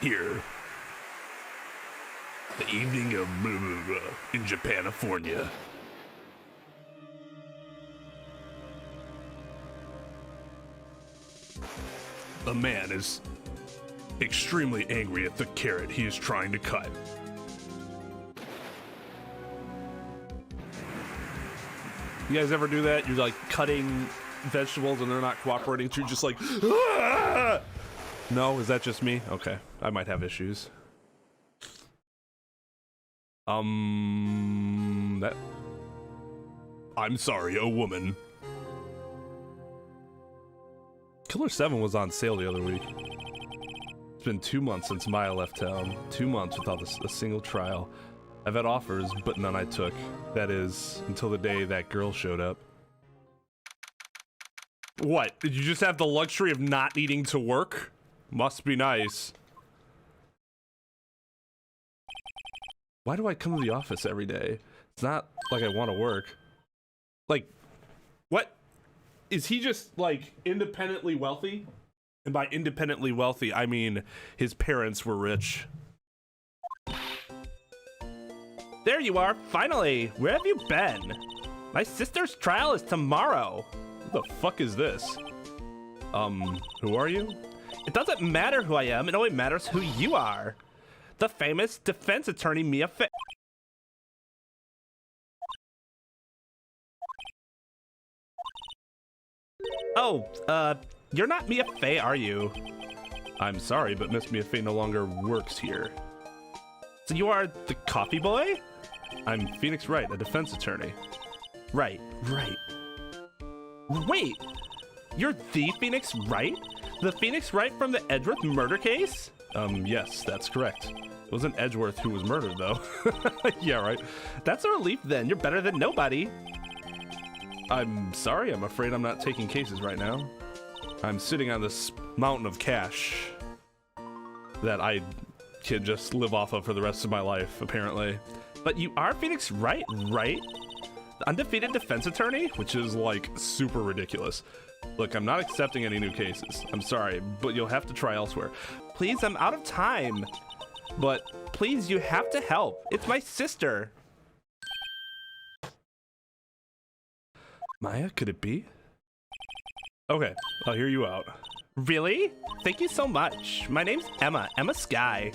here. The evening of blah, blah, blah, in Japanifornia. A man is extremely angry at the carrot he is trying to cut. You guys ever do that? You're like cutting vegetables and they're not cooperating, so you're just like, ah! No, is that just me? Okay, I might have issues. I'm sorry, a woman. Killer 7 was on sale the other week. It's been 2 months since Maya left town. 2 months without a single trial. I've had offers, but none I took. That is, until the day that girl showed up. What? Did you just have the luxury of not needing to work? Must be nice. Why do I come to the office every day? It's not like I want to work. Like, what? Is he just, like, independently wealthy? And by independently wealthy, I mean his parents were rich. There you are, finally! Where have you been? My sister's trial is tomorrow. What the fuck is this? Who are you? It doesn't matter who I am, it only matters who you are. The famous defense attorney Mia Fey. Oh, you're not Mia Fey, are you? I'm sorry, but Miss Mia Fey no longer works here. So you are the coffee boy? I'm Phoenix Wright, a defense attorney. Right. Wait, you're the Phoenix Wright? The Phoenix Wright from the Edgeworth murder case? Yes, that's correct. It wasn't Edgeworth who was murdered, though. Yeah, right. That's a relief, then. You're better than nobody. I'm sorry, I'm afraid I'm not taking cases right now. I'm sitting on this mountain of cash that I can just live off of for the rest of my life, apparently. But you are Phoenix Wright, right? The undefeated defense attorney? Which is, like, super ridiculous. Look, I'm not accepting any new cases. I'm sorry, but you'll have to try elsewhere. Please, I'm out of time. But please, you have to help. It's my sister. Maya, could it be? Okay, I'll hear you out. Really? Thank you so much. My name's Emma Sky.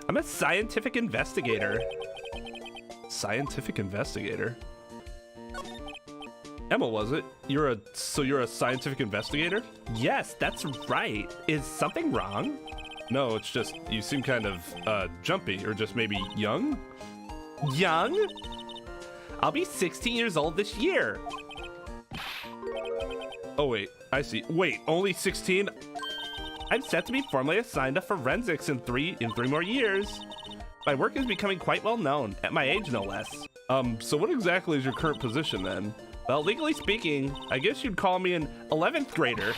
I'm a scientific investigator. Scientific investigator? Emma, was it? So you're a scientific investigator? Yes, that's right. Is something wrong? No, it's just you seem kind of jumpy, or just maybe young? Young? I'll be 16 years old this year. Oh wait, I see. Wait, only 16? I'm set to be formally assigned to forensics in three more years. My work is becoming quite well known, at my age no less. So what exactly is your current position then? Well, legally speaking, I guess you'd call me an 11th grader.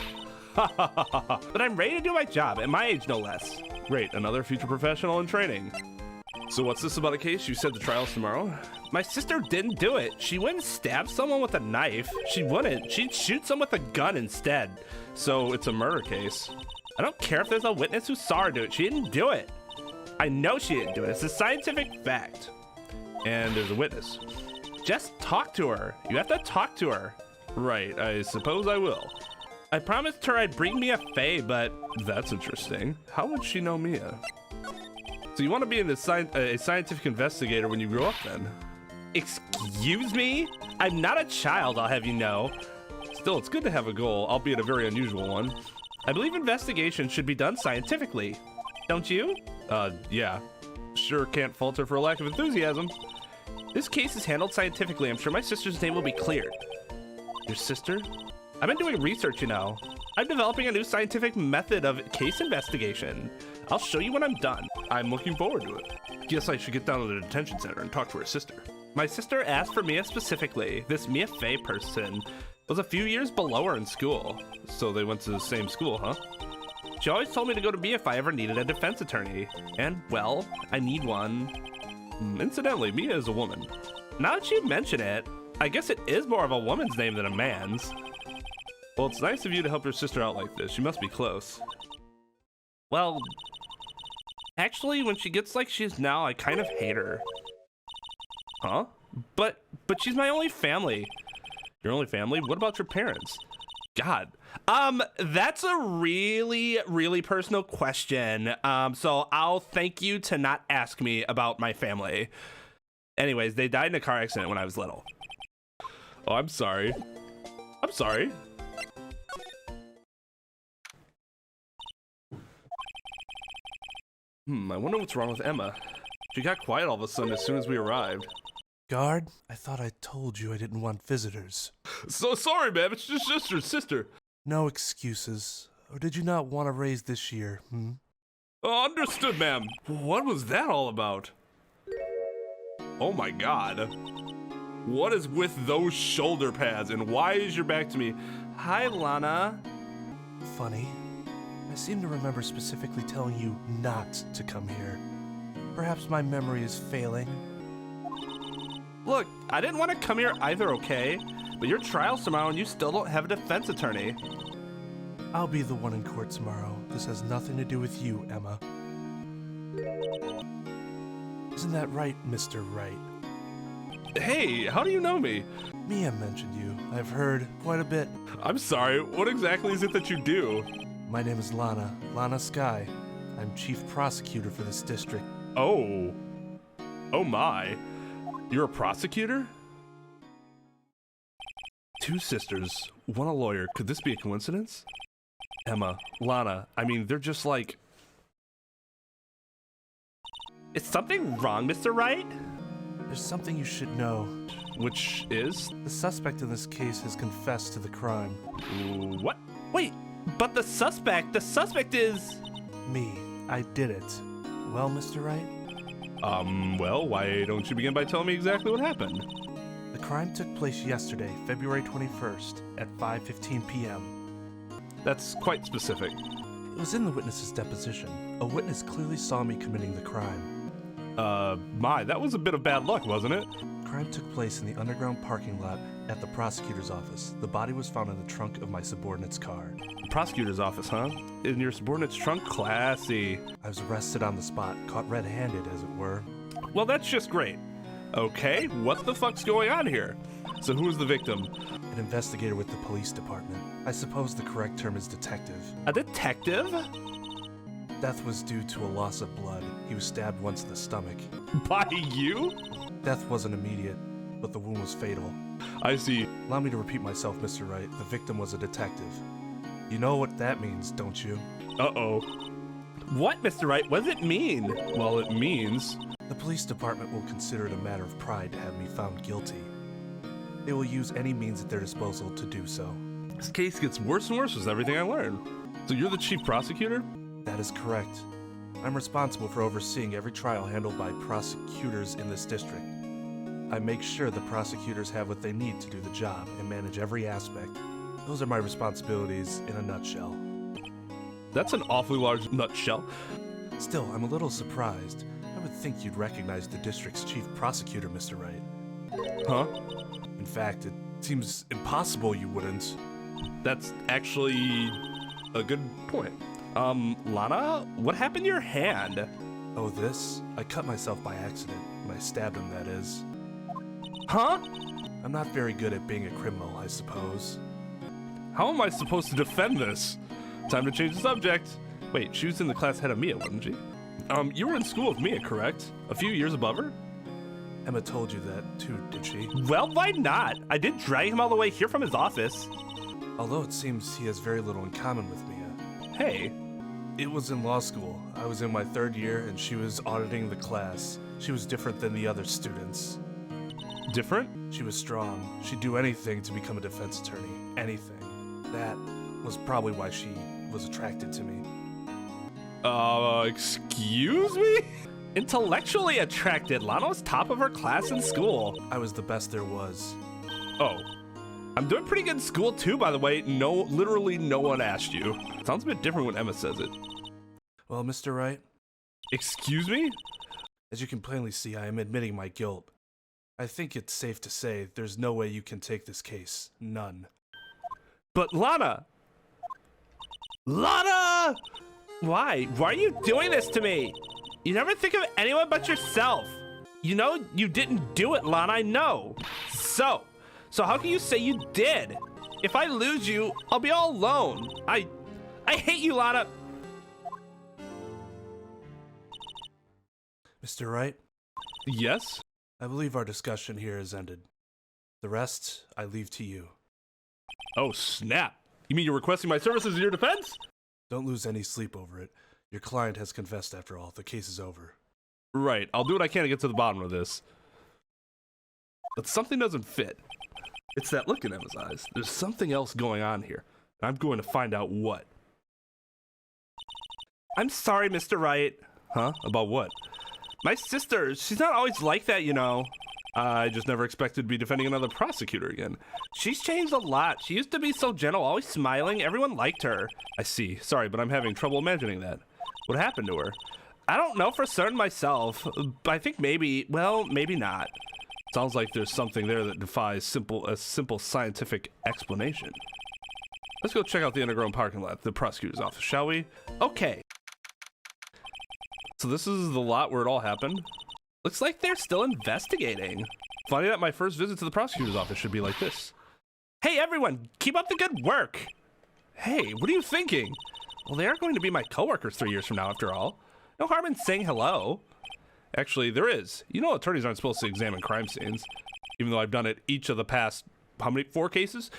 But I'm ready to do my job, at my age no less. Great, another future professional in training. So what's this about a case? You said the trial's tomorrow? My sister didn't do it. She wouldn't stab someone with a knife. She wouldn't. She'd shoot someone with a gun instead. So it's a murder case. I don't care if there's a witness who saw her do it. She didn't do it. I know she didn't do it. It's a scientific fact. And there's a witness. Just talk to her. You have to talk to her. Right, I suppose I will. I promised her I'd bring Mia Fey, but that's interesting. How would she know Mia? So you want to be a scientific investigator when you grow up then? Excuse me? I'm not a child, I'll have you know. Still, it's good to have a goal, albeit a very unusual one. I believe investigation should be done scientifically. Don't you? Yeah. Sure can't falter for a lack of enthusiasm. This case is handled scientifically. I'm sure my sister's name will be cleared. Your sister? I've been doing research, you know. I'm developing a new scientific method of case investigation. I'll show you when I'm done. I'm looking forward to it. Guess I should get down to the detention center and talk to her sister. My sister asked for Mia specifically. This Mia Fey person was a few years below her in school. So they went to the same school, huh? She always told me to go to Mia if I ever needed a defense attorney. And, well, I need one. Incidentally, Mia is a woman. Now that you mention it, I guess it is more of a woman's name than a man's. Well, it's nice of you to help your sister out like this. She must be close. Well, Actually, when she gets like she is now, I kind of hate her. Huh? But she's my only family. Your only family? What about your parents? God. That's a really, really personal question. So I'll thank you to not ask me about my family. Anyways, they died in a car accident when I was little. Oh, I'm sorry. I'm sorry. I wonder what's wrong with Emma. She got quiet all of a sudden as soon as we arrived. Guard, I thought I told you I didn't want visitors. So sorry, ma'am. It's just your sister. No excuses. Or did you not want to raise this year, Oh, understood, ma'am. What was that all about? Oh my god. What is with those shoulder pads and why is your back to me? Hi, Lana. Funny. I seem to remember specifically telling you not to come here. Perhaps my memory is failing. Look, I didn't want to come here either, okay? But your trial's tomorrow and you still don't have a defense attorney. I'll be the one in court tomorrow. This has nothing to do with you, Emma. Isn't that right, Mr. Wright? Hey, how do you know me? Mia mentioned you. I've heard quite a bit. I'm sorry, what exactly is it that you do? My name is Lana Sky. I'm chief prosecutor for this district. Oh my. You're a prosecutor? Two sisters, one a lawyer. Could this be a coincidence? Emma, Lana, I mean, they're just like... Is something wrong, Mr. Wright? There's something you should know. Which is? The suspect in this case has confessed to the crime. What? Wait, but the suspect is... Me. I did it. Well, Mr. Wright? Well, why don't you begin by telling me exactly what happened? The crime took place yesterday, February 21st, at 5:15 p.m. That's quite specific. It was in the witness's deposition. A witness clearly saw me committing the crime. That was a bit of bad luck, wasn't it? Crime took place in the underground parking lot at the prosecutor's office. The body was found in the trunk of my subordinate's car. The prosecutor's office, huh? In your subordinate's trunk? Classy. I was arrested on the spot, caught red-handed, as it were. Well, that's just great. Okay, what the fuck's going on here? So who was the victim? An investigator with the police department. I suppose the correct term is detective. A detective? Death was due to a loss of blood. He was stabbed once in the stomach. By you? Death wasn't immediate, but the wound was fatal. I see. Allow me to repeat myself, Mr. Wright. The victim was a detective. You know what that means, don't you? Uh-oh. What, Mr. Wright? What does it mean? Well, it means... The police department will consider it a matter of pride to have me found guilty. They will use any means at their disposal to do so. This case gets worse and worse with everything I learn. So you're the chief prosecutor? That is correct. I'm responsible for overseeing every trial handled by prosecutors in this district. I make sure the prosecutors have what they need to do the job and manage every aspect. Those are my responsibilities in a nutshell. That's an awfully large nutshell. Still, I'm a little surprised. I would think you'd recognize the district's chief prosecutor, Mr. Wright. Huh? In fact, it seems impossible you wouldn't. That's actually a good point. Lana, what happened to your hand? Oh, this? I cut myself by accident. When I stabbed him, that is. Huh? I'm not very good at being a criminal, I suppose. How am I supposed to defend this? Time to change the subject. Wait, she was in the class ahead of Mia, wasn't she? You were in school with Mia, correct? A few years above her? Emma told you that too, did she? Well, why not? I did drag him all the way here from his office. Although it seems he has very little in common with Mia. Hey. It was in law school. I was in my 3rd year and she was auditing the class. She was different than the other students. Different? She was strong. She'd do anything to become a defense attorney. Anything. That was probably why she was attracted to me. Excuse me? Intellectually attracted. Lana was top of her class in school. I was the best there was. Oh. I'm doing pretty good in school too, by the way. Literally no one asked you. Sounds a bit different when Emma says it. Well, Mr. Wright? Excuse me? As you can plainly see, I am admitting my guilt. I think it's safe to say there's no way you can take this case. None. But Lana! Lana! Why? Why are you doing this to me? You never think of anyone but yourself. You know you didn't do it, Lana, I know. So how can you say you did? If I lose you, I'll be all alone. I hate you, Lana. Mr. Wright? Yes? I believe our discussion here is ended. The rest, I leave to you. Oh, snap. You mean you're requesting my services in your defense? Don't lose any sleep over it. Your client has confessed after all. The case is over. Right, I'll do what I can to get to the bottom of this. But something doesn't fit. It's that look in Emma's eyes. There's something else going on here. And I'm going to find out what. I'm sorry, Mr. Wright. Huh? About what? My sister, she's not always like that, you know. I just never expected to be defending another prosecutor again. She's changed a lot. She used to be so gentle, always smiling. Everyone liked her. I see. Sorry, but I'm having trouble imagining that. What happened to her? I don't know for certain myself, but I think maybe, well, maybe not. Sounds like there's something there that defies a simple scientific explanation. Let's go check out the underground parking lot, the prosecutor's office, shall we? Okay. So this is the lot where it all happened. Looks like they're still investigating. Funny that my first visit to the prosecutor's office should be like this. Hey everyone, keep up the good work. Hey, what are you thinking? Well, they are going to be my coworkers 3 years from now after all. No harm in saying hello. Actually, there is. You know attorneys aren't supposed to examine crime scenes. Even though I've done it each of the past, how many, 4 cases?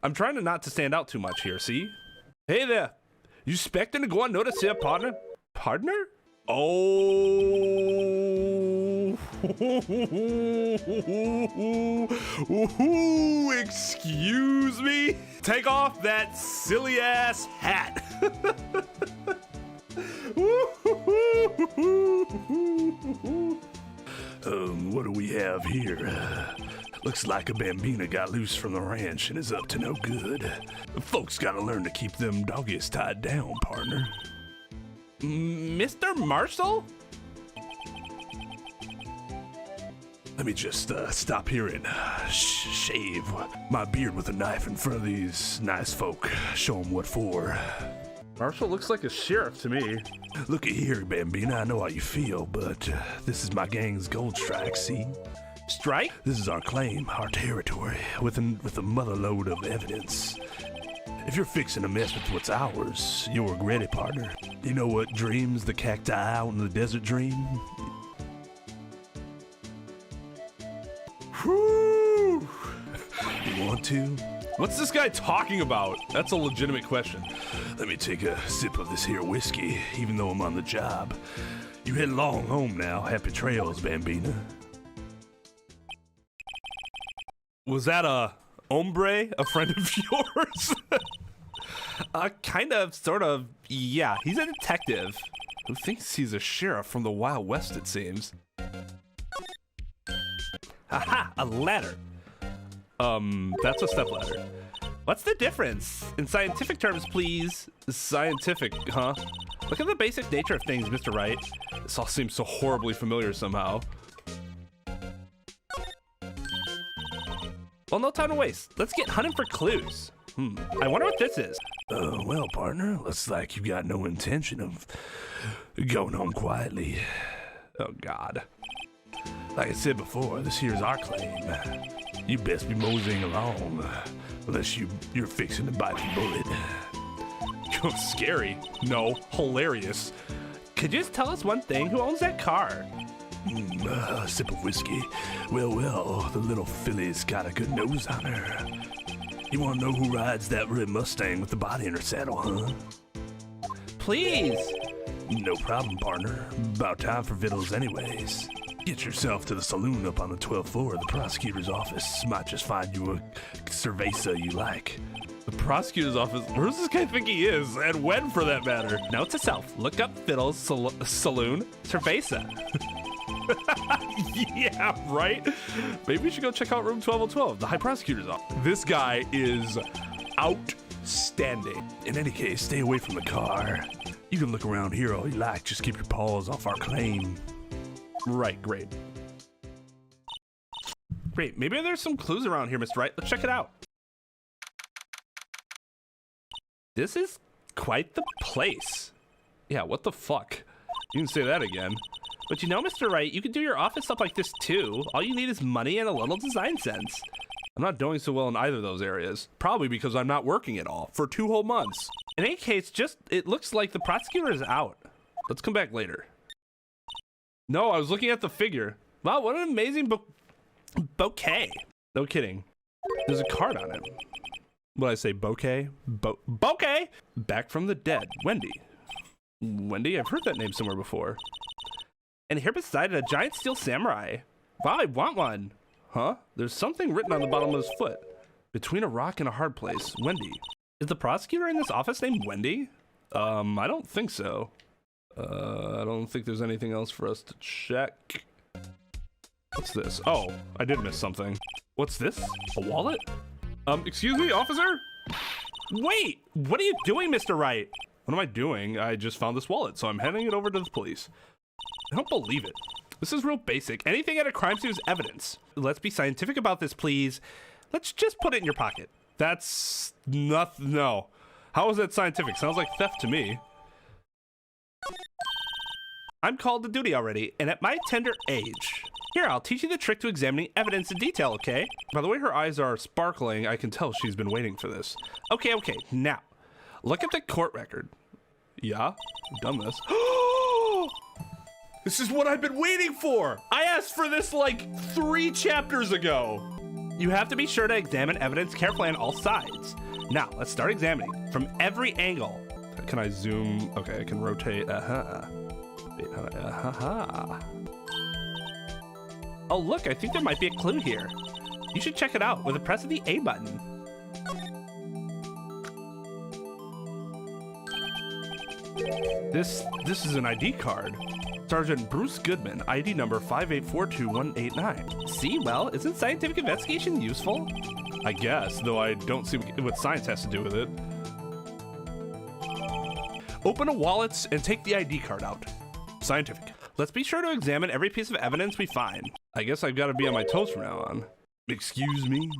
I'm trying to not to stand out too much here, see? Hey there. You expecting to go unnoticed here, partner? Partner? Oh. Excuse me? Take off that silly ass hat. What do we have here? Looks like a bambina got loose from the ranch and is up to no good. Folks gotta learn to keep them doggies tied down, partner. Mr. Marshall? Let me just stop here and shave my beard with a knife in front of these nice folk. Show them what for. Marshall looks like a sheriff to me. Look at here, Bambina. I know how you feel, but this is my gang's gold strike, see? Strike? This is our claim, our territory, with a mother load of evidence. If you're fixing to mess with what's ours, you'll regret it, partner. You know what dreams the cacti out in the desert dream? Whew! You want to? What's this guy talking about? That's a legitimate question. Let me take a sip of this here whiskey, even though I'm on the job. You head along home now. Happy trails, Bambina. Was that a hombre, a friend of yours? Kind of, sort of, yeah. He's a detective who thinks he's a sheriff from the Wild West, it seems. Aha, a ladder. That's a stepladder. What's the difference? In scientific terms, please. Scientific, huh? Look at the basic nature of things, Mr. Wright. This all seems so horribly familiar somehow. Well, no time to waste. Let's get hunting for clues. I wonder what this is. Well, partner, looks like you've got no intention of going home quietly. Oh, God. Like I said before, this here's our claim. You best be moseying along, unless you're fixing to bite the bullet. You're scary. No, hilarious. Could you just tell us one thing? Who owns that car? A sip of whiskey. Well, the little filly's got a good nose on her. You want to know who rides that red Mustang with the body in her saddle, huh? Please. No problem, partner. About time for victuals anyways. Get yourself to the saloon up on the 12th floor of the prosecutor's office. Might just find you a cerveza you like. The prosecutor's office? Where does this guy think he is? And when, for that matter? Note to self, look up Fiddle's saloon, cerveza. Yeah, right? Maybe we should go check out room 1212, the high prosecutor's office. This guy is outstanding. In any case, stay away from the car. You can look around here all you like, just keep your paws off our claim. Right, great. Great, maybe there's some clues around here, Mr. Wright. Let's check it out. This is quite the place. Yeah, what the fuck? You can say that again. But you know, Mr. Wright, you can do your office up like this too. All you need is money and a little design sense. I'm not doing so well in either of those areas. Probably because I'm not working at all for 2 whole months. In any case, it looks like the prosecutor is out. Let's come back later. No, I was looking at the figure. Wow, what an amazing bouquet. No kidding. There's a card on it. What did I say, bouquet? Bouquet! Back from the dead, Wendy. Wendy, I've heard that name somewhere before. And here beside it, a giant steel samurai. Wow, I want one. Huh? There's something written on the bottom of his foot. Between a rock and a hard place, Wendy. Is the prosecutor in this office named Wendy? I don't think so. I don't think there's anything else for us to check. What's this? Oh, I did miss something. What's this? A wallet? Excuse me, officer? Wait, what are you doing, Mr. Wright? What am I doing? I just found this wallet, so I'm handing it over to the police. I don't believe it. This is real basic. Anything at a crime scene is evidence. Let's be scientific about this, please. Let's just put it in your pocket. That's nothing. No. How is that scientific? Sounds like theft to me. I'm called to duty already, and at my tender age. Here, I'll teach you the trick to examining evidence in detail, okay? By the way her eyes are sparkling, I can tell she's been waiting for this. Okay, now, look at the court record. Yeah, I've done this. This is what I've been waiting for! I asked for this like 3 chapters ago! You have to be sure to examine evidence carefully on all sides. Now, let's start examining from every angle. Can I zoom? Okay, I can rotate. Oh, look, I think there might be a clue here. You should check it out with a press of the A button. This is an ID card. Sergeant Bruce Goodman, ID number 5842189. See, well, isn't scientific investigation useful? I guess, though I don't see what science has to do with it. Open a wallet and take the ID card out. Scientific. Let's be sure to examine every piece of evidence we find. I guess I've got to be on my toes from now on. Excuse me?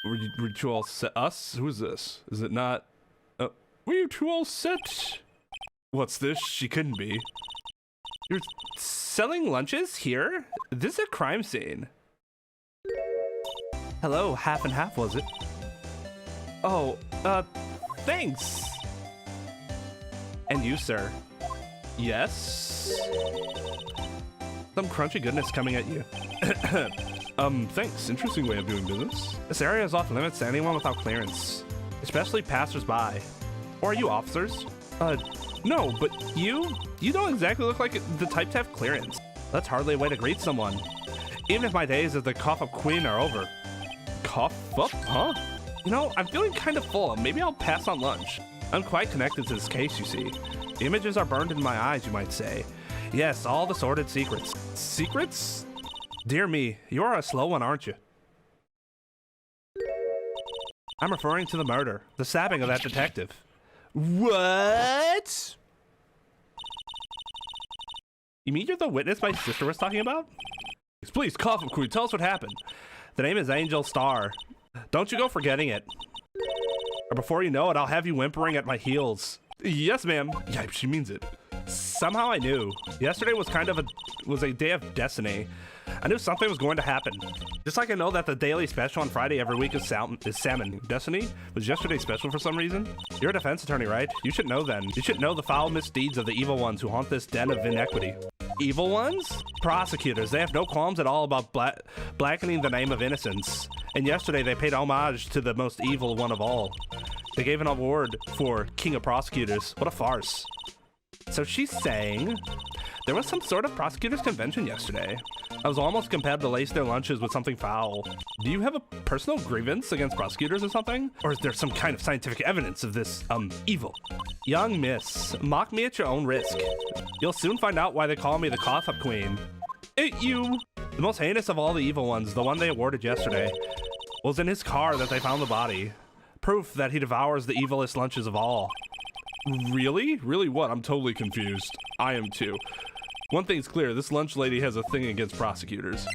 Were you two all set? Us? Who is this? Is it not? Were you two all set? What's this? She couldn't be. You're selling lunches here? This is a crime scene. Hello, half and half, was it? Oh, thanks. And you, sir? Yes? Some crunchy goodness coming at you. Thanks. Interesting way of doing business. This area is off limits to anyone without clearance, especially passers-by. Or are you officers? No, but you don't exactly look like the type to have clearance. That's hardly a way to greet someone. Even if my days as the cough-up queen are over. Cough-up? Huh? You know, I'm feeling kind of full. Maybe I'll pass on lunch. I'm quite connected to this case, you see. The images are burned in my eyes, you might say. Yes, all the sordid secrets. Secrets? Dear me, you are a slow one, aren't you? I'm referring to the murder, the stabbing of that detective. What? You mean you're the witness my sister was talking about? Please, Coffin Queen, tell us what happened. The name is Angel Star. Don't you go forgetting it. Or before you know it, I'll have you whimpering at my heels. Yes, ma'am. Yeah, she means it. Somehow I knew. Yesterday was was a day of destiny. I knew something was going to happen. Just like I know that the daily special on Friday every week is salmon. Destiny was yesterday's special for some reason. You're a defense attorney, right? You should know then. You should know the foul misdeeds of the evil ones who haunt this den of inequity. Evil ones? Prosecutors. They have no qualms at all about blackening the name of innocence. And yesterday they paid homage to the most evil one of all. They gave an award for King of Prosecutors. What a farce. So she's saying there was some sort of prosecutors convention yesterday. I was almost compelled to lace their lunches with something foul. Do you have a personal grievance against prosecutors or something? Or is there some kind of scientific evidence of this, evil? Young miss, mock me at your own risk. You'll soon find out why they call me the cough-up queen. The most heinous of all the evil ones, the one they awarded yesterday, was in his car that they found the body. Proof that he devours the evilest lunches of all. Really? Really what? I'm totally confused. I am too. One thing's clear, this lunch lady has a thing against prosecutors.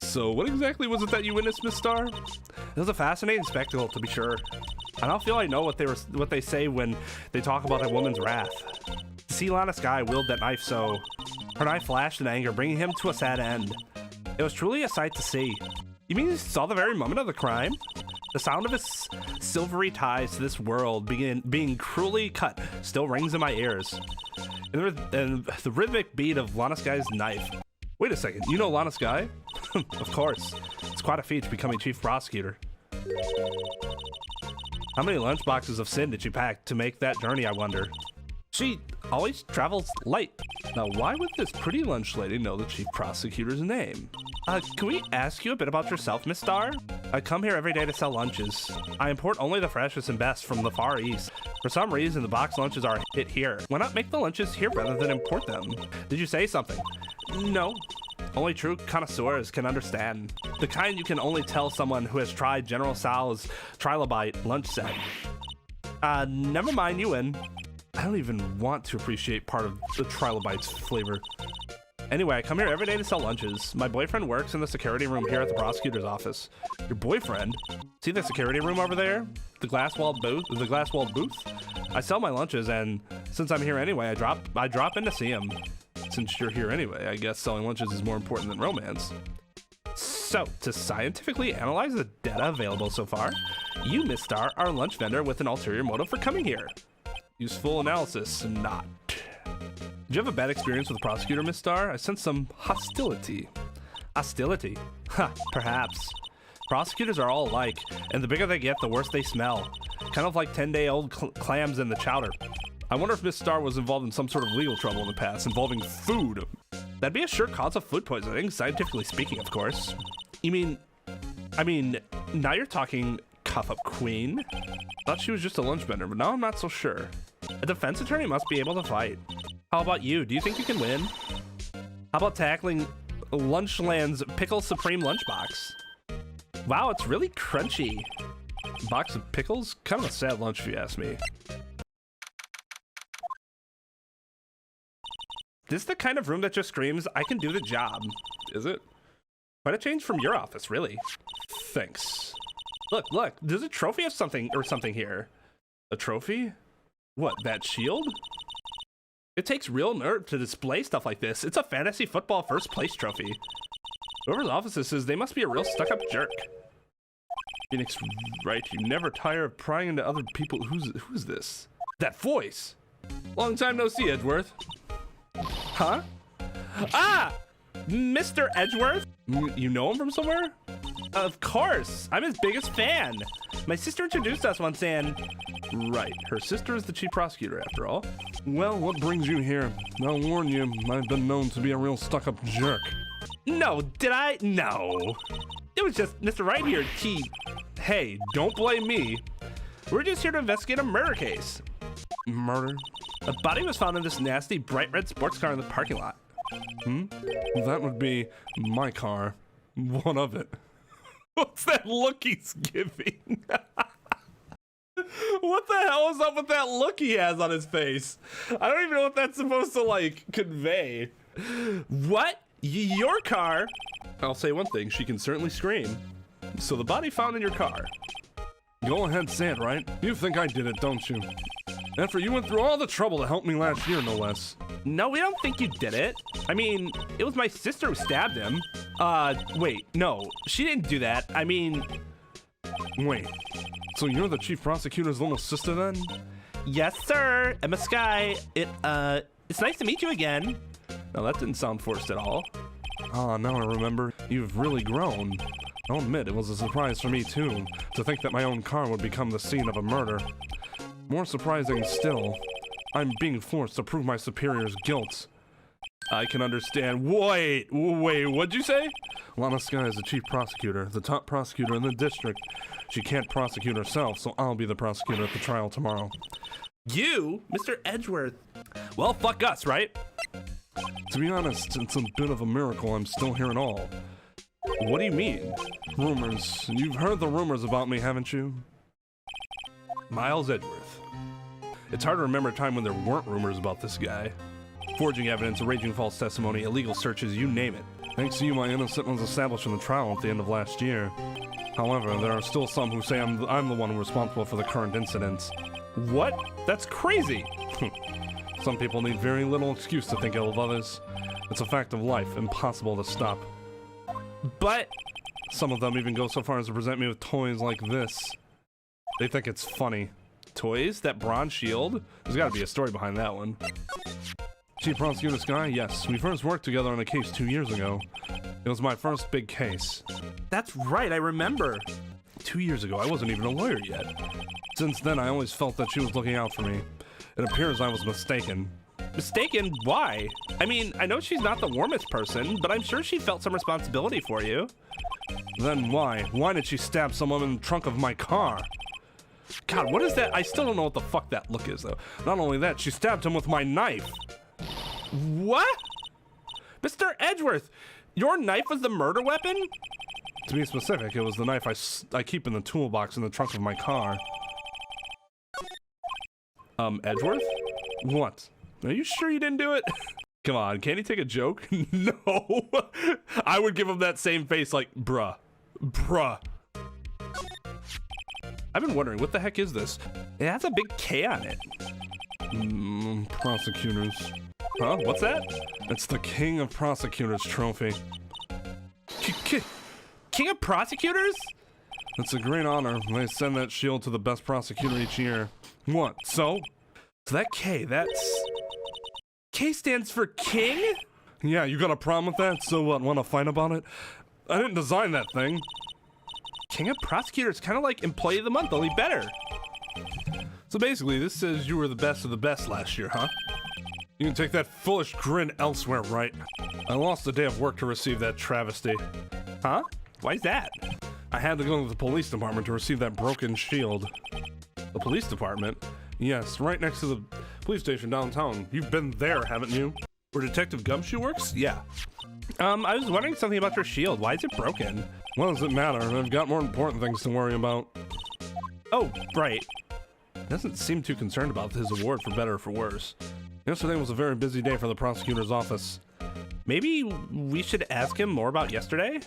So what exactly was it that you witnessed, Miss Starr? It was a fascinating spectacle, to be sure. I don't feel I know what they say when they talk about a woman's wrath. see Lana Skye wield that knife so... Her knife flashed in anger, bringing him to a sad end. It was truly a sight to see. You mean you saw the very moment of the crime? The sound of his silvery ties to this world being cruelly cut still rings in my ears. And the rhythmic beat of Lana Skye's knife. Wait a second, you know Lana Skye? Of course. It's quite a feat becoming chief prosecutor. How many lunchboxes of sin did she pack to make that journey, I wonder? She always travels light. Now, why would this pretty lunch lady know the chief prosecutor's name? Can we ask you a bit about yourself, Miss Star? I come here every day to sell lunches. I import only the freshest and best from the Far East. For some reason, the box lunches are a hit here. Why not make the lunches here rather than import them? Did you say something? No. Only true connoisseurs can understand. The kind you can only tell someone who has tried General Sal's Trilobite lunch set. Never mind, you win. I don't even want to appreciate part of the Trilobite's flavor. Anyway, I come here every day to sell lunches. My boyfriend works in the security room here at the prosecutor's office. Your boyfriend? See the security room over there? The glass-walled booth? The glass-walled booth? I sell my lunches, and since I'm here anyway, I drop in to see him. Since you're here anyway, I guess selling lunches is more important than romance. So, to scientifically analyze the data available so far, you, Miss Star, are a lunch vendor with an ulterior motive for coming here. Useful analysis, not. Did you have a bad experience with the prosecutor, Miss Star? I sense some hostility. Hostility? Ha, perhaps. Prosecutors are all alike, and the bigger they get, the worse they smell. Kind of like 10-day-old clams in the chowder. I wonder if Miss Star was involved in some sort of legal trouble in the past involving food. That'd be a sure cause of food poisoning, scientifically speaking, of course. I mean, now you're talking cuff up queen. Thought she was just a lunch vendor, but now I'm not so sure. A defense attorney must be able to fight. How about you? Do you think you can win? How about tackling Lunchland's Pickle Supreme lunchbox? Wow, it's really crunchy. Box of pickles? Kind of a sad lunch if you ask me. This is the kind of room that just screams, I can do the job. Is it? Quite a change from your office, really. Thanks. Look, there's a trophy of something here. A trophy? What, that shield? It takes real nerve to display stuff like this. It's a fantasy football first place trophy. Whoever's office this is, they must be a real stuck-up jerk. Phoenix, Wright, you never tire of prying into other people. Who's this? That voice! Long time no see, Edgeworth. Huh? Ah! Mr. Edgeworth? You know him from somewhere? Of course! I'm his biggest fan! My sister introduced us once and... Right, her sister is the chief prosecutor after all. Well, what brings you here? I'll warn you, I've been known to be a real stuck-up jerk. No, did I? No. It was just Mr. Wright here, Hey, don't blame me. We're just here to investigate a murder case. Murder? A body was found in this nasty bright red sports car in the parking lot. Well, that would be my car. One of it. What's that look he's giving? What the hell is up with that look he has on his face? I don't even know what that's supposed to, like, convey. What? Your car? I'll say one thing, she can certainly scream. So the body found in your car. Go ahead, say it, right? You think I did it, don't you? After you went through all the trouble to help me last year, no less. No, we don't think you did it. I mean, it was my sister who stabbed him. Wait, no, she didn't do that. I mean... Wait, so you're the chief prosecutor's little sister then? Yes, sir. Emma Skye. It's nice to meet you again. Now that didn't sound forced at all. Ah, now I remember. You've really grown. I'll admit, it was a surprise for me too, to think that my own car would become the scene of a murder. More surprising still, I'm being forced to prove my superior's guilt. I can understand. Wait, what'd you say? Lana Skye is the chief prosecutor, the top prosecutor in the district. She can't prosecute herself, so I'll be the prosecutor at the trial tomorrow. You? Mr. Edgeworth? Well, fuck us, right? To be honest, it's a bit of a miracle I'm still here at all. What do you mean? Rumors. You've heard the rumors about me, haven't you? Miles Edgeworth. It's hard to remember a time when there weren't rumors about this guy. Forging evidence, arranging false testimony, illegal searches, you name it. Thanks to you, my innocence was established in the trial at the end of last year. However, there are still some who say I'm the one responsible for the current incidents. What? That's crazy! Some people need very little excuse to think ill of others. It's a fact of life, impossible to stop. But Some of them even go so far as to present me with toys like this. They think it's funny. toys? That bronze shield? There's gotta be a story behind that one. Chief Prosecutor Sky? Yes. We first worked together on a case 2 years ago. It was my first big case. That's right, I remember. 2 years ago, I wasn't even a lawyer yet. Since then, I always felt that she was looking out for me. It appears I was mistaken. Mistaken? Why? I mean, I know she's not the warmest person, but I'm sure she felt some responsibility for you. Then why? Why did she stab someone in the trunk of my car? God, what is that? I still don't know what the fuck that look is, though. Not only that, she stabbed him with my knife. What? Mr. Edgeworth, your knife was the murder weapon? To be specific, it was the knife I keep in the toolbox in the trunk of my car. Edgeworth? What? Are you sure you didn't do it? Come on, can't he take a joke? No. I would give him that same face like, bruh. Bruh. I've been wondering, what the heck is this? It has a big K on it. Prosecutors. Huh? What's that? It's the King of Prosecutors trophy. King of Prosecutors? It's a great honor. They send that shield to the best prosecutor each year. What? So? So that K, that's... K stands for king? Yeah, you got a problem with that? So what, want to fight about it? I didn't design that thing. King of Prosecutors, kind of like Employee of the Month, only better. So basically, this says you were the best of the best last year, huh? You can take that foolish grin elsewhere, right? I lost a day of work to receive that travesty. Huh? Why's that? I had to go to the police department to receive that broken shield. The police department? Yes, right next to the police station downtown. You've been there, haven't you? Where Detective Gumshoe works? Yeah. I was wondering something about your shield. Why is it broken? What does it matter? I've got more important things to worry about. Oh, right. He doesn't seem too concerned about his award for better or for worse. Yesterday was a very busy day for the prosecutor's office. Maybe we should ask him more about yesterday?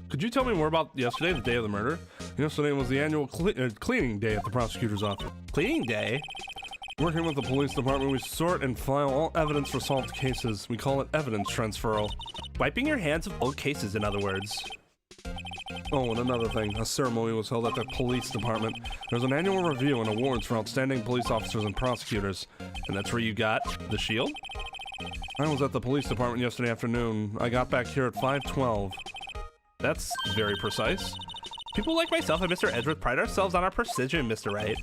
Could you tell me more about yesterday, the day of the murder? Yesterday was the annual cleaning day at the prosecutor's office. Cleaning day? Working with the police department, we sort and file all evidence for solved cases. We call it evidence transferal. Wiping your hands of old cases, in other words. Oh, and another thing, a ceremony was held at the police department. There's an annual review and awards for outstanding police officers and prosecutors. And that's where you got the shield? I was at the police department yesterday afternoon. I got back here at 5:12. That's very precise. People like myself and Mr. Edgeworth pride ourselves on our precision, Mr. Wright.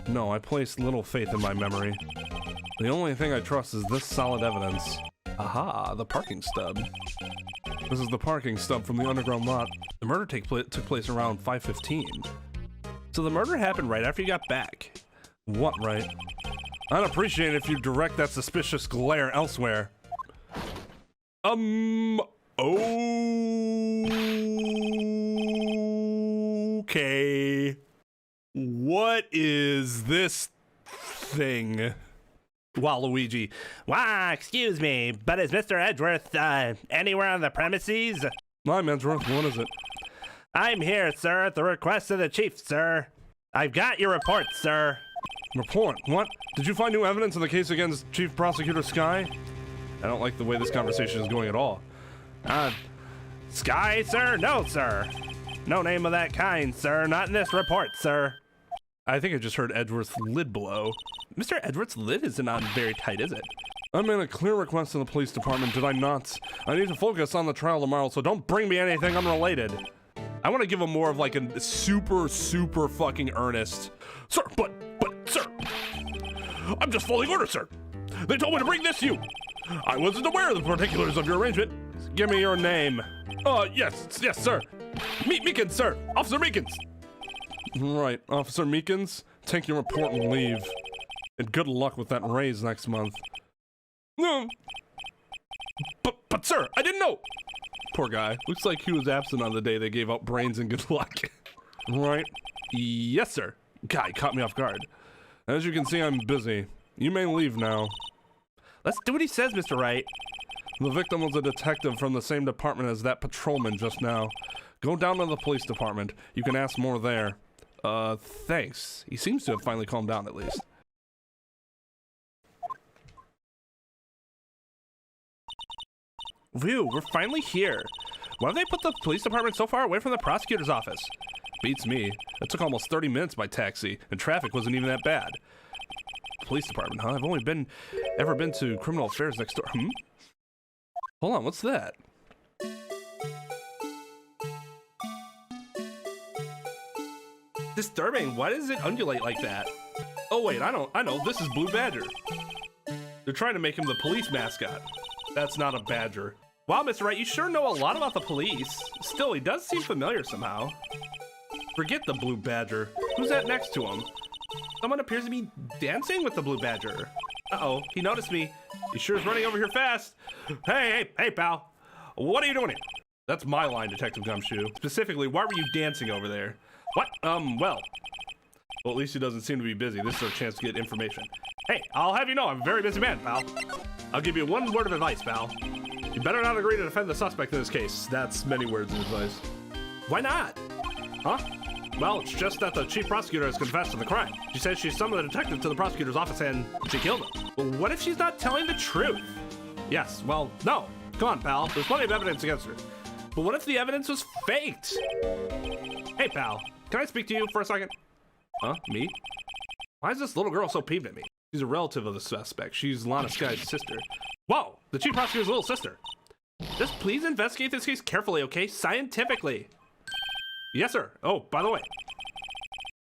No, I place little faith in my memory. The only thing I trust is this solid evidence. Aha, the parking stub. This is the parking stub from the underground lot. The murder took place around 5:15. So the murder happened right after you got back. What, right? I'd appreciate it if you direct that suspicious glare elsewhere. Okay. What is this thing? Waluigi. Why, excuse me, but is Mr. Edgeworth, anywhere on the premises? I'm Edgeworth, what is it? I'm here, sir, at the request of the chief, sir. I've got your report, sir. Report? What? Did you find new evidence in the case against Chief Prosecutor Sky? I don't like the way this conversation is going at all. Sky, sir? No, sir. No name of that kind, sir. Not in this report, sir. I think I just heard Edgeworth's lid blow. Mr. Edgeworth's lid isn't on very tight, is it? I made a clear request to the police department, did I not? I need to focus on the trial tomorrow, so don't bring me anything unrelated. I want to give him more of like a super fucking earnest. Sir, but, sir. I'm just following orders, sir. They told me to bring this to you. I wasn't aware of the particulars of your arrangement. Give me your name. Yes, sir. Meekins, sir. Officer Meekins. Right, Officer Meekins, take your report and leave. And good luck with that raise next month. No. But sir, I didn't know. Poor guy. Looks like he was absent on the day they gave out brains and good luck. Right? Yes, sir. Guy caught me off guard. As you can see, I'm busy. You may leave now. Let's do what he says, Mr. Wright. The victim was a detective from the same department as that patrolman just now. Go down to the police department. You can ask more there. Thanks. He seems to have finally calmed down at least. Phew, we're finally here. Why have they put the police department so far away from the prosecutor's office? Beats me. It took almost 30 minutes by taxi, and traffic wasn't even that bad. Police department, huh? I've only ever been to criminal affairs next door. Hold on, what's that? Disturbing. Why does it undulate like that? Oh wait, I know. This is Blue Badger. They're trying to make him the police mascot. That's not a badger. Wow, Mr. Wright, you sure know a lot about the police. Still, he does seem familiar somehow. Forget the Blue Badger. Who's that next to him? Someone appears to be dancing with the Blue Badger. Uh-oh, he noticed me. He sure is running over here fast. Hey, pal. What are you doing here? That's my line, Detective Gumshoe. Specifically, why were you dancing over there? What? Well, at least he doesn't seem to be busy. This is our chance to get information. Hey, I'll have you know I'm a very busy man, pal. I'll give you one word of advice, pal. You better not agree to defend the suspect in this case. That's many words of advice. Why not? Huh? Well, it's just that the chief prosecutor has confessed to the crime. She says she summoned the detective to the prosecutor's office and she killed him. Well, what if she's not telling the truth? Yes, well, no. Come on, pal. There's plenty of evidence against her. But what if the evidence was faked? Hey, pal. Can I speak to you for a second? Huh? Me? Why is this little girl so peeved at me? She's a relative of the suspect. She's Lana Sky's sister. Whoa! The chief prosecutor's little sister. Just please investigate this case carefully, okay? Scientifically. Yes, sir. Oh, by the way,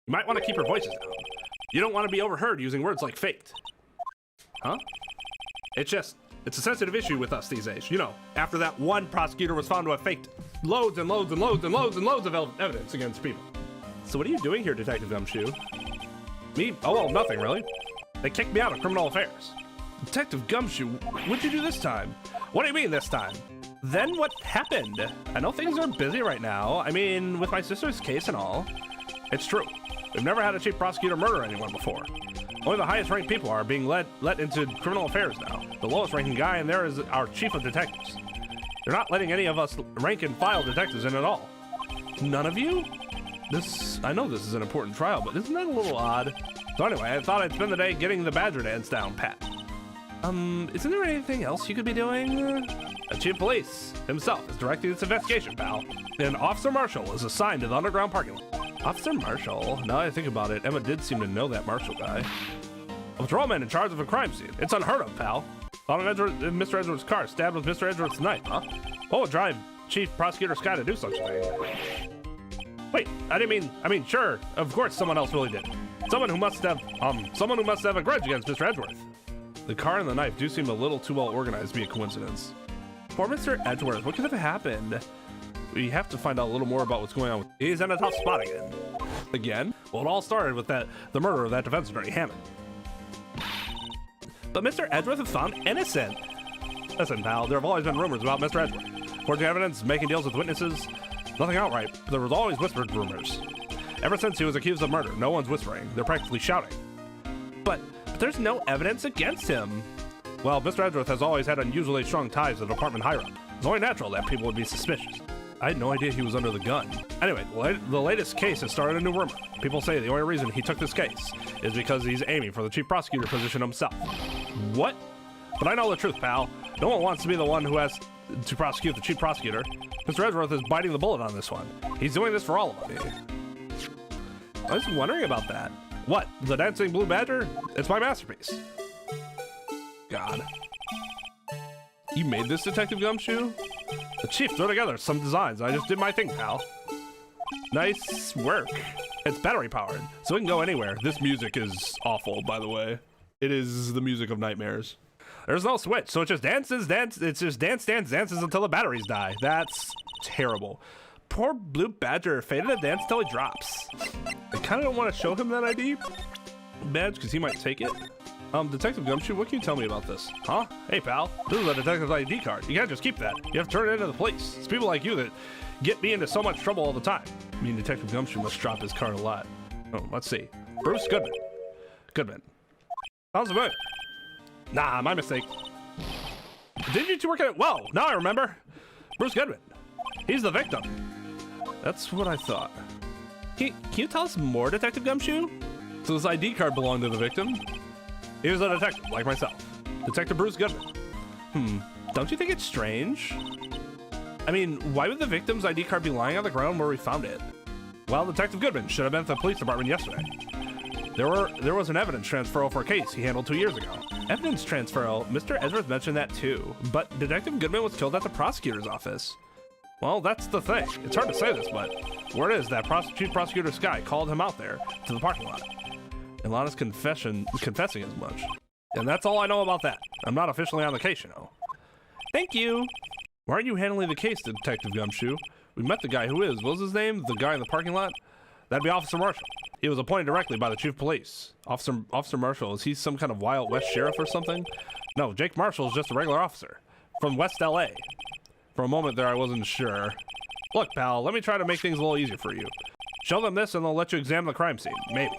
you might want to keep your voices down. You don't want to be overheard using words like faked. Huh? It's a sensitive issue with us these days. You know, after that one prosecutor was found to have faked loads and loads and loads and loads and loads of evidence against people. So what are you doing here, Detective Gumshoe? Me? Oh, well, nothing really. They kicked me out of criminal affairs. Detective Gumshoe, what'd you do this time? What do you mean this time? Then what happened? I know things are busy right now. I mean, with my sister's case and all. It's true. We've never had a chief prosecutor murder anyone before. Only the highest ranked people are being let into criminal affairs now. The lowest ranking guy in there is our chief of detectives. They're not letting any of us rank and file detectives in at all. None of you? I know this is an important trial, but isn't that a little odd? So anyway, I thought I'd spend the day getting the Badger dance down pat. Isn't there anything else you could be doing? A chief of police himself is directing this investigation, pal. And Officer Marshall is assigned to the underground parking lot. Officer Marshall? Now that I think about it, Emma did seem to know that Marshall guy. A patrolman in charge of a crime scene. It's unheard of, pal. Found in Mr. Edwards' car, stabbed with Mr. Edwards' knife, huh? What would drive Chief Prosecutor Sky to do such a thing? Wait, I mean, sure, of course someone else really did. Someone who must have a grudge against Mr. Edgeworth. The car and the knife do seem a little too well organized to be a coincidence. Poor Mr. Edgeworth, what could have happened? We have to find out a little more about what's going on. He's in a tough spot again. Again? Well, it all started with the murder of that defense attorney, Hammond. But Mr. Edgeworth is found innocent. Listen, pal, there have always been rumors about Mr. Edgeworth. Forging evidence, making deals with witnesses. Nothing outright, but there was always whispered rumors. Ever since he was accused of murder, no one's whispering. They're practically shouting. But there's no evidence against him. Well, Mr. Edgeworth has always had unusually strong ties to the department higher-up. It's only natural that people would be suspicious. I had no idea he was under the gun. Anyway, the latest case has started a new rumor. People say the only reason he took this case is because he's aiming for the chief prosecutor position himself. What? But I know the truth, pal. No one wants to be the one who has to prosecute the chief prosecutor. Mr. Edgeworth is biting the bullet on this one. He's doing this for all of us. I was wondering about that. What? The dancing blue badger? It's my masterpiece. God. You made this, Detective Gumshoe? The chief threw together some designs. I just did my thing, pal. Nice work. It's battery powered, so it can go anywhere. This music is awful, by the way. It is the music of nightmares. There's no switch, so it just dances. It's just dances until the batteries die. That's terrible. Poor Blue Badger faded to dance till he drops. I kind of don't want to show him that ID badge because he might take it. Detective Gumshoe, what can you tell me about this? Huh? Hey, pal. This is a detective's ID card. You can't just keep that. You have to turn it into the police. It's people like you that get me into so much trouble all the time. I mean, Detective Gumshoe must drop his card a lot. Oh, let's see. Bruce Goodman. Goodman. Sounds familiar. Nah, my mistake. Didn't you two work at it? Whoa, now I remember. Bruce Goodman. He's the victim. That's what I thought. Can you tell us more, Detective Gumshoe? So this ID card belonged to the victim? He was a detective, like myself. Detective Bruce Goodman. Don't you think it's strange? I mean, why would the victim's ID card be lying on the ground where we found it? Well, Detective Goodman should have been at the police department yesterday. There was an evidence transferal for a case he handled 2 years ago. Evidence transferal? Mr. Edwards mentioned that too, but Detective Goodman was killed at the prosecutor's office. Well, that's the thing. It's hard to say this, but word is that Chief Prosecutor Sky called him out there to the parking lot. And Lana's confessing as much. And that's all I know about that. I'm not officially on the case, you know. Thank you. Why aren't you handling the case, Detective Gumshoe? We met the guy who is. What was his name? The guy in the parking lot? That'd be Officer Marshall. He was appointed directly by the Chief of Police. Officer Marshall, is he some kind of Wild West sheriff or something? No, Jake Marshall is just a regular officer from West LA. For a moment there, I wasn't sure. Look, pal, let me try to make things a little easier for you. Show them this and they'll let you examine the crime scene. Maybe.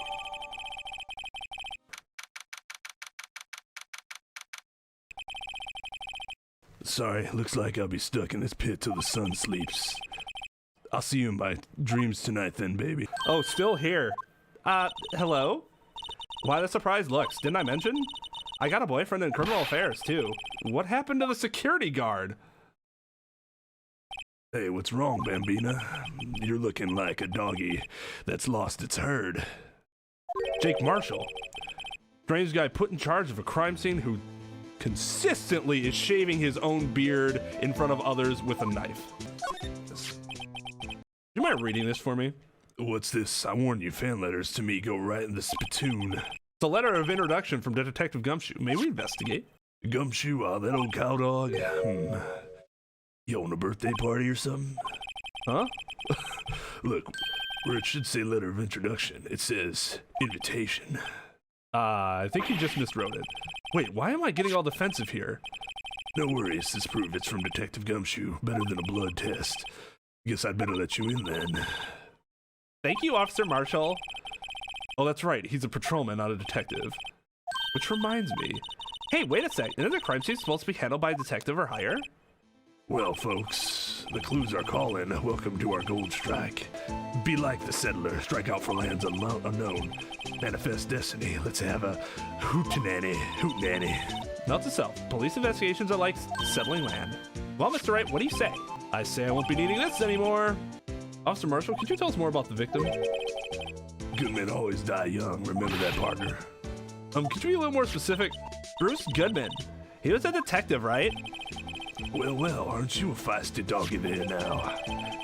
Sorry, looks like I'll be stuck in this pit till the sun sleeps. I'll see you in my dreams tonight then, baby. Oh, still here. Hello? Why the surprised looks? Didn't I mention? I got a boyfriend in criminal affairs, too. What happened to the security guard? Hey, what's wrong, Bambina? You're looking like a doggy that's lost its herd. Jake Marshall. Strange guy put in charge of a crime scene who consistently is shaving his own beard in front of others with a knife. You mind reading this for me? What's this? I warn you, fan letters to me go right in the spittoon. It's a letter of introduction from Detective Gumshoe. May we investigate? Gumshoe, that old cow dog? You on a birthday party or something? Huh? Look, where it should say letter of introduction, it says invitation. I think you just miswrote it. Wait, why am I getting all defensive here? No worries, this proves it's from Detective Gumshoe. Better than a blood test. Guess I'd better let you in then. Thank you, Officer Marshall. Oh, that's right. He's a patrolman, not a detective. Which reminds me. Hey, wait a sec. Isn't the crime scene supposed to be handled by a detective or higher? Well, folks, the clues are calling. Welcome to our gold strike. Be like the settler. Strike out for lands unknown. Manifest destiny. Let's have a hootenanny. Not to self. Police investigations are like settling land. Well, Mr. Wright, what do you say? I say I won't be needing this anymore. Officer Marshall, could you tell us more about the victim? Good men always die young. Remember that, partner. Could you be a little more specific? Bruce Goodman. He was a detective, right? Well, aren't you a feisty doggy there now?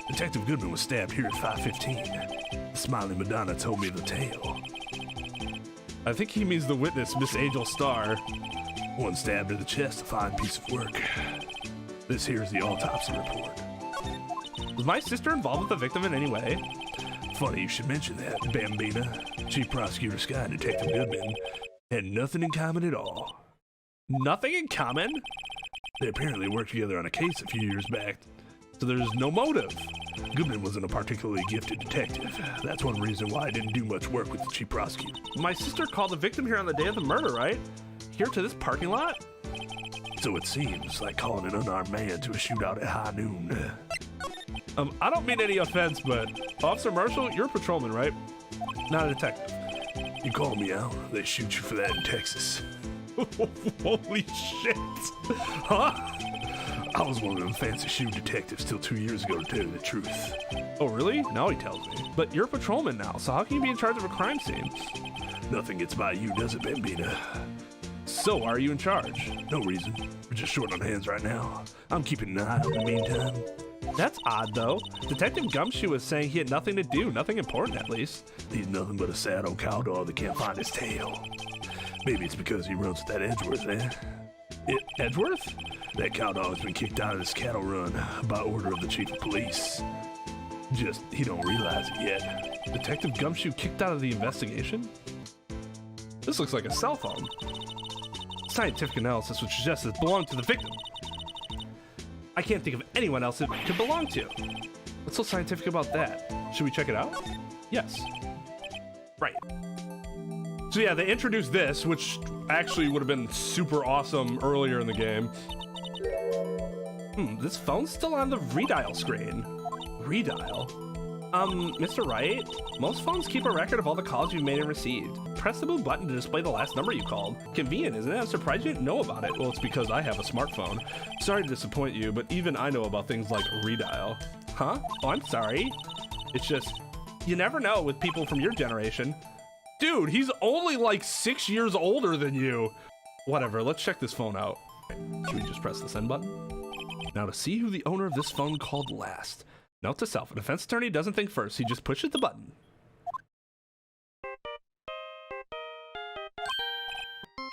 Detective Goodman was stabbed here at 5:15. The smiling Madonna told me the tale. I think he means the witness, Miss Angel Starr. One stabbed in the chest, a fine piece of work. This here's the autopsy report. Was my sister involved with the victim in any way? Funny you should mention that, Bambina. Chief Prosecutor Sky and Detective Goodman had nothing in common at all. Nothing in common? They apparently worked together on a case a few years back, so there's no motive. Goodman wasn't a particularly gifted detective. That's one reason why I didn't do much work with the chief prosecutor. My sister called the victim here on the day of the murder, right? Here to this parking lot? So it seems, like calling an unarmed man to a shootout at high noon. I don't mean any offense, but Officer Marshall, you're a patrolman, right? Not a detective. You call me out, they shoot you for that in Texas. Holy shit! Huh? I was one of them fancy shoe detectives till 2 years ago, to tell you the truth. Oh, really? Now he tells me. But you're a patrolman now, so how can you be in charge of a crime scene? Nothing gets by you, does it, Bambina? So, why are you in charge? No reason. We're just short on hands right now. I'm keeping an eye out in the meantime. That's odd, though. Detective Gumshoe was saying he had nothing to do, nothing important at least. He's nothing but a sad old cow dog that can't find his tail. Maybe it's because he runs with that Edgeworth, eh? Edgeworth? That cow dog's been kicked out of this cattle run by order of the chief of police. Just, he don't realize it yet. Detective Gumshoe kicked out of the investigation? This looks like a cell phone. Scientific analysis would suggest it belonged to the victim. I can't think of anyone else it could belong to. What's so scientific about that? Should we check it out? Yes. Right. So yeah, they introduced this, which actually would have been super awesome earlier in the game. This phone's still on the redial screen. Redial? Mr. Wright, most phones keep a record of all the calls you've made and received. Press the blue button to display the last number you called. Convenient, isn't it? I'm surprised you didn't know about it. Well, it's because I have a smartphone. Sorry to disappoint you, but even I know about things like redial. Huh? Oh, I'm sorry. It's just, you never know with people from your generation. Dude, he's only like 6 years older than you. Whatever, let's check this phone out. Should we just press the send button? Now to see who the owner of this phone called last. Note to self, a defense attorney doesn't think first, he just pushes the button.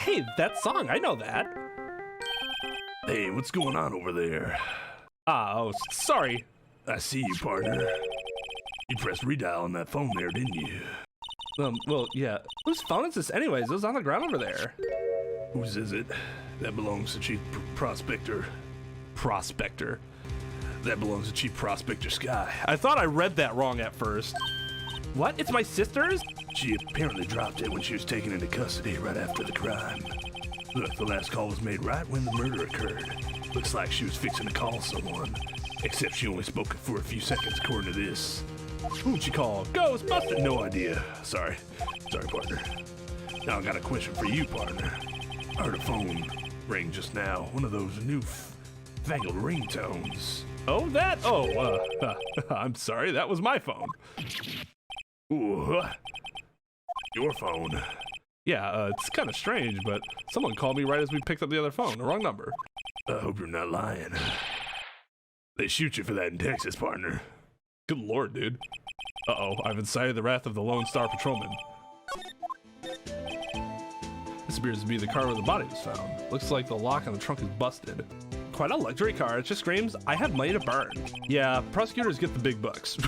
Hey, that song, I know that. Hey, what's going on over there? Oh, sorry. I see you, partner. You pressed redial on that phone there, didn't you? Well, yeah. Whose phone is this anyways? It was on the ground over there. Whose is it? That belongs to Chief Prospector. Prospector. That belongs to Chief Prospector Sky. I thought I read that wrong at first. What? It's my sister's? She apparently dropped it when she was taken into custody right after the crime. Look, the last call was made right when the murder occurred. Looks like she was fixing to call someone. Except she only spoke for a few seconds according to this. Who'd she call? Ghostbusters? No idea. Sorry, partner. Now I got a question for you, partner. I heard a phone ring just now. One of those new fangled ringtones. Oh, that? Oh, I'm sorry. That was my phone. Ooh, your phone. Yeah, it's kind of strange, but someone called me right as we picked up the other phone. The wrong number. I hope you're not lying. They shoot you for that in Texas, partner. Good lord, dude. Uh-oh, I've incited the wrath of the Lone Star Patrolman. This appears to be the car where the body was found. Looks like the lock on the trunk is busted. Quite a luxury car. It just screams, I have money to burn. Yeah, prosecutors get the big bucks.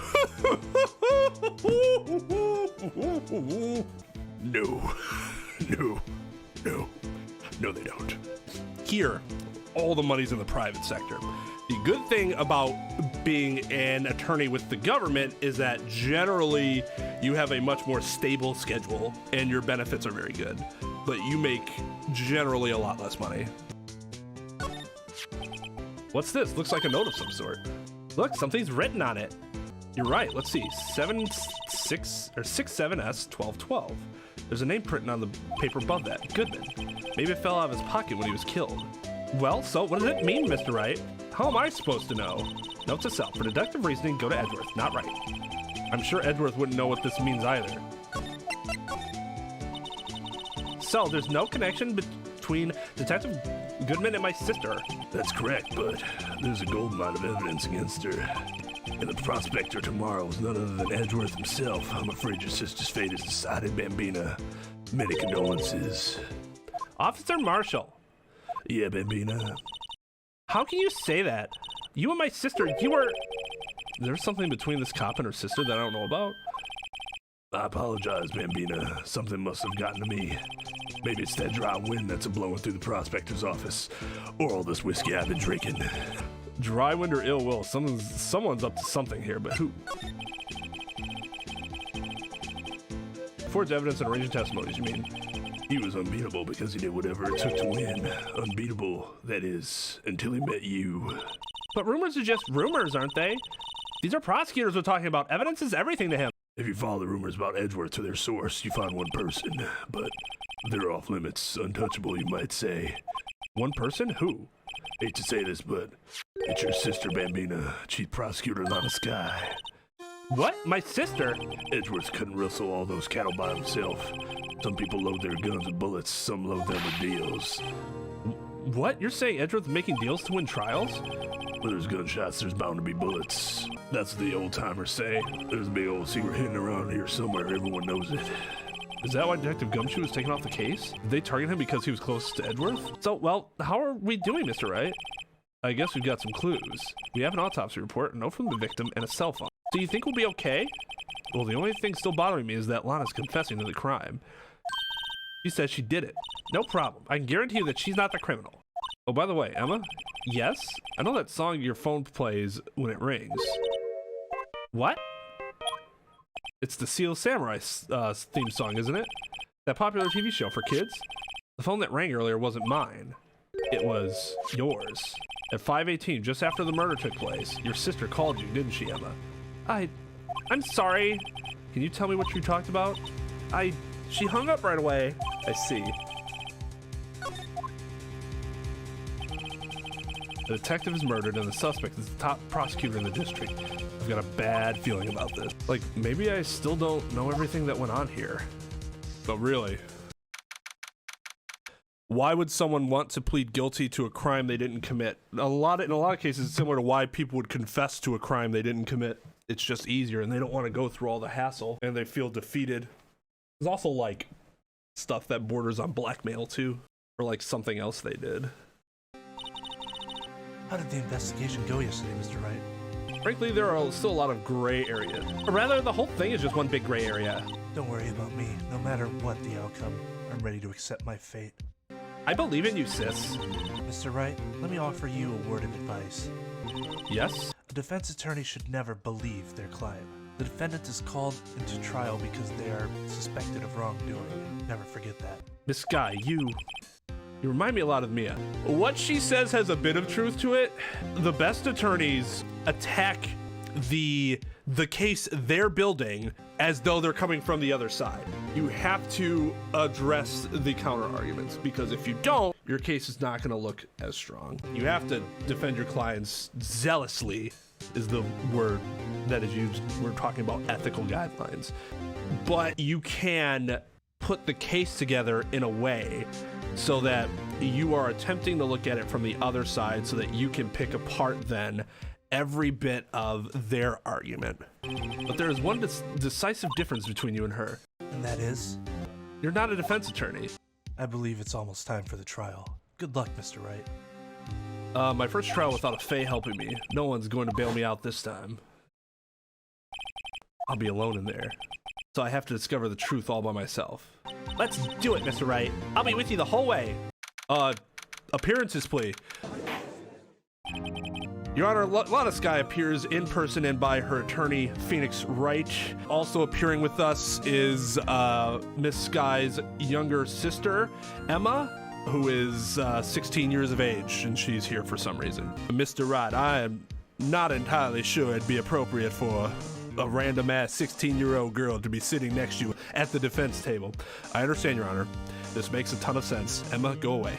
No, they don't. Here, all the money's in the private sector. The good thing about being an attorney with the government is that generally you have a much more stable schedule and your benefits are very good, but you make generally a lot less money. What's this? Looks like a note of some sort. Look, something's written on it. You're right. Let's see. 67S1212. There's a name printed on the paper above that. Goodman. Maybe it fell out of his pocket when he was killed. Well, so what does it mean, Mr. Wright? How am I supposed to know? Note to self. For deductive reasoning, go to Edgeworth, not Wright. I'm sure Edgeworth wouldn't know what this means either. So, there's no connection between Detective Goodman and my sister. That's correct, but there's a gold mine of evidence against her. And the prospector tomorrow is none other than Edgeworth himself. I'm afraid your sister's fate is decided, Bambina. Many condolences. Officer Marshall. Yeah, Bambina. How can you say that? You and my sister, you were... There's something between this cop and her sister that I don't know about? I apologize, Bambina. Something must have gotten to me. Maybe it's that dry wind that's blowing through the prospector's office. Or all this whiskey I've been drinking. Dry wind or ill will. Someone's up to something here, but who? Forged evidence and arranging testimonies, you mean? He was unbeatable because he did whatever it took to win. Unbeatable, that is, until he met you. But rumors are just rumors, aren't they? These are prosecutors we're talking about. Evidence is everything to him. If you follow the rumors about Edgeworth to their source, you find one person. But they're off limits, untouchable, you might say. One person? Who? Hate to say this, but it's your sister, Bambina, Chief Prosecutor Lana Sky. What? My sister? Edgeworth couldn't wrestle all those cattle by himself. Some people load their guns with bullets, some load them with deals. What? You're saying Edgeworth's making deals to win trials? Where there's gunshots, there's bound to be bullets. That's what the old-timers say. There's a big old secret hidden around here somewhere, everyone knows it. Is that why Detective Gumshoe was taken off the case? Did they target him because he was closest to Edgeworth? So, well, how are we doing, Mr. Wright? I guess we've got some clues. We have an autopsy report, a note from the victim, and a cell phone. Do you think we'll be okay? Well, the only thing still bothering me is that Lana's confessing to the crime. She says she did it. No problem. I can guarantee you that she's not the criminal. Oh, by the way, Emma? Yes? I know that song your phone plays when it rings. What? It's the Seal Samurai theme song, isn't it? That popular TV show for kids? The phone that rang earlier wasn't mine. It was yours. At 5:18, just after the murder took place, your sister called you, didn't she, Emma? I'm sorry. Can you tell me what you talked about? She hung up right away. I see. The detective is murdered and the suspect is the top prosecutor in the district. I've got a bad feeling about this. Like, maybe I still don't know everything that went on here. But really, why would someone want to plead guilty to a crime they didn't commit? In a lot of cases, it's similar to why people would confess to a crime they didn't commit. It's just easier and they don't want to go through all the hassle and they feel defeated. There's also like stuff that borders on blackmail too, or like something else they did. How did the investigation go yesterday, Mr. Wright? Frankly, there are still a lot of gray areas. Or rather, the whole thing is just one big gray area. Don't worry about me. No matter what the outcome, I'm ready to accept my fate. I believe in you, sis. Mr. Wright, let me offer you a word of advice. Yes? A defense attorney should never believe their client. The defendant is called into trial because they are suspected of wrongdoing. Never forget that. Miss Guy, you remind me a lot of Mia. What she says has a bit of truth to it. The best attorneys attack the case they're building as though they're coming from the other side. You have to address the counter arguments, because if you don't, your case is not going to look as strong. You have to defend your clients zealously, is the word that is used. We're talking about ethical guidelines. But you can put the case together in a way so that you are attempting to look at it from the other side so that you can pick apart then every bit of their argument. But there is one decisive difference between you and her. And that is? You're not a defense attorney. I believe it's almost time for the trial. Good luck, Mr. Wright. My first trial without a Fae helping me. No one's going to bail me out this time. I'll be alone in there. So I have to discover the truth all by myself. Let's do it, Mr. Wright. I'll be with you the whole way. Appearances, please. Your Honor, Lana Sky appears in person and by her attorney, Phoenix Wright. Also appearing with us is Miss Sky's younger sister, Emma, who is 16 years of age, and she's here for some reason. Mr. Wright, I am not entirely sure it'd be appropriate for a random-ass 16-year-old girl to be sitting next to you at the defense table. I understand, Your Honor. This makes a ton of sense. Emma, go away.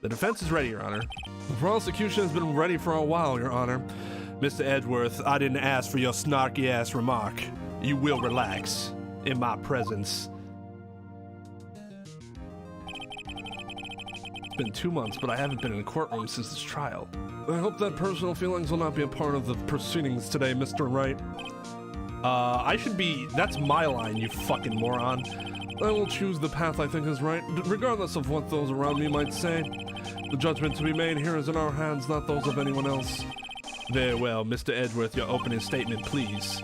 The defense is ready, Your Honor. The prosecution has been ready for a while, Your Honor. Mr. Edgeworth, I didn't ask for your snarky-ass remark. You will relax in my presence. It's been 2 months, but I haven't been in the courtroom since this trial. I hope that personal feelings will not be a part of the proceedings today, Mr. Wright. That's my line, you fucking moron. I will choose the path I think is right, regardless of what those around me might say. The judgment to be made here is in our hands, not those of anyone else. Very well, Mr. Edgeworth, your opening statement, please.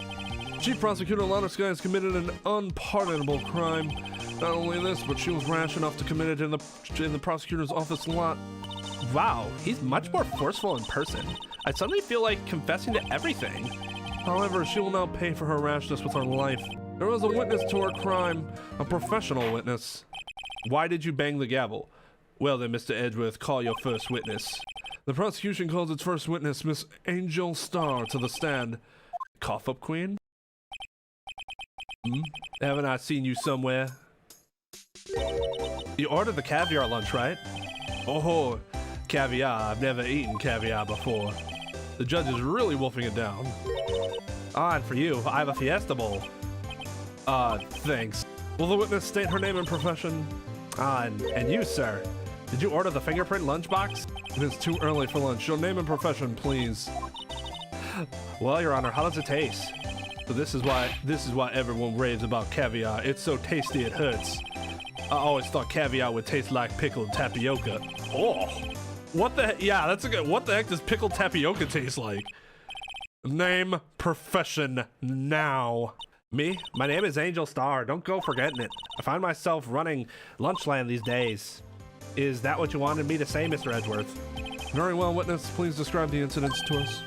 Chief Prosecutor Lana Sky has committed an unpardonable crime. Not only this, but she was rash enough to commit it in the prosecutor's office lot. Wow, he's much more forceful in person. I suddenly feel like confessing to everything. However, she will now pay for her rashness with her life. There was a witness to her crime, a professional witness. Why did you bang the gavel? Well then, Mr. Edgeworth, call your first witness. The prosecution calls its first witness, Miss Angel Starr, to the stand. Cough up, Queen? Haven't I seen you somewhere? You ordered the caviar lunch, right? Oh, caviar. I've never eaten caviar before. The judge is really wolfing it down. And for you, I have a Fiesta Bowl. Thanks. Will the witness state her name and profession? And you, sir. Did you order the fingerprint lunchbox? It is too early for lunch. Your name and profession, please. Well, Your Honor, how does it taste? So this is why everyone raves about caviar. It's so tasty it hurts. I always thought caviar would taste like pickled tapioca. Oh, what the heck? Yeah, that's a good. What the heck does pickled tapioca taste like? Name, profession, now. Me? My name is Angel Starr. Don't go forgetting it. I find myself running Lunchland these days. Is that what you wanted me to say, Mr. Edgeworth? Very well, witness. Please describe the incidents to us.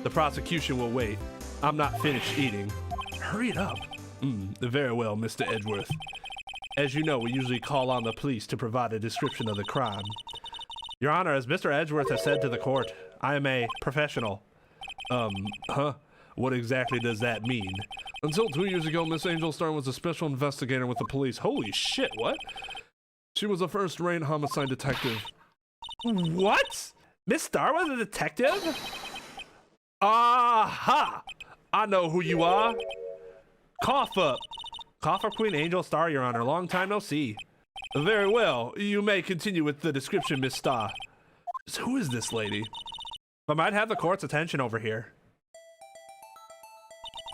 The prosecution will wait. I'm not finished eating. Hurry it up. Very well, Mr. Edgeworth. As you know, we usually call on the police to provide a description of the crime. Your Honor, as Mr. Edgeworth has said to the court, I am a professional. What exactly does that mean? Until 2 years ago, Miss Angel Star was a special investigator with the police. Holy shit, what? She was a first-rate homicide detective. What? Miss Star was a detective? Aha! I know who you are. Cough up. Cough up Queen Angel Star, Your Honor. Long time no see. Very well. You may continue with the description, Miss Star. So who is this lady? I might have the court's attention over here.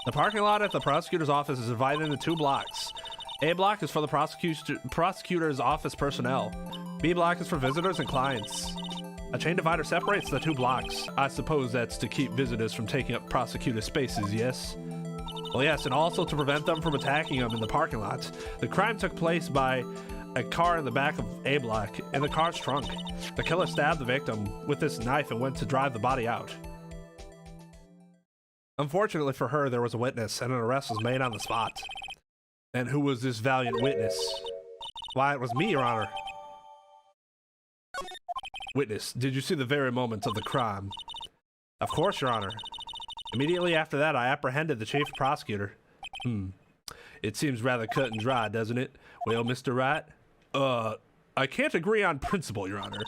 The parking lot at the prosecutor's office is divided into 2 blocks. A block is for the prosecutor's office personnel. B block is for visitors and clients. A chain divider separates the 2 blocks. I suppose that's to keep visitors from taking up prosecutor spaces, yes? Well, yes, and also to prevent them from attacking them in the parking lot. The crime took place by a car in the back of A block, and the car's trunk. The killer stabbed the victim with this knife and went to drive the body out. Unfortunately for her, there was a witness, and an arrest was made on the spot. And who was this valiant witness? Why, it was me, Your Honor. Witness, did you see the very moment of the crime? Of course, Your Honor. Immediately after that, I apprehended the chief prosecutor. It seems rather cut and dry, doesn't it? Well, Mr. Wright? I can't agree on principle, Your Honor.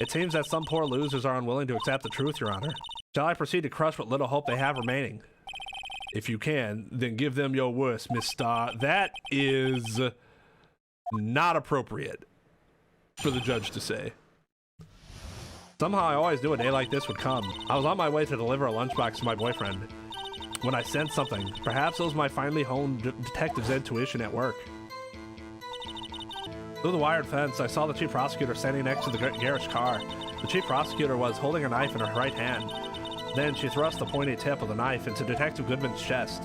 It seems that some poor losers are unwilling to accept the truth, Your Honor. Shall I proceed to crush what little hope they have remaining? If you can, then give them your worst, Miss Star. That is not appropriate for the judge to say. Somehow I always knew a day like this would come. I was on my way to deliver a lunchbox to my boyfriend when I sensed something. Perhaps it was my finely honed detective's intuition at work. Through the wired fence, I saw the chief prosecutor standing next to the garish car. The chief prosecutor was holding a knife in her right hand. Then she thrust the pointed tip of the knife into Detective Goodman's chest.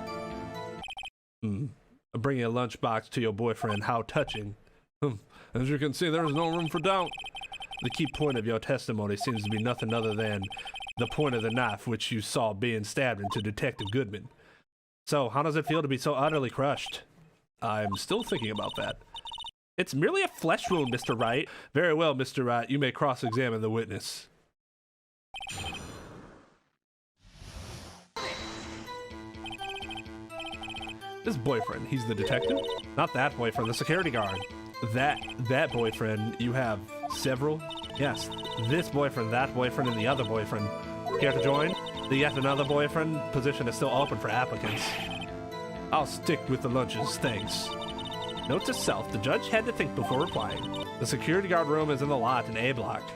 Bringing a lunchbox to your boyfriend, how touching. As you can see, there is no room for doubt. The key point of your testimony seems to be nothing other than the point of the knife which you saw being stabbed into Detective Goodman. So, how does it feel to be so utterly crushed? I'm still thinking about that. It's merely a flesh wound, Mr. Wright. Very well, Mr. Wright. You may cross-examine the witness. This boyfriend, he's the detective? Not that boyfriend, the security guard. That boyfriend, you have several? Yes, this boyfriend, that boyfriend, and the other boyfriend. Care to join? The yet another boyfriend position is still open for applicants. I'll stick with the lunches, thanks. Note to self, the judge had to think before replying. The security guard room is in the lot in A block.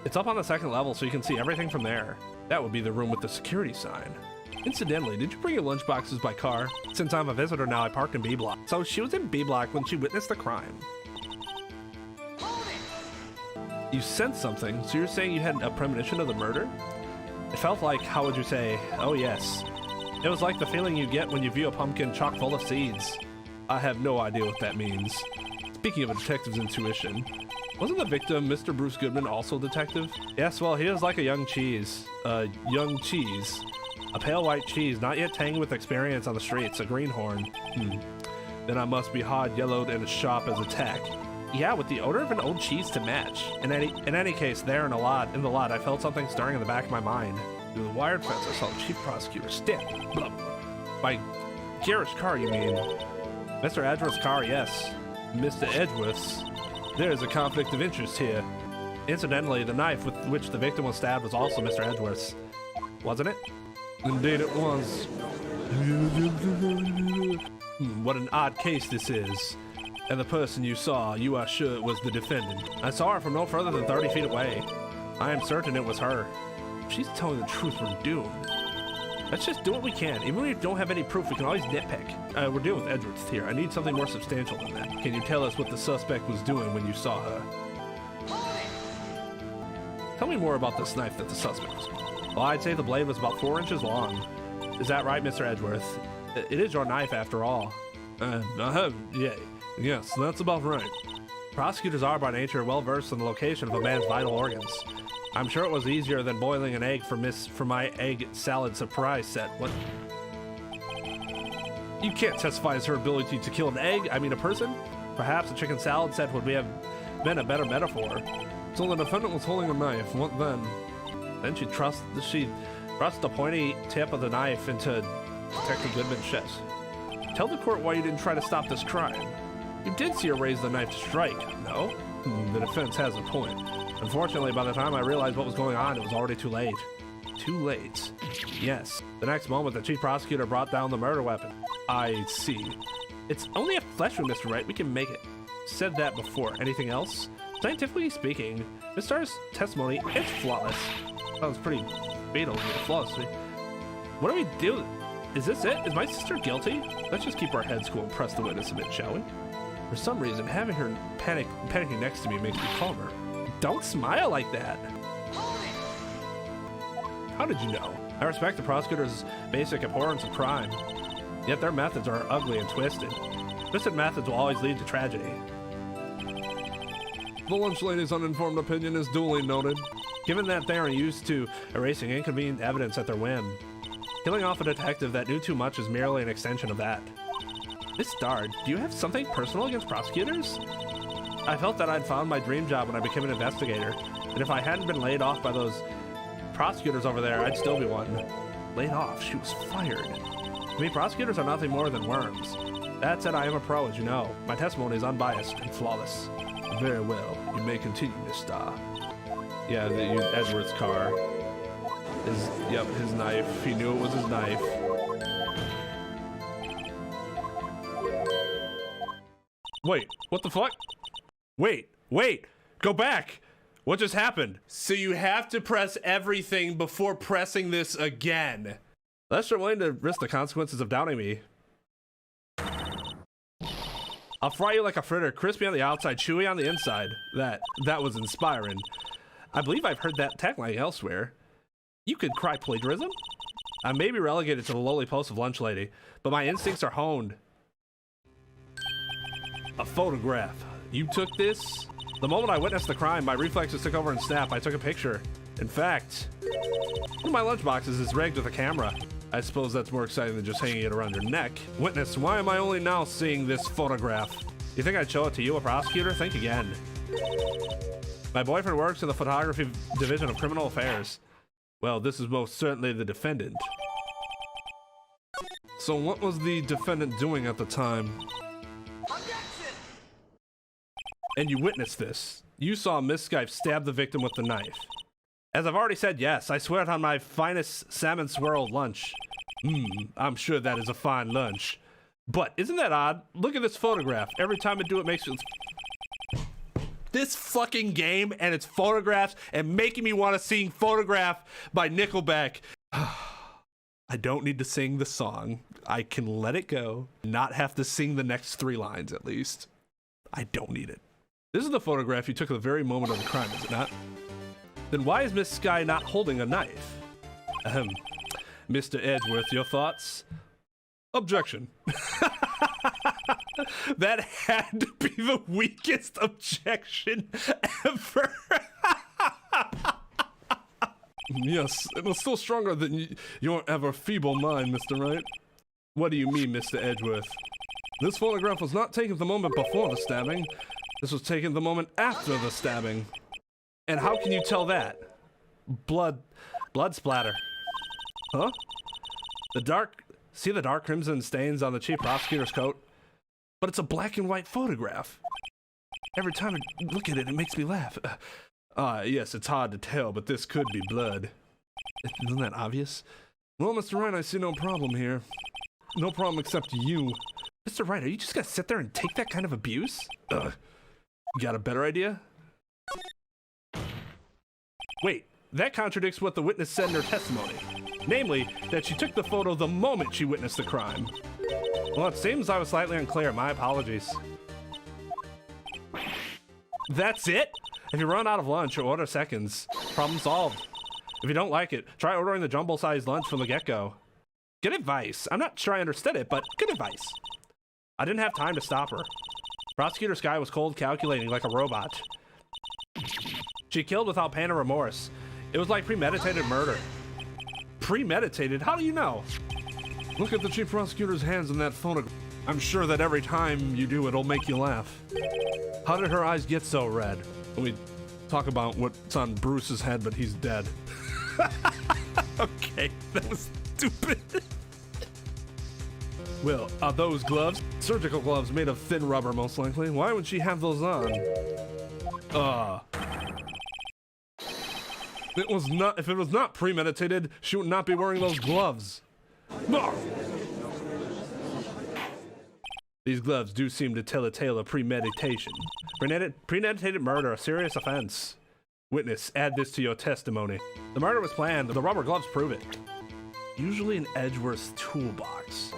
It's up on the 2nd level so you can see everything from there. That would be the room with the security sign. Incidentally, did you bring your lunchboxes by car? Since I'm a visitor now, I parked in B block. So she was in B block when she witnessed the crime. You sensed something, so you're saying you had a premonition of the murder? It felt like, how would you say, oh yes. It was like the feeling you get when you view a pumpkin chock full of seeds. I have no idea what that means. Speaking of a detective's intuition, wasn't the victim, Mr. Bruce Goodman, also a detective? Yes, well, he was like a young cheese. Young cheese? A pale white cheese, not yet tangy with experience on the streets, a greenhorn. Then I must be hard-yellowed and as sharp as a tack. Yeah, with the odor of an old cheese to match. In any case, there in the lot, I felt something stirring in the back of my mind. Through the wired fence, I saw the chief prosecutor stand. By garish car, you mean? Mr. Edgeworth's car, yes. Mr. Edgeworth's? There is a conflict of interest here. Incidentally, the knife with which the victim was stabbed was also Mr. Edgeworth's. Wasn't it? Indeed it was. What an odd case this is. And the person you saw, you are sure it was the defendant? I saw her from no further than 30 feet away. I am certain it was her. If she's telling the truth, we're doomed. Let's just do what we can. Even when we don't have any proof, we can always nitpick. We're dealing with Edgeworth here. I need something more substantial than that. Can you tell us what the suspect was doing when you saw her? Tell me more about this knife that the suspect was. Well, I'd say the blade was about 4 inches long. Is that right, Mr. Edgeworth? It is your knife, after all. Yes, that's about right. Prosecutors are, by nature, well-versed in the location of a man's vital organs. I'm sure it was easier than boiling an egg for my egg salad surprise set. What? You can't testify as her ability to kill an egg, I mean a person? Perhaps a chicken salad set would have been a better metaphor. So the defendant was holding a knife, what then? Then she thrust Thrust the pointy tip of the knife into Detective Goodman's chest. Tell the court why you didn't try to stop this crime. You did see her raise the knife to strike, no? The defense has a point. Unfortunately, by the time I realized what was going on, it was already too late. Too late? Yes. The next moment, the chief prosecutor brought down the murder weapon. I see. It's only a flesh wound, Mr. Wright. We can make it. Said that before. Anything else? Scientifically speaking, Miss Starr's testimony is flawless. Sounds pretty fatal, flawlessly. What do we do? Is this it? Is my sister guilty? Let's just keep our heads cool and press the witness a bit, shall we? For some reason, having her panicking next to me makes me calmer. Don't smile like that. How did you know? I respect the prosecutor's basic abhorrence of crime, yet their methods are ugly and twisted. Twisted methods will always lead to tragedy. The lunch lady's uninformed opinion is duly noted. Given that they are used to erasing inconvenient evidence at their whim, killing off a detective that knew too much is merely an extension of that. Miss Starr, do you have something personal against prosecutors? I felt that I'd found my dream job when I became an investigator, and if I hadn't been laid off by those prosecutors over there, I'd still be one. Laid off? She was fired. To me, prosecutors are nothing more than worms. That said, I am a pro, as you know. My testimony is unbiased and flawless. Very well. You may continue, Miss Starr. Yeah, Edward's car. His knife. He knew it was his knife. Wait, what the fuck? Wait, go back. What just happened? So you have to press everything before pressing this again. Unless you're willing to risk the consequences of doubting me. I'll fry you like a fritter, crispy on the outside, chewy on the inside. That was inspiring. I believe I've heard that tagline elsewhere. You could cry plagiarism? I may be relegated to the lowly post of lunch lady, but my instincts are honed. A photograph. You took this? The moment I witnessed the crime, my reflexes took over and snap. I took a picture. In fact, one of my lunchboxes is rigged with a camera. I suppose that's more exciting than just hanging it around your neck. Witness, why am I only now seeing this photograph? You think I'd show it to you, a prosecutor? Think again. My boyfriend works in the photography division of criminal affairs. Well, this is most certainly the defendant. So what was the defendant doing at the time? And you witnessed this. You saw Miss Skype stab the victim with the knife. As I've already said, yes, I swear it on my finest salmon swirl lunch. I'm sure that is a fine lunch. But isn't that odd? Look at this photograph. Every time I do it makes it... This fucking game and its photographs and making me want to sing Photograph by Nickelback. I don't need to sing the song. I can let it go. Not have to sing the next 3 lines at least. I don't need it. This is the photograph you took at the very moment of the crime, is it not? Then why is Miss Sky not holding a knife? Mr. Edgeworth, your thoughts? Objection. That had to be the weakest objection ever. Yes, it was still stronger than your ever feeble mind, Mr. Wright. What do you mean, Mr. Edgeworth? This photograph was not taken the moment before the stabbing. This was taken the moment after the stabbing. And how can you tell that? Blood splatter. Huh? See the dark crimson stains on the chief prosecutor's coat? But it's a black and white photograph. Every time I look at it, it makes me laugh. Yes, it's hard to tell, but this could be blood. Isn't that obvious? Well, Mr. Wright, I see no problem here. No problem except you. Mr. Wright, are you just gonna sit there and take that kind of abuse? You got a better idea? Wait, that contradicts what the witness said in her testimony. Namely, that she took the photo the moment she witnessed the crime. Well, it seems I was slightly unclear. My apologies. That's it? If you run out of lunch or order seconds, problem solved. If you don't like it, try ordering the jumbo-sized lunch from the get-go. Good advice. I'm not sure I understood it, but good advice. I didn't have time to stop her. Prosecutor Sky was cold calculating like a robot. She killed without pain or remorse. It was like premeditated murder. Premeditated? How do you know? Look at the chief prosecutor's hands in that photograph. I'm sure that every time you do, it'll make you laugh. How did her eyes get so red? We talk about what's on Bruce's head, but he's dead. Okay, that was stupid. Well, are those gloves? Surgical gloves made of thin rubber, most likely. Why would she have those on? It was not. If it was not premeditated, she would not be wearing those gloves. These gloves do seem to tell a tale of premeditation. Premeditated murder, a serious offense. Witness, add this to your testimony. The murder was planned. The rubber gloves prove it. Usually in Edgeworth's toolbox.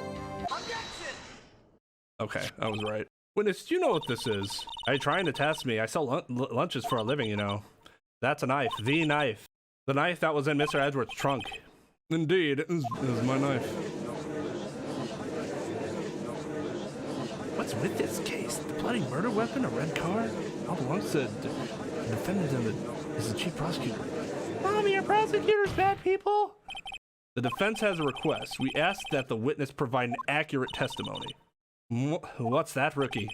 Okay, I was right. Witness, do you know what this is? Are you trying to test me? I sell lunches for a living, you know. That's a knife. The knife. The knife that was in Mr. Edgeworth's trunk. Indeed, it is my knife. What's with this case? The bloody murder weapon? A red car? All belongs to the defendant and is the chief prosecutor. Mommy, are prosecutors bad people? The defense has a request. We ask that the witness provide an accurate testimony. What's that, rookie?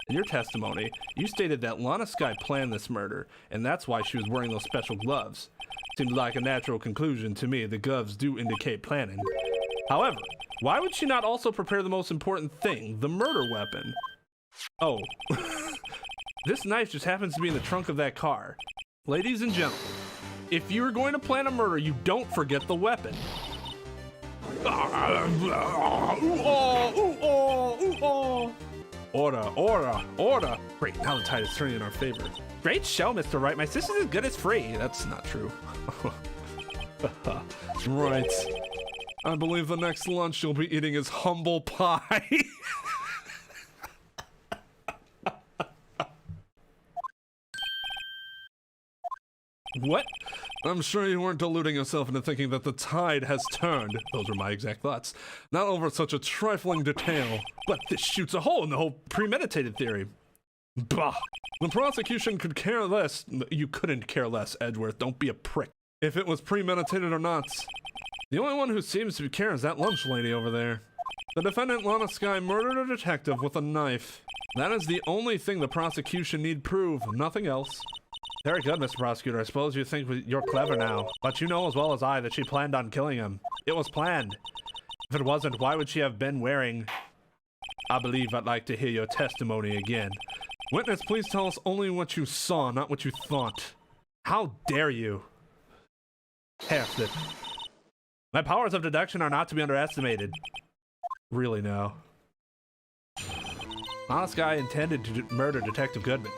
In your testimony, you stated that Lana Skye planned this murder, and that's why she was wearing those special gloves. Seems like a natural conclusion to me. The gloves do indicate planning. However, why would she not also prepare the most important thing, the murder weapon? Oh, this knife just happens to be in the trunk of that car. Ladies and gentlemen, if you're going to plan a murder, you don't forget the weapon. Order. Great, now the tide is turning in our favor. Great show, Mr. Wright. My sister's as good as free. That's not true. Right. I believe the next lunch you'll be eating is humble pie. What? I'm sure you weren't deluding yourself into thinking that the tide has turned. Those were my exact thoughts. Not over such a trifling detail. But this shoots a hole in the whole premeditated theory. Bah! The prosecution could care less. You couldn't care less, Edgeworth. Don't be a prick. If it was premeditated or not. The only one who seems to care is that lunch lady over there. The defendant, Lana Skye, murdered a detective with a knife. That is the only thing the prosecution need prove. Nothing else. Very good, Mr. Prosecutor. I suppose you think you're clever now. But you know as well as I that she planned on killing him. It was planned. If it wasn't, why would she have been wearing... I believe I'd like to hear your testimony again. Witness, please tell us only what you saw, not what you thought. How dare you? Half it. My powers of deduction are not to be underestimated. Really now. Lana Skye intended to murder Detective Goodman.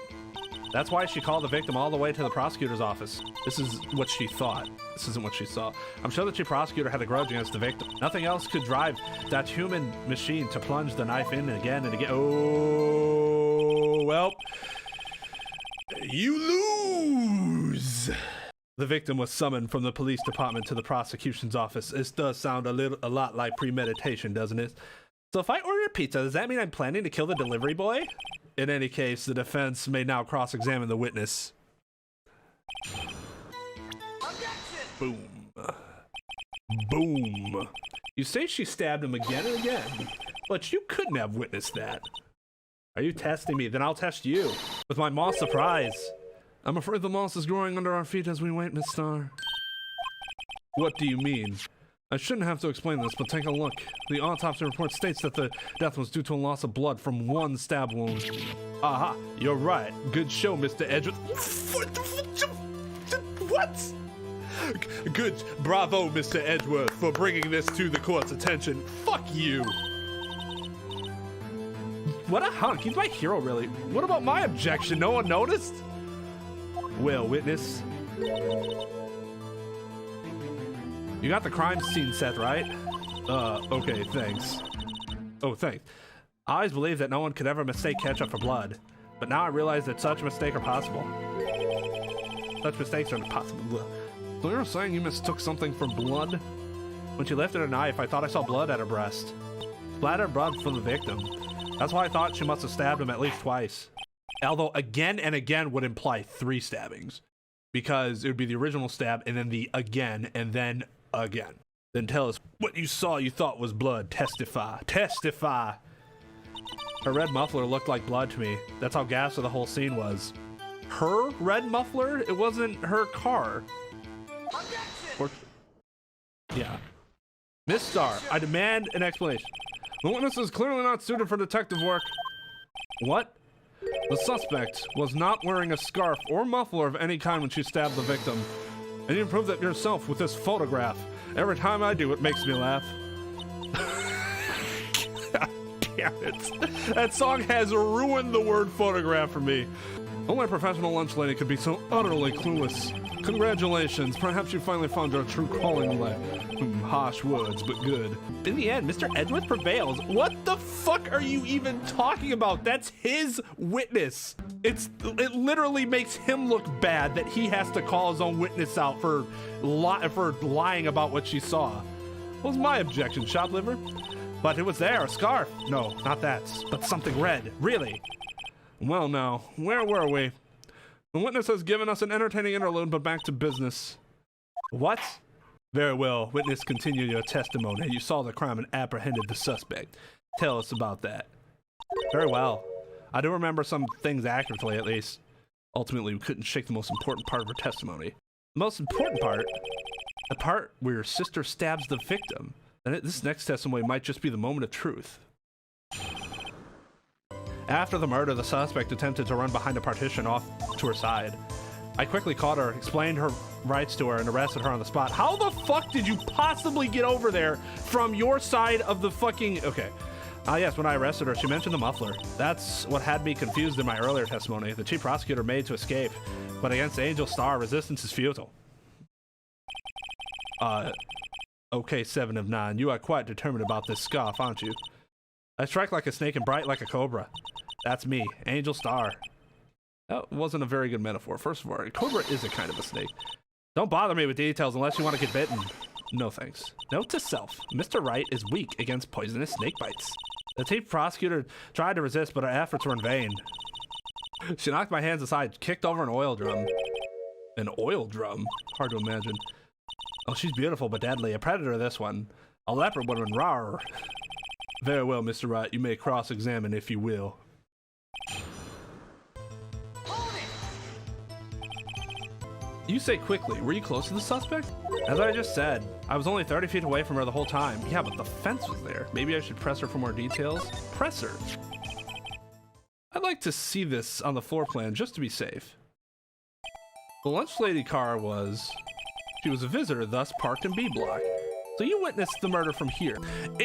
That's why she called the victim all the way to the prosecutor's office. This is what she thought. This isn't what she saw. I'm sure the chief prosecutor had a grudge against the victim. Nothing else could drive that human machine to plunge the knife in again and again. Oh, well. You lose. The victim was summoned from the police department to the prosecution's office. This does sound a lot like premeditation, doesn't it? So if I order pizza, does that mean I'm planning to kill the delivery boy? In any case, the defense may now cross-examine the witness. Boom. Boom. You say she stabbed him again and again, but you couldn't have witnessed that. Are you testing me? Then I'll test you with my moss surprise. I'm afraid the moss is growing under our feet as we wait, Miss Starr. What do you mean? I shouldn't have to explain this, but take a look. The autopsy report states that the death was due to a loss of blood from one stab wound. Aha, you're right. Good show, Mr. Edgeworth. What? Good. Bravo, Mr. Edgeworth, for bringing this to the court's attention. Fuck you. What a hunk. He's my hero, really. What about my objection? No one noticed? Well, witness. You got the crime scene set, right? Okay, thanks. Oh, thanks. I always believed that no one could ever mistake ketchup for blood, but now I realize that such mistakes are possible. Such mistakes are possible. So you're saying you mistook something for blood? When she lifted her knife, I thought I saw blood at her breast. Splattered blood from the victim. That's why I thought she must have stabbed him at least twice. Although again and again would imply 3 stabbings. Because it would be the original stab, and then the again, and then again. Then tell us what you saw you thought was blood. Testify. Testify. Her red muffler looked like blood to me. That's how ghastly the whole scene was. Her red muffler? It wasn't her car. Objection! Or yeah. Miss Star, I demand an explanation. The witness is clearly not suited for detective work. What? The suspect was not wearing a scarf or muffler of any kind when she stabbed the victim. And you proved that yourself with this photograph. Every time I do, it makes me laugh. God damn it. That song has ruined the word photograph for me. Only a professional lunch lady could be so utterly clueless. Congratulations, perhaps you finally found your true calling in life. Harsh words, but good. In the end, Mr. Edgeworth prevails. What the fuck are you even talking about? That's his witness. It literally makes him look bad that he has to call his own witness out for lying about what she saw. What was my objection, shoplifter? But it was there, a scarf. No, not that, but something red. Really? Well, now, where were we? The witness has given us an entertaining interlude, but back to business. What? Very well. Witness, continue your testimony. You saw the crime and apprehended the suspect. Tell us about that. Very well. I do remember some things accurately, at least. Ultimately, we couldn't shake the most important part of her testimony. The most important part? The part where your sister stabs the victim. And this next testimony might just be the moment of truth. After the murder, the suspect attempted to run behind a partition off to her side. I quickly caught her, explained her rights to her, and arrested her on the spot. How the fuck did you possibly get over there from your side of the fucking... Okay. Yes, when I arrested her, she mentioned the muffler. That's what had me confused in my earlier testimony. The chief prosecutor made to escape, but against Angel Star, resistance is futile. Okay, 7 of 9. You are quite determined about this scarf, aren't you? I strike like a snake and bite like a cobra. That's me, Angel Star. That wasn't a very good metaphor. First of all, a cobra is a kind of a snake. Don't bother me with details unless you want to get bitten. No thanks. Note to self, Mr. Wright is weak against poisonous snake bites. The chief prosecutor tried to resist, but her efforts were in vain. She knocked my hands aside, kicked over an oil drum. An oil drum? Hard to imagine. Oh, she's beautiful but deadly. A predator, this one. A leopard woman, rawr. Very well, Mr. Wright. You may cross-examine if you will. You say quickly, were you close to the suspect? As I just said, I was only 30 feet away from her the whole time. Yeah, but the fence was there. Maybe I should press her for more details. Press her. I'd like to see this on the floor plan just to be safe. The lunch lady car was... She was a visitor, thus parked in B block. So you witnessed the murder from here.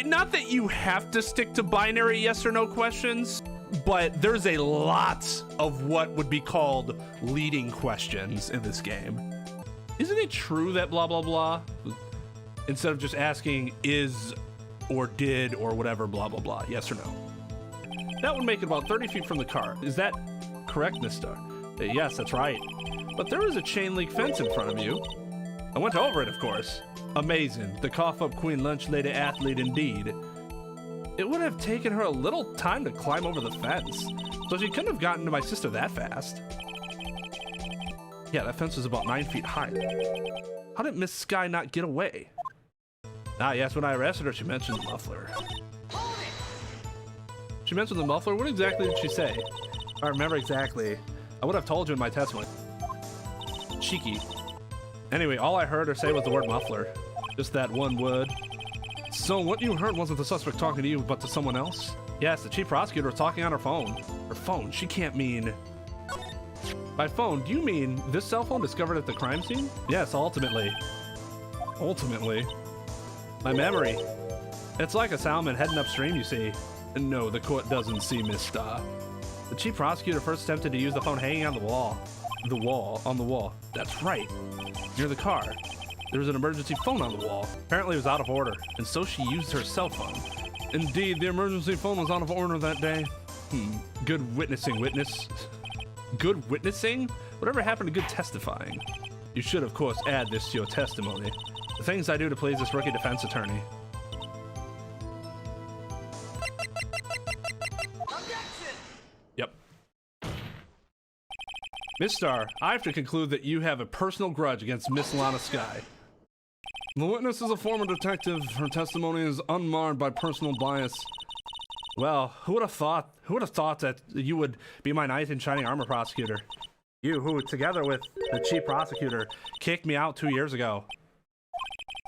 Not that you have to stick to binary yes or no questions, but there's a lot of what would be called leading questions in this game. Isn't it true that blah, blah, blah? Instead of just asking is or did or whatever, blah, blah, blah, yes or no. That would make it about 30 feet from the car. Is that correct, Mister? Yes, that's right. But there is a chain link fence in front of you. I went over it, of course. Amazing. The cough-up queen lunch lady athlete indeed. It would have taken her a little time to climb over the fence, so she couldn't have gotten to my sister that fast. Yeah, that fence was about 9 feet high. How did Miss Sky not get away? Yes, when I arrested her, she mentioned the muffler. She mentioned the muffler? What exactly did she say? If I remember exactly, I would have told you in my testimony. Cheeky. Anyway, all I heard her say was the word muffler. Just that one word. So what you heard wasn't the suspect talking to you, but to someone else? Yes, the chief prosecutor was talking on her phone. Her phone? She can't mean... By phone, do you mean this cell phone discovered at the crime scene? Yes, ultimately. Ultimately? My memory. It's like a salmon heading upstream, you see. No, the court doesn't see, Miss Star. The chief prosecutor first attempted to use the phone hanging on the wall. On the wall. That's right. Near the car. There was an emergency phone on the wall. Apparently it was out of order, and so she used her cell phone. Indeed, the emergency phone was out of order that day. Good witnessing, witness. Good witnessing? Whatever happened to good testifying? You should, of course, add this to your testimony. The things I do to please this rookie defense attorney. Objection! Yep. Miss Star, I have to conclude that you have a personal grudge against Miss Lana Sky. The witness is a former detective. Her testimony is unmarred by personal bias. Well, who would have thought that you would be my knight in shining armor prosecutor? You who, together with the chief prosecutor, kicked me out 2 years ago.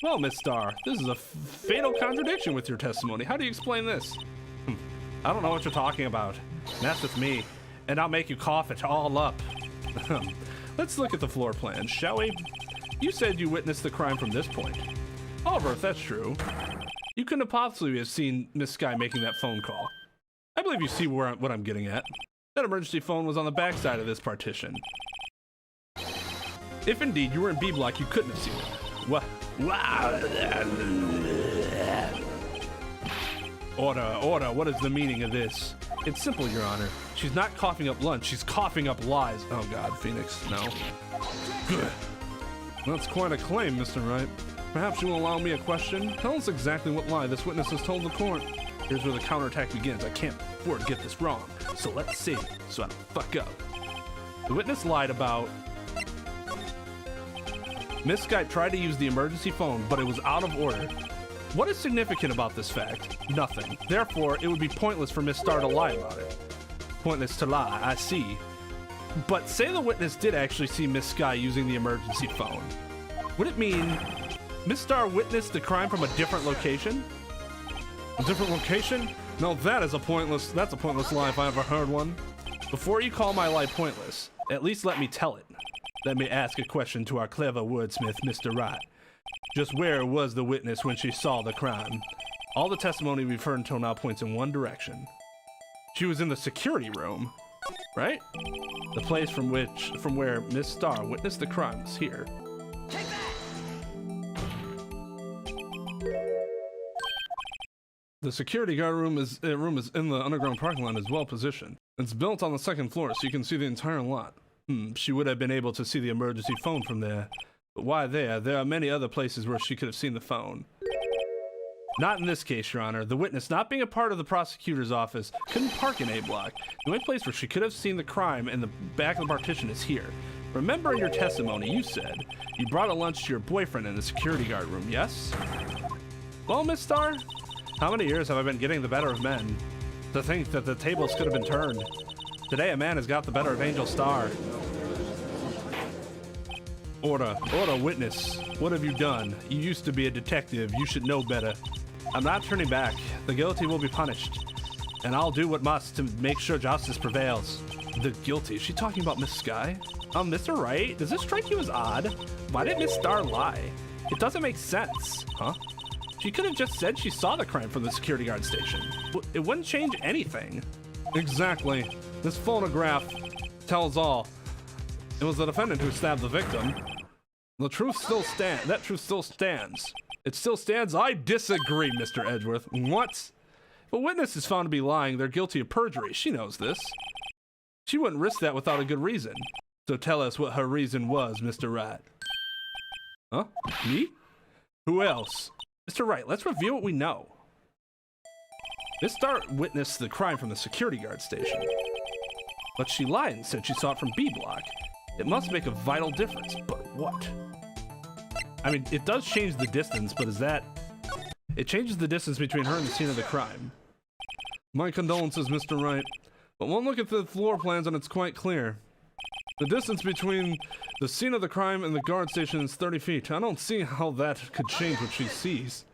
Well, Miss Star, this is a fatal contradiction with your testimony. How do you explain this? I don't know what you're talking about. Mess with me, and I'll make you cough it all up. Let's look at the floor plan, shall we? You said you witnessed the crime from this point. However, if that's true, you couldn't have possibly have seen Miss Sky making that phone call. I believe you see what I'm getting at. That emergency phone was on the backside of this partition. If indeed you were in B block, you couldn't have seen it. Order, what is the meaning of this? It's simple, Your Honor. She's not coughing up lunch, she's coughing up lies. Oh God, Phoenix, no. Good. That's quite a claim, Mr. Wright. Perhaps you will allow me a question? Tell us exactly what lie this witness has told the court. Here's where the counterattack begins. I can't afford to get this wrong. So let's see, so I don't fuck up. The witness lied about Miss Sky tried to use the emergency phone, but it was out of order. What is significant about this fact? Nothing. Therefore, it would be pointless for Miss Star to lie about it. Pointless to lie, I see. But say the witness did actually see Miss Sky using the emergency phone. Would it mean Miss Star witnessed the crime from a different location? A different location? No, that's a pointless lie if I ever heard one. Before you call my lie pointless, at least let me tell it. Let me ask a question to our clever wordsmith, Mr. Wright. Just where was the witness when she saw the crime? All the testimony we've heard until now points in one direction. She was in the security room, right? The place from where Miss Star witnessed the crime is here. Take that! The security guard room is in the underground parking lot, is well positioned. It's built on the second floor, so you can see the entire lot. She would have been able to see the emergency phone from there. But why there? There are many other places where she could have seen the phone. Not in this case, Your Honor. The witness, not being a part of the prosecutor's office, couldn't park in A block. The only place where she could have seen the crime in the back of the partition is here. Remember in your testimony, you said you brought a lunch to your boyfriend in the security guard room, yes? Well, Miss Star, how many years have I been getting the better of men? To think that the tables could have been turned. Today, a man has got the better of Angel Star. Order, witness. What have you done? You used to be a detective. You should know better. I'm not turning back. The guilty will be punished. And I'll do what must to make sure justice prevails. The guilty? Is she talking about Miss Sky? Mr. Wright, does this strike you as odd? Why did Miss Star lie? It doesn't make sense. Huh? She could have just said she saw the crime from the security guard station. It wouldn't change anything. Exactly. This photograph tells all. It was the defendant who stabbed the victim. The truth still stands. That truth still stands. It still stands? I disagree, Mr. Edgeworth. What? If a witness is found to be lying, they're guilty of perjury. She knows this. She wouldn't risk that without a good reason. So tell us what her reason was, Mr. Wright. Huh? Me? Who else? Mr. Wright, let's review what we know. Miss Star witnessed the crime from the security guard station. But she lied and said she saw it from B block. It must make a vital difference, but what? I mean, it does change the distance, but is that... It changes the distance between her and the scene of the crime. My condolences, Mr. Wright. But one look at the floor plans and it's quite clear. The distance between the scene of the crime and the guard station is 30 feet. I don't see how that could change what she sees.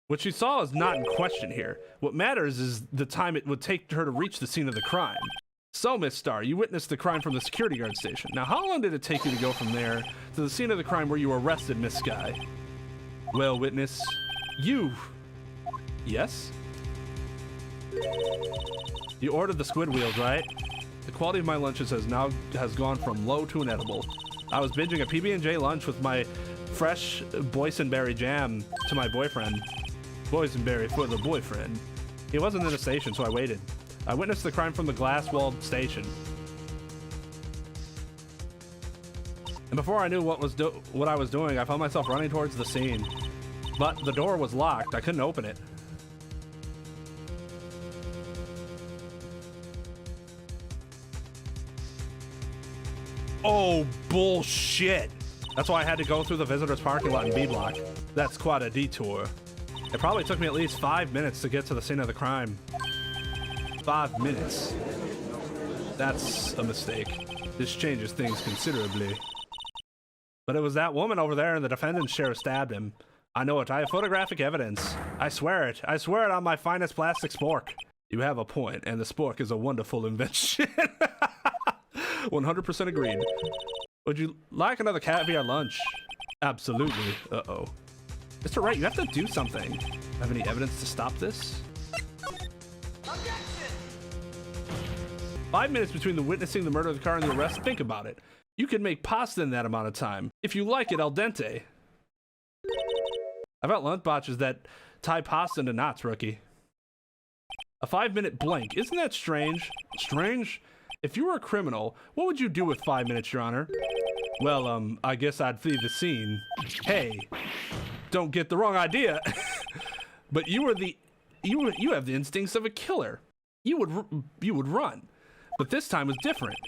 What she saw is not in question here. What matters is the time it would take her to reach the scene of the crime. So, Miss Star, you witnessed the crime from the security guard station. Now, how long did it take you to go from there to the scene of the crime where you arrested Miss Sky? Well, witness, you... Yes? You ordered the squid wheels, right? The quality of my lunches has gone from low to inedible. I was binging a PB&J lunch with my fresh boysenberry jam to my boyfriend. Boysenberry for the boyfriend. He wasn't in the station, so I waited. I witnessed the crime from the glass-walled station. And before I knew what I was doing, I found myself running towards the scene. But the door was locked. I couldn't open it. Oh, bullshit. That's why I had to go through the visitor's parking lot in B block. That's quite a detour. It probably took me at least 5 minutes to get to the scene of the crime. 5 minutes. That's a mistake. This changes things considerably. But it was that woman over there and the defendant's sheriff stabbed him. I know it. I have photographic evidence. I swear it. I swear it on my finest plastic spork. You have a point, and the spork is a wonderful invention. 100% agreed. Would you like another caviar lunch? Absolutely. Uh-oh. Mr. Wright, you have to do something. Have any evidence to stop this? Objection! 5 minutes between the witnessing the murder of the car and the arrest. Think about it. You can make pasta in that amount of time. If you like it al dente. How about lunch boxes that tie pasta into knots, rookie? A 5-minute blank. Isn't that strange? Strange? If you were a criminal, what would you do with 5 minutes, Your Honor? Well, I guess I'd flee the scene. Hey, don't get the wrong idea. But you have the instincts of a killer. You would run. But this time was different.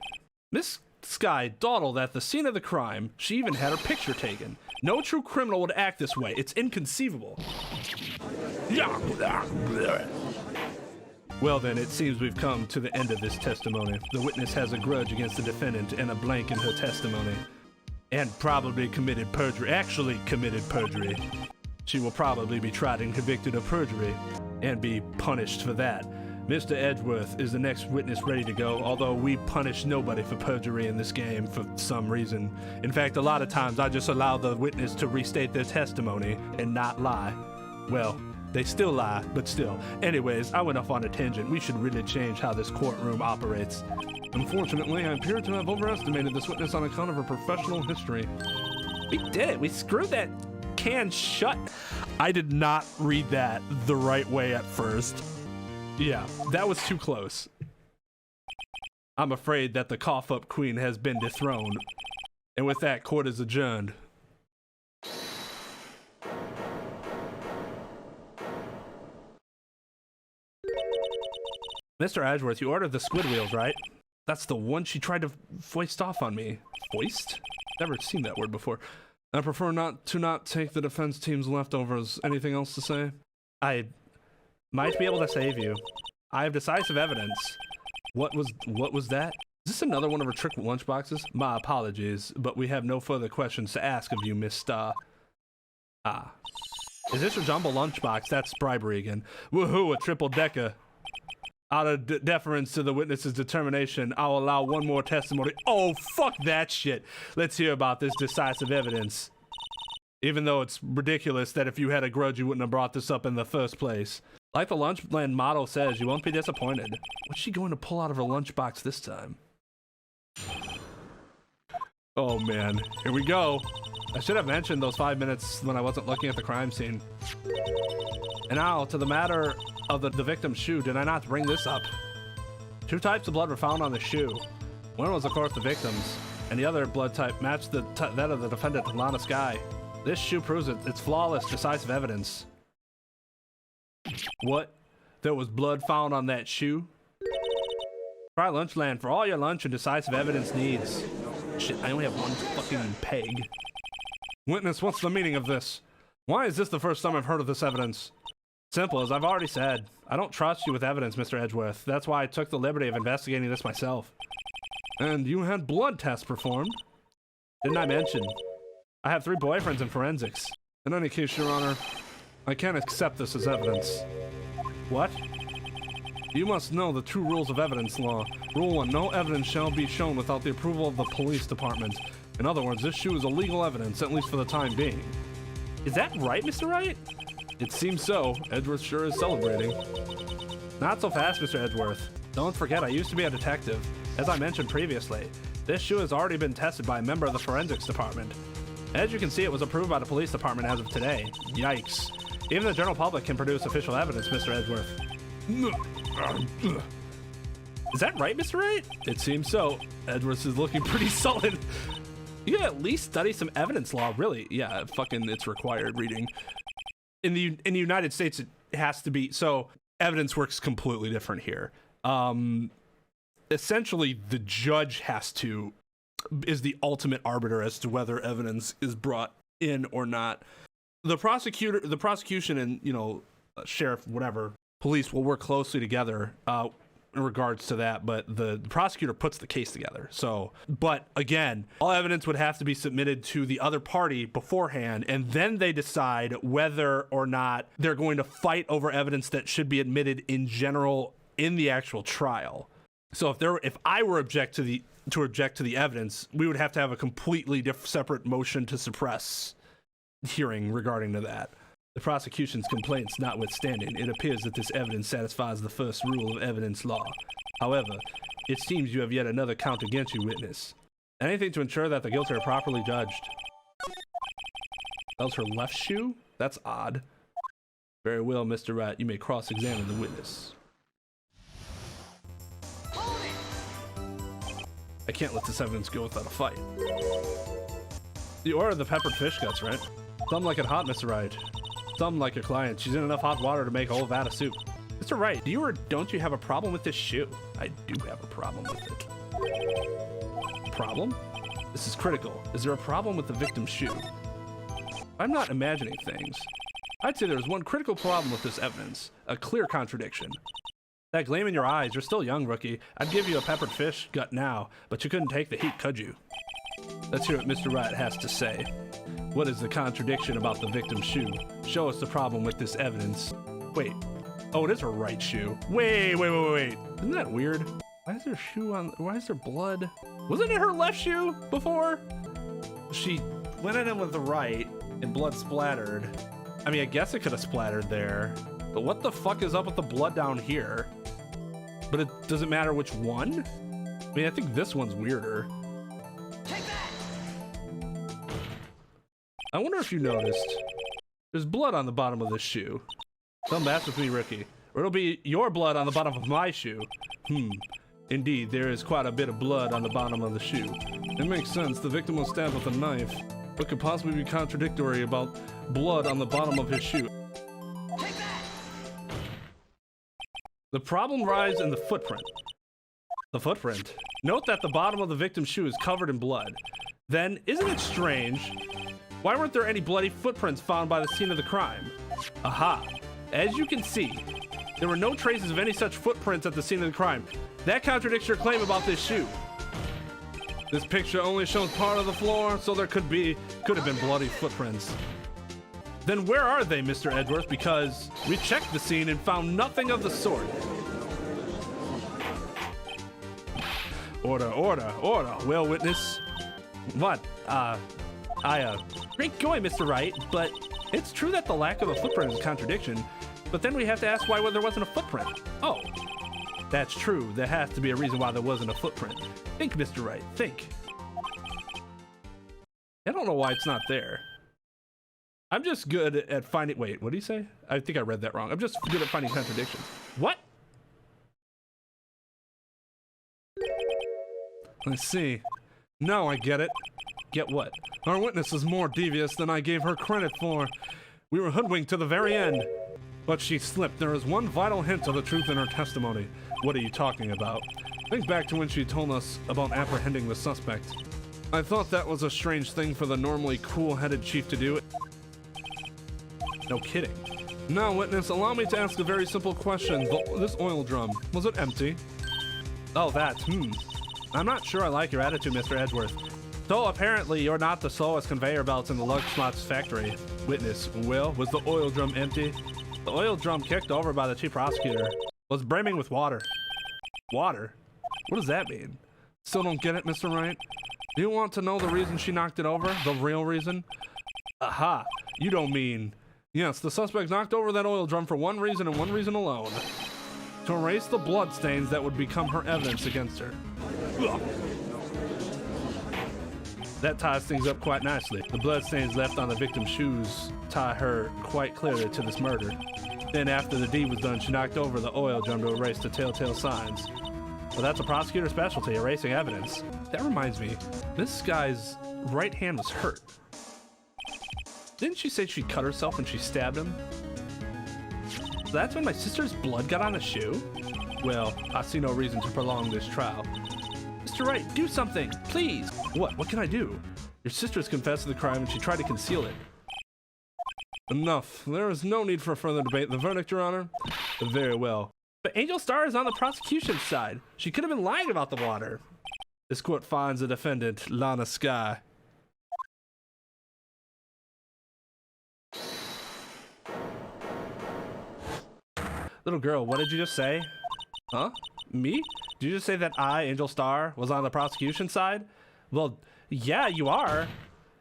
Miss Sky dawdled at the scene of the crime. She even had her picture taken. No true criminal would act this way. It's inconceivable. Well then, it seems we've come to the end of this testimony. The witness has a grudge against the defendant and a blank in her testimony. And probably committed perjury. Actually committed perjury. She will probably be tried and convicted of perjury and be punished for that. Mr. Edgeworth is the next witness ready to go, although we punish nobody for perjury in this game for some reason. In fact, a lot of times I just allow the witness to restate their testimony and not lie. Well, they still lie, but still. Anyways, I went off on a tangent. We should really change how this courtroom operates. Unfortunately, I appear to have overestimated this witness on account of her professional history. We did it. We screwed that can shut. I did not read that the right way at first. Yeah, that was too close. I'm afraid that the cough-up queen has been dethroned. And with that, court is adjourned. Mr. Edgeworth, you ordered the squid wheels, right? That's the one she tried to foist off on me. Foist? Never seen that word before. I prefer not take the defense team's leftovers. Anything else to say? I might be able to save you. I have decisive evidence. What was that? Is this another one of her trick lunchboxes? My apologies, but we have no further questions to ask of you, Miss Star. Ah. Is this your jumbo lunchbox? That's bribery again. Woohoo, a triple decker. Out of deference to the witness's determination, I'll allow one more testimony. Oh, fuck that shit. Let's hear about this decisive evidence. Even though it's ridiculous that if you had a grudge, you wouldn't have brought this up in the first place. Like the Lunchland motto says, you won't be disappointed. What's she going to pull out of her lunchbox this time? Oh man, here we go. I should have mentioned those 5 minutes when I wasn't looking at the crime scene. And now, to the matter of the victim's shoe, did I not bring this up? 2 types of blood were found on the shoe. One was, of course, the victim's, and the other blood type matched that of the defendant, Lana Sky. This shoe proves it. It's flawless, decisive evidence. What? There was blood found on that shoe? Try Lunchland for all your lunch and decisive evidence needs. Shit, I only have one fucking peg. Witness, what's the meaning of this? Why is this the first time I've heard of this evidence? Simple, as I've already said. I don't trust you with evidence, Mr. Edgeworth. That's why I took the liberty of investigating this myself. And you had blood tests performed? Didn't I mention? I have 3 boyfriends in forensics. In any case, Your Honor, I can't accept this as evidence. What? You must know the 2 rules of evidence law. Rule 1, no evidence shall be shown without the approval of the police department. In other words, this shoe is illegal evidence, at least for the time being. Is that right, Mr. Wright? It seems so. Edgeworth sure is celebrating. Not so fast, Mr. Edgeworth. Don't forget, I used to be a detective. As I mentioned previously, this shoe has already been tested by a member of the forensics department. As you can see, it was approved by the police department as of today. Yikes. Even the general public can produce official evidence, Mr. Edgeworth. Is that right, Mr. Wright? It seems so. Edgeworth is looking pretty sullen. You can at least study some evidence law, really. Yeah, fucking it's required reading. In the United States, it has to be, so evidence works completely different here. Essentially, the judge is the ultimate arbiter as to whether evidence is brought in or not. The prosecution and, sheriff, whatever, police will work closely together. in regards to that, but the prosecutor puts the case together. So, but again, all evidence would have to be submitted to the other party beforehand, and then they decide whether or not they're going to fight over evidence that should be admitted in general in the actual trial. So if I were to object to the evidence, we would have to have a completely separate motion to suppress hearing regarding to that. The prosecution's complaints notwithstanding, it appears that this evidence satisfies the first rule of evidence law. However, it seems you have yet another count against you, witness. Anything to ensure that the guilty are properly judged. That was her left shoe? That's odd. Very well, Mr. Wright, you may cross-examine the witness. I can't let this evidence go without a fight. You ordered the peppered fish guts, right? Some like it hot, Mr. Wright. Some like your client. She's in enough hot water to make a whole vat of soup. Mr. Wright, do you or don't you have a problem with this shoe? I do have a problem with it. Problem? This is critical. Is there a problem with the victim's shoe? I'm not imagining things. I'd say there's one critical problem with this evidence. A clear contradiction. That gleam in your eyes, you're still young, rookie. I'd give you a peppered fish gut now, but you couldn't take the heat, could you? Let's hear what Mr. Wright has to say. What is the contradiction about the victim's shoe? Show us the problem with this evidence. Wait. Oh, it is her right shoe. Wait. Isn't that weird? Why is there shoe on... Why is there blood? Wasn't it her left shoe before? She went at him with the right and blood splattered. I mean, I guess it could have splattered there. But what the fuck is up with the blood down here? But it doesn't matter which one? I mean, I think this one's weirder. Take that! I wonder if you noticed. There's blood on the bottom of this shoe. Come back with me, Ricky, or it'll be your blood on the bottom of my shoe. Indeed, there is quite a bit of blood on the bottom of the shoe. It makes sense. The victim was stabbed with a knife. What could possibly be contradictory about blood on the bottom of his shoe? Take that! The problem lies in the footprint. The footprint. Note that the bottom of the victim's shoe is covered in blood. Then, isn't it strange? Why weren't there any bloody footprints found by the scene of the crime? Aha! As you can see, there were no traces of any such footprints at the scene of the crime. That contradicts your claim about this shoe. This picture only shows part of the floor, so there could have been bloody footprints. Then where are they, Mr. Edgeworth? Because we checked the scene and found nothing of the sort. Order. Well, witness. What? Great going, Mr. Wright, but it's true that the lack of a footprint is a contradiction, but then we have to ask why there wasn't a footprint. Oh, that's true. There has to be a reason why there wasn't a footprint. Think, Mr. Wright, think. I don't know why it's not there. I'm just good at finding... Wait, what did he say? I think I read that wrong. I'm just good at finding contradictions. What? I see. Now I get it. Get what? Our witness is more devious than I gave her credit for. We were hoodwinked to the very end. But she slipped. There is one vital hint of the truth in her testimony. What are you talking about? Think back to when she told us about apprehending the suspect. I thought that was a strange thing for the normally cool-headed chief to do. No kidding. Now, witness, allow me to ask a very simple question. This oil drum, was it empty? Oh, that, I'm not sure I like your attitude, Mr. Edgeworth. So apparently you're not the slowest conveyor belts in the Lug Slots factory. Witness, well, was the oil drum empty? The oil drum kicked over by the chief prosecutor was brimming with water. Water? What does that mean? Still don't get it, Mr. Wright? Do you want to know the reason she knocked it over? The real reason? Aha, you don't mean... Yes, the suspect knocked over that oil drum for one reason and one reason alone. To erase the blood stains that would become her evidence against her. Ugh. That ties things up quite nicely. The blood stains left on the victim's shoes tie her quite clearly to this murder. Then after the deed was done, she knocked over the oil drum to erase the telltale signs. Well, that's a prosecutor's specialty, erasing evidence. That reminds me, this guy's right hand was hurt. Didn't she say she cut herself when she stabbed him? So that's when my sister's blood got on the shoe? Well, I see no reason to prolong this trial. Mr. Wright, do something, please. What? What can I do? Your sister's confessed to the crime and she tried to conceal it. Enough. There is no need for further debate. The verdict, Your Honor? Very well. But Angel Star is on the prosecution's side. She could have been lying about the water. This court finds the defendant, Lana Sky. Little girl, what did you just say? Huh? Me? Did you just say that I, Angel Star, was on the prosecution side? Well, yeah, you are.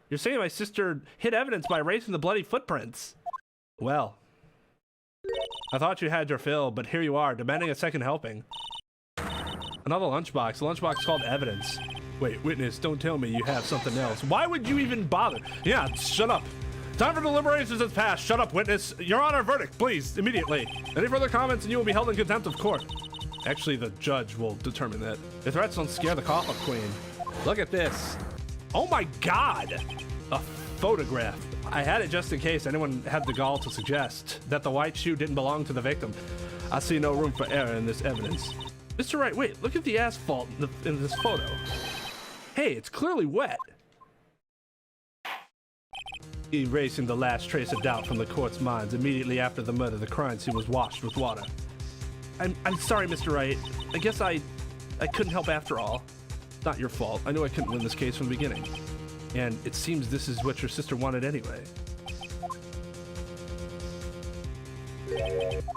You're saying my sister hid evidence by erasing the bloody footprints. Well, I thought you had your fill, but here you are, demanding a second helping. Another lunchbox. The lunchbox called evidence. Wait, witness, don't tell me you have something else. Why would you even bother? Yeah, shut up. Time for deliberations has passed. Shut up, witness. Your Honor, verdict, please, immediately. Any further comments and you will be held in contempt of court. Actually, the judge will determine that. The threats don't scare the cough up queen. Look at this. Oh my God. A photograph. I had it just in case anyone had the gall to suggest that the white shoe didn't belong to the victim. I see no room for error in this evidence. Mr. Wright, wait, look at the asphalt in this photo. Hey, it's clearly wet. Erasing the last trace of doubt from the court's minds, immediately after the murder, the crime scene was washed with water. I'm sorry, Mr. Wright. I guess I couldn't help after all. Not your fault. I knew I couldn't win this case from the beginning. And it seems this is what your sister wanted anyway.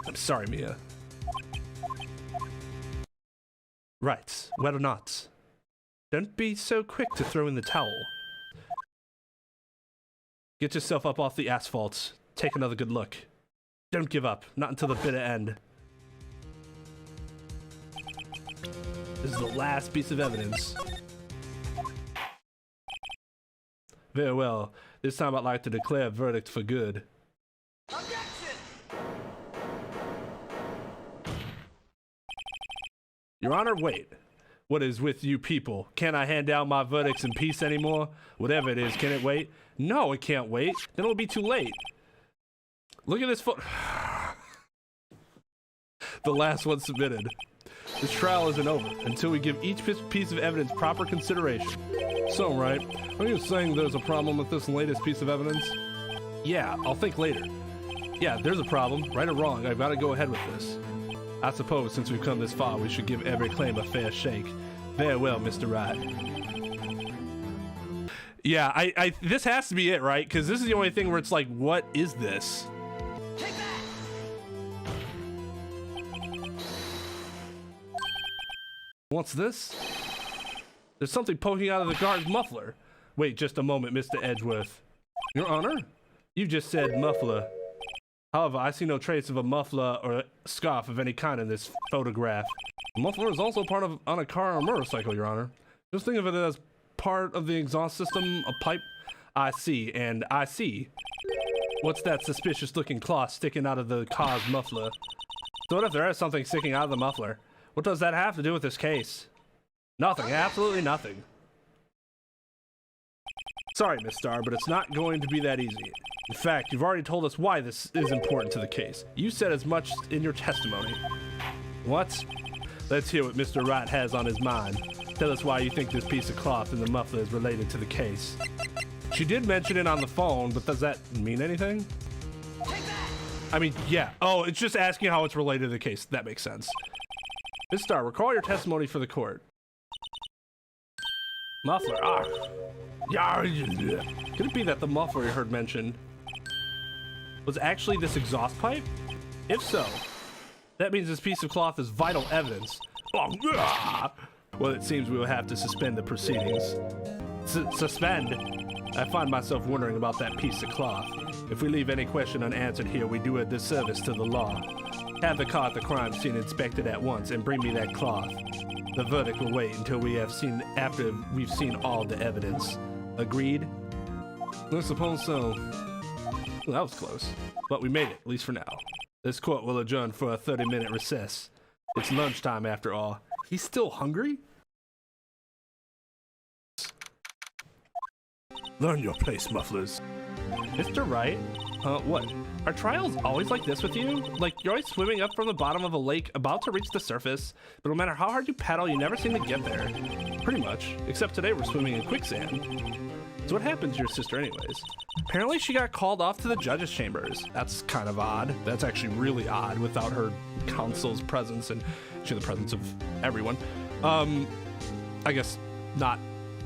I'm sorry, Mia. Right, wet or not. Don't be so quick to throw in the towel. Get yourself up off the asphalt. Take another good look. Don't give up, not until the bitter end. This is the last piece of evidence. Very well. This time I'd like to declare a verdict for good. Objection! Your Honor, wait. What is with you people? Can't I hand down my verdicts in peace anymore? Whatever it is, can it wait? No, it can't wait. Then it'll be too late. Look at this photo. The last one submitted. This trial isn't over until we give each piece of evidence proper consideration. So, Wright, are you saying there's a problem with this latest piece of evidence? Yeah, I'll think later. Yeah, there's a problem. Right or wrong, I've got to go ahead with this. I suppose since we've come this far, we should give every claim a fair shake. Very well, Mr. Wright. Yeah, this has to be it, right? Because this is the only thing where it's like, what is this? Take that! What's this? There's something poking out of the guard's muffler. Wait just a moment, Mr. Edgeworth. Your Honor? You just said muffler. However, I see no trace of a muffler or a scarf of any kind in this photograph. The muffler is also part of on a car or motorcycle, Your Honor. Just think of it as part of the exhaust system, a pipe. I see, and I see. What's that suspicious looking cloth sticking out of the car's muffler? So what if there is something sticking out of the muffler? What does that have to do with this case? Nothing, absolutely nothing. Sorry, Miss Starr, but it's not going to be that easy. In fact, you've already told us why this is important to the case. You said as much in your testimony. What? Let's hear what Mr. Wright has on his mind. Tell us why you think this piece of cloth in the muffler is related to the case. She did mention it on the phone, but does that mean anything? I mean, yeah. Oh, it's just asking how it's related to the case. That makes sense. Miss Starr, recall your testimony for the court. Muffler. Ah. Could it be that the muffler you heard mentioned was actually this exhaust pipe? If so, that means this piece of cloth is vital evidence. Well, it seems we will have to suspend the proceedings. Suspend? I find myself wondering about that piece of cloth. If we leave any question unanswered here, we do a disservice to the law. Have the car at the crime scene inspected at once and bring me that cloth. The verdict will wait until after we've seen all the evidence. Agreed? I suppose so. Well, that was close. But we made it, at least for now. This court will adjourn for a 30-minute recess. It's lunchtime after all. He's still hungry? Learn your place, mufflers. Mr. Wright? What? Are trials always like this with you? Like, you're always swimming up from the bottom of a lake, about to reach the surface, but no matter how hard you paddle, you never seem to get there. Pretty much. Except today we're swimming in quicksand. So what happened to your sister anyways? Apparently she got called off to the judge's chambers. That's kind of odd. That's actually really odd without her counsel's presence and the presence of everyone. I guess not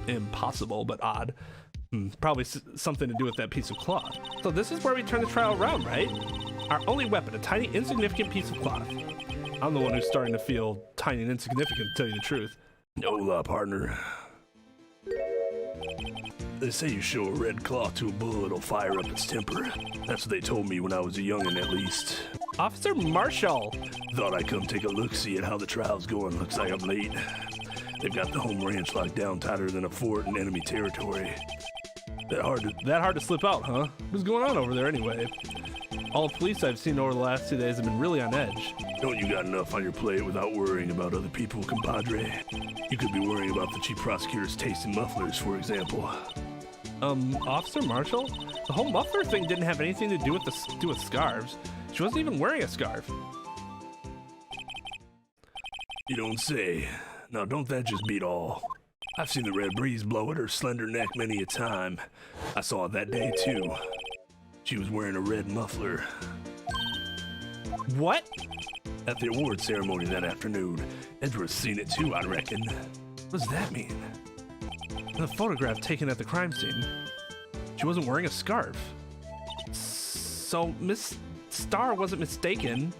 impossible, but odd. Probably something to do with that piece of cloth. So this is where we turn the trial around, right? Our only weapon, a tiny insignificant piece of cloth. I'm the one who's starting to feel tiny and insignificant, to tell you the truth. Hola, partner. They say you show a red cloth to a bull, it'll fire up its temper. That's what they told me when I was a youngin', at least. Officer Marshall! Thought I'd come take a look, see at how the trial's going. Looks like I'm late. They've got the home ranch locked down tighter than a fort in enemy territory. That hard to slip out, huh? What's going on over there anyway? All the police I've seen over the last 2 days have been really on edge. Don't you got enough on your plate without worrying about other people, compadre? You could be worrying about the chief prosecutor's taste in mufflers, for example. Officer Marshall? The whole muffler thing didn't have anything to do with scarves. She wasn't even wearing a scarf. You don't say. Now don't that just beat all? I've seen the red breeze blow at her slender neck many a time. I saw it that day too. She was wearing a red muffler. What? At the award ceremony that afternoon. Edward's seen it too, I reckon. What does that mean? The photograph taken at the crime scene. She wasn't wearing a scarf. So Miss Starr wasn't mistaken.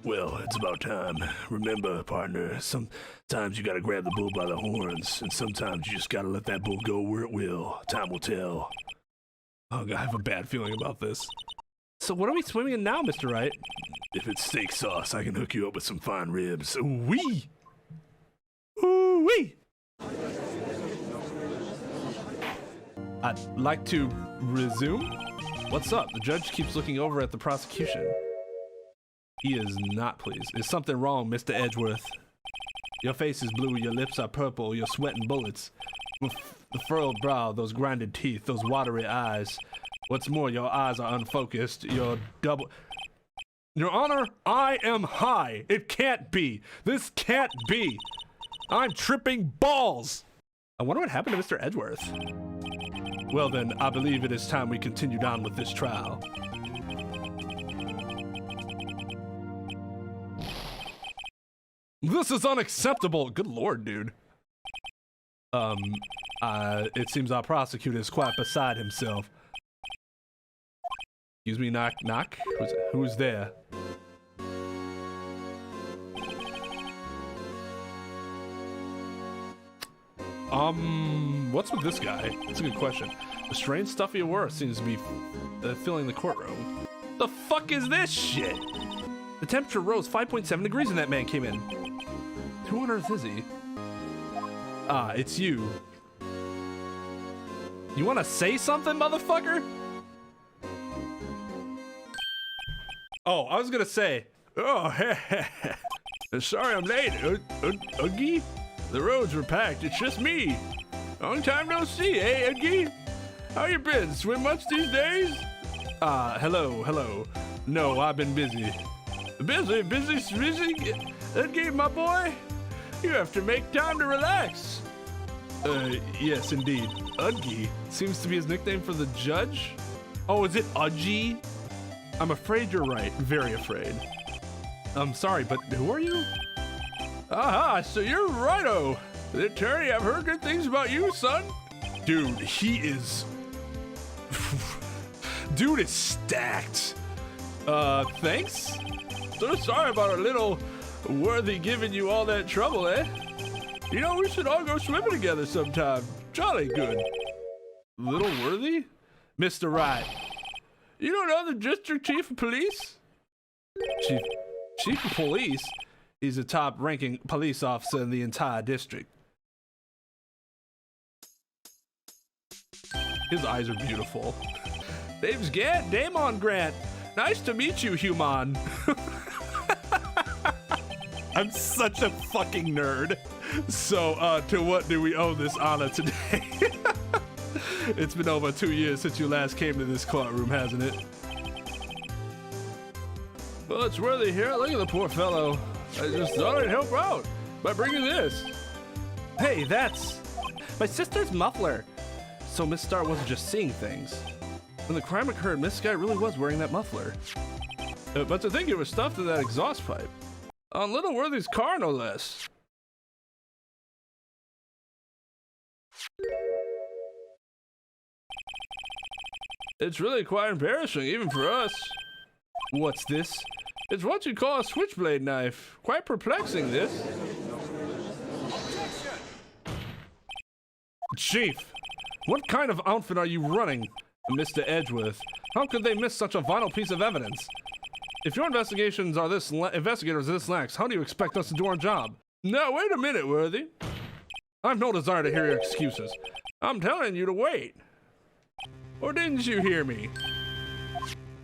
Well, it's about time. Remember, partner, sometimes you gotta grab the bull by the horns, and sometimes you just gotta let that bull go where it will. Time will tell. Oh, God, I have a bad feeling about this. So what are we swimming in now, Mr. Wright? If it's steak sauce, I can hook you up with some fine ribs. Ooh-wee! Ooh-wee! I'd like to resume? What's up? The judge keeps looking over at the prosecution. He is not pleased. Is something wrong, Mr. Edgeworth? Your face is blue, your lips are purple, you're sweating bullets. With the furrowed brow, those grinded teeth, those watery eyes. What's more, your eyes are unfocused, you're double... Your Honor, I am high. It can't be. This can't be. I'm tripping balls. I wonder what happened to Mr. Edgeworth. Well then, I believe it is time we continued on with this trial. This is unacceptable. Good lord, dude. It seems our prosecutor is quite beside himself. Excuse me, knock, knock. Who's there? What's with this guy? That's a good question. The strange stuffy aura seems to be filling the courtroom. The fuck is this shit? The temperature rose 5.7 degrees when that man came in. Who on earth is he? Ah, it's you. You wanna say something, motherfucker? Oh, I was gonna say. Oh, sorry I'm late, Uggy. The roads were packed, it's just me. Long time no see, eh, Uggy? How you been? Swim much these days? Hello. No, I've been busy. Busy? Uggy, my boy? You have to make time to relax. Yes, indeed. Uggy seems to be his nickname for the judge? Oh, is it Uggy? I'm afraid you're right. Very afraid. I'm sorry, but who are you? Aha, so you're Righto. The attorney, I've heard good things about you, son. Dude, he is... Dude is stacked. Thanks? So sorry about a little worthy giving you all that trouble, eh? You know, we should all go swimming together sometime. Jolly good. Little worthy? Mr. Wright. You don't know the district chief of police? Chief of police? He's the top-ranking police officer in the entire district. His eyes are beautiful. Name's Damon Grant. Nice to meet you, human. I'm such a fucking nerd. So, to what do we owe this honor today? It's been over 2 years since you last came to this courtroom, hasn't it? Well, it's worthy here. Look at the poor fellow. I just thought I'd help out by bringing this. Hey, that's my sister's muffler. so Miss Star wasn't just seeing things. When the crime occurred, Miss Sky really was wearing that muffler. But to think it was stuffed in that exhaust pipe. On Little Worthy's car, no less. It's really quite embarrassing, even for us. What's this? It's what you call a switchblade knife. Quite perplexing, this. Chief, what kind of outfit are you running, Mr. Edgeworth? How could they miss such a vital piece of evidence? If your investigators are this lax, how do you expect us to do our job? Now, wait a minute, Worthy. I've no desire to hear your excuses. I'm telling you to wait. Or didn't you hear me?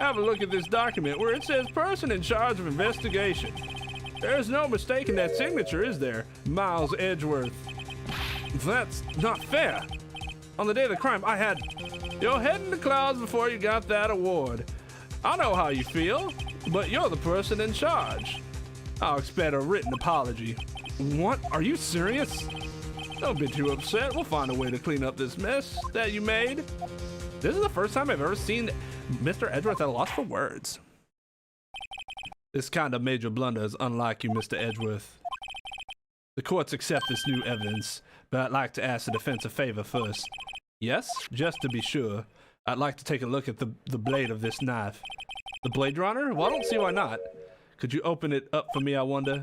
Have a look at this document where it says person in charge of investigation. There's no mistaking that signature, is there? Miles Edgeworth. That's not fair. On the day of the crime, I had your head in the clouds before you got that award. I know how you feel, but you're the person in charge. I'll expect a written apology. What? Are you serious? Don't be too upset. We'll find a way to clean up this mess that you made. This is the first time I've ever seen Mr. Edgeworth at a loss for words. This kind of major blunder is unlike you, Mr. Edgeworth. The courts accept this new evidence, but I'd like to ask the defense a favor first. Yes, just to be sure, I'd like to take a look at the blade of this knife. The blade, Your Honor? Well, I don't see why not. Could you open it up for me, I wonder?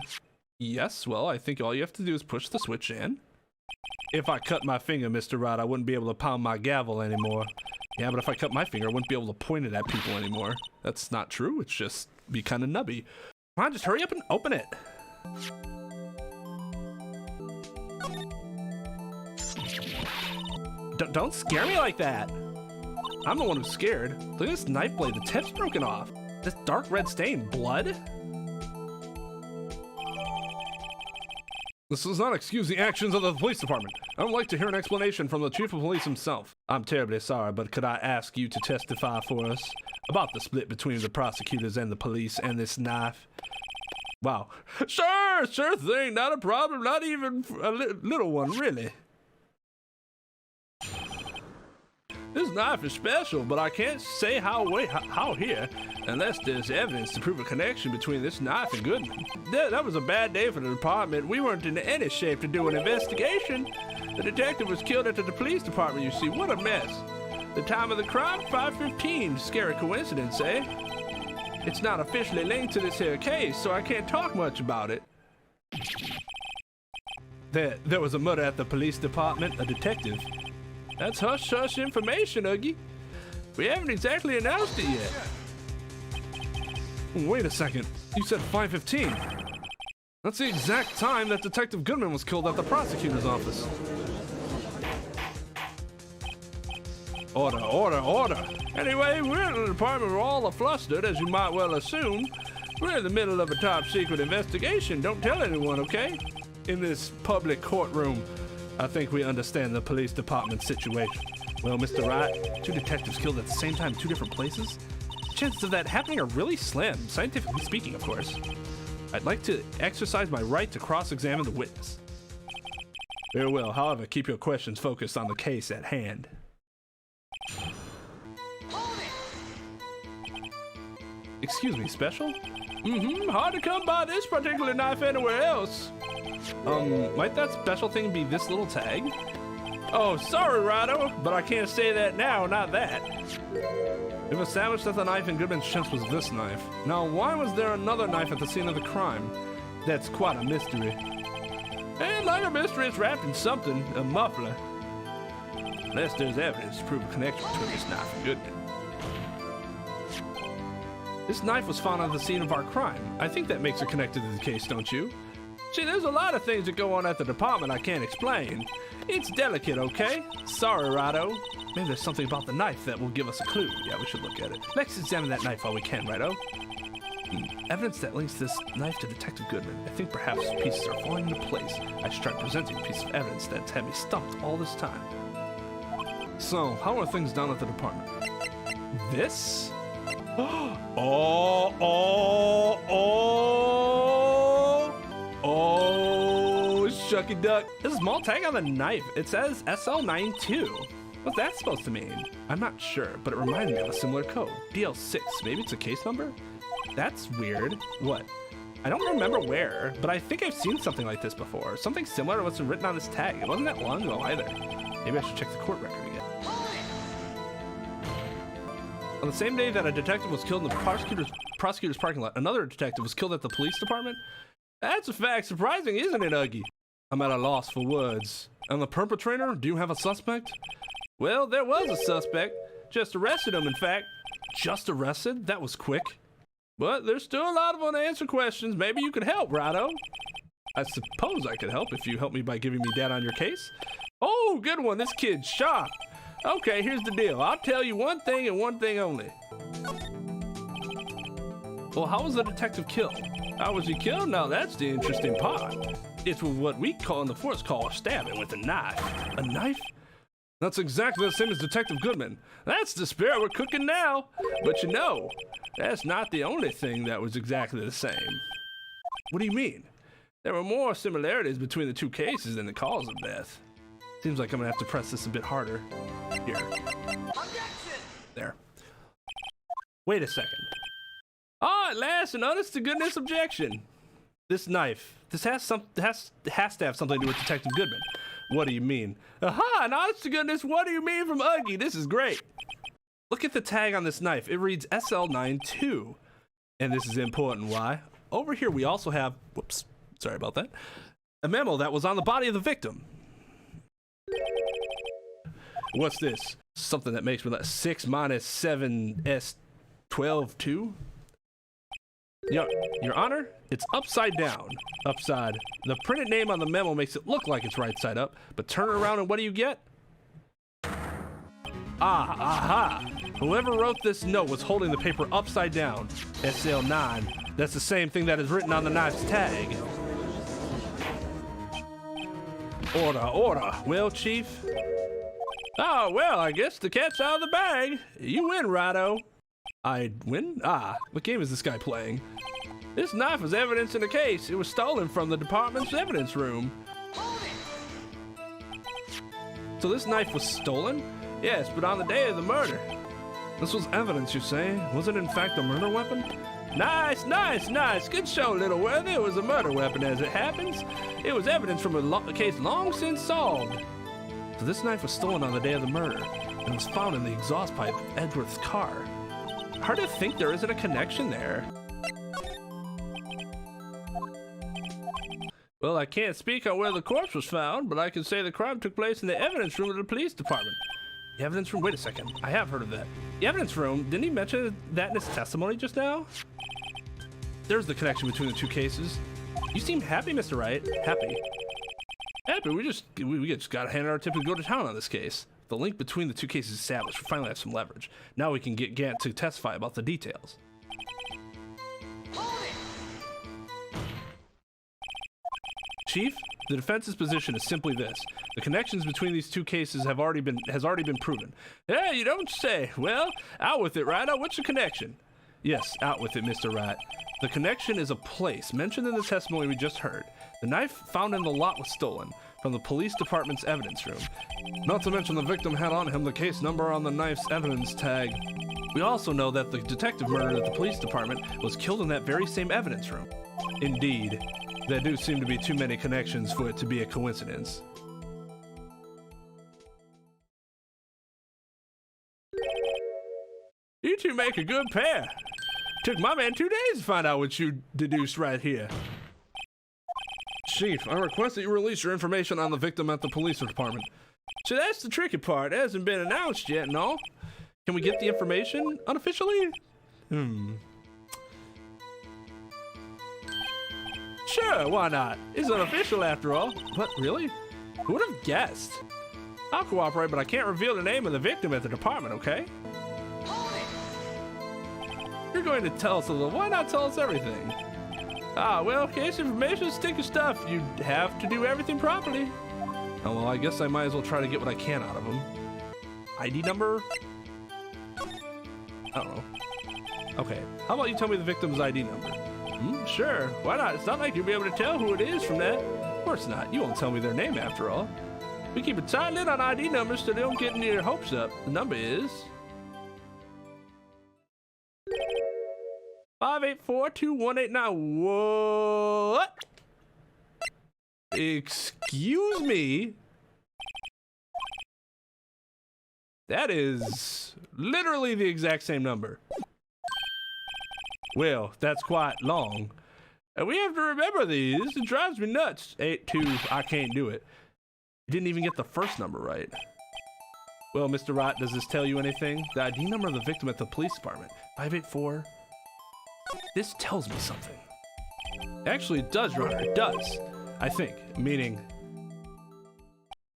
Yes, well, I think all you have to do is push the switch in. If I cut my finger, Mr. Wright, I wouldn't be able to pound my gavel anymore. Yeah, but if I cut my finger, I wouldn't be able to point it at people anymore. That's not true, it's just be kind of nubby. Come on, just hurry up and open it. Don't scare me like that. I'm the one who's scared. Look at this knife blade, the tip's broken off. This dark red stain, blood? This does not excuse the actions of the police department. I would like to hear an explanation from the chief of police himself. I'm terribly sorry, but could I ask you to testify for us about the split between the prosecutors and the police and this knife? Wow. Sure thing, not a problem, not even a little one, really. This knife is special, but I can't say how here, unless there's evidence to prove a connection between this knife and Goodman. That was a bad day for the department. We weren't in any shape to do an investigation. The detective was killed at the police department, you see. What a mess. The time of the crime, 5:15. Scary coincidence, eh? It's not officially linked to this here case, so I can't talk much about it. There was a murder at the police department, a detective. That's hush-hush information, Uggy. We haven't exactly announced it yet. Wait a second. You said 5:15. That's the exact time that Detective Goodman was killed at the prosecutor's office. Order, order, order. Anyway, we're in the department. We're all flustered, as you might well assume. We're in the middle of a top-secret investigation. Don't tell anyone, okay? In this public courtroom. I think we understand the police department situation. Well, Mr. Wright, 2 detectives killed at the same time in 2 different places? The chances of that happening are really slim, scientifically speaking, of course. I'd like to exercise my right to cross-examine the witness. Very well, however, keep your questions focused on the case at hand. Excuse me, Special? Hard to come by this particular knife anywhere else. Might that special thing be this little tag? Oh, sorry, Rado, but I can't say that now, not that. We've established that the knife in Goodman's chest was this knife. Now, why was there another knife at the scene of the crime? That's quite a mystery. And like a mystery, it's wrapped in something, a muffler. Unless there's evidence to prove a connection between this knife and Goodman. This knife was found on the scene of our crime. I think that makes it connected to the case, don't you? See, there's a lot of things that go on at the department I can't explain. It's delicate, okay? Sorry, Rado. Maybe there's something about the knife that will give us a clue. Yeah, we should look at it. Let's examine that knife while we can, Rado. Evidence that links this knife to Detective Goodman. I think perhaps pieces are falling into place. I should try presenting a piece of evidence that's had me stumped all this time. So, how are things down at the department? This? Oh, shucky duck. There's a small tag on the knife. It says SL92. What's that supposed to mean? I'm not sure, but it reminded me of a similar code. DL6, maybe it's a case number? That's weird. What? I don't remember where, but I think I've seen something like this before. Something similar to what's written on this tag. It wasn't that long ago either. Maybe I should check the court record again. On the same day that a detective was killed in the prosecutor's parking lot, another detective was killed at the police department? That's a fact. Surprising, isn't it, Uggy? I'm at a loss for words. And the perpetrator? Do you have a suspect? Well, there was a suspect. Just arrested him, in fact. Just arrested? That was quick. But there's still a lot of unanswered questions. Maybe you could help, Righto. I suppose I could help if you help me by giving me data on your case. Oh, good one. This kid's sharp. Okay, here's the deal. I'll tell you one thing and one thing only. Well, how was the detective killed? How was he killed? Now, that's the interesting part. It's what we call in the force call a stabbing with a knife. A knife? That's exactly the same as Detective Goodman. That's the spirit we're cooking now. But you know, that's not the only thing that was exactly the same. What do you mean? There were more similarities between the two cases than the cause of death. Seems like I'm gonna have to press this a bit harder. Here. There. Wait a second. Oh, at last, an honest to goodness objection. This knife. This has to have something to do with Detective Goodman. What do you mean? Aha, an honest to goodness, what do you mean from Uggy? This is great. Look at the tag on this knife. It reads SL92. And this is important. Why? Over here we also have, whoops, sorry about that, a memo that was on the body of the victim. What's this? Something that makes me like 6 minus 7 S12 2? Your Honor, it's upside down. Upside. The printed name on the memo makes it look like it's right side up, but turn it around and what do you get? Aha! Whoever wrote this note was holding the paper upside down. SL9. That's the same thing that is written on the knife's tag. Order. Well, Chief? Oh, well, I guess the cat's out of the bag. You win, Righto. I win? What game is this guy playing? This knife was evidence in the case. It was stolen from the department's evidence room. So this knife was stolen? Yes, but on the day of the murder. This was evidence, you say? Was it in fact a murder weapon? Nice. Good show, Little Worthy. It was a murder weapon as it happens. It was evidence from a case long since solved. So this knife was stolen on the day of the murder and was found in the exhaust pipe of Edgeworth's car. Hard to think there isn't a connection there. Well, I can't speak on where the corpse was found, but I can say the crime took place in the evidence room of the police department. The evidence room? Wait a second. I have heard of that. The evidence room? Didn't he mention that in his testimony just now? There's the connection between the two cases. You seem happy, Mr. Wright. Happy. We just got handed our tip to go to town on this case. The link between the two cases is established. We finally have some leverage. Now we can get Gant to testify about the details. Chief, the defense's position is simply this. The connections between these two cases has already been proven. Yeah, you don't say. Well, out with it, Righto. What's the connection? Yes, out with it, Mr. Wright. The connection is a place mentioned in the testimony we just heard. The knife found in the lot was stolen from the police department's evidence room. Not to mention the victim had on him the case number on the knife's evidence tag. We also know that the detective murdered at the police department was killed in that very same evidence room. Indeed, there do seem to be too many connections for it to be a coincidence. You two make a good pair. Took my man 2 days to find out what you deduced right here. Chief, I request that you release your information on the victim at the police department. So that's the tricky part. It hasn't been announced yet and all. Can we get the information unofficially? Sure, why not? It's unofficial after all. What, really? Who would have guessed? I'll cooperate, but I can't reveal the name of the victim at the department, okay? You're going to tell us a little. Why not tell us everything? Well, case information is sticky stuff. You have to do everything properly. Oh, well, I guess I might as well try to get what I can out of him. ID number? I don't know. Okay, how about you tell me the victim's ID number? Sure, why not? It's not like you'll be able to tell who it is from that. Of course not. You won't tell me their name after all. We keep a tight lid on ID numbers so they don't get your hopes up. The number is 5842189. What? Excuse me? That is literally the exact same number. Well, that's quite long. And we have to remember these. It drives me nuts. 82, I can't do it. You didn't even get the first number right. Well, Mr. Wright, does this tell you anything? The ID number of the victim at the police department, 584. This tells me something. Actually, it does, Your Honor. It does. I think. Meaning,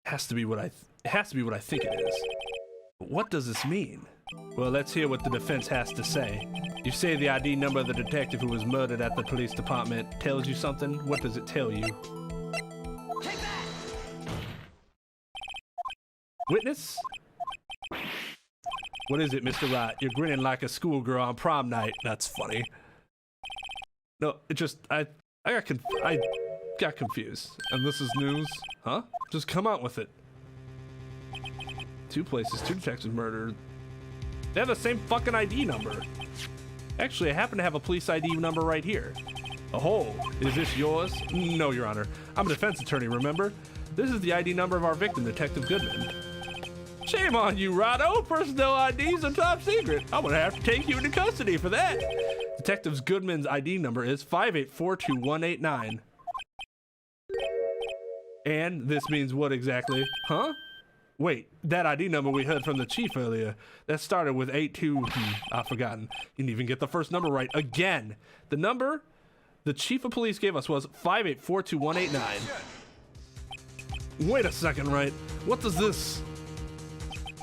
it has to be what I think it is. But what does this mean? Well, let's hear what the defense has to say. You say the ID number of the detective who was murdered at the police department tells you something? What does it tell you? Take that! Witness? What is it, Mr. Wright? You're grinning like a schoolgirl on prom night. That's funny. No, it just, I got confused. And this is news? Huh? Just come out with it. 2 places, 2 detectives murdered. They have the same fucking ID number. Actually, I happen to have a police ID number right here. Oh, is this yours? No, Your Honor. I'm a defense attorney, remember? This is the ID number of our victim, Detective Goodman. Shame on you, Rado. Personnel IDs are top secret. I'm gonna have to take you into custody for that. Detective Goodman's ID number is 5842189. And this means what exactly? Huh? Wait, that ID number we heard from the chief earlier, that started with 82, I've forgotten. You didn't even get the first number right. Again, the number the chief of police gave us was 5842189. Wait a second, Wright. What does this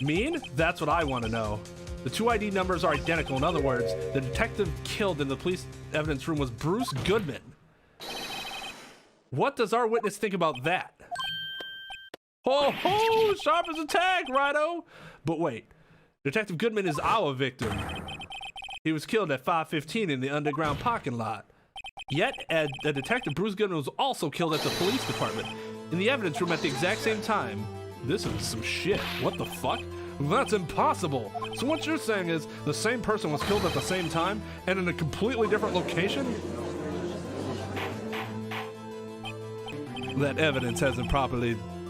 mean? That's what I want to know. The 2 ID numbers are identical. In other words, the detective killed in the police evidence room was Bruce Goodman. What does our witness think about that? Ho ho! Sharp as a tack, Righto! But wait, Detective Goodman is our victim. He was killed at 5:15 in the underground parking lot. Yet, a detective, Bruce Goodman, was also killed at the police department in the evidence room at the exact same time. This is some shit. What the fuck? That's impossible. So what you're saying is the same person was killed at the same time and in a completely different location? That evidence hasn't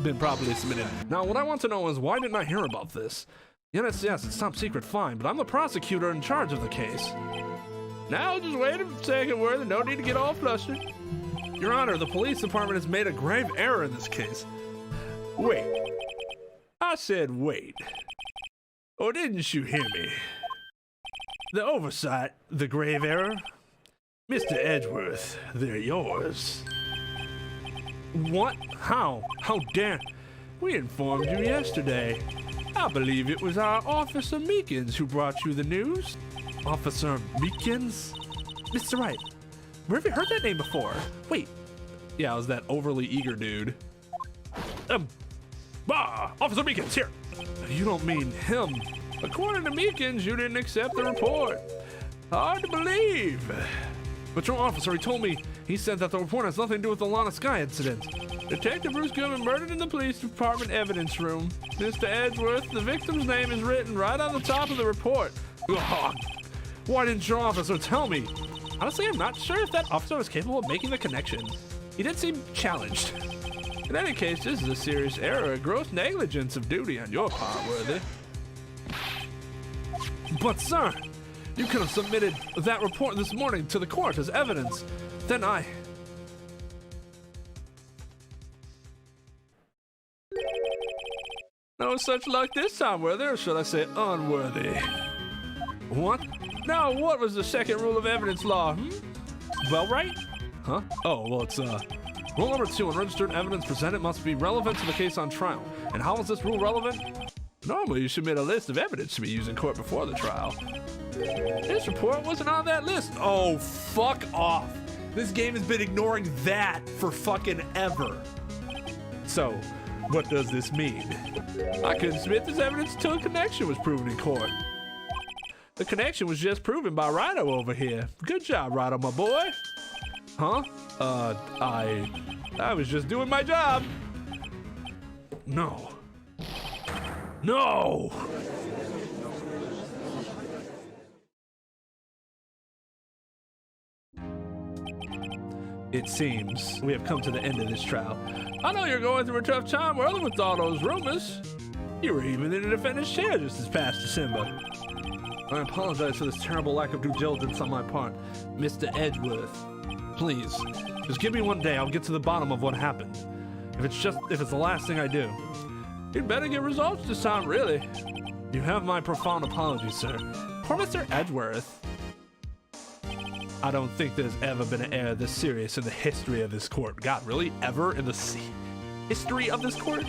been properly submitted. Now, what I want to know is why didn't I hear about this? Yes, it's top secret, fine, but I'm the prosecutor in charge of the case. Now, just wait a second, Worthy. No need to get all flustered. Your Honor, the police department has made a grave error in this case. Wait. I said wait. Or didn't you hear me? The oversight, the grave error? Mr. Edgeworth, they're yours. What? How? How dare? We informed you yesterday. I believe it was our Officer Meekins who brought you the news. Officer Meekins? Mr. Wright, where have you heard that name before? Wait. Yeah, it was that overly eager dude. Officer Meekins, here. You don't mean him. According to Meekins, you didn't accept the report. Hard to believe. But your officer, he told me, he said that the report has nothing to do with the Lana Sky incident. Detective Bruce Goodman murdered in the police department evidence room. Mr. Edgeworth, the victim's name is written right on the top of the report. Ugh. Why didn't your officer tell me? Honestly, I'm not sure if that officer was capable of making the connection. He did seem challenged. In any case, this is a serious error, a gross negligence of duty on your part, Worthy. But sir, you could have submitted that report this morning to the court as evidence. Then no such luck this time, Worthy, or should I say unworthy? What? Now, what was the second rule of evidence law, Well, right? Huh? Oh, well, it's, rule number 2, unregistered evidence presented must be relevant to the case on trial. And how is this rule relevant? Normally, you submit a list of evidence to be used in court before the trial. This report wasn't on that list. Oh, fuck off. This game has been ignoring that for fucking ever. So, what does this mean? I couldn't submit this evidence until a connection was proven in court. The connection was just proven by Rhino over here. Good job, Rhino, my boy. Huh? I was just doing my job. No. No! It seems we have come to the end of this trial. I know you're going through a tough time early with all those rumors. You were even in the defendant's chair just this past December. I apologize for this terrible lack of due diligence on my part, Mr. Edgeworth. Please, just give me one day. I'll get to the bottom of what happened. If it's the last thing I do. You'd better get results this time, really. You have my profound apologies, sir. Poor Mr. Edgeworth. I don't think there's ever been an error this serious in the history of this court. God, really? Ever in the history of this court?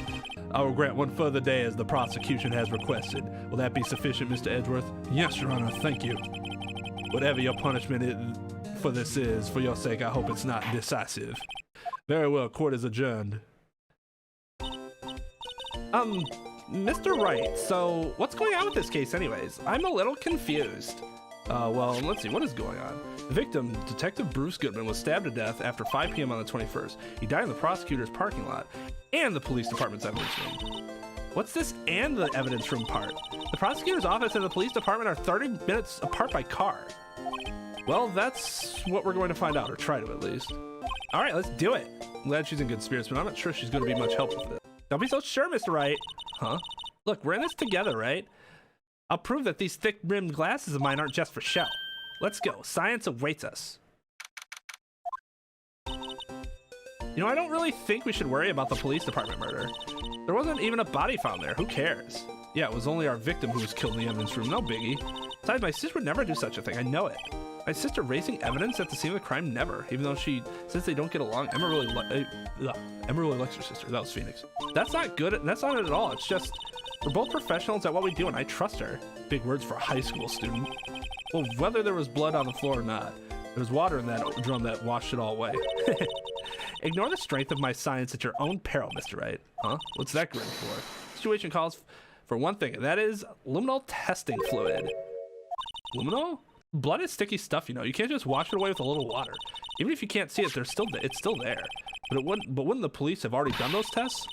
I will grant one further day as the prosecution has requested. Will that be sufficient, Mr. Edgeworth? Yes, Your Honor, thank you. Whatever your punishment for this is, for your sake, I hope it's not decisive. Very well, court is adjourned. Mr. Wright, so what's going on with this case anyways? I'm a little confused. Well, let's see, what is going on? The victim, Detective Bruce Goodman, was stabbed to death after 5 p.m. on the 21st. He died in the prosecutor's parking lot and the police department's evidence room. What's this and the evidence room part? The prosecutor's office and the police department are 30 minutes apart by car. Well, that's what we're going to find out, or try to at least. All right, let's do it. I'm glad she's in good spirits, but I'm not sure she's going to be much help with this. Don't be so sure, Mr. Wright. Huh? Look, we're in this together, right? I'll prove that these thick-rimmed glasses of mine aren't just for show. Let's go. Science awaits us. You know, I don't really think we should worry about the police department murder. There wasn't even a body found there. Who cares? Yeah, it was only our victim who was killed in the evidence room. No biggie. Besides, my sister would never do such a thing. I know it. My sister raising evidence at the scene of the crime? Never. Even though since they don't get along, Emma really likes her sister. That was Phoenix. That's not good. That's not it at all. It's just, we're both professionals at what we do, and I trust her. Big words for a high school student. Well, whether there was blood on the floor or not, there was water in that drum that washed it all away. Ignore the strength of my science at your own peril, Mr. Wright. Huh? What's that grin for? The situation calls for one thing, and that is luminol testing fluid. Luminol? Blood is sticky stuff, you know. You can't just wash it away with a little water. Even if you can't see it, it's still there. But wouldn't the police have already done those tests?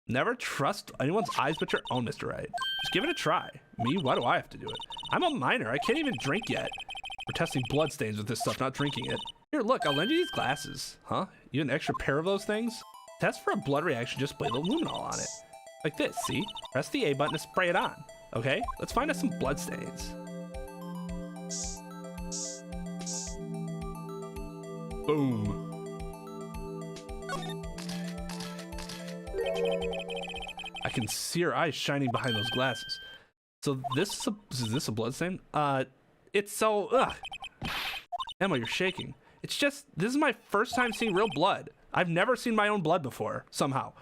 Never trust anyone's eyes but your own, Mr. Wright. Just give it a try. Me? Why do I have to do it? I'm a minor. I can't even drink yet. We're testing blood stains with this stuff, not drinking it. Here, look, I'll lend you these glasses. Huh? You get an extra pair of those things? Test for a blood reaction, just spray the luminol on it. Like this, see? Press the A button to spray it on. Okay? Let's find us some blood stains. Boom. I can see her eyes shining behind those glasses. So is this a blood stain? It's so, ugh. Emma, you're shaking. It's just, this is my first time seeing real blood. I've never seen my own blood before, somehow.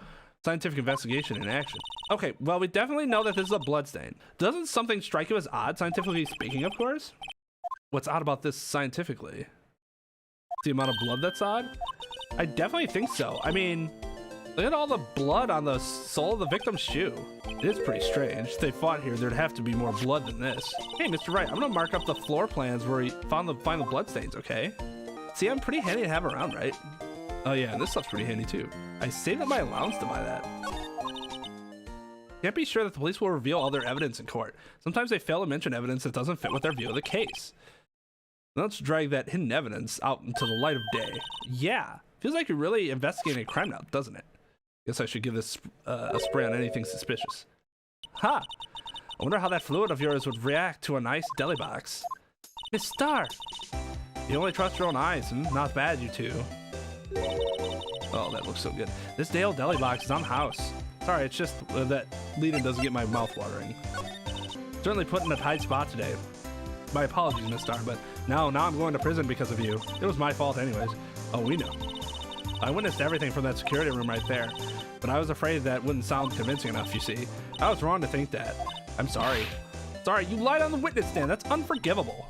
Scientific investigation in action. Okay, well, we definitely know that this is a blood stain. Doesn't something strike you as odd, scientifically speaking, of course? What's odd about this scientifically? The amount of blood that's odd? I definitely think so. I mean, look at all the blood on the sole of the victim's shoe. It is pretty strange. If they fought here, there'd have to be more blood than this. Hey, Mr. Wright, I'm gonna mark up the floor plans where he find the blood stains, okay? See, I'm pretty handy to have around, right? Oh yeah, and this stuff's pretty handy too. I saved up my allowance to buy that. Can't be sure that the police will reveal all their evidence in court. Sometimes they fail to mention evidence that doesn't fit with their view of the case. Let's drag that hidden evidence out into the light of day. Yeah, feels like you're really investigating a crime now, doesn't it? Guess I should give this a spray on anything suspicious. Ha! I wonder how that fluid of yours would react to a nice deli box. Miss Star! You only trust your own eyes, and not bad, you two. Oh, that looks so good. This day old deli box is on the house. Sorry, it's just that lead-in doesn't get my mouth watering. Certainly put in a tight spot today. My apologies, Miss Star, but now I'm going to prison because of you. It was my fault anyways. Oh, we know. I witnessed everything from that security room right there, but I was afraid that wouldn't sound convincing enough, you see. I was wrong to think that. I'm sorry. Sorry, you lied on the witness stand. That's unforgivable.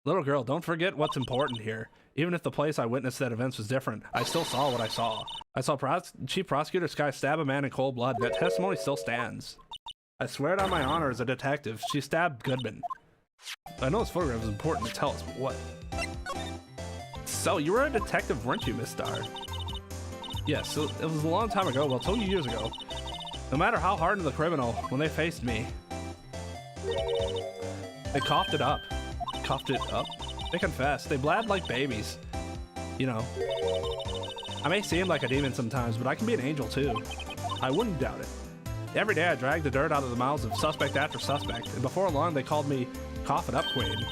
Little girl, don't forget what's important here. Even if the place I witnessed that events was different, I still saw what I saw. I saw Chief Prosecutor Sky stab a man in cold blood. That testimony still stands. I swear it on my honor as a detective, she stabbed Goodman. I know this photograph is important to tell us, but what? So, you were a detective, weren't you, Miss Star? Yes, so it was a long time ago, well, 2 years ago. No matter how hardened the criminal, when they faced me, they coughed it up. Coughed it up? They confessed. They blabbed like babies. You know. I may seem like a demon sometimes, but I can be an angel too. I wouldn't doubt it. Every day I dragged the dirt out of the mouths of suspect after suspect, and before long they called me Cough It Up Queen.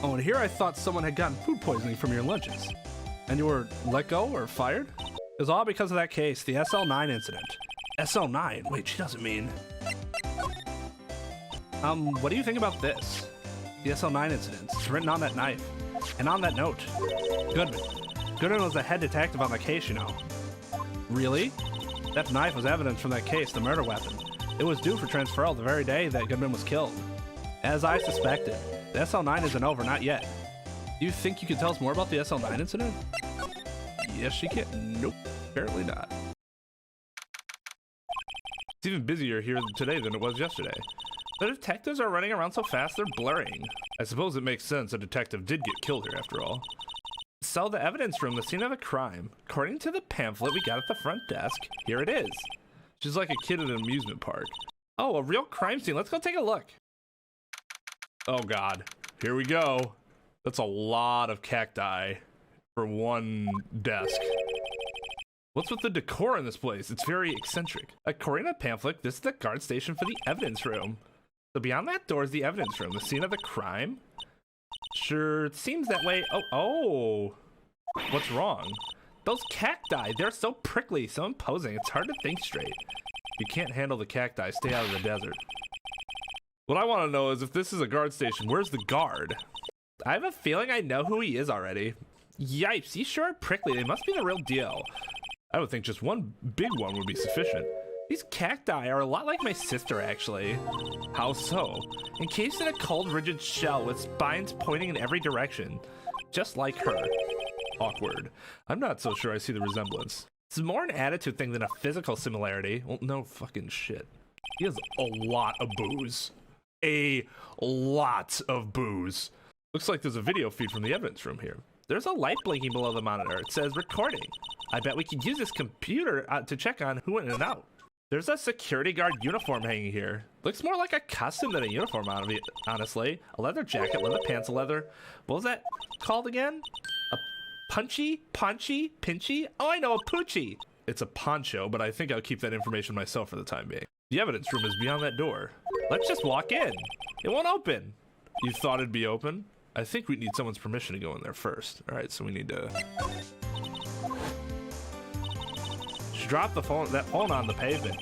Oh, and here I thought someone had gotten food poisoning from your lunches. And you were let go or fired? It was all because of that case, the SL9 incident. SL9? Wait, she doesn't mean... what do you think about this? The SL9 incident. It's written on that knife. And on that note. Goodman. Goodman was the head detective on the case, you know. Really? That knife was evidence from that case, the murder weapon. It was due for transferal the very day that Goodman was killed. As I suspected, the SL9 isn't over, not yet. Do you think you could tell us more about the SL9 incident? Yes, she can. Nope, apparently not. It's even busier here today than it was yesterday. The detectives are running around so fast they're blurring. I suppose it makes sense a detective did get killed here after all. So the evidence room, the scene of a crime. According to the pamphlet we got at the front desk, here it is. She's like a kid at an amusement park. Oh, a real crime scene. Let's go take a look. Oh God, here we go. That's a lot of cacti for one desk. What's with the decor in this place? It's very eccentric. According to the pamphlet, this is the guard station for the evidence room. So beyond that door is the evidence room, the scene of the crime. Sure, it seems that way. Oh, what's wrong? Those cacti, they're so prickly, so imposing, it's hard to think straight. If you can't handle the cacti, stay out of the desert. What I want to know is if this is a guard station, where's the guard? I have a feeling I know who he is already. Yipes, these sure are prickly, they must be the real deal. I would think just one big one would be sufficient. These cacti are a lot like my sister, actually. How so? Encased in a cold, rigid shell with spines pointing in every direction. Just like her. Awkward. I'm not so sure I see the resemblance. It's more an attitude thing than a physical similarity. Well, no fucking shit. He has a lot of booze. A lot of booze. Looks like there's a video feed from the evidence room here. There's a light blinking below the monitor. It says recording. I bet we could use this computer to check on who went in and out. There's a security guard uniform hanging here. Looks more like a costume than a uniform, honestly. A leather jacket, leather pants, a leather... What was that called again? A punchy? Paunchy? Pinchy? Oh, I know, a poochie. It's a poncho, but I think I'll keep that information myself for the time being. The evidence room is beyond that door. Let's just walk in. It won't open. You thought it'd be open? I think we need someone's permission to go in there first. All right, so we need to... She dropped that phone on the pavement.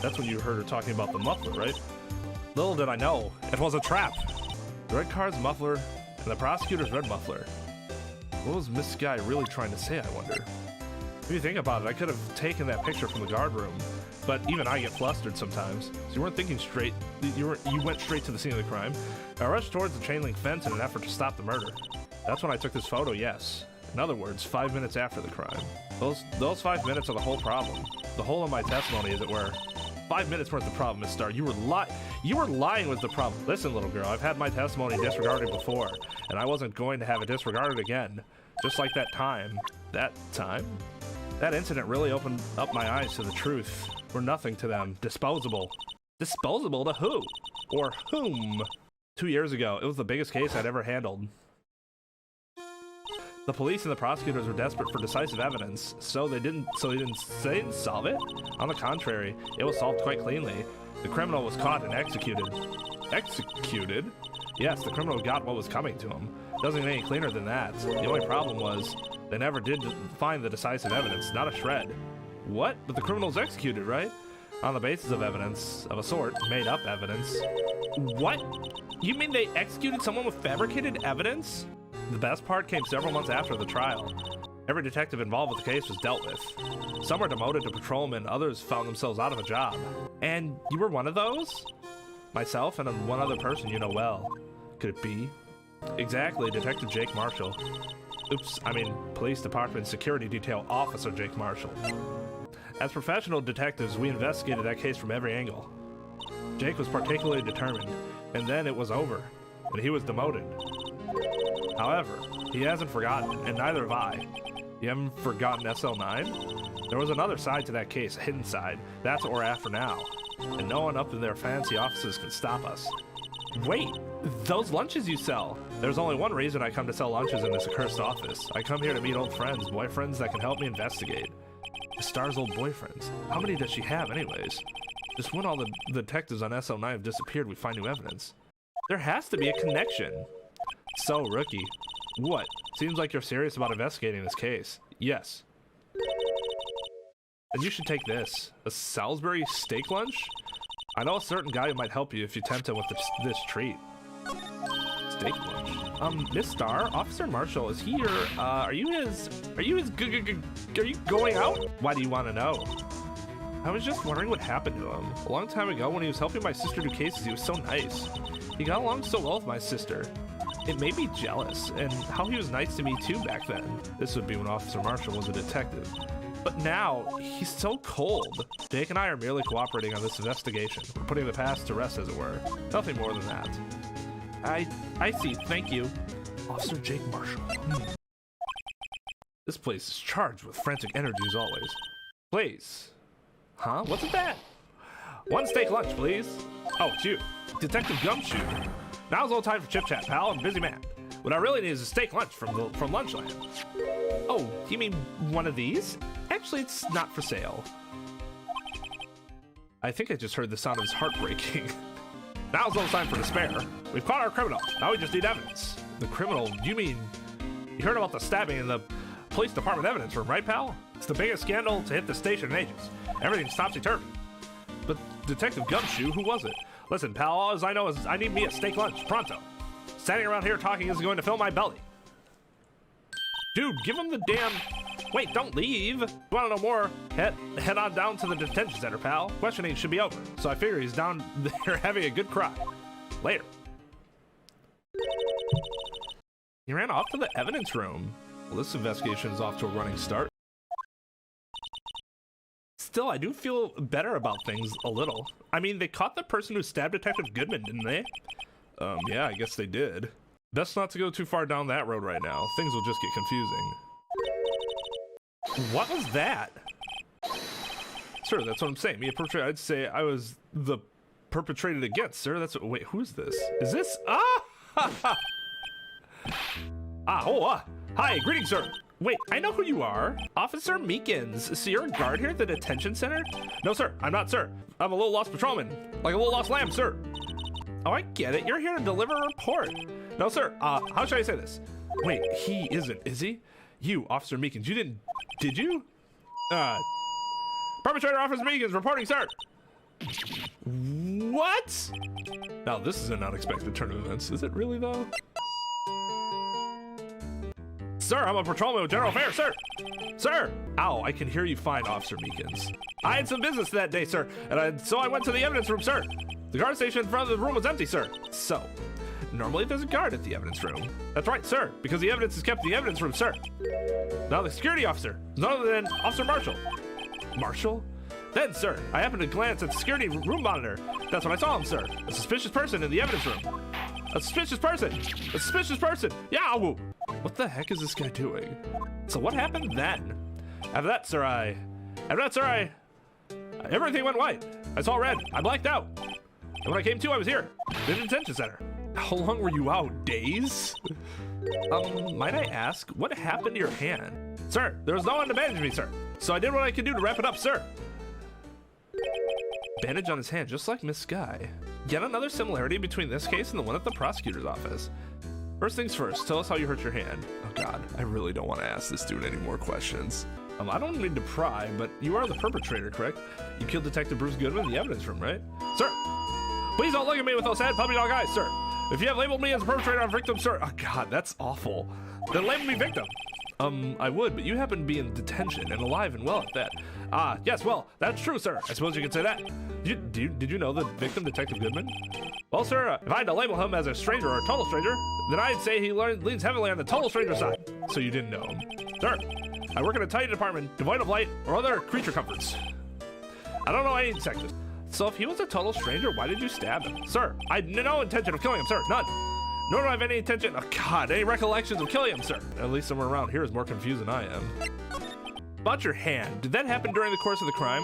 That's when you heard her talking about the muffler, right? Little did I know, it was a trap. The red car's muffler and the prosecutor's red muffler. What was Miss Guy really trying to say, I wonder? If you think about it, I could have taken that picture from the guard room, but even I get flustered sometimes. So you weren't thinking straight, you went straight to the scene of the crime. I rushed towards the chain link fence in an effort to stop the murder. That's when I took this photo, yes. In other words, 5 minutes after the crime. Those 5 minutes are the whole problem. The whole of my testimony, as it were. 5 minutes weren't the problem, Miss Starr. You were lying was the problem. Listen, little girl, I've had my testimony disregarded before, and I wasn't going to have it disregarded again. Just like that time. That time? That incident really opened up my eyes to the truth. We're nothing to them. Disposable. Disposable to who? Or whom? 2 years ago, it was the biggest case I'd ever handled. The police and the prosecutors were desperate for decisive evidence, so they didn't solve it? On the contrary, it was solved quite cleanly. The criminal was caught and executed. Executed? Yes, the criminal got what was coming to him. Doesn't get any cleaner than that. The only problem was, they never did find the decisive evidence, not a shred. What? But the criminal's executed, right? On the basis of evidence, of a sort, made up evidence. What? You mean they executed someone with fabricated evidence? The best part came several months after the trial. Every detective involved with the case was dealt with. Some were demoted to patrolmen, others found themselves out of a job. And you were one of those? Myself and one other person you know well. Could it be? Exactly, Detective Jake Marshall. Oops, I mean Police Department Security Detail Officer Jake Marshall. As professional detectives, we investigated that case from every angle. Jake was particularly determined, and then it was over, and he was demoted. However, he hasn't forgotten, and neither have I. You haven't forgotten SL9? There was another side to that case, a hidden side. That's what we're after now. And no one up in their fancy offices can stop us. Wait, those lunches you sell. There's only one reason I come to sell lunches in this accursed office. I come here to meet old friends, boyfriends that can help me investigate. The Star's old boyfriends. How many does she have anyways? Just when all the detectives on SL9 have disappeared, we find new evidence. There has to be a connection. So, Rookie. What? Seems like you're serious about investigating this case. Yes. And you should take this. A Salisbury steak lunch? I know a certain guy who might help you if you tempt him with this treat. Steak lunch. Miss Star, Officer Marshall is here. Are you going out? Why do you want to know? I was just wondering what happened to him. A long time ago when he was helping my sister do cases, he was so nice. He got along so well with my sister. It made me jealous, and how he was nice to me too back then. This would be when Officer Marshall was a detective. But now, he's so cold. Jake and I are merely cooperating on this investigation. We're putting the past to rest, as it were. Nothing more than that. I see, thank you. Officer Jake Marshall. This place is charged with frantic energy as always. Please. Huh? What's that? One steak lunch, please. Oh, it's you. Detective Gumshoe. Now's no time for chit-chat, pal. I'm a busy man. What I really need is a steak lunch from Lunchland. Oh, you mean one of these? Actually, it's not for sale. I think I just heard the sound of his heart breaking. Now's no time for despair. We've caught our criminal. Now we just need evidence. The criminal? You mean... You heard about the stabbing in the police department evidence room, right, pal? It's the biggest scandal to hit the station in ages. Everything's topsy-turvy. But Detective Gumshoe, who was it? Listen, pal, all I know is I need me a steak lunch, pronto. Standing around here talking isn't going to fill my belly. Dude, give him the damn... Wait, don't leave. You want to know more? Head on down to the detention center, pal. Questioning should be over, so I figure he's down there having a good cry. Later. He ran off to the evidence room. Well, this investigation is off to a running start. Still, I do feel better about things a little. I mean, they caught the person who stabbed Detective Goodman, didn't they? Yeah, I guess they did. Best not to go too far down that road right now. Things will just get confusing. What was that? Sir, that's what I'm saying. Me a perpetrator, I'd say I was the perpetrated against, sir. That's what, wait, who's this? Is this? Hi, greetings, sir. Wait, I know who you are. Officer Meekins. So you're a guard here at the detention center? No, sir, I'm not, sir. I'm a little lost patrolman. Like a little lost lamb, sir. Oh, I get it. You're here to deliver a report. No, sir. How should I say this? Wait, he isn't, is he? You, Officer Meekins, you didn't... Did you? Perpetrator Officer Meekins reporting, sir. What? Now, this is an unexpected turn of events. Is it really, though? Sir, I'm a patrolman with General Affairs, sir. Sir! Ow, I can hear you fine, Officer Meekins. I had some business that day, sir, and so I went to the evidence room, sir. The guard station in front of the room was empty, sir. So, normally there's a guard at the evidence room. That's right, sir, because the evidence is kept in the evidence room, sir. Now the security officer is none other than Officer Marshall. Marshall? Then, sir, I happened to glance at the security room monitor. That's when I saw him, sir. A suspicious person in the evidence room. A suspicious person! A suspicious person! Yow! What the heck is this guy doing? So what happened then? After that, sir, everything went white. I saw red. I blacked out. And when I came to, I was here, in the detention center. How long were you out? Days? Might I ask, what happened to your hand? Sir, there was no one to bandage me, sir. So I did what I could do to wrap it up, sir. Bandage on his hand, just like Miss Sky. Yet another similarity between this case and the one at the prosecutor's office. First things first, tell us how you hurt your hand. Oh God, I really don't want to ask this dude any more questions. I don't mean to pry, but you are the perpetrator, correct? You killed Detective Bruce Goodman in the evidence room, right? Sir, please don't look at me with those sad puppy dog eyes, sir. If you have labeled me as a perpetrator or victim, sir, oh God, that's awful. Then label me victim. I would, but you happen to be in detention and alive and well at that. Yes, well, that's true, sir. I suppose you could say that. Did you know the victim, Detective Goodman? Well, sir, if I had to label him as a stranger or a total stranger, then I'd say he leans heavily on the total stranger side. So you didn't know him. Sir, I work in a tiny department, devoid of light or other creature comforts. I don't know any detectives. So if he was a total stranger, why did you stab him? Sir, I had no intention of killing him, sir, none. Nor do I have any intention, oh God, any recollections of killing him, sir. At least someone around here is more confused than I am. About your hand, did that happen during the course of the crime?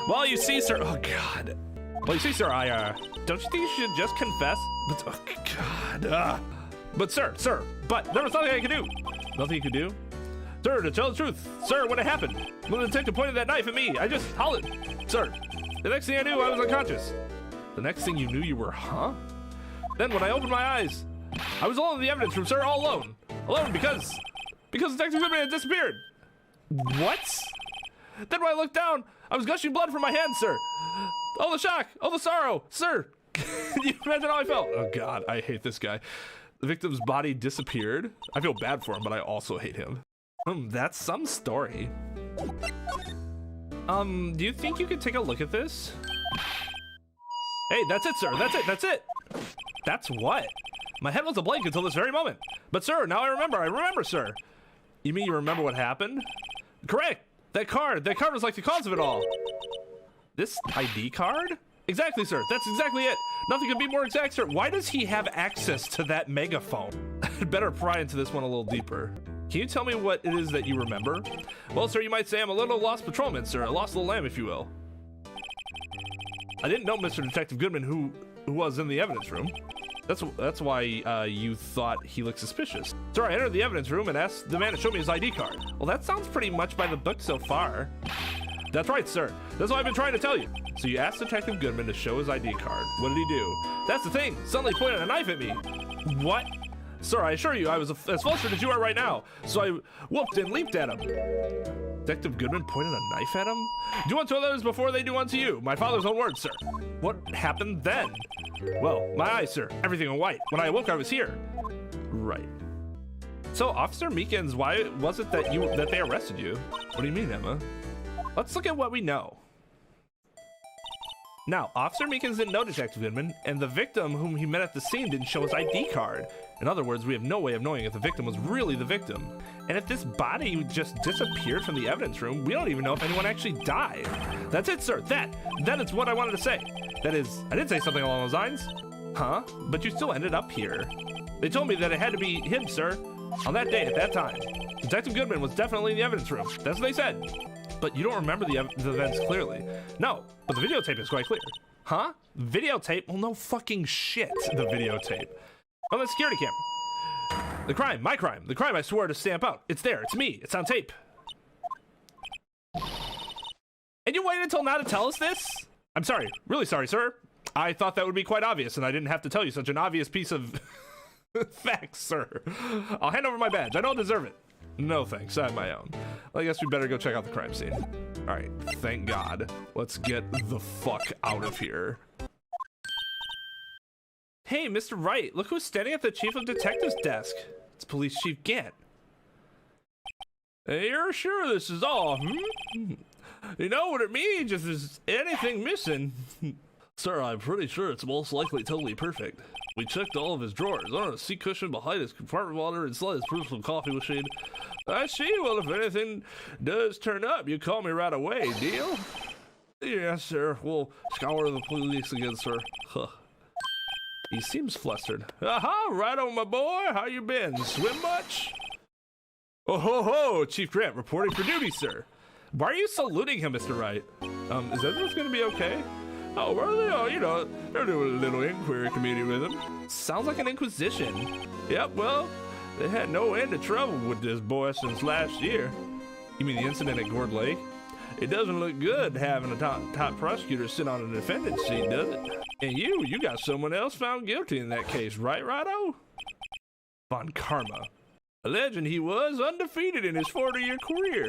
Well, you see, sir, oh God. Well, you see, sir, don't you think you should just confess? But, oh God, But sir, but there was nothing I could do. Nothing you could do? Sir, to tell the truth, sir, what had happened? When the detective pointed that knife at me, I just hollered. Sir, the next thing I knew, I was unconscious. The next thing you knew, you were, huh? Then when I opened my eyes, I was alone in the evidence room, sir, all alone. Alone because Detective Goodman had disappeared. What? Then when I looked down, I was gushing blood from my hand, sir. Oh, the shock, oh, the sorrow, sir. Can you imagine how I felt? Oh God, I hate this guy. The victim's body disappeared. I feel bad for him, but I also hate him. That's some story. Do you think you could take a look at this? Hey, that's it, sir. That's it. That's what? My head was a blank until this very moment. But sir, now I remember, sir. You mean you remember what happened? Correct. That card was like the cause of it all. This ID card? Exactly, sir. That's exactly it. Nothing could be more exact, sir. Why does he have access to that megaphone? I'd better pry into this one a little deeper. Can you tell me what it is that you remember? Well, sir, you might say I'm a little lost patrolman, sir. A lost little lamb, if you will. I didn't know Mr. Detective Goodman who was in the evidence room. That's why you thought he looked suspicious. Sir, I entered the evidence room and asked the man to show me his ID card. Well, that sounds pretty much by the book so far. That's right, sir. That's what I've been trying to tell you. So you asked Detective Goodman to show his ID card. What did he do? That's the thing. Suddenly pointed a knife at me. What? Sir, I assure you, I was as flustered as you are right now. So I whooped and leaped at him. Detective Goodman pointed a knife at him? Do unto others before they do unto you. My father's own words, sir. What happened then? Well, my eyes, sir. Everything in white. When I awoke, I was here. Right. So, Officer Meekins, why was it that they arrested you? What do you mean, Emma? Let's look at what we know. Now, Officer Meekins didn't know Detective Goodman, and the victim whom he met at the scene didn't show his ID card. In other words, we have no way of knowing if the victim was really the victim. And if this body just disappeared from the evidence room, we don't even know if anyone actually died. That's it, sir. That is what I wanted to say. That is, I did say something along those lines. Huh? But you still ended up here. They told me that it had to be him, sir. On that day, at that time. Detective Goodman was definitely in the evidence room. That's what they said. But you don't remember the events clearly. No, but the videotape is quite clear. Huh? Videotape? Well, no fucking shit, the videotape. On the security camera. The crime, my crime. The crime I swore to stamp out. It's there, it's me, it's on tape. And you waited until now to tell us this? I'm sorry, really sorry, sir. I thought that would be quite obvious, and I didn't have to tell you such an obvious piece of facts, sir. I'll hand over my badge, I don't deserve it. No thanks, I have my own. Well, I guess we better go check out the crime scene. All right, thank God. Let's get the fuck out of here. Hey, Mr. Wright, look who's standing at the Chief of Detectives desk. It's Police Chief Gant. Hey, you're sure this is all, You know what it means if there's anything missing? Sir, I'm pretty sure it's most likely totally perfect. We checked all of his drawers, under the seat cushion, behind his compartment monitor, inside his personal coffee machine. I see. Well, if anything does turn up, you call me right away, deal? Yes, sir. We'll scour the police again, sir. Huh. He seems flustered. Aha, right on, my boy. How you been? Swim much? Oh ho ho, Chief Grant reporting for duty, sir. Why are you saluting him, Mr. Wright? Is everything gonna be okay? Oh, well, they're doing a little inquiry committee with him. Sounds like an inquisition. Yep, well, they had no end of trouble with this boy since last year. You mean the incident at Gourd Lake? It doesn't look good having a top prosecutor sit on a defendant's seat, does it? And you got someone else found guilty in that case, right, Righto? Von Karma. Alleging he was undefeated in his 40-year career.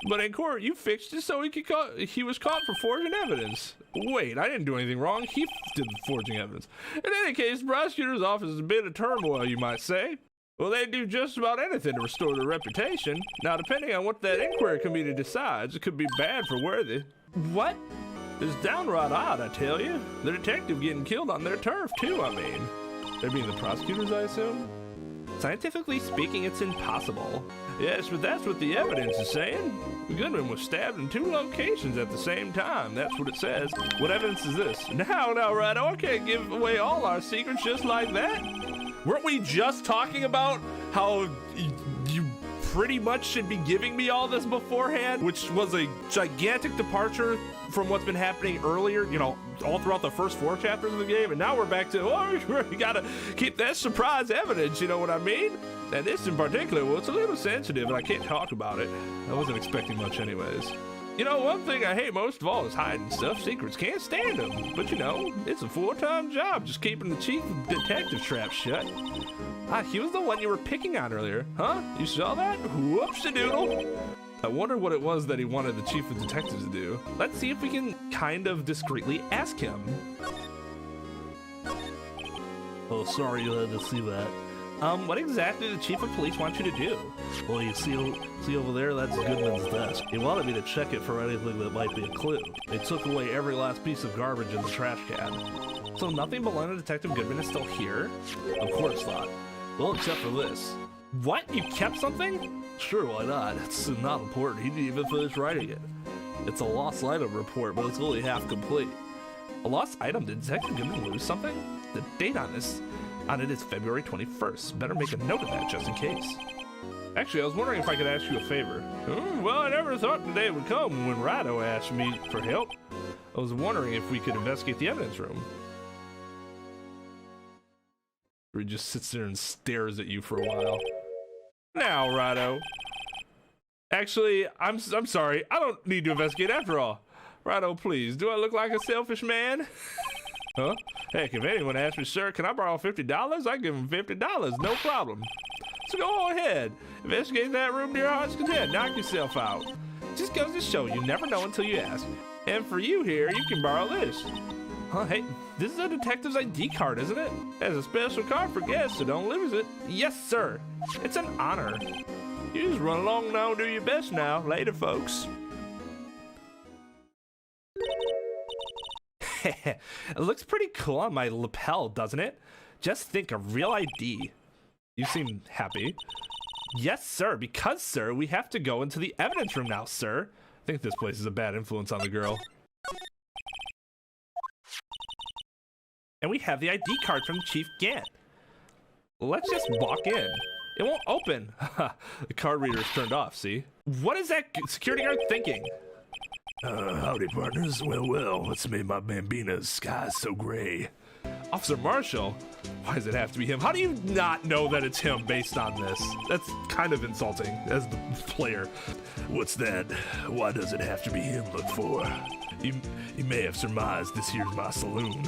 But in court, you fixed it so he was caught for forging evidence. Wait, I didn't do anything wrong. He did the forging evidence. In any case, the prosecutor's office is a bit of turmoil, you might say. Well, they do just about anything to restore their reputation. Now, depending on what that inquiry committee decides, it could be bad for Worthy. What? It's downright odd, I tell you. The detective getting killed on their turf, too, I mean. They being the prosecutors, I assume? Scientifically speaking, it's impossible. Yes, but that's what the evidence is saying. Goodman was stabbed in 2 locations at the same time. That's what it says. What evidence is this? Now, Righto, I can't give away all our secrets just like that. Weren't we just talking about how you pretty much should be giving me all this beforehand, which was a gigantic departure from what's been happening earlier, you know, all throughout the first 4 chapters of the game. And now we're back to, oh, you gotta keep that surprise evidence, you know what I mean? And this in particular, well, it's a little sensitive and I can't talk about it. I wasn't expecting much anyways. You know, one thing I hate most of all is hiding stuff. Secrets, can't stand them. But you know, it's a full-time job just keeping the chief of detective trap shut. Ah, he was the one you were picking on earlier, huh? You saw that? Whoops-a-doodle. I wonder what it was that he wanted the chief of detectives to do. Let's see if we can kind of discreetly ask him. Oh, sorry you had to see that. What exactly did the chief of police want you to do? Well, you see over there, that's Goodman's desk. He wanted me to check it for anything that might be a clue. They took away every last piece of garbage in the trash can. So nothing belonging to Detective Goodman is still here? Of course not. Well, except for this. What? You kept something? Sure, why not? It's not important. He didn't even finish writing it. It's a lost item report, but it's only half complete. A lost item? Did Detective Goodman lose something? The date on it is February 21st. Better make a note of that just in case. Actually, I was wondering if I could ask you a favor. Well, I never thought the day would come when Wright asked me for help. I was wondering if we could investigate the evidence room. Or he just sits there and stares at you for a while. Now, Wright. Actually, I'm sorry. I don't need to investigate after all. Wright, please, do I look like a selfish man? Huh? Heck, if anyone asks me, sir, can I borrow $50? I give them $50, no problem. So go ahead, investigate that room to your heart's content, knock yourself out. Just goes to show you never know until you ask. And for you here, you can borrow this. Huh, hey, this is a detective's ID card, isn't it? It's a special card for guests, so don't lose it. Yes, sir. It's an honor. You just run along now and do your best now. Later, folks. It looks pretty cool on my lapel, doesn't it? Just think, a real ID. You seem happy. Yes, sir, because, sir, we have to go into the evidence room now, sir. I think this place is a bad influence on the girl. And we have the ID card from Chief Gant. Let's just walk in. It won't open. The card reader is turned off, see? What is that security guard thinking? Howdy, partners. Well, what's made my Bambina's sky so gray? Officer Marshall? Why does it have to be him? How do you not know that it's him based on this? That's kind of insulting as the player. What's that? Why does it have to be him look for? You may have surmised this here's my saloon.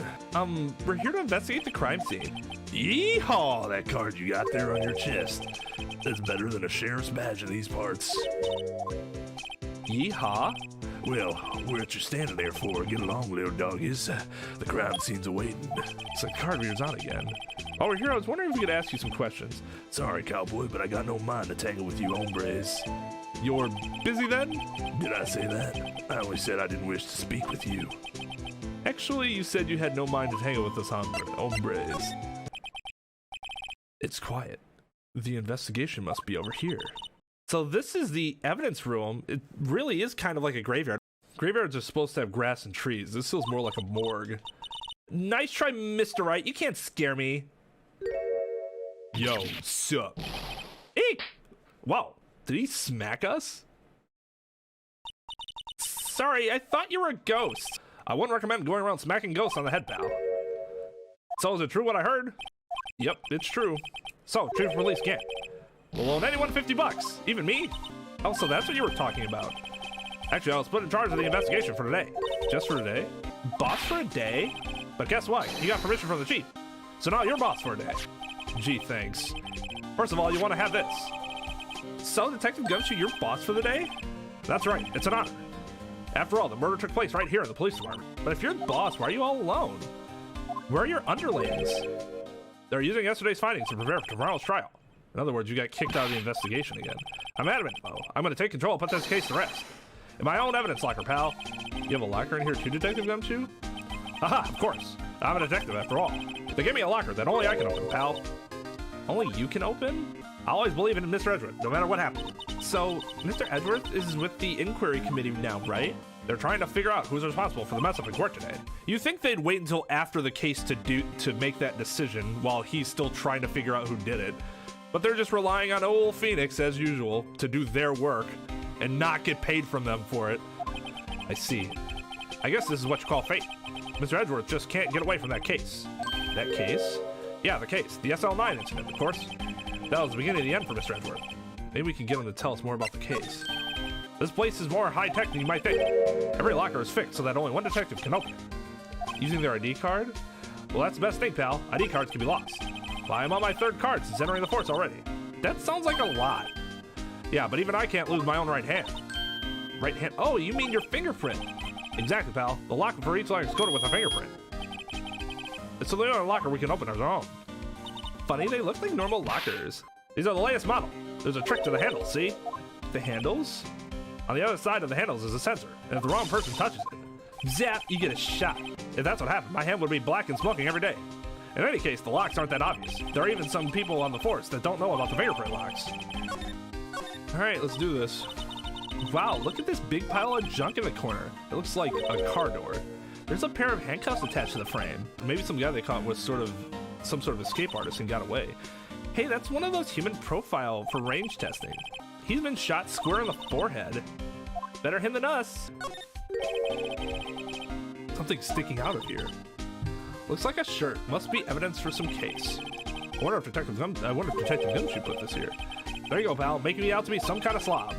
We're here to investigate the crime scene. Yeehaw! That card you got there on your chest. That's better than a sheriff's badge in these parts. Yeehaw? Well, what you standing there for? Get along, little doggies. The crime scene's awaiting. So the card reader's on again. While we're here, I was wondering if we could ask you some questions. Sorry, cowboy, but I got no mind to tangle with you hombres. You're busy then? Did I say that? I only said I didn't wish to speak with you. Actually, you said you had no mind to tangle with us hombres. It's quiet. The investigation must be over here. So this is the evidence room. It really is kind of like a graveyard. Graveyards are supposed to have grass and trees. This feels more like a morgue. Nice try, Mr. Wright. You can't scare me. Yo, sup? Eek! Wow, did he smack us? Sorry, I thought you were a ghost. I wouldn't recommend going around smacking ghosts on the head, pal. So is it true what I heard? Yep, it's true. So, chief of police can't. We'll loan anyone $50, even me. Oh, so that's what you were talking about. Actually, I was put in charge of the investigation for today. Just for today? Boss for a day? But guess what? You got permission from the chief. So now you're boss for a day. Gee, thanks. First of all, you want to have this. So, Detective Gumshoe, you're boss for the day? That's right, it's an honor. After all, the murder took place right here in the police department. But if you're the boss, why are you all alone? Where are your underlings? They're using yesterday's findings to prepare for tomorrow's trial. In other words, you got kicked out of the investigation again. I'm adamant, though. I'm going to take control and put this case to rest. In my own evidence locker, pal. You have a locker in here too, Detective Gumshoe? Aha, of course. I'm a detective, after all. They gave me a locker that only I can open, pal. Only you can open? I always believe in Mr. Edgeworth, no matter what happens. So, Mr. Edgeworth is with the inquiry committee now, right? They're trying to figure out who's responsible for the mess up in court today. You think they'd wait until after the case to make that decision while he's still trying to figure out who did it. But they're just relying on old Phoenix, as usual, to do their work and not get paid from them for it. I see. I guess this is what you call fate. Mr. Edgeworth just can't get away from that case. That case? Yeah, the case. The SL9 incident, of course. That was the beginning of the end for Mr. Edgeworth. Maybe we can get him to tell us more about the case. This place is more high-tech than you might think. Every locker is fixed so that only one detective can open it. Using their ID card? Well, that's the best thing, pal. ID cards can be lost. Well, I'm on my third card since entering the force already. That sounds like a lot. Yeah, but even I can't lose my own right hand. Right hand? Oh, you mean your fingerprint. Exactly, pal. The locker for each locker is coded with a fingerprint. It's the only locker we can open on our own. Funny, they look like normal lockers. These are the latest model. There's a trick to the handles, see? The handles? On the other side of the handles is a sensor, and if the wrong person touches it, zap, you get a shot. If that's what happened, my hand would be black and smoking every day. In any case, the locks aren't that obvious. There are even some people on the force that don't know about the fingerprint locks. All right, let's do this. Wow, look at this big pile of junk in the corner. It looks like a car door. There's a pair of handcuffs attached to the frame. Maybe some guy they caught was some sort of escape artist and got away. Hey, that's one of those human profile for range testing. He's been shot square in the forehead. Better him than us. Something's sticking out of here. Looks like a shirt. Must be evidence for some case. I wonder if Detective Gumshoe put this here. There you go, pal. Making me out to be some kind of slob.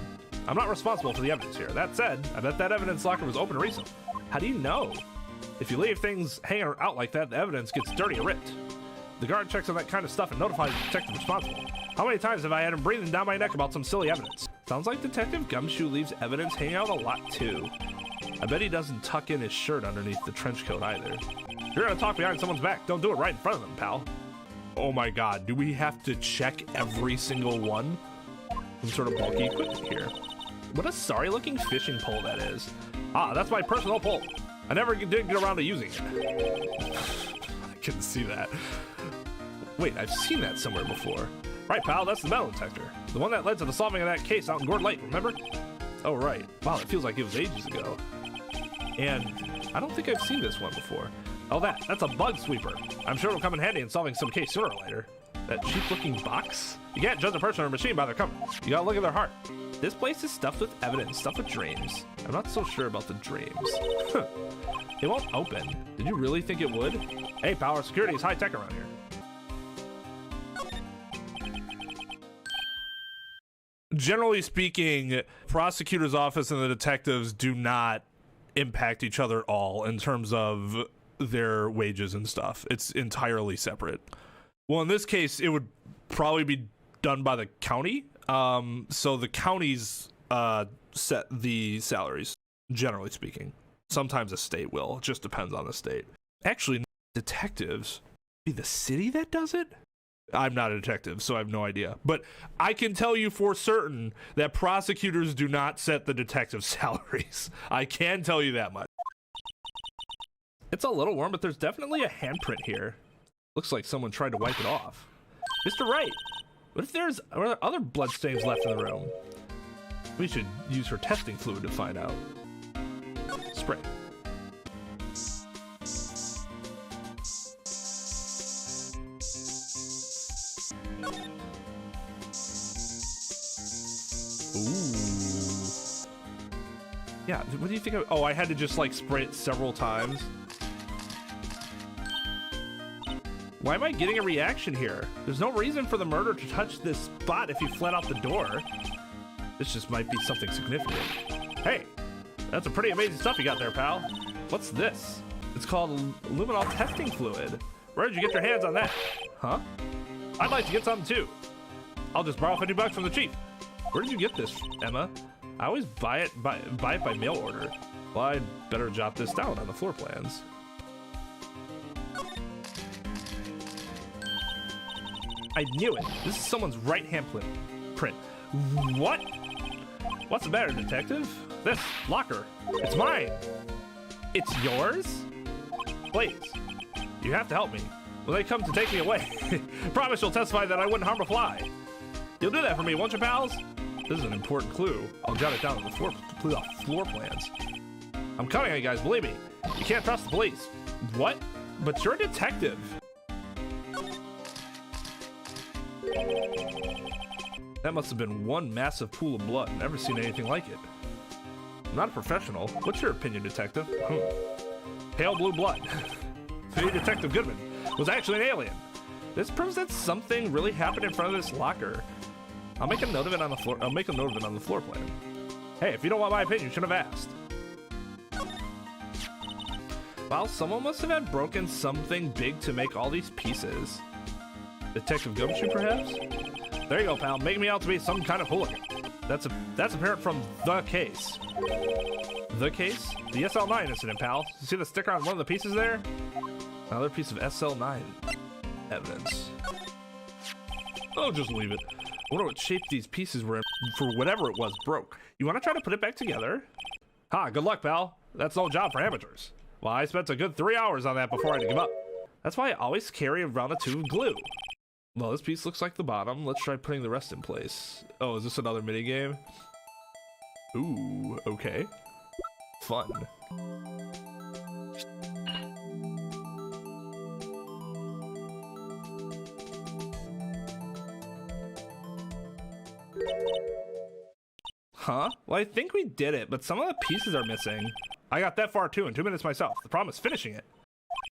I'm not responsible for the evidence here. That said, I bet that evidence locker was open recently. How do you know? If you leave things hanging out like that, the evidence gets dirty and ripped. The guard checks on that kind of stuff and notifies the detective responsible. How many times have I had him breathing down my neck about some silly evidence? Sounds like Detective Gumshoe leaves evidence hanging out a lot too. I bet he doesn't tuck in his shirt underneath the trench coat either. If you're gonna talk behind someone's back, don't do it right in front of them, pal. Oh my god, do we have to check every single one? Some sort of bulky equipment here. What a sorry looking fishing pole that is. Ah, that's my personal pole. I never did get around to using it. I can see that. Wait, I've seen that somewhere before. Right, pal, that's the metal detector. The one that led to the solving of that case out in Gord Lake, remember? Oh, right. Wow, it feels like it was ages ago. And I don't think I've seen this one before. Oh, that's a bug sweeper. I'm sure it'll come in handy in solving some case sooner or later. That cheap-looking box? You can't judge a person or a machine by their cover. You gotta look at their heart. This place is stuffed with evidence, stuffed with dreams. I'm not so sure about the dreams. It won't open. Did you really think it would? Hey, pal, security is high-tech around here. Generally speaking, prosecutor's office and the detectives do not impact each other at all in terms of their wages and stuff. It's entirely separate. Well, in this case, it would probably be done by the county. So the counties set the salaries, generally speaking. Sometimes a state will. It just depends on the state. Actually, detectives, be the city that does it? I'm not a detective, so I have no idea. But I can tell you for certain that prosecutors do not set the detective salaries. I can tell you that much. It's a little warm, but there's definitely a handprint here. Looks like someone tried to wipe it off. Mr. Wright, what if there's other bloodstains left in the room? We should use her testing fluid to find out. Spray. Yeah, what do you think of? Oh, I had to just like spray it several times. Why am I getting a reaction here? There's no reason for the murderer to touch this spot if he fled out the door. This just might be something significant. Hey, that's a pretty amazing stuff you got there, pal. What's this? It's called luminol testing fluid. Where did you get your hands on that? Huh? I'd like to get some too. I'll just borrow $50 from the chief. Where did you get this, Emma? I always buy it by mail order. Well, I'd better jot this down on the floor plans. I knew it. This is someone's right hand print. What? What's the matter, detective? This locker. It's mine. It's yours? Please. You have to help me. When they come to take me away, promise you'll testify that I wouldn't harm a fly. You'll do that for me, won't you, pals? This is an important clue. I'll jot it down on the floor plans. I'm coming, you guys, believe me. You can't trust the police. What? But you're a detective. That must have been one massive pool of blood. Never seen anything like it. I'm not a professional. What's your opinion, Detective? Pale blue blood. The Detective Goodman was actually an alien. This proves that something really happened in front of this locker. I'll make a note of it on the floor. I'll make a note of it on the floor plan. Hey, if you don't want my opinion, you should have asked. Well, someone must have had broken something big to make all these pieces. Detective Gumshoe, perhaps? There you go, pal. Making me out to be some kind of hooligan. That's apparent from the case. The case? The SL9 incident, pal. You see the sticker on one of the pieces there? Another piece of SL9 evidence. Oh, just leave it. I wonder what shape these pieces were in for whatever it was broke. You want to try to put it back together? Ha, good luck, pal. That's no job for amateurs. Well, I spent a good 3 hours on that before I had to give up. That's why I always carry around a tube of glue. Well, this piece looks like the bottom. Let's try putting the rest in place. Oh, is this another mini game? Ooh, okay. Fun. Huh? Well, I think we did it, but some of the pieces are missing. I got that far too in 2 minutes myself. The problem is finishing it.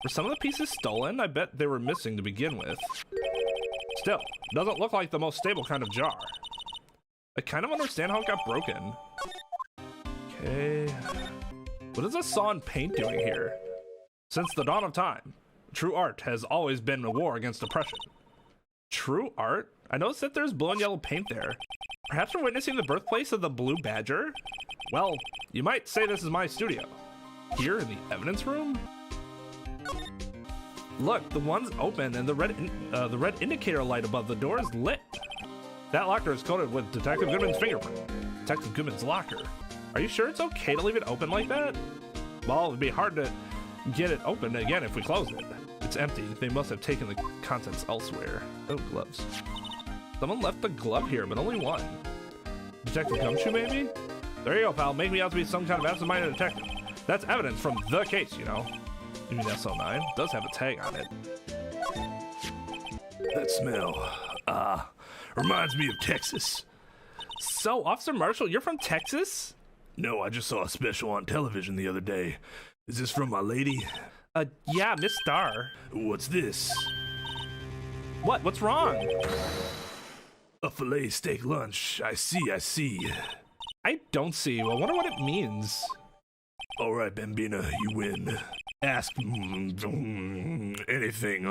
Were some of the pieces stolen? I bet they were missing to begin with. Still, doesn't look like the most stable kind of jar. I kind of understand how it got broken. Okay. What is a saw and paint doing here? Since the dawn of time, true art has always been a war against oppression. True art? I noticed that there's blue and yellow paint there. Perhaps we're witnessing the birthplace of the Blue Badger? Well, you might say this is my studio. Here in the evidence room? Look, the one's open and the red indicator light above the door is lit. That locker is coated with Detective Goodman's fingerprint. Detective Goodman's locker. Are you sure it's okay to leave it open like that? Well, it'd be hard to get it open again if we close it. It's empty. They must have taken the contents elsewhere. Oh, gloves. Someone left the glove here, but only one. Detective Gumshoe, maybe? There you go, pal. Make me out to be some kind of absent-minded detective. That's evidence from the case, you know. You mean SL9? It does have a tag on it. That smell, reminds me of Texas. So, Officer Marshall, you're from Texas? No, I just saw a special on television the other day. Is this from my lady? Yeah, Miss Starr. What's this? What? What's wrong? A filet steak lunch. I see. I don't see. I wonder what it means. All right, Bambina, you win. Ask anything.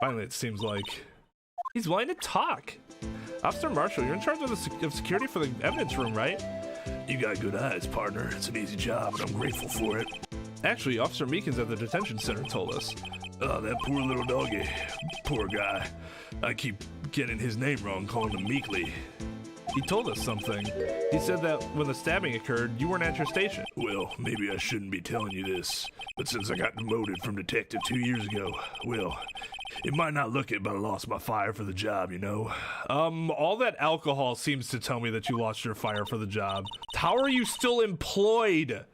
Finally, it seems like he's willing to talk. Officer Marshall, you're in charge of the security for the evidence room, right? You got good eyes, partner. It's an easy job, and I'm grateful for it. Actually, Officer Meekins at the detention center told us. Oh, that poor little doggy. Poor guy. I keep getting his name wrong, calling him Meekly. He told us something. He said that when the stabbing occurred, you weren't at your station. Well, maybe I shouldn't be telling you this, but since I got demoted from detective 2 years ago, well, it might not look it, but I lost my fire for the job, you know? All that alcohol seems to tell me that you lost your fire for the job. How are you still employed?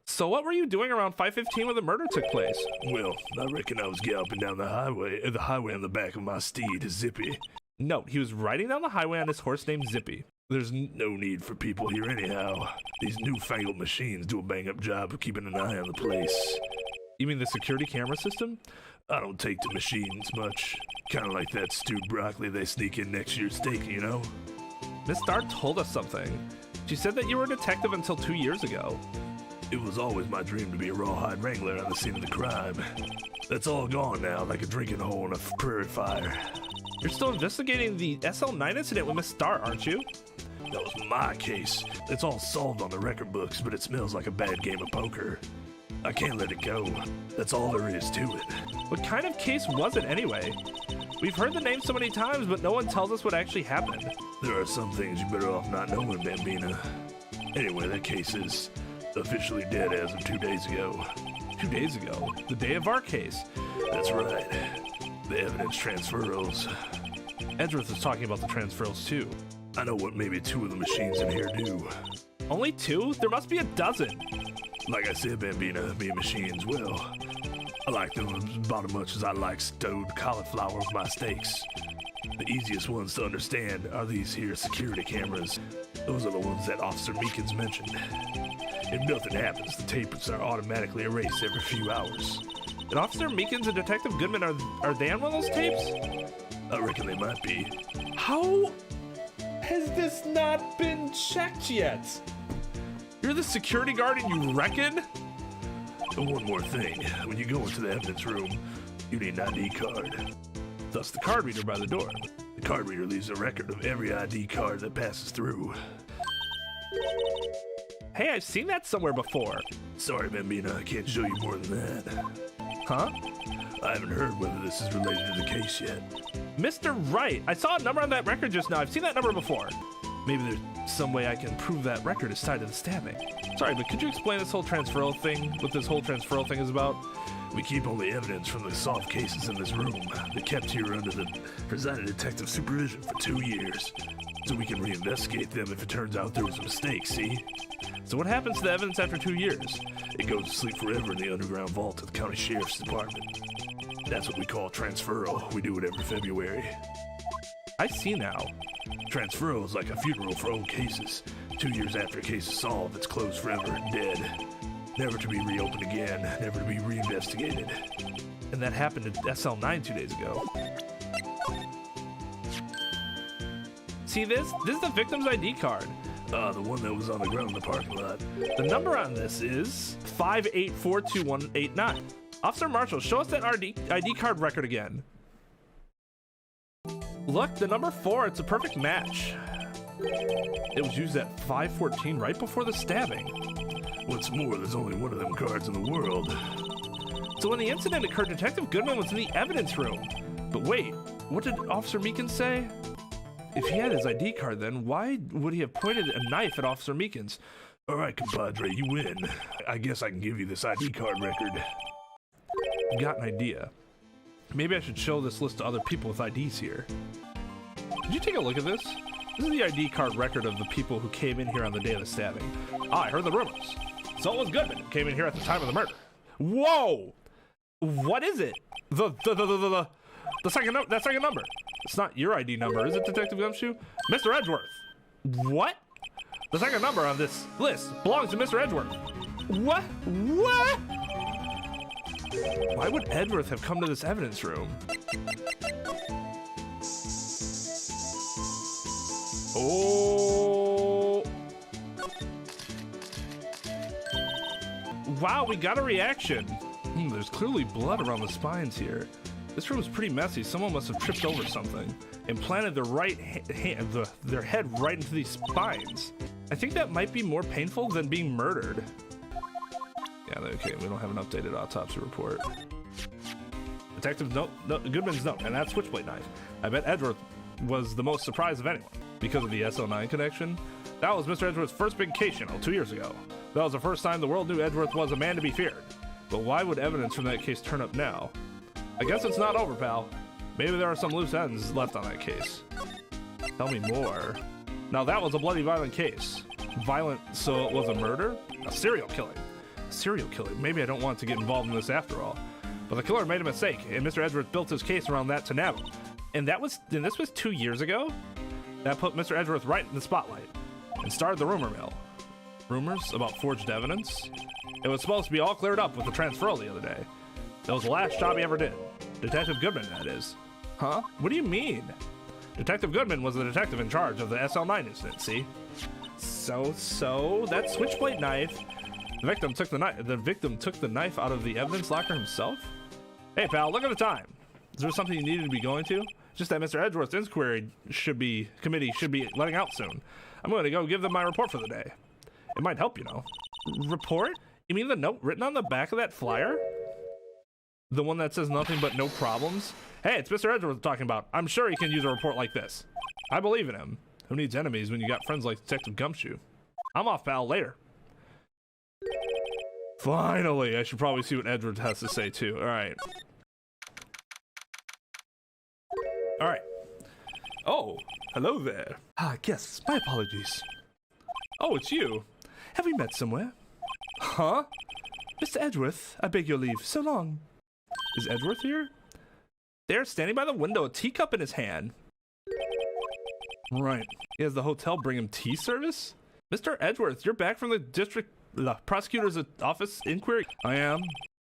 So what were you doing around 5:15 when the murder took place? Well, I reckon I was galloping down the highway on the back of my steed, Zippy. No, he was riding down the highway on his horse named Zippy. There's no need for people here anyhow. These newfangled machines do a bang-up job of keeping an eye on the place. You mean the security camera system? I don't take to machines much. Kind of like that stewed broccoli they sneak in next to your steak, you know? Miss Starr told us something. She said that you were a detective until 2 years ago. It was always my dream to be a rawhide wrangler on the scene of the crime. That's all gone now, like a drinking hole in a prairie fire. You're still investigating the SL9 incident with Miss Starr, aren't you? That was my case. It's all solved on the record books, but it smells like a bad game of poker. I can't let it go. That's all there is to it. What kind of case was it anyway? We've heard the name so many times, but no one tells us what actually happened. There are some things you're better off not knowing, Bambina. Anyway, that case is officially dead as of 2 days ago. 2 days ago? The day of our case? That's right. The evidence transferals. Edgeworth is talking about the transferals too. I know what maybe 2 of the machines in here do. Only 2? There must be a dozen. Like I said, Bambina, me machines, well, I like them about as much as I like stewed cauliflower with my steaks. The easiest ones to understand are these here security cameras. Those are the ones that Officer Meekins mentioned. If nothing happens, the tapes are automatically erased every few hours. And Officer Meekins and Detective Goodman, are they on one of those tapes? I reckon they might be. How has this not been checked yet? You're the security guard and you reckon? And one more thing, when you go into the evidence room, you need an ID card. Thus the card reader by the door. The card reader leaves a record of every ID card that passes through. Hey, I've seen that somewhere before. Sorry, Bambina, I can't show you more than that. Huh? I haven't heard whether this is related to the case yet. Mr. Wright, I saw a number on that record just now. I've seen that number before. Maybe there's some way I can prove that record is tied to the stabbing. Sorry, but could you explain this whole transferal thing, what this whole transferal thing is about? We keep all the evidence from the soft cases in this room. They're kept here under the presiding detective supervision for 2 years, so we can reinvestigate them if it turns out there was a mistake, see? So what happens to the evidence after 2 years? It goes to sleep forever in the underground vault of the county sheriff's department. That's what we call transferal. We do it every February. I see now. Transferal is like a funeral for old cases. 2 years after a case is solved, it's closed forever and dead. Never to be reopened again, never to be reinvestigated. And that happened at SL9 2 days ago. See this? This is the victim's ID card. The one that was on the ground in the parking lot. The number on this is 5842189. Officer Marshall, show us that ID card record again. Look, the number 4, it's a perfect match. It was used at 5:14 right before the stabbing. What's more, there's only one of them cards in the world. So when the incident occurred, Detective Goodman was in the evidence room. But wait, what did Officer Meekins say? If he had his ID card then, why would he have pointed a knife at Officer Meekins? All right, compadre, you win. I guess I can give you this ID card record. Got an idea. Maybe I should show this list to other people with IDs here. Did you take a look at this? This is the ID card record of the people who came in here on the day of the stabbing. I heard the rumors. So it was Goodman who came in here at the time of the murder. Whoa! What is it? The second number. It's not your ID number, is it, Detective Gumshoe? Mr. Edgeworth. What? The second number on this list belongs to Mr. Edgeworth. What? What? Why would Edgeworth have come to this evidence room? Oh. Wow, we got a reaction. There's clearly blood around the spines here. This room is pretty messy. Someone must have tripped over something and planted their their head right into these spines. I think that might be more painful than being murdered. Yeah, okay, we don't have an updated autopsy report. Detective Goodman's note, and that switchblade knife. I bet Edgeworth was the most surprised of anyone because of the SL9 connection. That was Mr. Edgeworth's first big case, 2 years ago. That was the first time the world knew Edgeworth was a man to be feared. But why would evidence from that case turn up now? I guess it's not over, pal. Maybe there are some loose ends left on that case. Tell me more. Now that was a bloody violent case. Violent, so it was a murder? A serial killing. Serial killing. Maybe I don't want to get involved in this after all. But the killer made a mistake, and Mr. Edgeworth built his case around that to nab him. And this was 2 years ago? That put Mr. Edgeworth right in the spotlight and started the rumor mill. Rumors about forged evidence? It was supposed to be all cleared up with the transferal the other day. That was the last job he ever did. Detective Goodman, that is. Huh? What do you mean? Detective Goodman was the detective in charge of the SL9 incident, see? So, that switchblade knife. The victim took the knife out of the evidence locker himself? Hey, pal, look at the time. Is there something you needed to be going to? Just that Mr. Edgeworth's inquiry committee should be letting out soon. I'm going to go give them my report for the day. It might help, you know. Report? You mean the note written on the back of that flyer? The one that says nothing but no problems? Hey, it's Mr. Edgeworth talking about. I'm sure he can use a report like this. I believe in him. Who needs enemies when you got friends like Detective Gumshoe? I'm off, pal. Later. Finally, I should probably see what Edward has to say too. All right. Oh, hello there. Guests, my apologies. Oh, it's you. Have we met somewhere? Huh? Mr. Edgeworth, I beg your leave. So long. Is Edgeworth here? There, standing by the window, a teacup in his hand. Right. He has the hotel bring him tea service? Mr. Edgeworth, you're back from the district prosecutor's office inquiry? I am.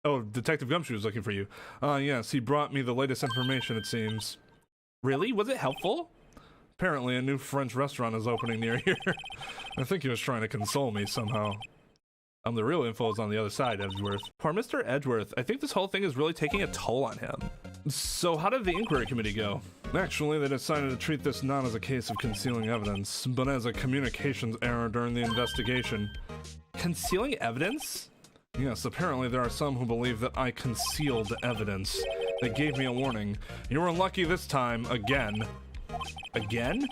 Oh, Detective Gumshoe is looking for you. Yes, he brought me the latest information, it seems. Really? Was it helpful? Apparently, a new French restaurant is opening near here. I think he was trying to console me somehow. The real info is on the other side, Edgeworth. Poor Mr. Edgeworth, I think this whole thing is really taking a toll on him. So how did the inquiry committee go? Actually, they decided to treat this not as a case of concealing evidence, but as a communications error during the investigation. Concealing evidence? Yes, apparently there are some who believe that I concealed evidence. They gave me a warning. You were lucky this time, again. Again?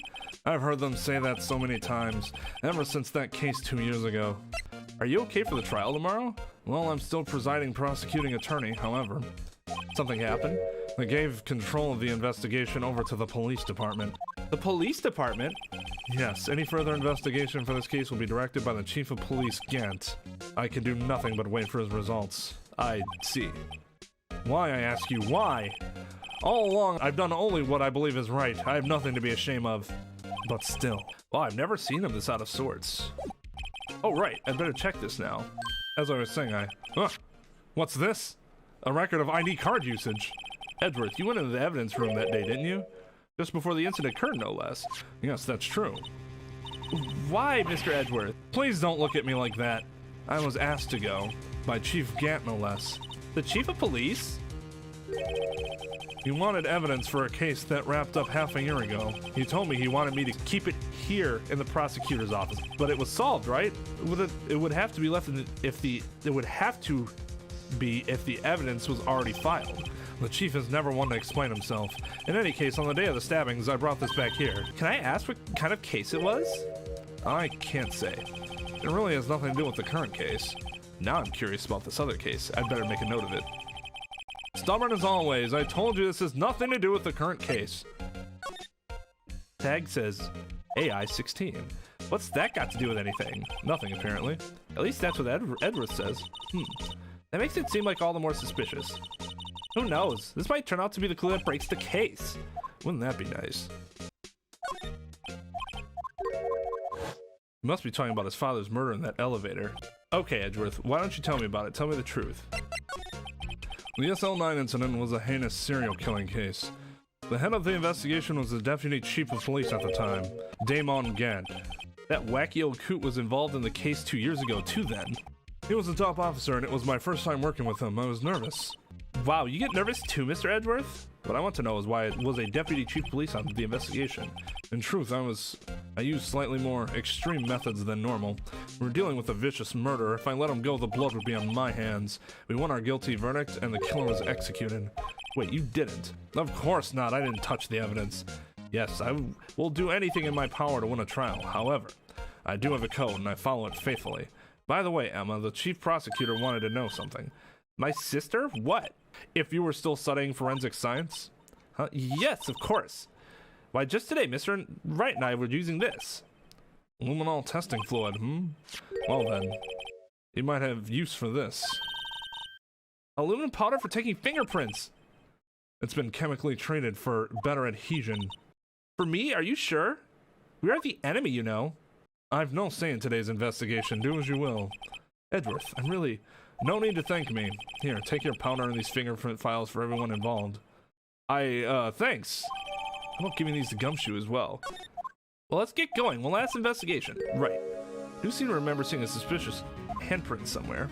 I've heard them say that so many times, ever since that case 2 years ago. Are you okay for the trial tomorrow? Well, I'm still presiding prosecuting attorney, however. Something happened? They gave control of the investigation over to the police department. The police department? Yes, any further investigation for this case will be directed by the chief of police, Gant. I can do nothing but wait for his results. I see. Why, I ask you, why? All along, I've done only what I believe is right. I have nothing to be ashamed of. But still. Well, I've never seen him this out of sorts. Oh, right, I better check this now. As I was saying, what's this? A record of ID card usage. Edgeworth, you went into the evidence room that day, didn't you? Just before the incident occurred, no less. Yes, that's true. Why, Mr. Edgeworth? Please don't look at me like that. I was asked to go. By Chief Gant, no less. The chief of police? He wanted evidence for a case that wrapped up half a year ago. He told me he wanted me to keep it here in the prosecutor's office, but it was solved, right? It would have to be left in if the evidence was already filed. The chief has never wanted to explain himself. In any case, on the day of the stabbings, I brought this back here. Can I ask what kind of case it was? I can't say. It really has nothing to do with the current case. Now I'm curious about this other case. I'd better make a note of it. Stubborn as always, I told you this has nothing to do with the current case. Tag says AI 16. What's that got to do with anything? Nothing, apparently. At least that's what Edgeworth says. That makes it seem like all the more suspicious. Who knows? This might turn out to be the clue that breaks the case. Wouldn't that be nice? He must be talking about his father's murder in that elevator. Okay, Edgeworth, why don't you tell me about it? Tell me the truth. The SL9 incident was a heinous serial killing case. The head of the investigation was the deputy chief of police at the time, Damon Gant. That wacky old coot was involved in the case 2 years ago too then. He was a top officer and it was my first time working with him. I was nervous. Wow, you get nervous too, Mr. Edgeworth? What I want to know is why it was a deputy chief of police on the investigation. In truth, I used slightly more extreme methods than normal. We're dealing with a vicious murderer. If I let him go, the blood would be on my hands. We won our guilty verdict, and the killer was executed. Wait, you didn't? Of course not. I didn't touch the evidence. Yes, I will do anything in my power to win a trial. However, I do have a code, and I follow it faithfully. By the way, Emma, the chief prosecutor wanted to know something. My sister? What? If you were still studying forensic science? Huh? Yes, of course. Why, just today, Mr. Wright and I were using this. Luminol testing fluid, Well then, you might have use for this. Aluminum powder for taking fingerprints! It's been chemically treated for better adhesion. For me? Are you sure? We are the enemy, you know. I've no say in today's investigation. Do as you will. Edgeworth, I'm really... No need to thank me. Here, take your powder and these fingerprint files for everyone involved. Thanks. How about giving these to Gumshoe as well? Well, let's get going. One last investigation. Right. Do seem to remember seeing a suspicious handprint somewhere.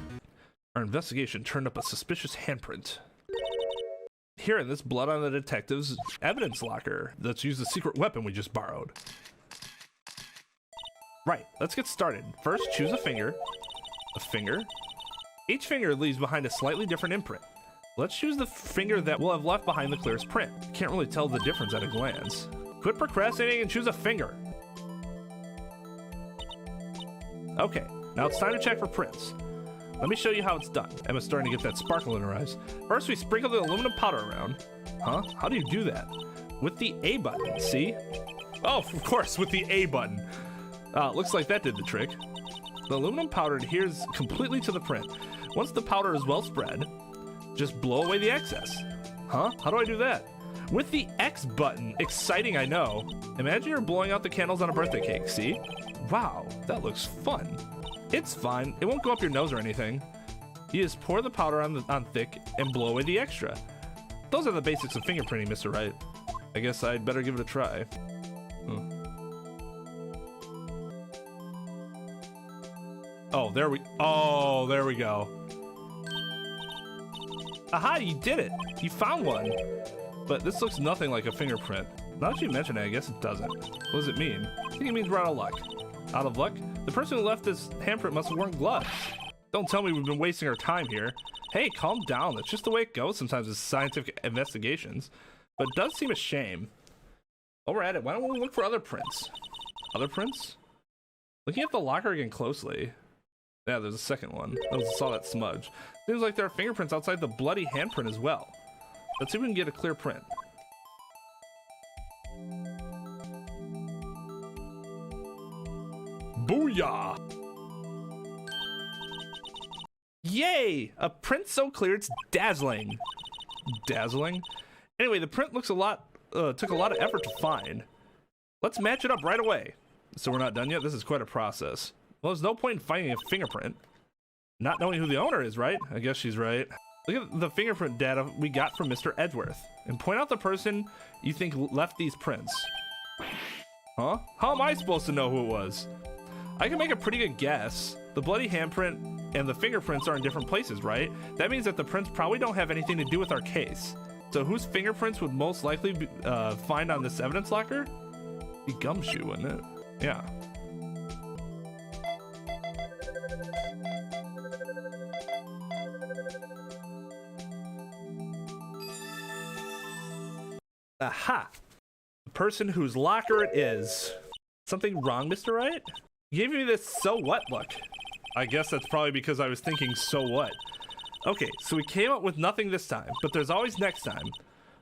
Our investigation turned up a suspicious handprint. Here, in this blood on the detective's evidence locker. Let's use the secret weapon we just borrowed. Right, let's get started. First, choose a finger. A finger. Each finger leaves behind a slightly different imprint. Let's choose the finger that will have left behind the clearest print. Can't really tell the difference at a glance. Quit procrastinating and choose a finger. Okay, now it's time to check for prints. Let me show you how it's done. Emma's starting to get that sparkle in her eyes. First, we sprinkle the aluminum powder around. Huh? How do you do that? With the A button, see? Oh, of course, with the A button. Looks like that did the trick. The aluminum powder adheres completely to the print. Once the powder is well spread, just blow away the excess. Huh? How do I do that? With the X button. Exciting, I know. Imagine you're blowing out the candles on a birthday cake, see? Wow, that looks fun. It's fine. It won't go up your nose or anything. You just pour the powder on thick and blow away the extra. Those are the basics of fingerprinting, Mr. Wright. I guess I'd better give it a try. Oh, there we go. Aha, you did it. You found one. But this looks nothing like a fingerprint. Now that you mention it, I guess it doesn't. What does it mean? I think it means we're out of luck. Out of luck? The person who left this handprint must have worn gloves. Don't tell me we've been wasting our time here. Hey, calm down. That's just the way it goes sometimes with scientific investigations. But it does seem a shame. While we're at it, why don't we look for other prints? Other prints? Looking at the locker again closely. Yeah, there's a second one. I saw that smudge. Seems like there are fingerprints outside the bloody handprint as well. Let's see if we can get a clear print. Booyah! Yay! A print so clear it's dazzling. Dazzling? Anyway, the print looks took a lot of effort to find. Let's match it up right away. So we're not done yet? This is quite a process. Well, there's no point in finding a fingerprint. Not knowing who the owner is, right? I guess she's right. Look at the fingerprint data we got from Mr. Edgeworth. And point out the person you think left these prints. Huh? How am I supposed to know who it was? I can make a pretty good guess. The bloody handprint and the fingerprints are in different places, right? That means that the prints probably don't have anything to do with our case. So whose fingerprints would most likely be, find on this evidence locker? Be Gumshoe, wouldn't it? Yeah. Aha! The person whose locker it is. Something wrong, Mr. Wright? You gave me this so what look. I guess that's probably because I was thinking so what. Okay, so we came up with nothing this time, but there's always next time.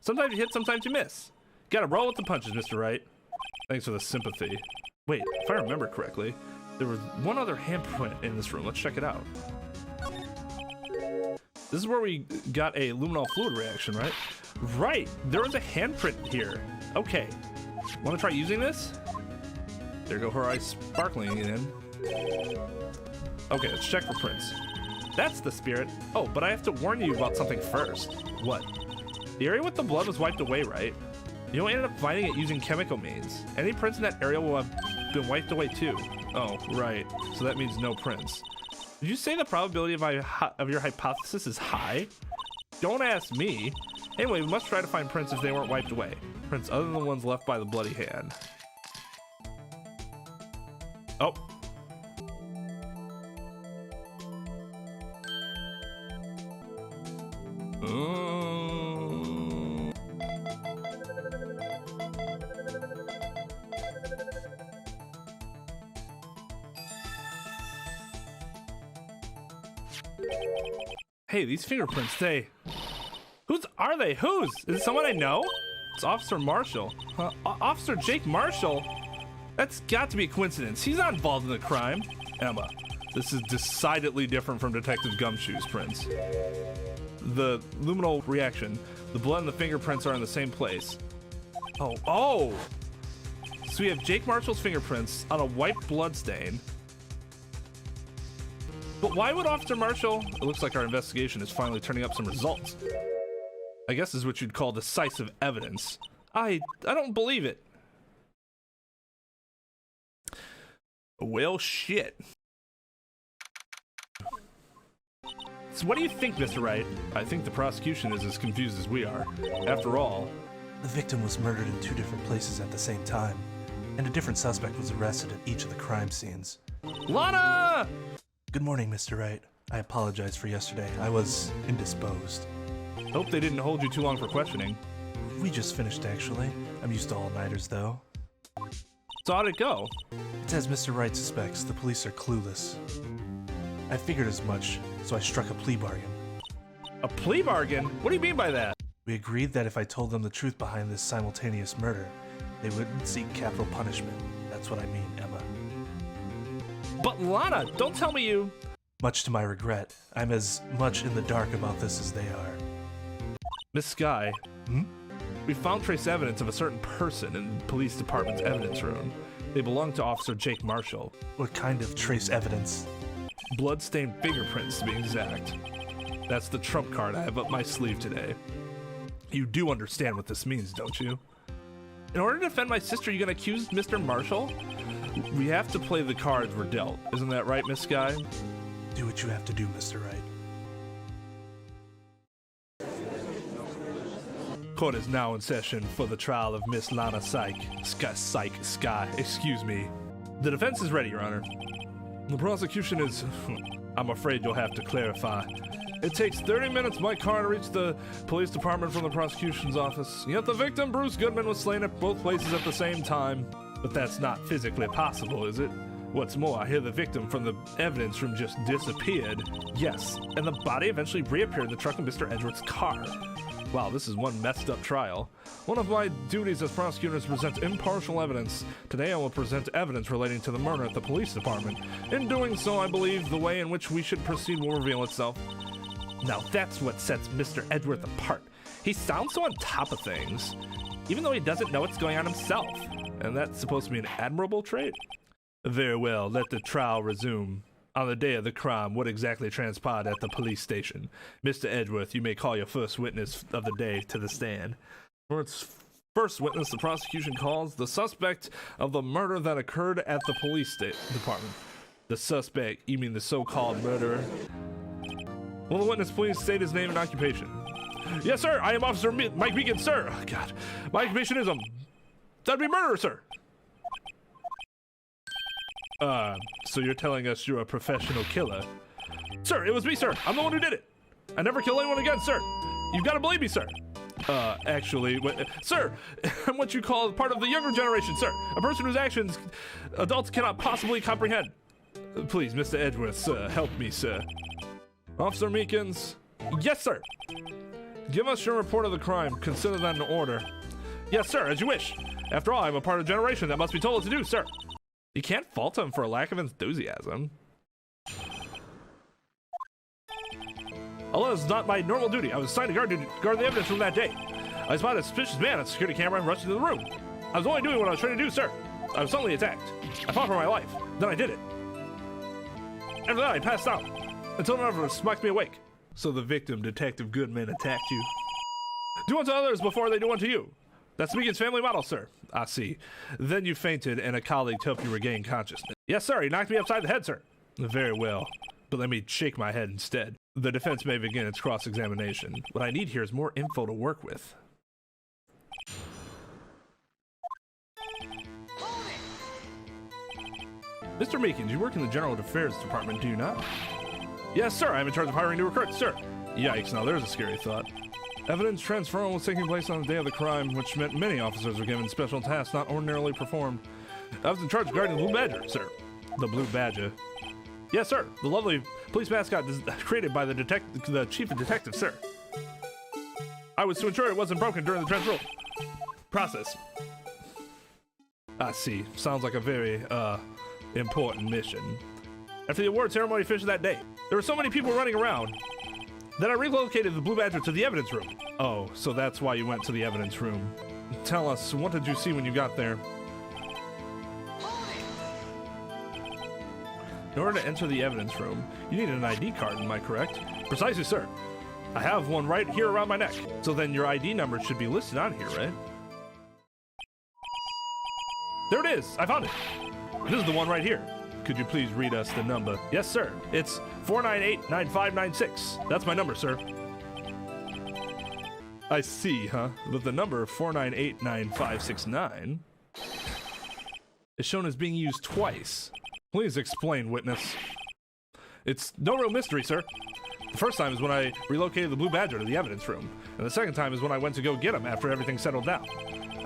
Sometimes you hit, sometimes you miss. Gotta roll with the punches, Mr. Wright. Thanks for the sympathy. Wait, if I remember correctly, there was one other handprint in this room. Let's check it out. This is where we got a luminol fluid reaction, right? Right, there was a handprint here. Okay, want to try using this? There go her eyes sparkling in. Okay, let's check for prints. That's the spirit. Oh, but I have to warn you about something first. What? The area with the blood was wiped away, right? You ended up finding it using chemical means. Any prints in that area will have been wiped away too. Oh, right. So that means no prints. Did you say the probability of your hypothesis is high? Don't ask me. Anyway, we must try to find prints if they weren't wiped away. Prints other than the ones left by the bloody hand. Oh. Hey, these fingerprints, whose are they? Whose? Is it someone I know? It's Officer Marshall. Officer Jake Marshall? That's got to be a coincidence. He's not involved in the crime. Emma, this is decidedly different from Detective Gumshoe's prints. The luminol reaction, the blood and the fingerprints are in the same place. Oh! So we have Jake Marshall's fingerprints on a white blood stain. But why would Officer Marshall? It looks like our investigation is finally turning up some results. I guess is what you'd call decisive evidence. I don't believe it. Well, shit. So what do you think, Mr. Wright? I think the prosecution is as confused as we are. After all, The victim was murdered in 2 different places at the same time, and a different suspect was arrested at each of the crime scenes. Lana! Good morning, Mr. Wright. I apologize for yesterday. I was indisposed. Hope they didn't hold you too long for questioning. We just finished, actually. I'm used to all-nighters, though. So how'd it go? It's as Mr. Wright suspects, the police are clueless. I figured as much, so I struck a plea bargain. A plea bargain? What do you mean by that? We agreed that if I told them the truth behind this simultaneous murder, they wouldn't seek capital punishment. That's what I mean, Emma. But Lana, don't tell me you... Much to my regret, I'm as much in the dark about this as they are. Miss Sky, We found trace evidence of a certain person in the police department's evidence room. They belong to Officer Jake Marshall. What kind of trace evidence? Blood-stained fingerprints, to be exact. That's the trump card I have up my sleeve today. You do understand what this means, don't you? In order to defend my sister, you're gonna accuse Mr. Marshall? We have to play the cards we're dealt. Isn't that right, Miss Guy? Do what you have to do, Mr. Wright. Court is now in session for the trial of Miss Lana Sky. Excuse me. The defense is ready, Your Honor. The prosecution is... I'm afraid you'll have to clarify. It takes 30 minutes by car to reach the police department from the prosecution's office. Yet the victim, Bruce Goodman, was slain at both places at the same time. But that's not physically possible, is it? What's more, I hear the victim from the evidence room just disappeared. Yes, and the body eventually reappeared in the truck of Mr. Edwards' car. Wow, this is one messed up trial. One of my duties as prosecutor is to present impartial evidence. Today I will present evidence relating to the murder at the police department. In doing so, I believe the way in which we should proceed will reveal itself. Now that's what sets Mr. Edwards apart. He sounds so on top of things, even though he doesn't know what's going on himself. And that's supposed to be an admirable trait. Very well, let the trial resume. On the day of the crime, what exactly transpired at the police station? Mr. Edgeworth, you may call your first witness of the day to the stand. For its first witness, the prosecution calls the suspect of the murder that occurred at the police department. The suspect, you mean the so-called murderer? Will the witness please state his name and occupation? Yes, sir, I am Officer Mike Beacon, sir. Oh, God, my occupation is, that'd be murderer, sir. So you're telling us you're a professional killer? Sir, it was me, sir. I'm the one who did it. I never kill anyone again, sir. You've got to believe me, sir. Actually, sir, I'm what you call part of the younger generation, sir. A person whose actions adults cannot possibly comprehend. Please, Mr. Edgeworth, sir, help me, sir. Officer Meekins. Yes, sir. Give us your report of the crime. Consider that an order. Yes, sir, as you wish. After all, I'm a part of a generation that must be told what to do, sir. You can't fault him for a lack of enthusiasm. Although it's not my normal duty, I was assigned to guard the evidence from that day. I spotted a suspicious man on the security camera and rushed into the room. I was only doing what I was trying to do, sir. I was suddenly attacked. I fought for my life. Then I did it. After that, I passed out until an officer smacked me awake. So the victim, Detective Goodman, attacked you. Do unto others before they do unto you. That's Megan's family model, sir. I see. Then you fainted and a colleague helped you regain consciousness. Yes, sir. He knocked me upside the head, sir. Very well. But let me shake my head instead. The defense may begin its cross-examination. What I need here is more info to work with. Mr. Meekins, you work in the General Affairs Department, do you not? Yes, sir. I'm in charge of hiring new recruits, sir. Yikes, now there's a scary thought. Evidence transferal was taking place on the day of the crime, which meant many officers were given special tasks not ordinarily performed. I was in charge of guarding the Blue Badger, sir. The Blue Badger. Yes, sir. The lovely police mascot created by the chief of detectives, sir. I was to ensure it wasn't broken during the transferal process. I see. Sounds like a very, important mission. After the award ceremony finished that day, there were so many people running around that I relocated the Blue Badger to the evidence room. Oh, so that's why you went to the evidence room. Tell us, what did you see when you got there? In order to enter the evidence room, you need an ID card, am I correct? Precisely, sir. I have one right here around my neck. So then your ID number should be listed on here, right? There it is, I found it. This is the one right here. Could you please read us the number? Yes, sir. It's 498-9596. That's my number, sir. I see, huh? But the number 498-9569 is shown as being used twice. Please explain, witness. It's no real mystery, sir. The first time is when I relocated the Blue Badger to the evidence room, and the second time is when I went to go get him after everything settled down.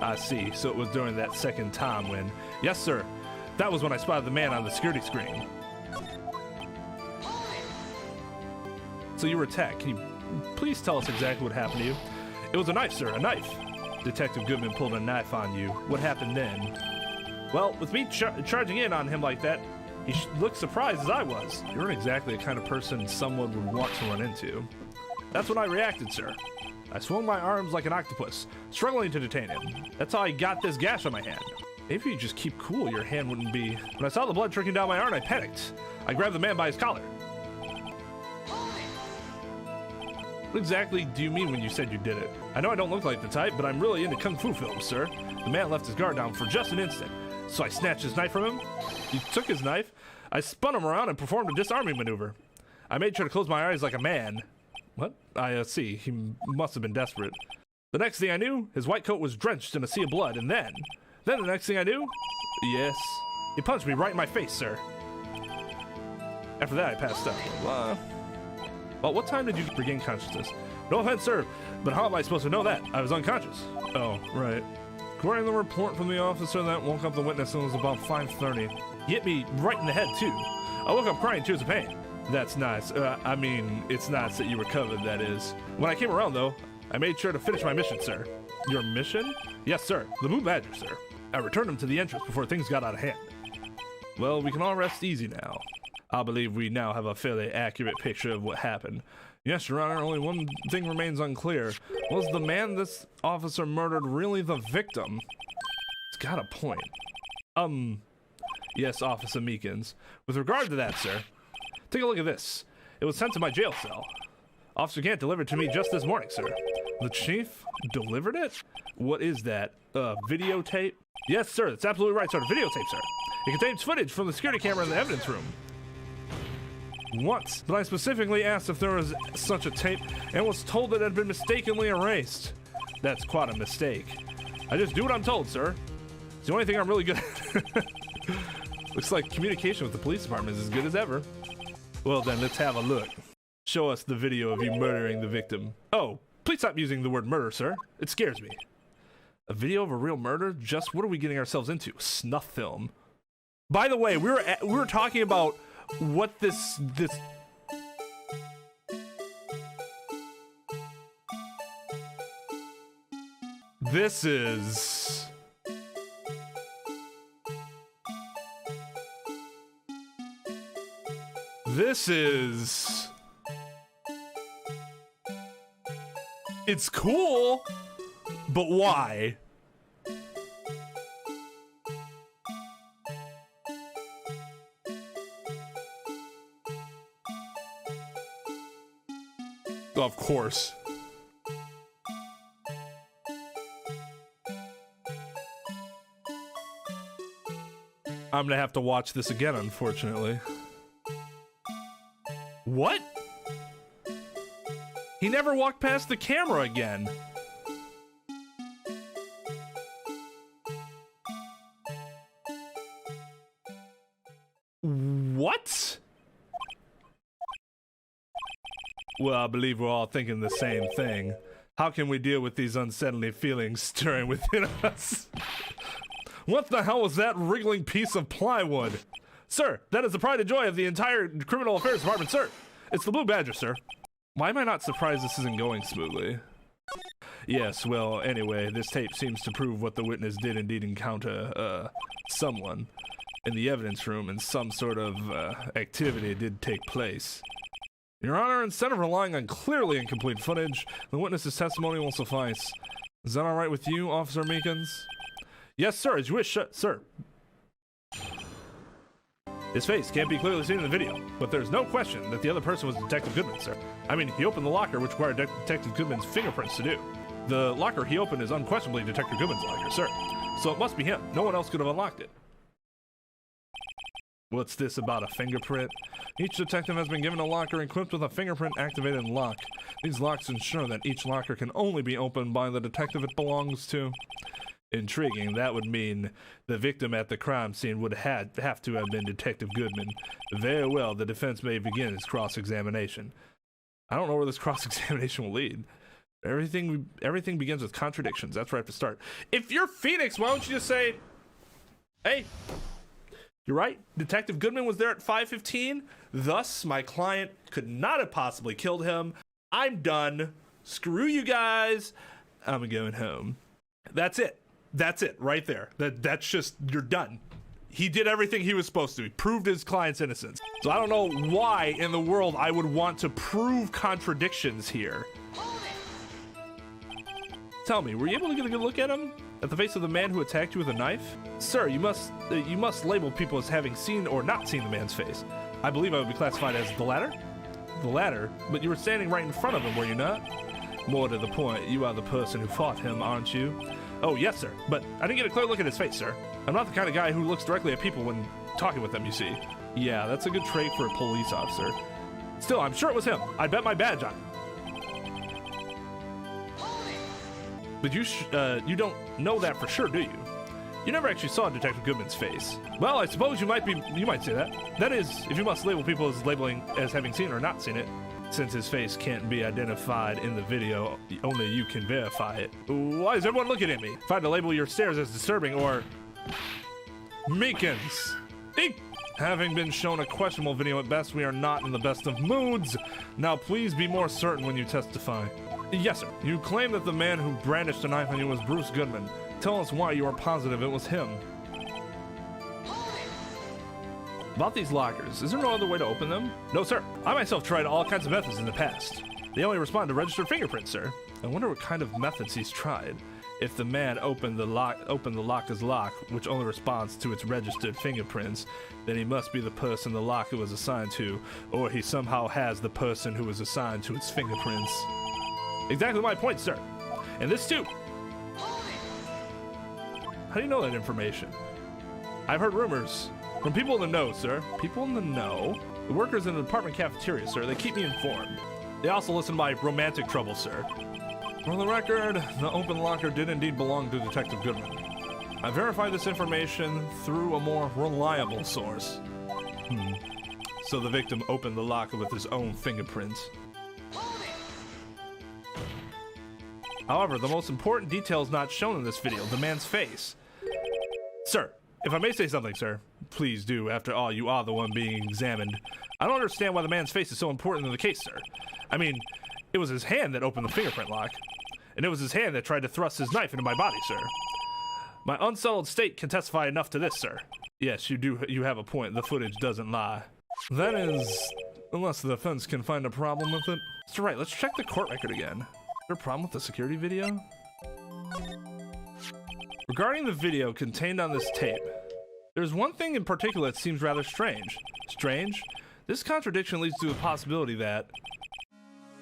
I see. So it was during that second time when... Yes, sir. That was when I spotted the man on the security screen. So you were attacked. Can you please tell us exactly what happened to you? It was a knife, sir, a knife. Detective Goodman pulled a knife on you. What happened then? Well, with me charging in on him like that, he looked surprised as I was. You weren't exactly the kind of person someone would want to run into. That's when I reacted, sir. I swung my arms like an octopus, struggling to detain him. That's how I got this gash on my hand. If you just keep cool, your hand wouldn't be... When I saw the blood trickling down my arm, I panicked. I grabbed the man by his collar. What exactly do you mean when you said you did it? I know I don't look like the type, but I'm really into kung fu films, sir. The man left his guard down for just an instant, so I snatched his knife from him. He took his knife. I spun him around and performed a disarming maneuver. I made sure to close my eyes like a man. What? I see. He must have been desperate. The next thing I knew, his white coat was drenched in a sea of blood, and then the next thing I knew, yes, he punched me right in my face, sir. After that, I passed out. Well, what time did you regain consciousness? No offense, sir, but how am I supposed to know that? I was unconscious. Oh, right. According to the report from the officer that woke up the witness, it was about 5:30. He hit me right in the head, too. I woke up crying tears of pain. That's nice. I mean, it's nice that you recovered, that is. When I came around, though, I made sure to finish my mission, sir. Your mission? Yes, sir. The Blue Badger, sir. I returned him to the entrance before things got out of hand. Well, we can all rest easy now. I believe we now have a fairly accurate picture of what happened. Yes, Your Honor, only one thing remains unclear. Was the man this officer murdered really the victim? It's got a point. Yes, Officer Meekins. With regard to that, sir, take a look at this. It was sent to my jail cell. Officer Gant delivered to me just this morning, sir. The chief delivered it? What is that? Videotape? Yes, sir, that's absolutely right, sir. Videotape, sir. It contains footage from the security camera in the evidence room. Once, but I specifically asked if there was such a tape and was told that it had been mistakenly erased. That's quite a mistake. I just do what I'm told, sir. It's the only thing I'm really good at. Looks like communication with the police department is as good as ever. Well then, let's have a look. Show us the video of you murdering the victim. Oh, please stop using the word murder, sir. It scares me. A video of a real murder? Just what are we getting ourselves into? Snuff film. By the way, we were talking about what this is. This is. It's cool, but why? Of course. I'm gonna have to watch this again, unfortunately. What? He never walked past the camera again. What? Well, I believe we're all thinking the same thing. How can we deal with these unsettling feelings stirring within us? What the hell was that wriggling piece of plywood? Sir, that is the pride and joy of the entire Criminal Affairs Department, sir. It's the Blue Badger, sir. Why am I not surprised this isn't going smoothly? Yes, well, anyway, this tape seems to prove what the witness did indeed encounter, someone in the evidence room, and some sort of, activity did take place. Your Honor, instead of relying on clearly incomplete footage, the witness's testimony will suffice. Is that all right with you, Officer Meekins? Yes, sir, as you wish, sir. His face can't be clearly seen in the video, but there's no question that the other person was Detective Goodman, sir. I mean, he opened the locker, which required Detective Goodman's fingerprints to do. The locker he opened is unquestionably Detective Goodman's locker, sir. So it must be him. No one else could have unlocked it. What's this about a fingerprint? Each detective has been given a locker equipped with a fingerprint-activated lock. These locks ensure that each locker can only be opened by the detective it belongs to. Intriguing. That would mean the victim at the crime scene would have to have been Detective Goodman. Very well, the defense may begin its cross-examination. I don't know where this cross-examination will lead. Everything begins with contradictions. That's right to start. If you're Phoenix, why don't you just say, hey, you're right, Detective Goodman was there at 5:15. Thus, my client could not have possibly killed him. I'm done. Screw you guys. I'm going home. That's it. That's it right there. That's just, you're done. He did everything he was supposed to. He proved his client's innocence. So I don't know why in the world I would want to prove contradictions here. Tell me, were you able to get a good look at him? At the face of the man who attacked you with a knife? Sir, you must label people as having seen or not seen the man's face. I believe I would be classified as the latter? The latter? But you were standing right in front of him, were you not? More to the point, you are the person who fought him, aren't you? Oh, yes, sir. But I didn't get a clear look at his face, sir. I'm not the kind of guy who looks directly at people when talking with them, you see. Yeah, that's a good trait for a police officer. Still, I'm sure it was him. I bet my badge on it. But you don't know that for sure, do you? You never actually saw Detective Goodman's face. Well, I suppose you might say that. That is, if you must label people as having seen or not seen it. Since his face can't be identified in the video, only you can verify it. Why is everyone looking at me? If I had to label your stares as disturbing or... Meekins! Eek! Having been shown a questionable video at best, we are not in the best of moods. Now please be more certain when you testify. Yes, sir. You claim that the man who brandished the knife on you was Bruce Goodman. Tell us why you are positive it was him. About these lockers, is there no other way to open them? No, sir. I myself tried all kinds of methods in the past. They only respond to registered fingerprints, sir. I wonder what kind of methods he's tried. If the man opened the locker's lock, which only responds to its registered fingerprints, then he must be the person the locker was assigned to, or he somehow has the person who was assigned to its fingerprints. Exactly my point, sir. And this too. How do you know that information? I've heard rumors. From people in the know, sir. People in the know? The workers in the department cafeteria, sir. They keep me informed. They also listen to my romantic troubles, sir. For the record, the open locker did indeed belong to Detective Goodman. I verified this information through a more reliable source. So the victim opened the locker with his own fingerprints. However, the most important detail is not shown in this video, the man's face. Sir, if I may say something, sir, please do. After all, you are the one being examined. I don't understand why the man's face is so important in the case, sir. I mean, it was his hand that opened the fingerprint lock, and it was his hand that tried to thrust his knife into my body, sir. My unsettled state can testify enough to this, sir. Yes, you have a point. The footage doesn't lie. That is, unless the defense can find a problem with it. Mr. Wright, let's check the court record again. Is there a problem with the security video? Regarding the video contained on this tape, there's one thing in particular that seems rather strange. Strange? This contradiction leads to the possibility that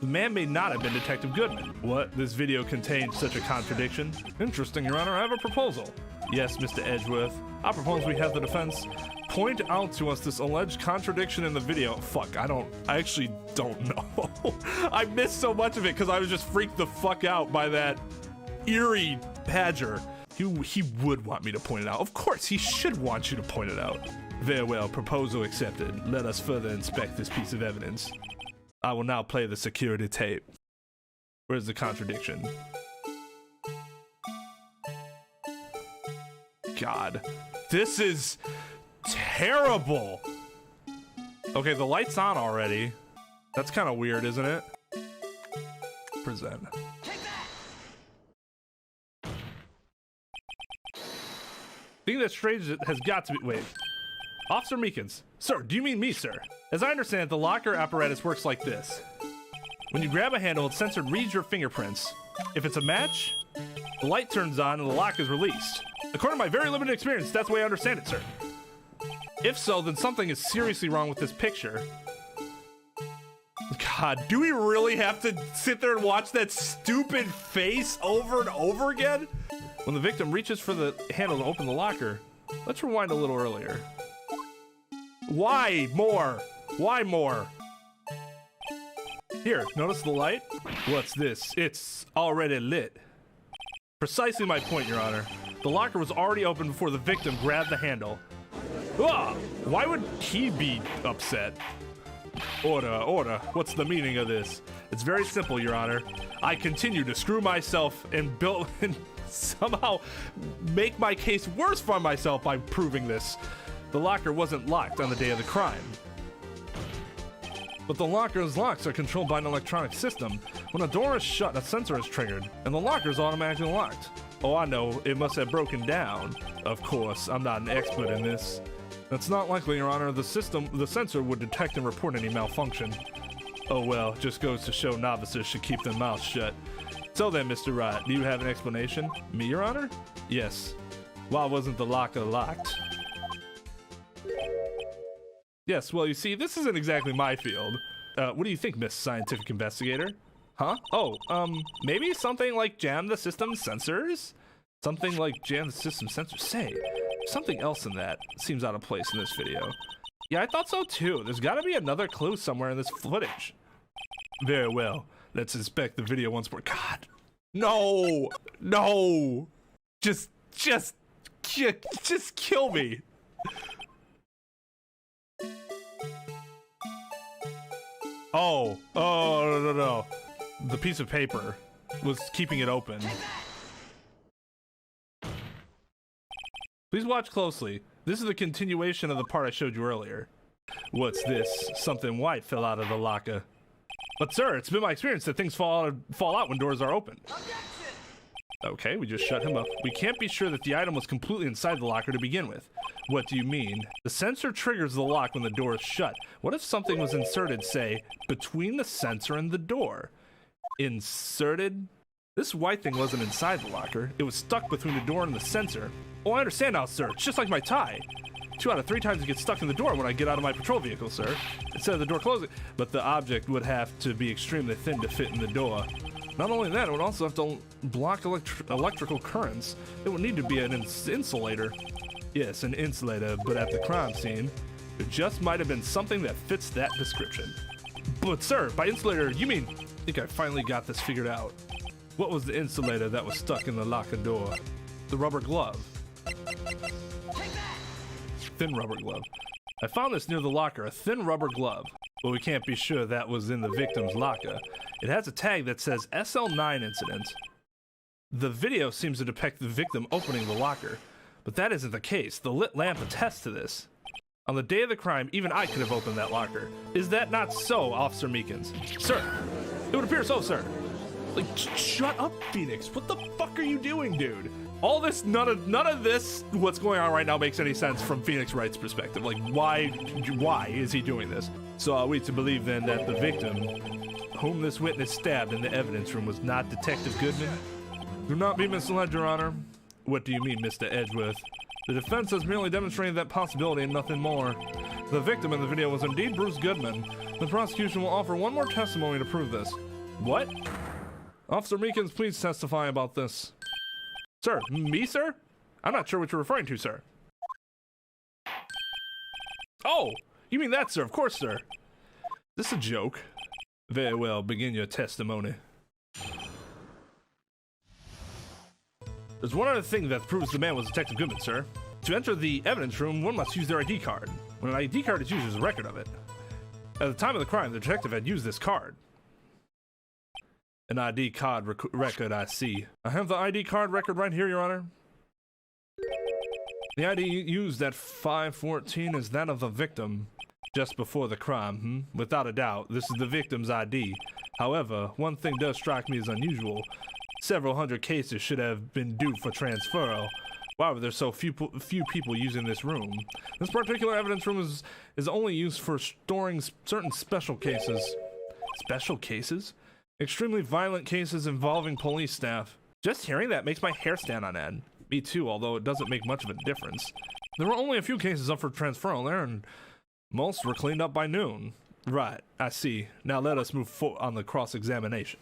the man may not have been Detective Goodman. What? This video contains such a contradiction? Interesting, Your Honor. I have a proposal. Yes, Mr. Edgeworth. I propose we have the defense point out to us this alleged contradiction in the video. Fuck, I actually don't know. I missed so much of it because I was just freaked the fuck out by that eerie badger. He would want me to point it out. Of course, he should want you to point it out. Very well, proposal accepted. Let us further inspect this piece of evidence. I will now play the security tape. Where's the contradiction? God, this is terrible. Okay, the light's on already. That's kind of weird, isn't it? Present. The thing that's strange has got to be... Wait. Officer Meekins. Sir, do you mean me, sir? As I understand it, the locker apparatus works like this. When you grab a handle, its sensor reads your fingerprints. If it's a match, the light turns on and the lock is released. According to my very limited experience, that's the way I understand it, sir. If so, then something is seriously wrong with this picture. God, do we really have to sit there and watch that stupid face over and over again? When the victim reaches for the handle to open the locker, let's rewind a little earlier. Why more? Why more? Here, notice the light? What's this? It's already lit. Precisely my point, Your Honor. The locker was already open before the victim grabbed the handle. Ah! Why would he be upset? Order. What's the meaning of this? It's very simple, Your Honor. I continue to screw myself and build and somehow make my case worse for myself by proving this. The locker wasn't locked on the day of the crime. But the locker's locks are controlled by an electronic system. When a door is shut, a sensor is triggered, and the locker is automatically locked. Oh, I know, it must have broken down. Of course, I'm not an expert in this. That's not likely, Your Honor. The sensor would detect and report any malfunction. Oh well, just goes to show novices should keep their mouths shut. So then, Mr. Wright, do you have an explanation? Me, Your Honor? Yes. Why wasn't the locker locked? Yes, well, you see, this isn't exactly my field. What do you think, Miss Scientific Investigator? Huh? Oh, maybe something like jam the system sensors? Something like jam the system sensors? Say, something else in that seems out of place in this video. Yeah, I thought so too. There's gotta be another clue somewhere in this footage. Very well. Let's inspect the video once more. God. No! No! Just kill me. Oh, no. The piece of paper was keeping it open. Please watch closely. This is the continuation of the part I showed you earlier. What's this? Something white fell out of the locker. But sir, it's been my experience that things fall out when doors are open. Okay, we just shut him up. We can't be sure that the item was completely inside the locker to begin with. What do you mean? The sensor triggers the lock when the door is shut. What if something was inserted, say, between the sensor and the door? Inserted? This white thing wasn't inside the locker. It was stuck between the door and the sensor. Oh, I understand now, sir. It's just like my tie. 2 out of 3 times it gets stuck in the door when I get out of my patrol vehicle, sir. Instead of the door closing. But the object would have to be extremely thin to fit in the door. Not only that, it would also have to block electrical currents. It would need to be an insulator. Yes, an insulator, but at the crime scene, it just might have been something that fits that description. But sir, by insulator, you mean... I think I finally got this figured out. What was the insulator that was stuck in the locker door? The rubber glove. Thin rubber glove. I found this near the locker, a thin rubber glove. But we can't be sure that was in the victim's locker. It has a tag that says SL9 incident. The video seems to depict the victim opening the locker, but that isn't the case. The lit lamp attests to this. On the day of the crime, even I could have opened that locker. Is that not so, Officer Meekins? Sir, it would appear so, sir. Like, shut up, Phoenix. What the fuck are you doing, dude? All this, none of this, what's going on right now makes any sense from Phoenix Wright's perspective. Like, why is he doing this? So are we to believe then that the victim, whom this witness stabbed in the evidence room, was not Detective Goodman? Do not be misled, Your Honor. What do you mean, Mr. Edgeworth? The defense has merely demonstrated that possibility and nothing more. The victim in the video was indeed Bruce Goodman. The prosecution will offer one more testimony to prove this. What? Officer Meekins, please testify about this. Sir, me, sir? I'm not sure what you're referring to, sir. Oh, you mean that, sir? Of course, sir. Is this a joke? Very well, begin your testimony. There's one other thing that proves the man was Detective Goodman, sir. To enter the evidence room, one must use their ID card. When an ID card is used, there's a record of it. At the time of the crime, the detective had used this card. An ID card record, I see. I have the ID card record right here, Your Honor. The ID used at 514 is that of the victim just before the crime, Without a doubt, this is the victim's ID. However, one thing does strike me as unusual. Several hundred cases should have been due for transferal. Why were there so few people using this room? This particular evidence room is only used for storing certain special cases. Special cases? Extremely violent cases involving police staff. Just hearing that makes my hair stand on end. Me too, although it doesn't make much of a difference. There were only a few cases up for transferal there, and most were cleaned up by noon. Right, I see. Now let us move forward on the cross-examination.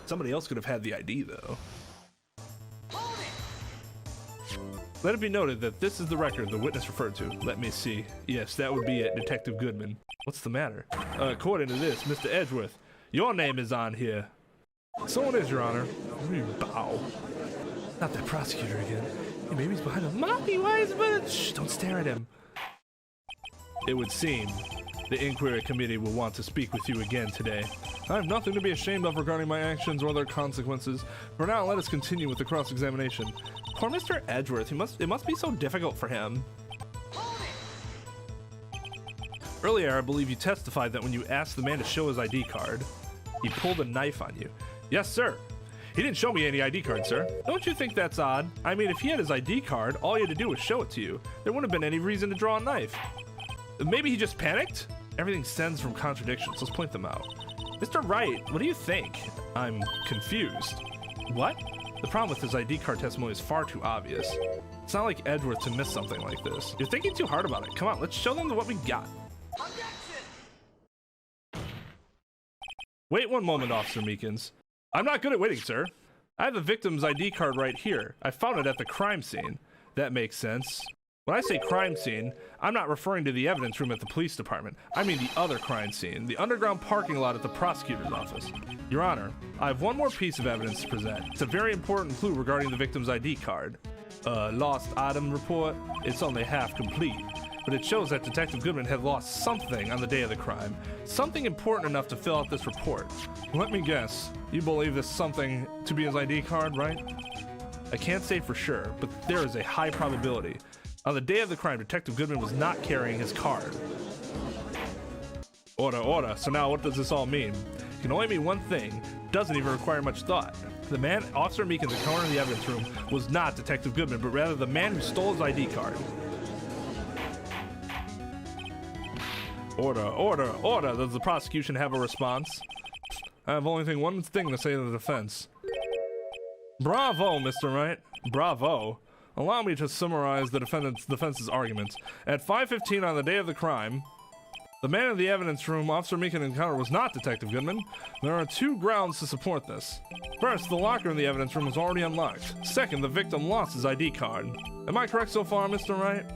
Somebody else could have had the ID, though. Let it be noted that this is the record the witness referred to. Let me see. Yes, that would be it, Detective Goodman. What's the matter? According to this, Mr. Edgeworth, your name is on here. So it is, Your Honor. Bow. Not that prosecutor again. Hey, maybe he's behind a Mommy, why is it? Shh, don't stare at him. It would seem the inquiry committee will want to speak with you again today. I have nothing to be ashamed of regarding my actions or their consequences. For now, let us continue with the cross-examination. Poor Mr. Edgeworth, it must be so difficult for him. Earlier, I believe you testified that when you asked the man to show his ID card, he pulled a knife on you. Yes, sir. He didn't show me any ID card, sir. Don't you think that's odd? I mean, if he had his ID card, all he had to do was show it to you. There wouldn't have been any reason to draw a knife. Maybe he just panicked? Everything stems from contradictions. Let's point them out. Mr. Wright, what do you think? I'm confused. What? The problem with his ID card testimony is far too obvious. It's not like Edgeworth to miss something like this. You're thinking too hard about it. Come on, let's show them what we got. Wait one moment, Officer Meekins. I'm not good at waiting, sir. I have the victim's ID card right here. I found it at the crime scene. That makes sense. When I say crime scene, I'm not referring to the evidence room at the police department. I mean the other crime scene, the underground parking lot at the prosecutor's office. Your Honor, I have one more piece of evidence to present. It's a very important clue regarding the victim's ID card. Lost item report. It's only half complete, but it shows that Detective Goodman had lost something on the day of the crime. Something important enough to fill out this report. Let me guess, you believe this something to be his ID card, right? I can't say for sure, but there is a high probability. On the day of the crime, Detective Goodman was not carrying his card. Order, order. So now what does this all mean? It can only mean one thing. Doesn't even require much thought. The man Officer Meekins encountered in the evidence room was not Detective Goodman, but rather the man who stole his ID card. Order, order, order. Does the prosecution have a response? I have only one thing to say to the defense. Bravo, Mr. Wright. Bravo. Allow me to summarize the defense's arguments. At 5:15 on the day of the crime, the man in the evidence room Officer Meekins encountered was not Detective Goodman. There are two grounds to support this. First, the locker in the evidence room was already unlocked. Second, the victim lost his ID card. Am I correct so far, Mr. Wright?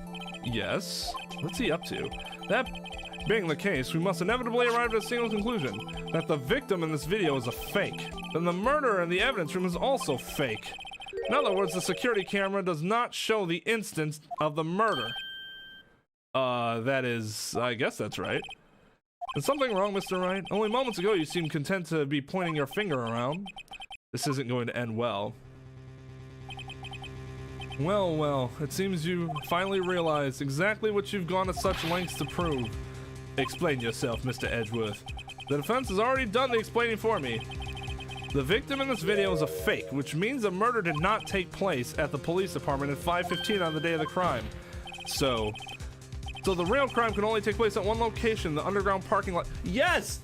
Yes. What's he up to? That being the case, we must inevitably arrive at a single conclusion, that the victim in this video is a fake. Then the murderer in the evidence room is also fake. In other words, the security camera does not show the instance of the murder. That is, I guess that's right. Is something wrong, Mr. Wright? Only moments ago you seemed content to be pointing your finger around. This isn't going to end well. Well, well, it seems you finally realized exactly what you've gone to such lengths to prove. Explain yourself, Mr. Edgeworth. The defense has already done the explaining for me. The victim in this video is a fake, which means the murder did not take place at the police department at 5:15 on the day of the crime. So the real crime can only take place at one location, the underground parking lot. Yes!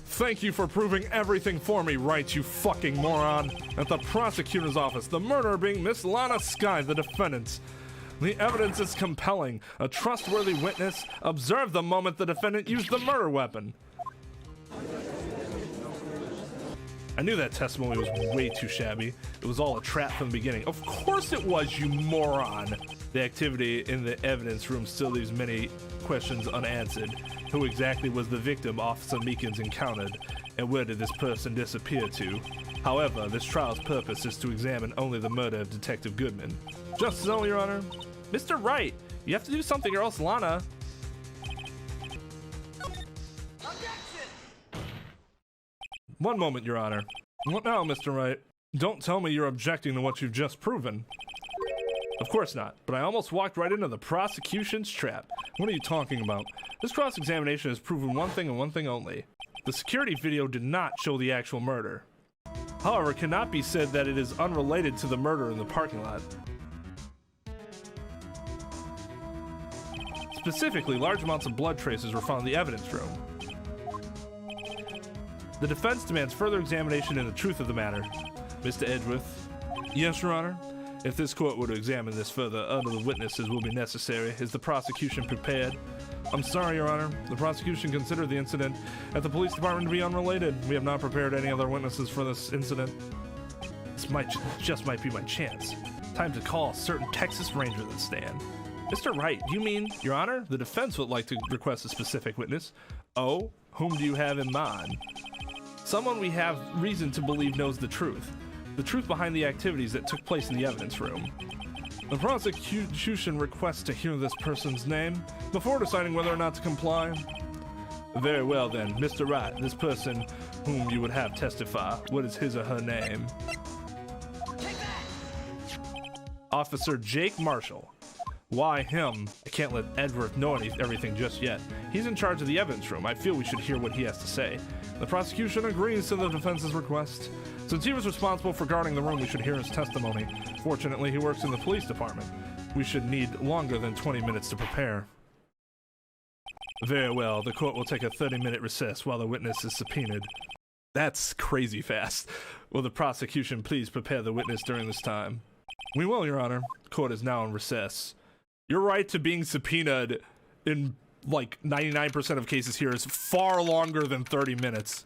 Thank you for proving everything for me, Wright, you fucking moron. At the prosecutor's office, the murderer being Miss Lana Skye, the defendant. The evidence is compelling. A trustworthy witness observed the moment the defendant used the murder weapon. I knew that testimony was way too shabby. It was all a trap from the beginning. Of course it was, you moron! The activity in the evidence room still leaves many questions unanswered. Who exactly was the victim Officer Meekins encountered, and where did this person disappear to? However, this trial's purpose is to examine only the murder of Detective Goodman. Just so, Your Honor. Mr. Wright, you have to do something or else Lana... One moment, Your Honor. What now, Mr. Wright? Don't tell me you're objecting to what you've just proven. Of course not, but I almost walked right into the prosecution's trap. What are you talking about? This cross-examination has proven one thing and one thing only. The security video did not show the actual murder. However, it cannot be said that it is unrelated to the murder in the parking lot. Specifically, large amounts of blood traces were found in the evidence room. The defense demands further examination into the truth of the matter. Mr. Edgeworth. Yes, Your Honor. If this court were to examine this further, other witnesses will be necessary. Is the prosecution prepared? I'm sorry, Your Honor. The prosecution considered the incident at the police department to be unrelated. We have not prepared any other witnesses for this incident. This just might be my chance. Time to call a certain Texas Ranger to the stand. Mr. Wright, you mean, Your Honor, the defense would like to request a specific witness. Oh, whom do you have in mind? Someone we have reason to believe knows the truth behind the activities that took place in the evidence room. The prosecution requests to hear this person's name before deciding whether or not to comply. Very well then, Mr. Wright, this person whom you would have testify, what is his or her name? Officer Jake Marshall. Why him? I can't let Edgeworth know everything just yet. He's in charge of the evidence room. I feel we should hear what he has to say. The prosecution agrees to the defense's request. Since he was responsible for guarding the room, we should hear his testimony. Fortunately, he works in the police department. We should need longer than 20 minutes to prepare. Very well. The court will take a 30-minute recess while the witness is subpoenaed. That's crazy fast. Will the prosecution please prepare the witness during this time? We will, Your Honor. Court is now in recess. Your right to being subpoenaed in, like, 99% of cases here is far longer than 30 minutes.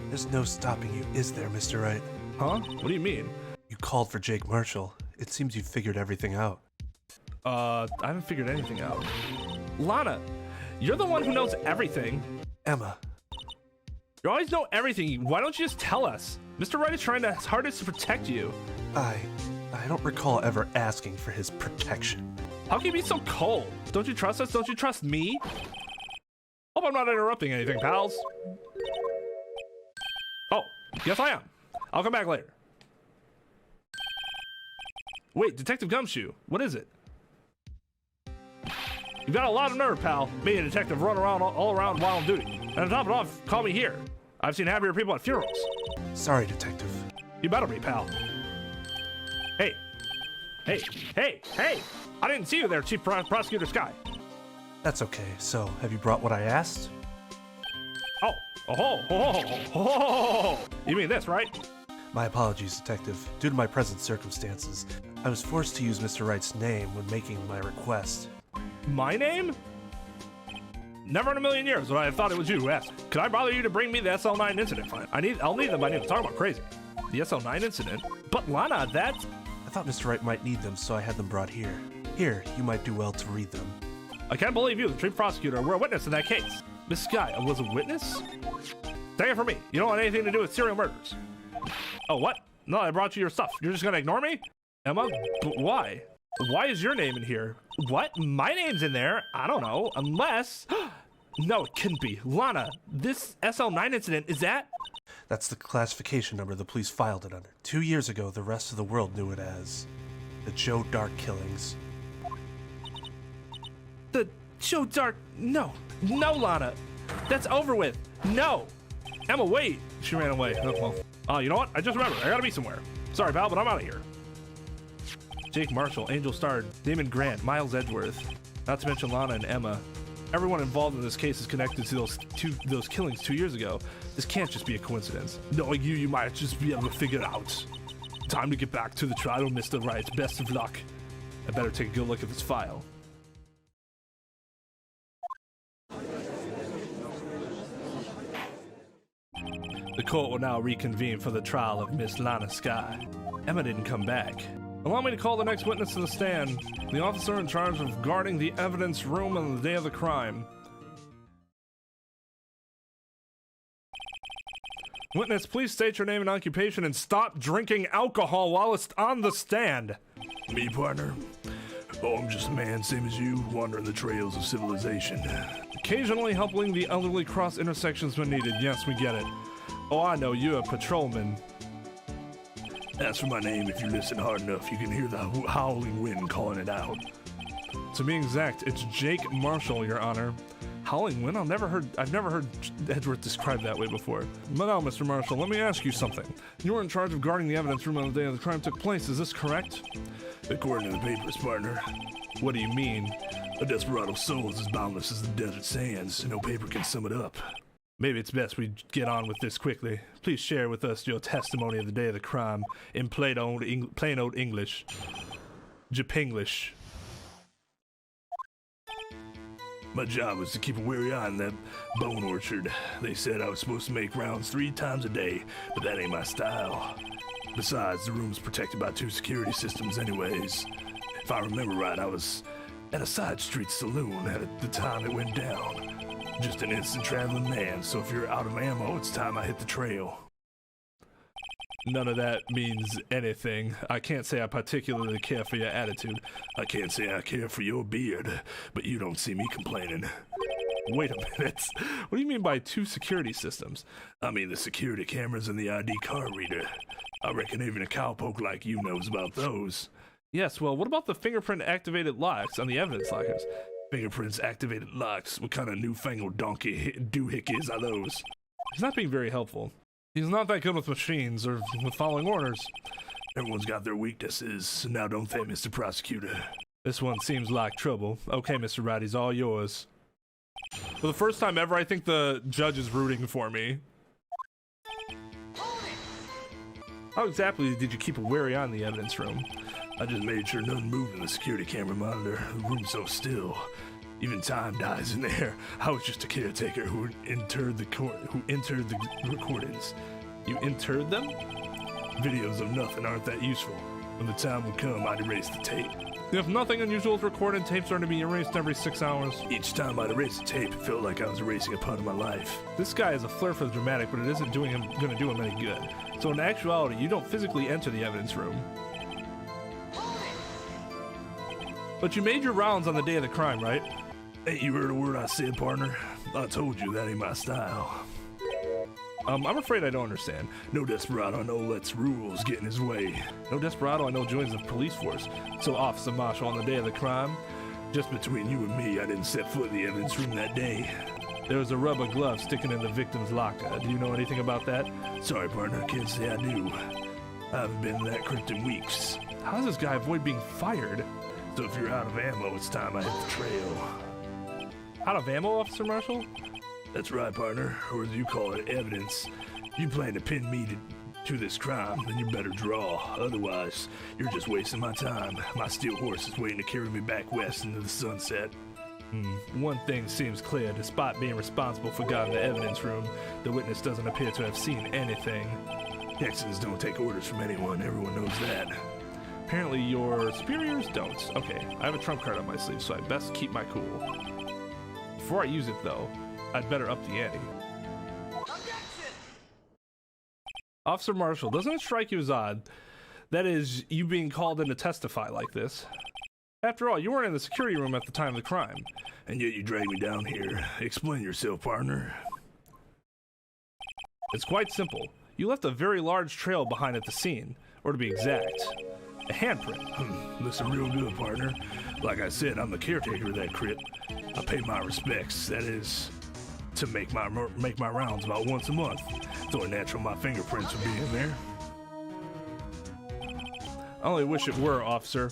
There's no stopping you, is there, Mr. Wright? Huh? What do you mean? You called for Jake Marshall. It seems you figured everything out. I haven't figured anything out. Lana, you're the one who knows everything. Emma. You always know everything. Why don't you just tell us? Mr. Wright is trying his hardest to protect you. I don't recall ever asking for his protection. How can you be so cold? Don't you trust us? Don't you trust me? Hope I'm not interrupting anything, pals. Oh, yes I am. I'll come back later. Wait, Detective Gumshoe, what is it? You've got a lot of nerve, pal. Me, a detective, run around all around while on duty. And to top it off, call me here. I've seen happier people at funerals. Sorry, Detective. You better be, pal. Hey. Hey. Hey. Hey. I didn't see you there, Chief Prosecutor Sky. That's okay. So, have you brought what I asked? Oh. Oh. You mean this, right? My apologies, Detective. Due to my present circumstances, I was forced to use Mr. Wright's name when making my request. My name? Never in a million years would I have thought it was you who asked. Could I bother you to bring me the SL9 incident? Fine. I'll need them by noon. Talk about crazy. The SL9 incident? But Lana, that's... I thought Mr. Wright might need them, so I had them brought here. Here, you might do well to read them. I can't believe you, the chief prosecutor, were a witness in that case. Miss Sky was a witness? Take it from me. You don't want anything to do with serial murders. Oh, what? No, I brought you your stuff. You're just gonna ignore me? Emma? But why? Why is your name in here? What? My name's in there? I don't know. Unless... No, it couldn't be. Lana, this SL9 incident, is that... That's the classification number the police filed it under. 2 years ago, the rest of the world knew it as the Joe Dark killings. The Joe Dark... No, Lana. That's over with. No. Emma, wait. She ran away. Oh, well. You know what? I just remembered. I gotta be somewhere. Sorry, pal, but I'm out of here. Jake Marshall, Angel Starr, Damon Grant, Miles Edgeworth. Not to mention Lana and Emma. Everyone involved in this case is connected to those killings 2 years ago. This can't just be a coincidence. Knowing you might just be able to figure it out. Time to get back to the trial, Mr. Wright. Best of luck. I better take a good look at this file. The court will now reconvene for the trial of Miss Lana Sky. Emma didn't come back. Allow me to call the next witness to the stand, the officer in charge of guarding the evidence room on the day of the crime. Witness, please state your name and occupation and stop drinking alcohol while it's on the stand. Me, partner? Oh, I'm just a man, same as you, wandering the trails of civilization. Occasionally helping the elderly cross intersections when needed. Yes, we get it. Oh, I know, you're a patrolman. As for my name, if you listen hard enough, you can hear the howling wind calling it out. To be exact, it's Jake Marshall, Your Honor. Howling wind? I've never heard Edgeworth described that way before. But now, Mr. Marshall, let me ask you something. You were in charge of guarding the evidence room on the day the crime took place, is this correct? According to the papers, partner. What do you mean? A desperado's soul is as boundless as the desert sands, and no paper can sum it up. Maybe it's best we get on with this quickly. Please share with us your testimony of the day of the crime in plain old English. Japanglish. My job was to keep a wary eye on that bone orchard. They said I was supposed to make rounds 3 times a day, but that ain't my style. Besides, the room's protected by 2 security systems anyways. If I remember right, I was at a side street saloon at the time it went down. Just an instant traveling man, so if you're out of ammo, it's time I hit the trail. None of that means anything. I can't say I particularly care for your attitude. I can't say I care for your beard, but you don't see me complaining. Wait a minute. What do you mean by 2 security systems? I mean the security cameras and the ID card reader. I reckon even a cowpoke like you knows about those. Yes, well, what about the fingerprint-activated locks on the evidence lockers? Fingerprints activated locks? What kind of newfangled donkey doohickeys are those? He's not being very helpful. He's not that good with machines or with following orders. Everyone's got their weaknesses, now don't they, Mr. Prosecutor? This one seems like trouble. Okay, Mr. Wright, he's all yours. For the first time ever, I think the judge is rooting for me. How exactly did you keep a wary eye on the evidence room? I just made sure nothing moved in the security camera monitor. The room's so still. Even time dies in there. I was just a caretaker who entered the recordings. You interred them? Videos of nothing aren't that useful. When the time would come, I'd erase the tape. If nothing unusual is recorded, tapes are to be erased every 6 hours. Each time I'd erase the tape, it felt like I was erasing a part of my life. This guy has a flair for the dramatic, but it isn't gonna do him any good. So in actuality, you don't physically enter the evidence room. But you made your rounds on the day of the crime, right? Ain't you heard a word I said, partner? I told you that ain't my style. I'm afraid I don't understand. No desperado I know lets rules get in his way. No desperado I know joins the police force. So Officer Marshall, on the day of the crime, Just between you and me, I didn't set foot in the evidence room that day. there was a rubber glove sticking in the victim's locker. Do you know anything about that? Sorry, partner, I can't say I do. I haven't been in that crypt in weeks. How does this guy avoid being fired? So if you're out of ammo, it's time I hit the trail. Out of ammo, Officer Marshall? That's right, partner, or as you call it, evidence. If you plan to pin me to this crime, then you better draw. Otherwise, you're just wasting my time. My steel horse is waiting to carry me back west into the sunset. One thing seems clear. Despite being responsible for guarding the evidence room, the witness doesn't appear to have seen anything. Texans don't take orders from anyone. Everyone knows that. Apparently your superiors don't. Okay, I have a trump card up my sleeve, so I best keep my cool. Before I use it, though, I'd better up the ante. Objection! Officer Marshall, doesn't it strike you as odd? That is, you being called in to testify like this. After all, you weren't in the security room at the time of the crime. And yet you drag me down here. Explain yourself, partner. It's quite simple. You left a very large trail behind at the scene, or to be exact, a handprint. Listen real good, partner. Like I said, I'm the caretaker of that crypt. I pay my respects. That is, to make my rounds about once a month. It's only natural my fingerprints would be in there. I only wish it were, officer.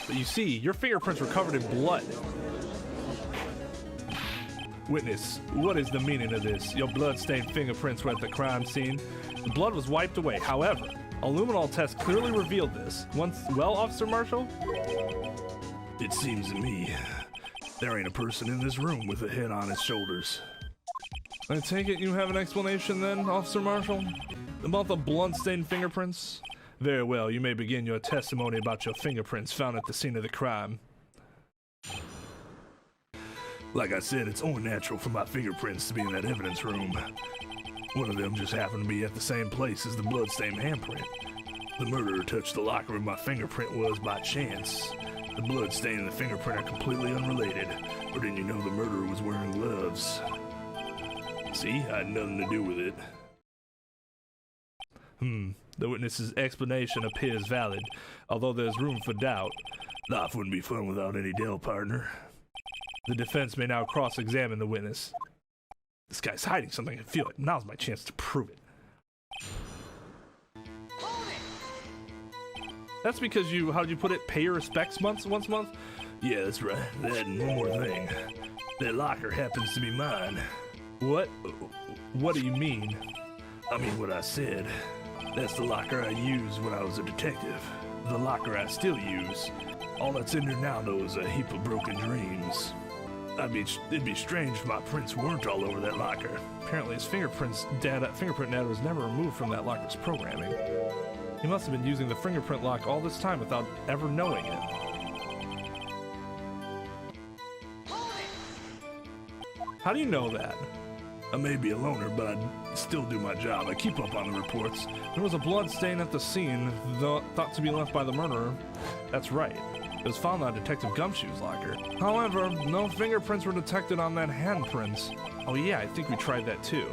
But you see, your fingerprints were covered in blood. Witness, what is the meaning of this? Your blood-stained fingerprints were at the crime scene. The blood was wiped away. However, a luminol test clearly revealed this. Well, Officer Marshall? It seems to me there ain't a person in this room with a head on his shoulders. I take it you have an explanation then, Officer Marshall? About the blood-stained fingerprints? Very well, you may begin your testimony about your fingerprints found at the scene of the crime. Like I said, it's only natural for my fingerprints to be in that evidence room. One of them just happened to be at the same place as the bloodstained handprint. The murderer touched the locker where my fingerprint was by chance. The bloodstain and the fingerprint are completely unrelated. Or didn't you know the murderer was wearing gloves? See, I had nothing to do with it. The witness's explanation appears valid, although there's room for doubt. Life wouldn't be fun without any doubt, partner. The defense may now cross-examine the witness. This guy's hiding something. I feel it. Now's my chance to prove it. That's because you, how did you put it, pay your respects once a month? Yeah, that's right. That and one more thing. That locker happens to be mine. What? What do you mean? I mean what I said. That's the locker I used when I was a detective. The locker I still use. All that's in there now, though, is a heap of broken dreams. It'd be strange if my prints weren't all over that locker. Apparently his fingerprint data was never removed from that locker's programming. He must have been using the fingerprint lock all this time without ever knowing it. How do you know that? I may be a loner, but I still do my job. I keep up on the reports. There was a blood stain at the scene, thought to be left by the murderer. That's right. It was found on Detective Gumshoe's locker. However, no fingerprints were detected on that handprint. Oh yeah, I think we tried that too.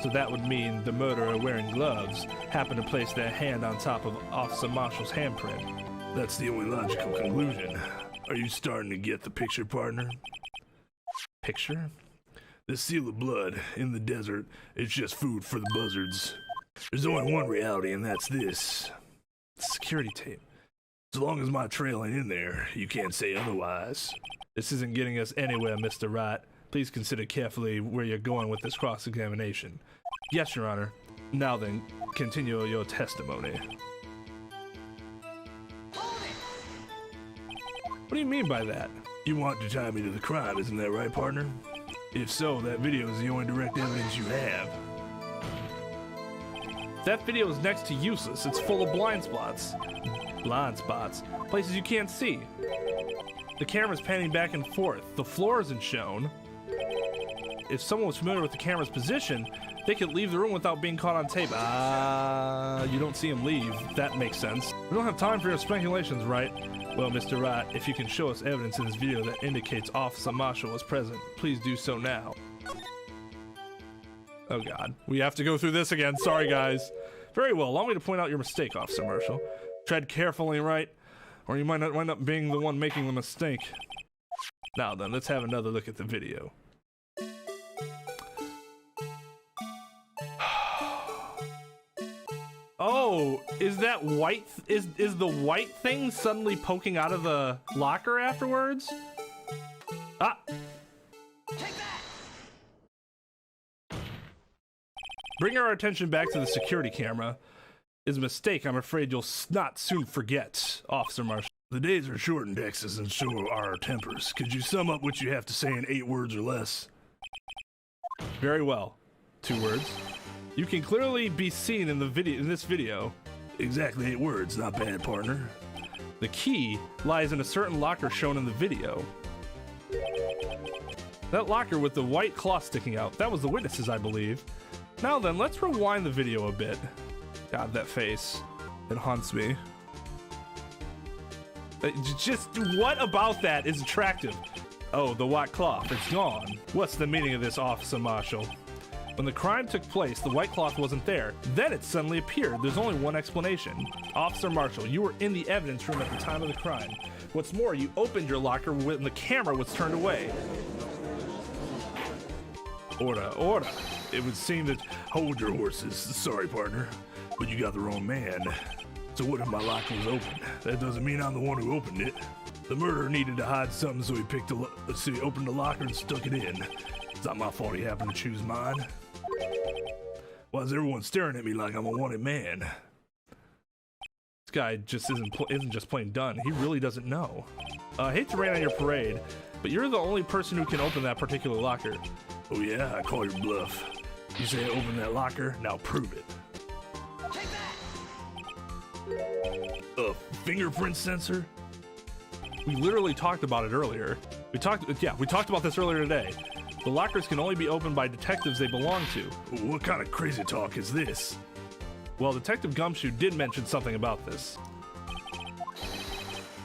So that would mean the murderer wearing gloves happened to place their hand on top of Officer Marshall's handprint. That's the only logical conclusion. Are you starting to get the picture, partner? Picture? The seal of blood in the desert is just food for the buzzards. There's only one reality, and that's this. Security tape. As long as my trail ain't in there, you can't say otherwise. This isn't getting us anywhere, Mr. Wright. Please consider carefully where you're going with this cross-examination. Yes, Your Honor. Now then, continue your testimony. What do you mean by that? You want to tie me to the crime, isn't that right, partner? If so, that video is the only direct evidence you have. That video is next to useless. It's full of blind spots. Blind spots. Places you can't see. The camera's panning back and forth. The floor isn't shown. If someone was familiar with the camera's position, they could leave the room without being caught on tape. You don't see him leave. That makes sense. We don't have time for your speculations, right? Well, Mr. Wright, if you can show us evidence in this video that indicates Officer Marshall was present, please do so now. Oh God, we have to go through this again. Sorry, guys. Very well, allow me to point out your mistake, Officer Marshall. Tread carefully, Wright, or you might not wind up being the one making the mistake. Now then, let's have another look at the video. Oh, is that white? Is the white thing suddenly poking out of the locker afterwards? Ah! Take that! Bring our attention back to the security camera. Is a mistake I'm afraid you'll not soon forget, Officer Marshall. The days are short in Texas, and so are our tempers. Could you sum up what you have to say in 8 words or less? Very well. 2 words. You can clearly be seen in the video. In this video, Exactly 8 words, not bad, partner. the key lies in a certain locker shown in the video. That locker with the white cloth sticking out. That was the witnesses, I believe. Now then, let's rewind the video a bit. God, that face. It haunts me. Just what about that is attractive? Oh, the white cloth. It's gone. What's the meaning of this, Officer Marshall? When the crime took place, the white cloth wasn't there. Then it suddenly appeared. There's only one explanation. Officer Marshall, you were in the evidence room at the time of the crime. What's more, you opened your locker when the camera was turned away. Order, order. It would seem that... Hold your horses. Sorry, partner, but you got the wrong man. So what if my locker was open? That doesn't mean I'm the one who opened it. The murderer needed to hide something, so he opened the locker and stuck it in. It's not my fault he happened to choose mine. Why is everyone staring at me like I'm a wanted man? This guy just isn't just plain done. He really doesn't know. I hate to rain on your parade, but you're the only person who can open that particular locker. Oh yeah, I call your bluff. You say I opened that locker, now prove it. Take that! A fingerprint sensor? We literally talked about it earlier. We talked about this earlier today. The lockers can only be opened by detectives they belong to. What kind of crazy talk is this? Well, Detective Gumshoe did mention something about this.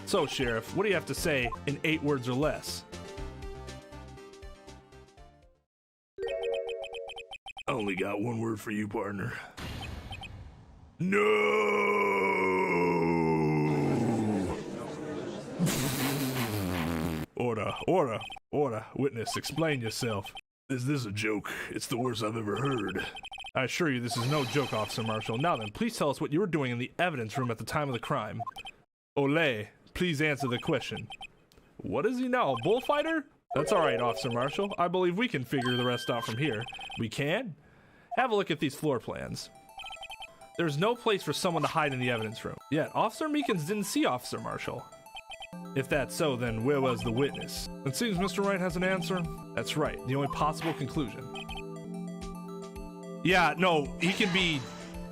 So, Sheriff, what do you have to say in 8 words or less? I only got 1 word for you, partner. No! Order, order, order. Witness, explain yourself. Is this a joke? It's the worst I've ever heard. I assure you this is no joke, Officer Marshall. Now then, please tell us what you were doing in the evidence room at the time of the crime. Olé, please answer the question. What is he now, a bullfighter? That's alright, Officer Marshall. I believe we can figure the rest out from here. We can? Have a look at these floor plans. There's no place for someone to hide in the evidence room. Yet, Officer Meekins didn't see Officer Marshall. If that's so, then where was the witness? It seems Mr. Wright has an answer. That's right, the only possible conclusion. Yeah, no, he can be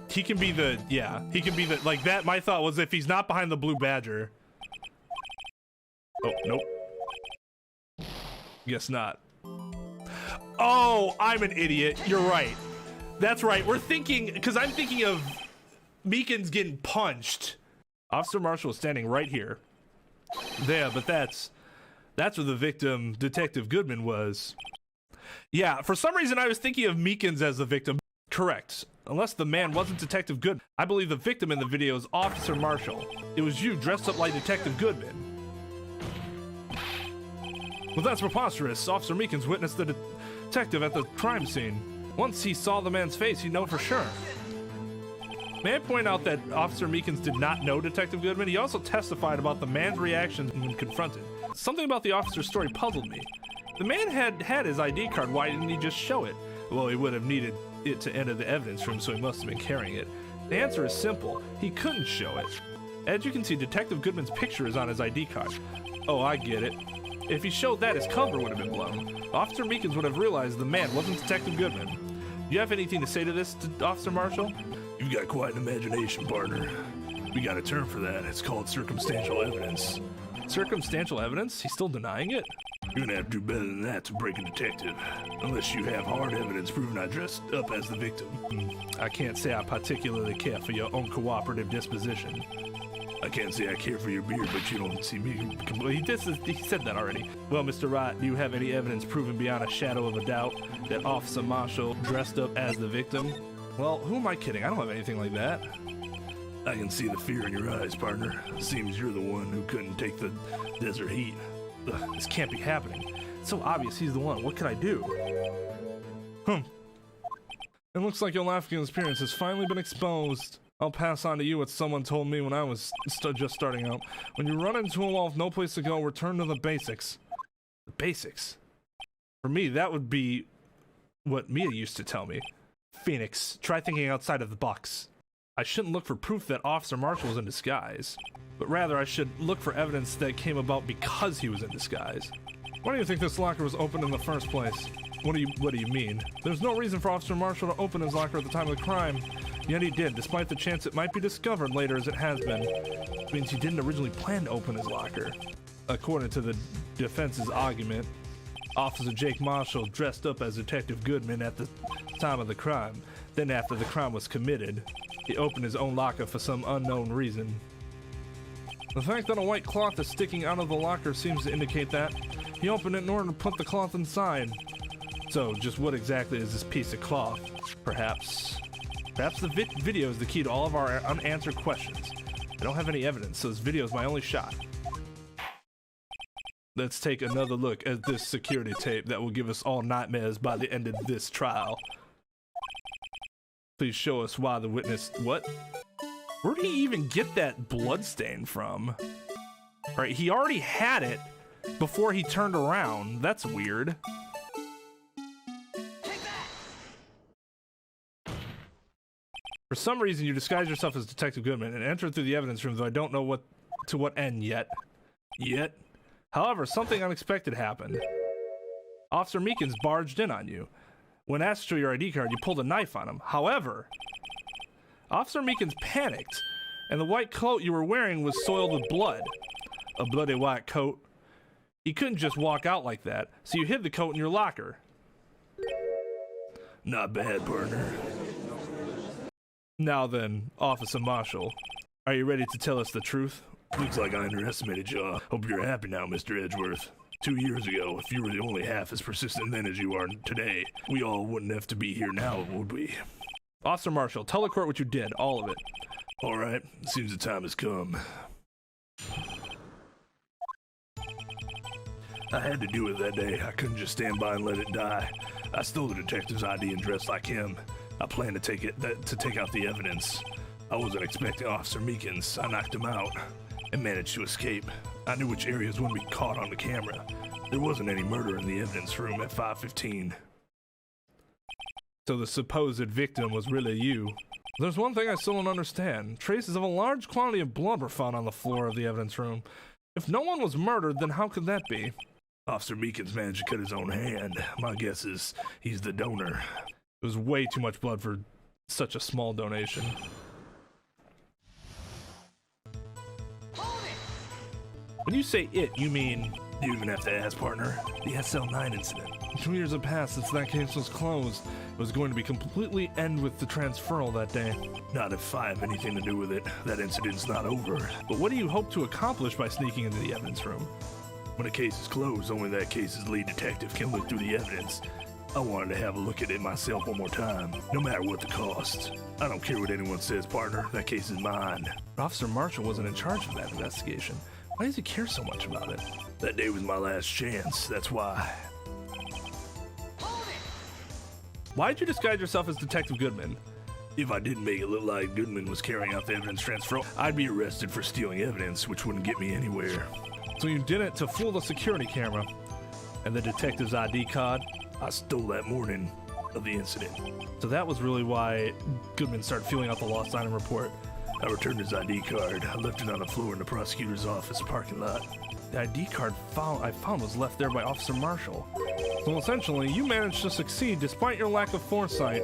the, like that, my thought was if he's not behind the blue badger. Oh, nope. Guess not. Oh, I'm an idiot, you're right. That's right, we're thinking, because I'm thinking of Meekins getting punched. Officer Marshall is standing right here. There, but that's where the victim, Detective Goodman, was. Yeah, for some reason I was thinking of Meekins as the victim. Correct. Unless the man wasn't Detective Goodman. I believe the victim in the video is Officer Marshall. It was you dressed up like Detective Goodman. Well, that's preposterous. Officer Meekins witnessed the detective at the crime scene. Once he saw the man's face, he'd know for sure. May I point out that Officer Meekins did not know Detective Goodman? He also testified about the man's reaction when confronted. Something about the officer's story puzzled me. The man had his ID card, why didn't he just show it? Well, he would have needed it to enter the evidence room, so he must have been carrying it. The answer is simple. He couldn't show it. As you can see, Detective Goodman's picture is on his ID card. Oh, I get it. If he showed that, his cover would have been blown. Officer Meekins would have realized the man wasn't Detective Goodman. Do you have anything to say to this, Officer Marshall? You've got quite an imagination, partner. We got a term for that. It's called circumstantial evidence. Circumstantial evidence? He's still denying it? You're gonna have to do better than that to break a detective. Unless you have hard evidence proving I dressed up as the victim. I can't say I particularly care for your uncooperative disposition. I can't say I care for your beard, but you don't see me. Well, he said that already. Well, Mr. Wright, do you have any evidence proving beyond a shadow of a doubt that Officer Marshall dressed up as the victim? Well, who am I kidding? I don't have anything like that. I can see the fear in your eyes, partner. Seems you're the one who couldn't take the desert heat. Ugh, this can't be happening. It's so obvious he's the one. What can I do? It looks like your laughing experience has finally been exposed. I'll pass on to you what someone told me when I was just starting out. When you run into a wall with no place to go, return to the basics. The basics? For me, that would be what Mia used to tell me. Phoenix, try thinking outside of the box. I shouldn't look for proof that Officer Marshall was in disguise, but rather I should look for evidence that came about because he was in disguise. Why do you think this locker was opened in the first place? What do you mean? There's no reason for Officer Marshall to open his locker at the time of the crime. Yet he did, despite the chance it might be discovered later as it has been. Which means he didn't originally plan to open his locker. According to the defense's argument, Officer Jake Marshall dressed up as Detective Goodman at the time of the crime. Then after the crime was committed, he opened his own locker for some unknown reason. The fact that a white cloth is sticking out of the locker seems to indicate that. He opened it in order to put the cloth inside. So, just what exactly is this piece of cloth? Perhaps the video is the key to all of our unanswered questions. I don't have any evidence, so this video is my only shot. Let's take another look at this security tape that will give us all nightmares by the end of this trial. Please show us why the witness... What? Where did he even get that blood stain from? Right, he already had it before he turned around. That's weird. For some reason, you disguise yourself as Detective Goodman and enter through the evidence room, though I don't know to what end yet. However, something unexpected happened. Officer Meekins barged in on you. When asked to show your ID card, you pulled a knife on him. However, Officer Meekins panicked, and the white coat you were wearing was soiled with blood. A bloody white coat. He couldn't just walk out like that, so you hid the coat in your locker. Not bad, partner. Now then, Officer Marshall, are you ready to tell us the truth? Looks like I underestimated you. Hope you're happy now, Mr. Edgeworth. 2 years ago, if you were only half as persistent then as you are today, we all wouldn't have to be here now, would we? Officer Marshall, tell the court what you did, all of it. All right, seems the time has come. I had to do it that day. I couldn't just stand by and let it die. I stole the detective's ID and dressed like him. I planned to take out the evidence. I wasn't expecting Officer Meekins. I knocked him out and managed to escape. I knew which areas wouldn't be caught on the camera. There wasn't any murder in the evidence room at 5:15. So the supposed victim was really you. There's one thing I still don't understand. Traces of a large quantity of blood were found on the floor of the evidence room. If no one was murdered, then how could that be? Officer Meekins managed to cut his own hand. My guess is he's the donor. It was way too much blood for such a small donation. When you say it, you mean... You even have to ask, partner. The SL9 incident. 2 years had passed since that case was closed. It was going to be completely end with the transferal that day. Not if I have anything to do with it. That incident's not over. But what do you hope to accomplish by sneaking into the evidence room? When a case is closed, only that case's lead detective can look through the evidence. I wanted to have a look at it myself one more time, no matter what the cost. I don't care what anyone says, partner. That case is mine. Officer Marshall wasn't in charge of that investigation. Why does he care so much about it? That day was my last chance, that's why. Why did you disguise yourself as Detective Goodman? If I didn't make it look like Goodman was carrying out the evidence transfer, I'd be arrested for stealing evidence, which wouldn't get me anywhere. So you did it to fool the security camera. And the detective's ID card? I stole that morning of the incident. So that was really why Goodman started filling out the lost item report. I returned his ID card. I left it on the floor in the prosecutor's office parking lot. The ID card I found was left there by Officer Marshall. So essentially, you managed to succeed despite your lack of foresight.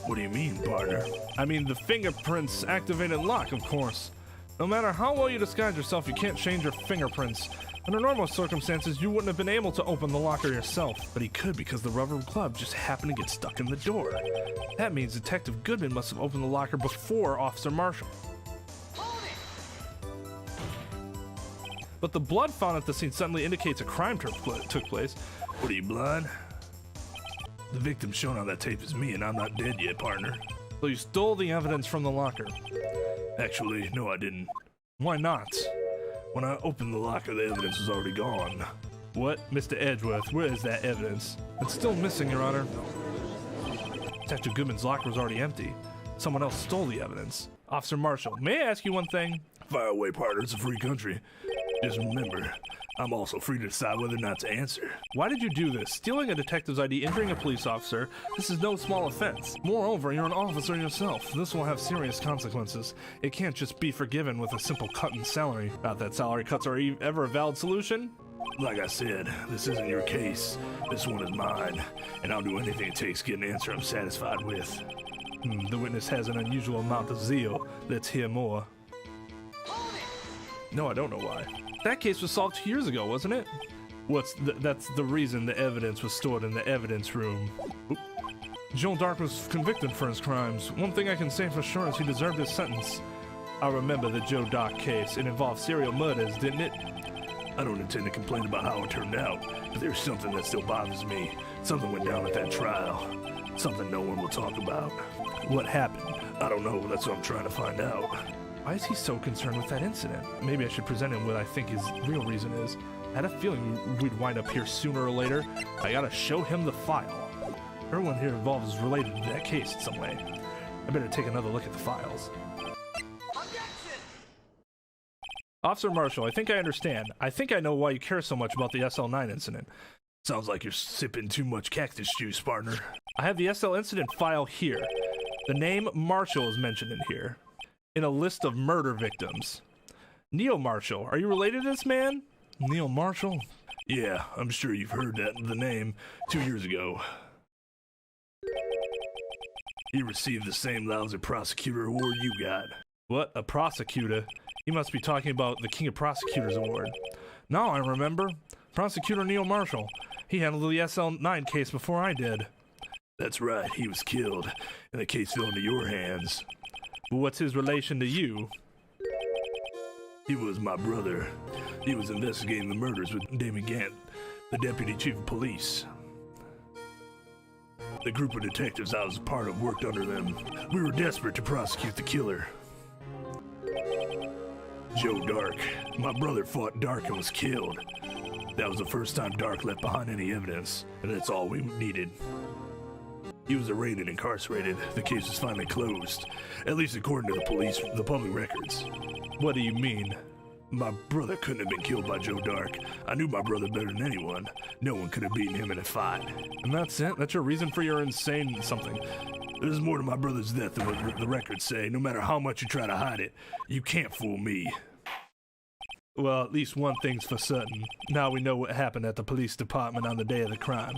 What do you mean, partner? I mean, the fingerprints activated lock, of course. No matter how well you disguise yourself, you can't change your fingerprints. Under normal circumstances, you wouldn't have been able to open the locker yourself, but he could because the rubber glove just happened to get stuck in the door. That means Detective Goodman must have opened the locker before Officer Marshall. But the blood found at the scene suddenly indicates a crime took place. What are you, blind? The victim shown on that tape is me, and I'm not dead yet, partner. So you stole the evidence from the locker. Actually, no, I didn't. Why not? When I opened the locker, the evidence was already gone. What? Mr. Edgeworth, where is that evidence? It's still missing, Your Honor. Detective Goodman's locker was already empty. Someone else stole the evidence. Officer Marshall, may I ask you one thing? Fire away, partner. It's a free country. Just remember, I'm also free to decide whether or not to answer. Why did you do this? Stealing a detective's ID, injuring a police officer, this is no small offense. Moreover, you're an officer yourself. This will have serious consequences. It can't just be forgiven with a simple cut in salary. Not that salary cuts are ever a valid solution. Like I said, this isn't your case. This one is mine, and I'll do anything it takes to get an answer I'm satisfied with. The witness has an unusual amount of zeal. Let's hear more. No, I don't know why. That case was solved 2 years ago, wasn't it? That's the reason the evidence was stored in the evidence room. Oop. Joe Dark was convicted for his crimes. One thing I can say for sure is he deserved his sentence. I remember the Joe Dark case. It involved serial murders, didn't it? I don't intend to complain about how it turned out, but there's something that still bothers me. Something went down at that trial. Something no one will talk about. What happened? I don't know. That's what I'm trying to find out. Why is he so concerned with that incident? Maybe I should present him what I think his real reason is. I had a feeling we'd wind up here sooner or later. I gotta show him the file. Everyone here involved is related to that case in some way. I better take another look at the files. Objection! Officer Marshall, I think I understand. I think I know why you care so much about the SL9 incident. Sounds like you're sipping too much cactus juice, partner. I have the SL incident file here. The name Marshall is mentioned in here. In a list of murder victims. Neil Marshall, are you related to this man? Neil Marshall? Yeah, I'm sure you've heard the name 2 years ago. He received the same lousy prosecutor award you got. What? A prosecutor? You must be talking about the King of Prosecutors Award. Now I remember. Prosecutor Neil Marshall. He handled the SL9 case before I did. That's right, he was killed, and the case fell into your hands. But what's his relation to you? He was my brother. He was investigating the murders with Damon Gant, the deputy chief of police. The group of detectives I was a part of worked under them. We were desperate to prosecute the killer. Joe Dark. My brother fought Dark and was killed. That was the first time Dark left behind any evidence, and that's all we needed. He was arraigned and incarcerated. The case was finally closed, at least according to the police, the public records. What do you mean? My brother couldn't have been killed by Joe Dark. I knew my brother better than anyone. No one could have beaten him in a fight. And that's it? That's your reason for your insane something? There's more to my brother's death than what the records say. No matter how much you try to hide it, you can't fool me. Well, at least one thing's for certain. Now we know what happened at the police department on the day of the crime.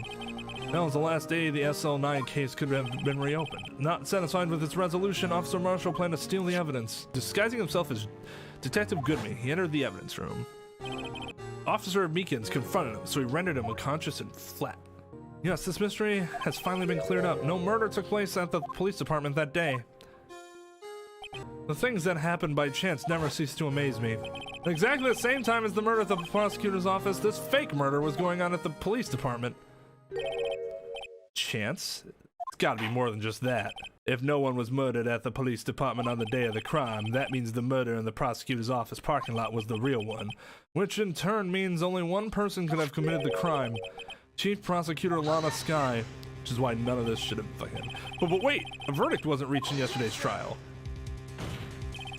That was the last day the SL9 case could have been reopened. Not satisfied with its resolution, Officer Marshall planned to steal the evidence. Disguising himself as Detective Goodman, he entered the evidence room. Officer Meekins confronted him, so he rendered him unconscious and flat. Yes, this mystery has finally been cleared up. No murder took place at the police department that day. The things that happened by chance never cease to amaze me. At exactly the same time as the murder at the prosecutor's office, this fake murder was going on at the police department. Chance? It's gotta be more than just that. If no one was murdered at the police department on the day of the crime, that means the murder in the prosecutor's office parking lot was the real one, which in turn means only one person could have committed the crime. Chief Prosecutor Lana Skye. which is why none of this should have fucking. But wait, a verdict wasn't reached in yesterday's trial,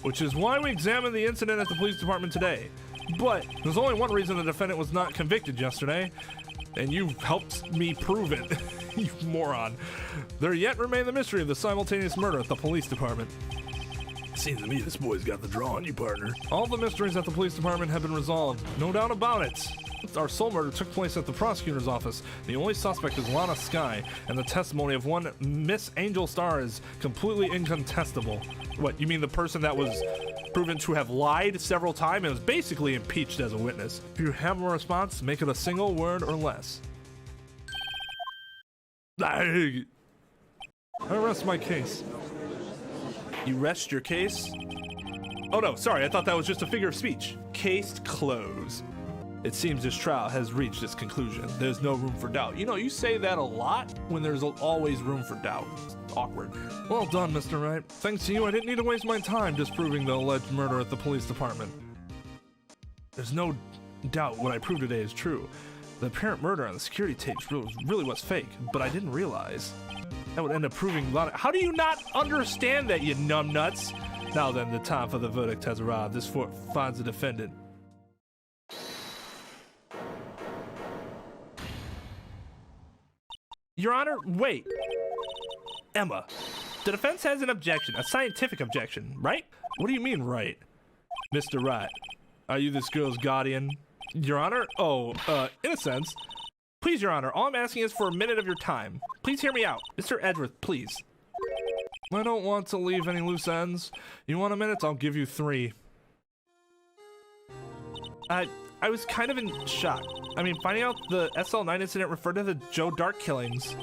which is why we examined the incident at the police department today. But there's only one reason the defendant was not convicted yesterday, and you've helped me prove it, you moron. There yet remain the mystery of the simultaneous murder at the police department. Seems to me this boy's got the draw on you, partner. All the mysteries at the police department have been resolved, no doubt about it. Our soul murder took place at the prosecutor's office. The only suspect is Lana Skye, and the testimony of one Miss Angel Star is completely incontestable. What, you mean the person that was proven to have lied several times and was basically impeached as a witness? If you have a response, make it a single word or less. I rest my case. You rest your case? Oh no, sorry, I thought that was just a figure of speech. Case closed. It seems this trial has reached its conclusion. There's no room for doubt. You know, you say that a lot when there's always room for doubt. It's awkward. Well done, Mr. Wright. Thanks to you, I didn't need to waste my time disproving the alleged murder at the police department. There's no doubt what I proved today is true. The apparent murder on the security tapes really was fake, but I didn't realize that would end up proving a lot of— How do you not understand that, you numbnuts? Now then, the time for the verdict has arrived. This court finds the defendant. Your Honor, wait. Emma, the defense has an objection, a scientific objection, right? What do you mean, right? Mr. Wright, are you this girl's guardian? Your Honor? Oh, in a sense. Please, Your Honor, all I'm asking is for a minute of your time. Please hear me out. Mr. Edgeworth, please. I don't want to leave any loose ends. You want a minute? I'll give you 3. I was kind of in shock. I mean, finding out the SL9 incident referred to the Joe Dark killings.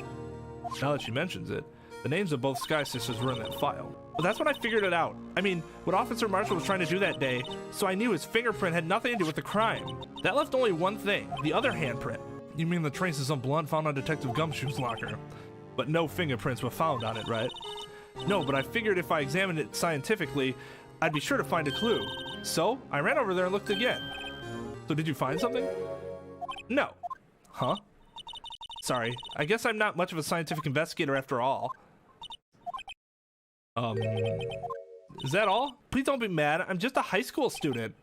Now that she mentions it, the names of both Sky sisters were in that file. But that's when I figured it out. I mean, what Officer Marshall was trying to do that day, so I knew his fingerprint had nothing to do with the crime. That left only one thing, the other handprint. You mean the traces of blood found on Detective Gumshoe's locker? But no fingerprints were found on it, right? No, but I figured if I examined it scientifically, I'd be sure to find a clue. So, I ran over there and looked again. So did you find something? No. Huh? Sorry, I guess I'm not much of a scientific investigator after all. Is that all? Please don't be mad, I'm just a high school student.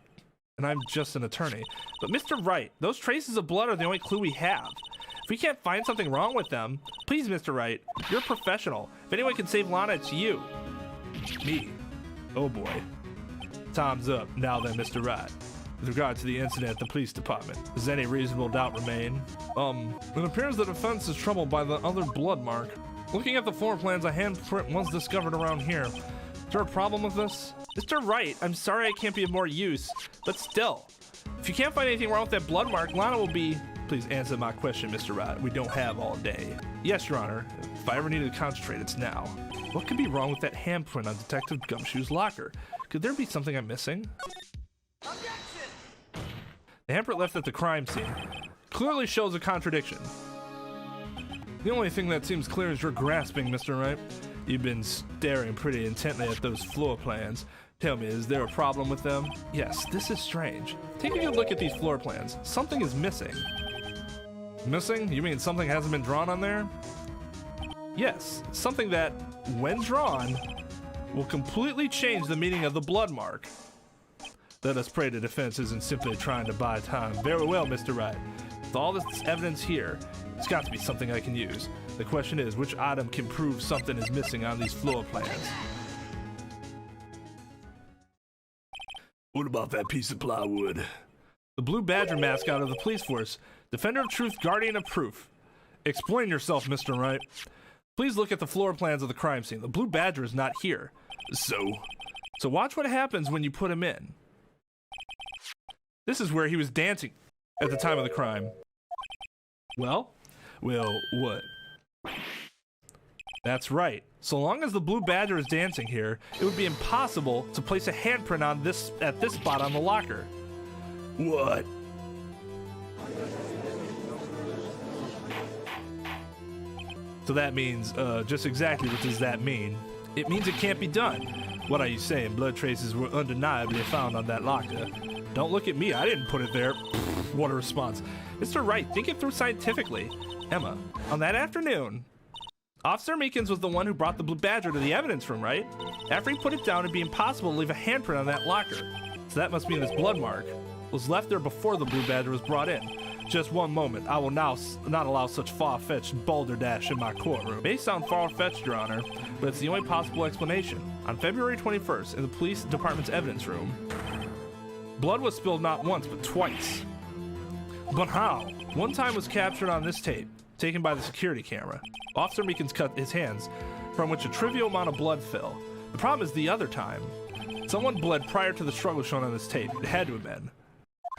And I'm just an attorney. But Mr. Wright, those traces of blood are the only clue we have. If we can't find something wrong with them, please, Mr. Wright, you're a professional. If anyone can save Lana, it's you. Me? Oh boy. Time's up. Now then, Mr. Wright. With regard to the incident at the police department, does any reasonable doubt remain? It appears the defense is troubled by the other blood mark. Looking at the floor plans, a handprint was discovered around here. Is there a problem with this? Mr. Wright, I'm sorry I can't be of more use, but still, if you can't find anything wrong with that blood mark, Lana will be— Please answer my question, Mr. Wright. We don't have all day. Yes, Your Honor. If I ever needed to concentrate, it's now. What could be wrong with that handprint on Detective Gumshoe's locker? Could there be something I'm missing? Objection! The handprint left at the crime scene clearly shows a contradiction. The only thing that seems clear is your grasping, Mr. Wright. You've been staring pretty intently at those floor plans. Tell me, is there a problem with them? Yes, this is strange. Take a good look at these floor plans. Something is missing. Missing? You mean something hasn't been drawn on there? Yes, something that, when drawn, will completely change the meaning of the blood mark. Let us pray the defense isn't simply trying to buy time. Very well, Mr. Wright. With all this evidence here, it's got to be something I can use. The question is, which item can prove something is missing on these floor plans? What about that piece of plywood? The Blue Badger mascot of the police force. Defender of truth, guardian of proof. Explain yourself, Mr. Wright. Please look at the floor plans of the crime scene. The Blue Badger is not here. So watch what happens when you put him in. This is where he was dancing at the time of the crime. Well, what? That's right. So long as the Blue Badger is dancing here, it would be impossible to place a handprint on this at this spot on the locker. What? So that means, just exactly what does that mean? It means it can't be done. What are you saying? Blood traces were undeniably found on that locker. Don't look at me, I didn't put it there. What a response. Mr. Wright, think it through scientifically. Emma, on that afternoon, Officer Meekins was the one who brought the Blue Badger to the evidence room, right? After he put it down, it'd be impossible to leave a handprint on that locker. So that must mean this blood mark was left there before the Blue Badger was brought in. Just one moment. I will now not allow such far-fetched balderdash in my courtroom. It may sound far-fetched, Your Honor, but it's the only possible explanation. On February 21st, in the police department's evidence room, blood was spilled not once, but twice. But how? One time was captured on this tape, taken by the security camera. Officer Meekins cut his hands, from which a trivial amount of blood fell. The problem is the other time. Someone bled prior to the struggle shown on this tape. It had to have been.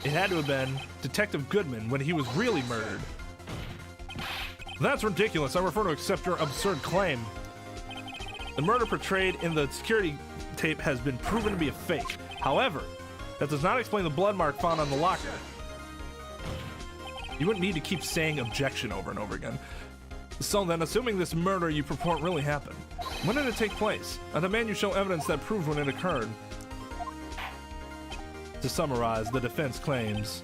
It had to have been Detective Goodman when he was really murdered. That's ridiculous. I prefer to accept your absurd claim. The murder portrayed in the security tape has been proven to be a fake. However, that does not explain the blood mark found on the locker. You wouldn't need to keep saying objection over and over again. So then, assuming this murder you purport really happened, when did it take place? I demand you show evidence that proves when it occurred. To summarize, the defense claims,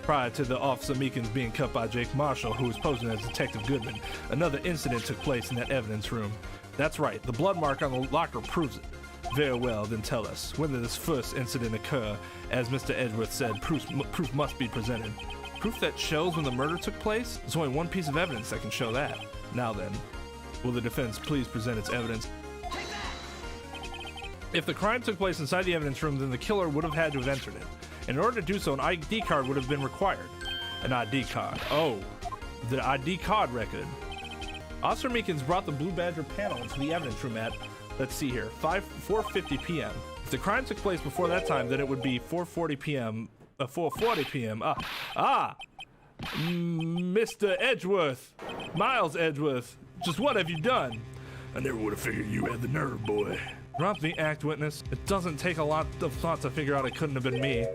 prior to the Officer Meekins being cut by Jake Marshall, who was posing as Detective Goodman, another incident took place in that evidence room. That's right, the blood mark on the locker proves it. Very well, then tell us, when did this first incident occur? As Mr. Edgeworth said, proof must be presented. Proof that shows when the murder took place? There's only one piece of evidence that can show that. Now then, will the defense please present its evidence? If the crime took place inside the evidence room, then the killer would have had to have entered it. In order to do so, an ID card would have been required. An ID card. Oh, the ID card record. Officer Meekins brought the Blue Badger panel into the evidence room at, let's see here, 4:50 p.m. If the crime took place before that time, then it would be 4:40 p.m. 4:40 p.m. Mr. Edgeworth, Miles Edgeworth, just what have you done? I never would have figured you had the nerve, boy. Drop the act, witness. It doesn't take a lot of thought to figure out it couldn't have been me.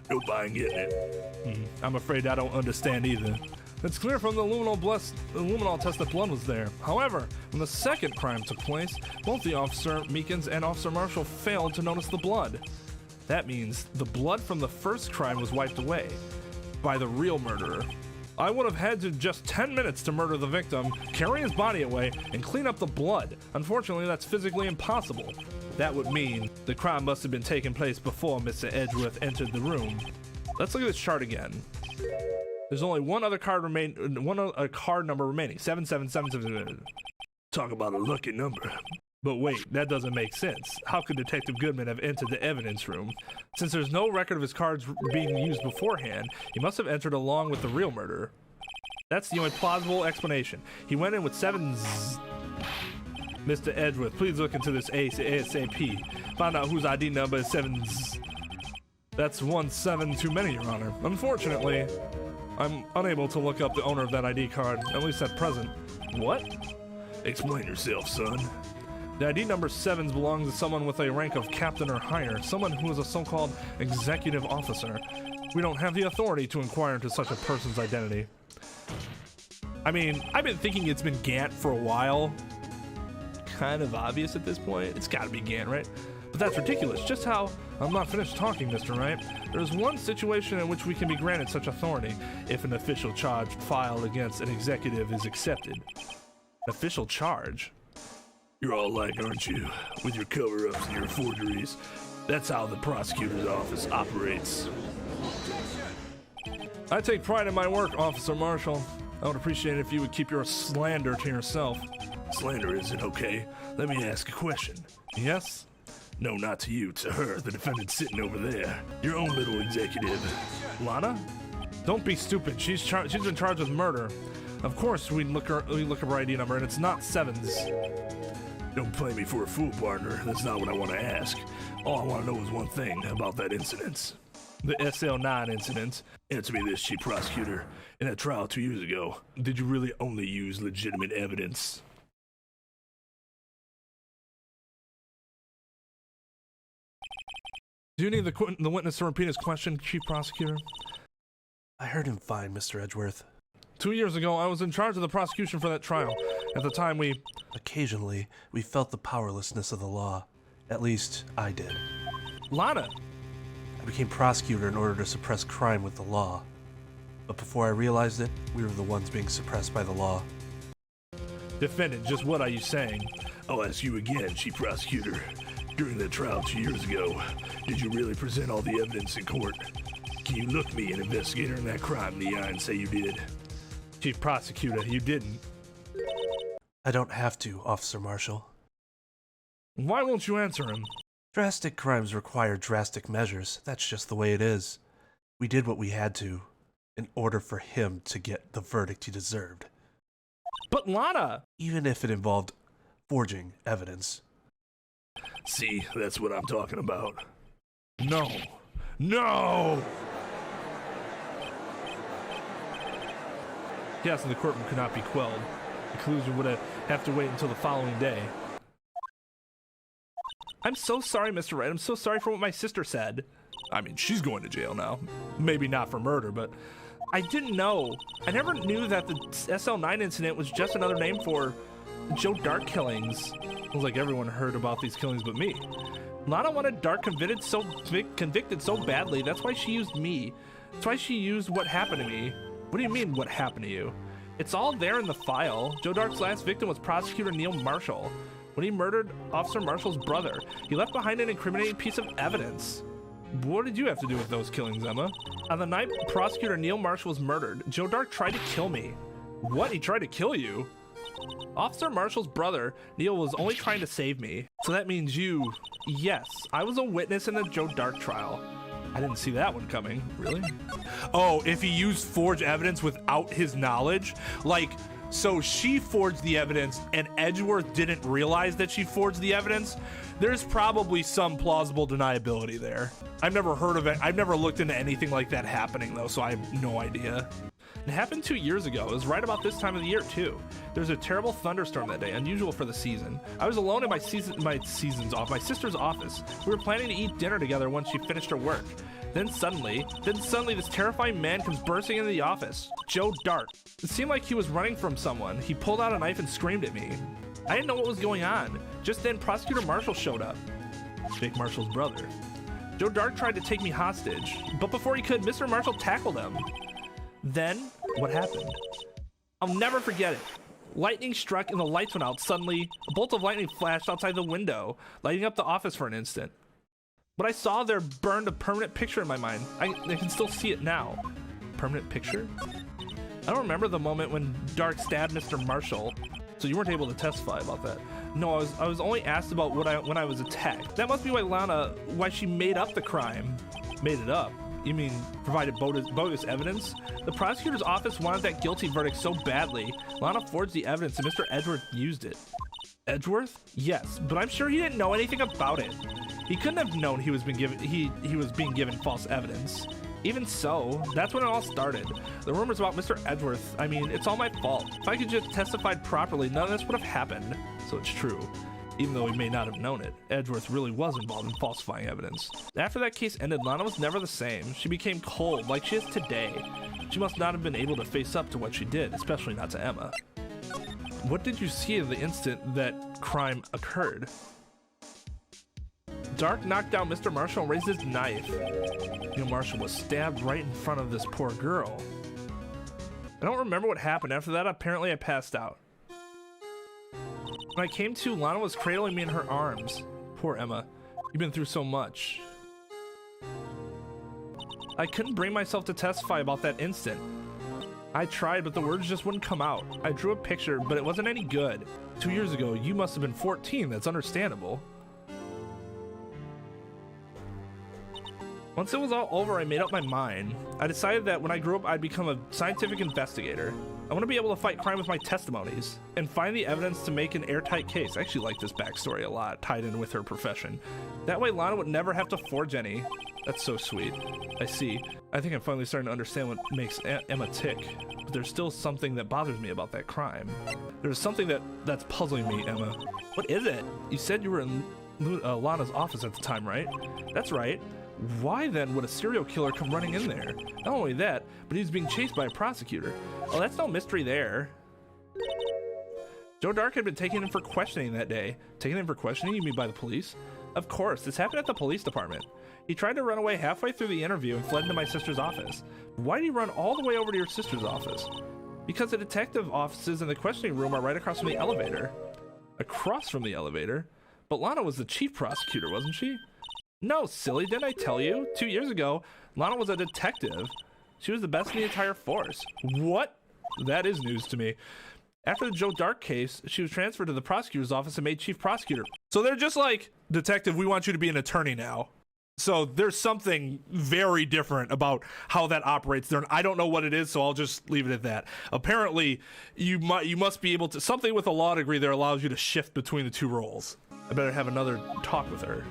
No buying getting it. I'm afraid I don't understand either. It's clear from the luminol test that blood was there. However, when the second crime took place, both the Officer Meekins and Officer Marshall failed to notice the blood. That means the blood from the first crime was wiped away by the real murderer. I would have had to just 10 minutes to murder the victim, carry his body away, and clean up the blood. Unfortunately, that's physically impossible. That would mean the crime must have been taking place before Mr. Edgeworth entered the room. Let's look at this chart again. There's only one other card card number remaining. 7777. Talk about a lucky number. But wait, that doesn't make sense. How could Detective Goodman have entered the evidence room? Since there's no record of his cards being used beforehand, he must have entered along with the real murderer. That's the only plausible explanation. He went in with 7 Mr. Edgeworth, please look into this ASAP. Find out whose ID number is 7 That's 17 too many, Your Honor. Unfortunately, I'm unable to look up the owner of that ID card, at least at present. What? Explain yourself, son. The ID number 7 belongs to someone with a rank of captain or higher, someone who is a so-called executive officer. We don't have the authority to inquire into such a person's identity. I mean, I've been thinking it's been Gant for a while. Kind of obvious at this point. It's gotta be Gant, right? But that's ridiculous. Just how... I'm not finished talking, Mr. Wright. There's one situation in which we can be granted such authority if an official charge filed against an executive is accepted. Official charge? You're all alike, aren't you? With your cover-ups and your forgeries. That's how the prosecutor's office operates. I take pride in my work, Officer Marshall. I would appreciate it if you would keep your slander to yourself. Slander isn't okay. Let me ask a question. Yes? No, not to you, to her, the defendant sitting over there. Your own little executive. Lana? Don't be stupid. She's in charge of murder. Of course we look up her ID number, and it's not 7's. Don't play me for a fool, partner. That's not what I want to ask. All I want to know is one thing about that incident. The SL9 incident. Answer me this, Chief Prosecutor. In that trial 2 years ago, did you really only use legitimate evidence? Do you need the witness to repeat his question, Chief Prosecutor? I heard him fine, Mr. Edgeworth. 2 years ago, I was in charge of the prosecution for that trial. At the time, Occasionally, we felt the powerlessness of the law. At least, I did. Lana! I became prosecutor in order to suppress crime with the law. But before I realized it, we were the ones being suppressed by the law. Defendant, just what are you saying? I'll ask you again, Chief Prosecutor. During that trial 2 years ago, did you really present all the evidence in court? Can you look me, an investigator in that crime, in the eye and say you did? Chief Prosecutor, you didn't. I don't have to, Officer Marshall. Why won't you answer him? Drastic crimes require drastic measures. That's just the way it is. We did what we had to in order for him to get the verdict he deserved. But Lana! Even if it involved forging evidence. See, that's what I'm talking about. No. No! Chaos in the courtroom could not be quelled. The conclusion would have to wait until the following day. I'm so sorry, Mr. Wright. I'm so sorry for what my sister said. I mean, she's going to jail now. Maybe not for murder, but I didn't know. I never knew that the SL9 incident was just another name for Joe Dark killings. It was like everyone heard about these killings but me. Lana wanted Dark convicted so badly. That's why she used me. That's why she used what happened to me. What do you mean, what happened to you? It's all there in the file. Joe Dark's last victim was Prosecutor Neil Marshall. When he murdered Officer Marshall's brother, he left behind an incriminating piece of evidence. What did you have to do with those killings, Emma? On the night Prosecutor Neil Marshall was murdered, Joe Dark tried to kill me. What? He tried to kill you? Officer Marshall's brother, Neil, was only trying to save me. So that means you... Yes, I was a witness in the Joe Dark trial. I didn't see that one coming. Really? Oh, if he used forged evidence without his knowledge? Like, so she forged the evidence and Edgeworth didn't realize that she forged the evidence? There's probably some plausible deniability there. I've never heard of it. I've never looked into anything like that happening, though, so I have no idea. It happened 2 years ago. It was right about this time of the year, too. There was a terrible thunderstorm that day, unusual for the season. I was alone in my sister's office. We were planning to eat dinner together once she finished her work. Then suddenly, this terrifying man comes bursting into the office. Joe Dark. It seemed like he was running from someone. He pulled out a knife and screamed at me. I didn't know what was going on. Just then, Prosecutor Marshall showed up. Jake Marshall's brother. Joe Dark tried to take me hostage, but before he could, Mr. Marshall tackled him. Then, what happened? I'll never forget it. Lightning struck and the lights went out. Suddenly, a bolt of lightning flashed outside the window, lighting up the office for an instant. What I saw there burned a permanent picture in my mind. I can still see it now. Permanent picture? I don't remember the moment when Dark stabbed Mr. Marshall, so you weren't able to testify about that. No, I was only asked about when I was attacked. That must be why she made up the crime. Made it up? You mean provided bogus evidence? The prosecutor's office wanted that guilty verdict so badly, Lana forged the evidence and Mr. Edgeworth used it. Edgeworth? Yes, but I'm sure he didn't know anything about it. He couldn't have known he was being given false evidence. Even so, that's when it all started. The rumors about Mr. Edgeworth, I mean, it's all my fault. If I could just testified properly, none of this would have happened. So it's true. Even though he may not have known it, Edgeworth really was involved in falsifying evidence. After that case ended, Lana was never the same. She became cold, like she is today. She must not have been able to face up to what she did, especially not to Emma. What did you see in the instant that crime occurred? Dark knocked down Mr. Marshall and raised his knife. Neil Marshall was stabbed right in front of this poor girl. I don't remember what happened. After that, apparently I passed out. When I came to, Lana was cradling me in her arms. Poor Emma. You've been through so much. I couldn't bring myself to testify about that instant. I tried, but the words just wouldn't come out. I drew a picture, but it wasn't any good. 2 years ago, you must have been 14. That's understandable. Once it was all over, I made up my mind. I decided that when I grew up, I'd become a scientific investigator. I want to be able to fight crime with my testimonies and find the evidence to make an airtight case. I actually like this backstory a lot, tied in with her profession. That way Lana would never have to forge any. That's so sweet. I see. I think I'm finally starting to understand what makes Emma tick. But there's still something that bothers me about that crime. There's something that's puzzling me, Emma. What is it? You said you were in Lana's office at the time, right? That's right. Why then would a serial killer come running in there? Not only that, but he's being chased by a prosecutor. Oh, that's no mystery there. Joe Dark had been taken in for questioning that day. Taken in for questioning? You mean by the police? Of course, this happened at the police department. He tried to run away halfway through the interview and fled into my sister's office. Why did he run all the way over to your sister's office? Because the detective offices and the questioning room are right across from the elevator. Across from the elevator? But Lana was the chief prosecutor, wasn't she? No, silly, didn't I tell you? 2 years ago, Lana was a detective. She was the best in the entire force. What? That is news to me. After the Joe Dark case, she was transferred to the prosecutor's office and made chief prosecutor. So they're just like, detective, we want you to be an attorney now. So there's something very different about how that operates there. I don't know what it is, so I'll just leave it at that. Apparently, you must be able to, something with a law degree there allows you to shift between the two roles. I better have another talk with her.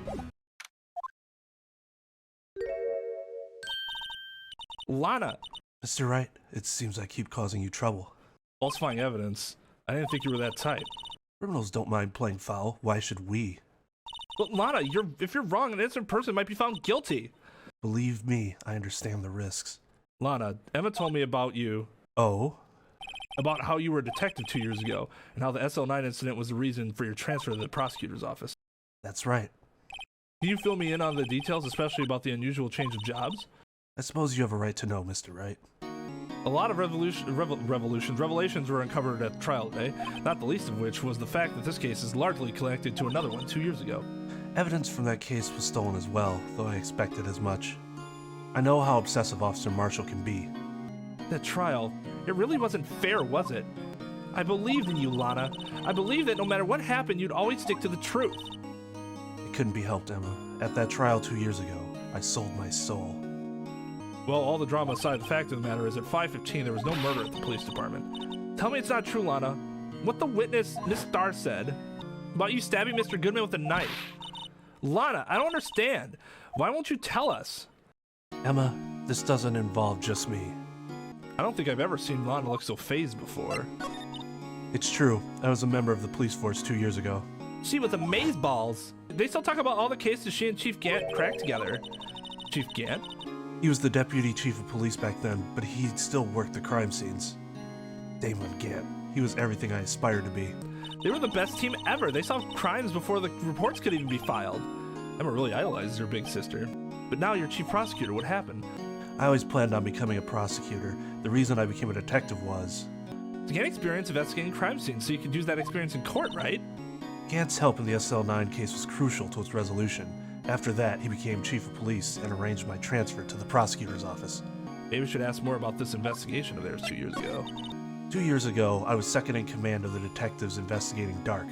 Lana. Mr. Wright, it seems I keep causing you trouble. Falsifying evidence. I didn't think you were that type. Criminals don't mind playing foul. Why should we? But Lana, if you're wrong, an innocent person might be found guilty. Believe me, I understand the risks. Lana, Emma told me about you. Oh? About how you were a detective 2 years ago, and how the SL9 incident was the reason for your transfer to the prosecutor's office. That's right. Can you fill me in on the details, especially about the unusual change of jobs? I suppose you have a right to know, Mr. Wright. A lot of revelations were uncovered at the trial today, not the least of which was the fact that this case is largely connected to another one 2 years ago. Evidence from that case was stolen as well, though I expected as much. I know how obsessive Officer Marshall can be. That trial, it really wasn't fair, was it? I believed in you, Lana. I believed that no matter what happened, you'd always stick to the truth. It couldn't be helped, Emma. At that trial 2 years ago, I sold my soul. Well, all the drama aside, the fact of the matter is at 5:15 there was no murder at the police department. Tell me it's not true, Lana. What the witness, Miss Starr, said about you stabbing Mr. Goodman with a knife. Lana, I don't understand. Why won't you tell us? Emma, this doesn't involve just me. I don't think I've ever seen Lana look so phased before. It's true. I was a member of the police force 2 years ago. She with amazeballs. They still talk about all the cases she and Chief Gant cracked together. Chief Gant? He was the deputy chief of police back then, but he still worked the crime scenes. Damon Gant. He was everything I aspired to be. They were the best team ever. They solved crimes before the reports could even be filed. Emma really idolizes her big sister. But now you're chief prosecutor. What happened? I always planned on becoming a prosecutor. The reason I became a detective was... to gain experience investigating crime scenes so you could use that experience in court, right? Gant's help in the SL9 case was crucial to its resolution. After that, he became chief of police and arranged my transfer to the prosecutor's office. Maybe we should ask more about this investigation of theirs 2 years ago. 2 years ago, I was second in command of the detectives investigating Dark.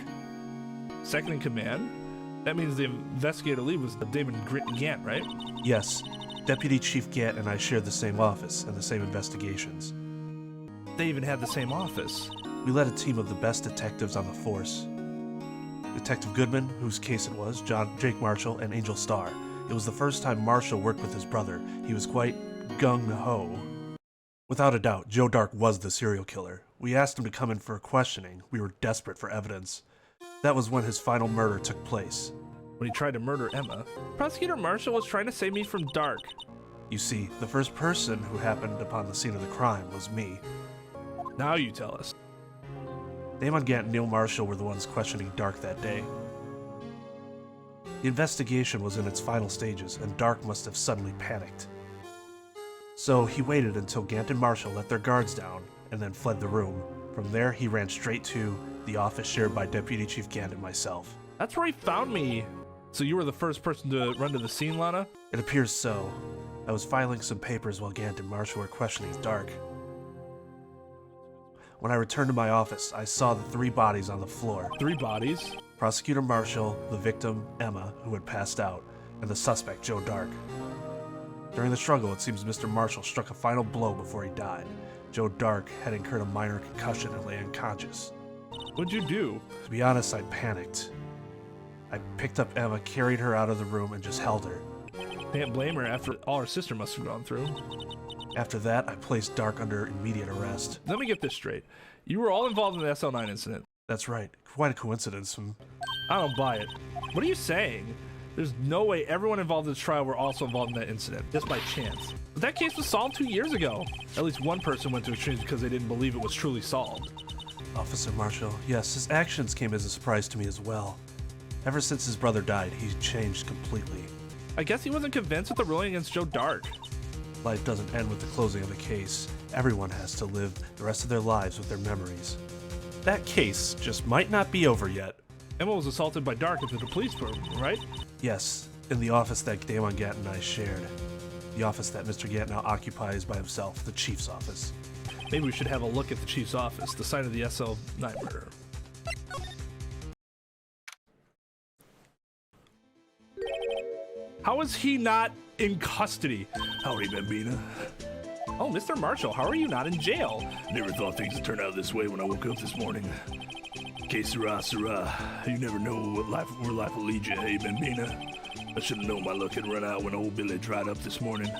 Second in command? That means the investigator lead was Damon Gant, right? Yes, Deputy Chief Gant and I shared the same office and the same investigations. They even had the same office. We led a team of the best detectives on the force. Detective Goodman, whose case it was, Jake Marshall, and Angel Starr. It was the first time Marshall worked with his brother. He was quite gung-ho. Without a doubt, Joe Dark was the serial killer. We asked him to come in for questioning. We were desperate for evidence. That was when his final murder took place. When he tried to murder Emma. Prosecutor Marshall was trying to save me from Dark. You see, the first person who happened upon the scene of the crime was me. Now you tell us. Damon Gant and Neil Marshall were the ones questioning Dark that day. The investigation was in its final stages, and Dark must have suddenly panicked. So he waited until Gant and Marshall let their guards down, and then fled the room. From there, he ran straight to the office shared by Deputy Chief Gant and myself. That's where he found me. So you were the first person to run to the scene, Lana? It appears so. I was filing some papers while Gant and Marshall were questioning Dark. When I returned to my office, I saw the 3 bodies on the floor. 3 bodies? Prosecutor Marshall, the victim, Emma, who had passed out, and the suspect, Joe Dark. During the struggle, it seems Mr. Marshall struck a final blow before he died. Joe Dark had incurred a minor concussion and lay unconscious. What'd you do? To be honest, I panicked. I picked up Emma, carried her out of the room, and just held her. Can't blame her after all her sister must have gone through. After that, I placed Dark under immediate arrest. Let me get this straight. You were all involved in the SL9 incident. That's right. Quite a coincidence. I don't buy it. What are you saying? There's no way everyone involved in this trial were also involved in that incident, just by chance. But that case was solved 2 years ago. At least one person went to extremes because they didn't believe it was truly solved. Officer Marshall, yes, his actions came as a surprise to me as well. Ever since his brother died, he's changed completely. I guess he wasn't convinced with the ruling against Joe Dark. Life doesn't end with the closing of a case. Everyone has to live the rest of their lives with their memories. That case just might not be over yet. Emma was assaulted by Dark at the police program, right? Yes, in the office that Damon Gant and I shared. The office that Mr. Gant now occupies by himself, the Chief's office. Maybe we should have a look at the Chief's office, the site of the SL9 murder. How is he not in custody? Howdy, Bambina. Oh, Mr. Marshall, how are you not in jail? Never thought things would turn out this way when I woke up this morning. Que sera, sera. You never know where life will lead you, hey, Bambina? I should have known my luck had run out when old Billy dried up this morning.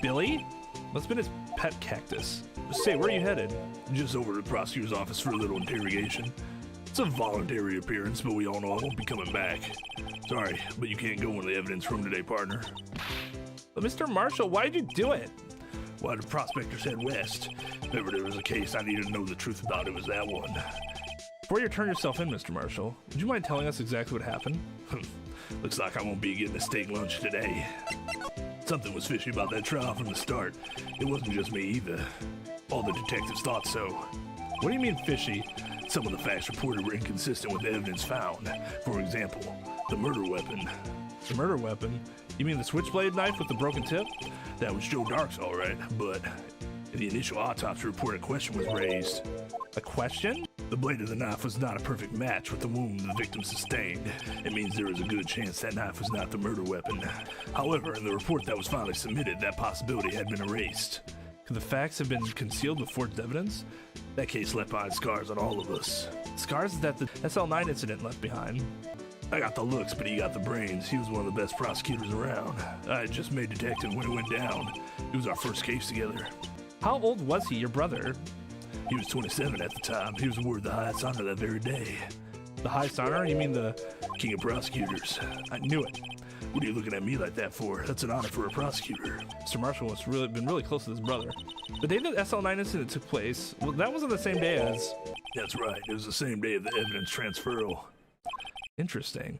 Billy? What's been his pet cactus? Say, where are you headed? Just over to the prosecutor's office for a little interrogation. It's a voluntary appearance, but we all know I won't be coming back. Sorry, but you can't go in the evidence room today, partner. But Mr. Marshall, why'd you do it? Why did prospectors head west? If ever there was a case I needed to know the truth about, it was that one. Before you turn yourself in, Mr. Marshall, would you mind telling us exactly what happened? Looks like I won't be getting a steak lunch today. Something was fishy about that trial from the start. It wasn't just me either. All the detectives thought so. What do you mean fishy? Some of the facts reported were inconsistent with the evidence found. For example, the murder weapon. The murder weapon? You mean the switchblade knife with the broken tip? That was Joe Dark's all right, but in the initial autopsy report, a question was raised. A question? The blade of the knife was not a perfect match with the wound the victim sustained. It means there is a good chance that knife was not the murder weapon. However, in the report that was finally submitted, that possibility had been erased. Could the facts have been concealed with forged evidence? That case left behind scars on all of us. Scars that the SL9 incident left behind. I got the looks, but he got the brains. He was one of the best prosecutors around. I had just made detective when it went down. It was our first case together. How old was he, your brother? He was 27 at the time. He was awarded the highest honor that very day. The highest honor? You mean the King of Prosecutors. I knew it. What are you looking at me like that for? That's an honor for a prosecutor. Mr. Marshall has been really close to his brother. The day that SL9 incident took place, well, that wasn't the same day as... That's right. It was the same day of the evidence transferal. Interesting.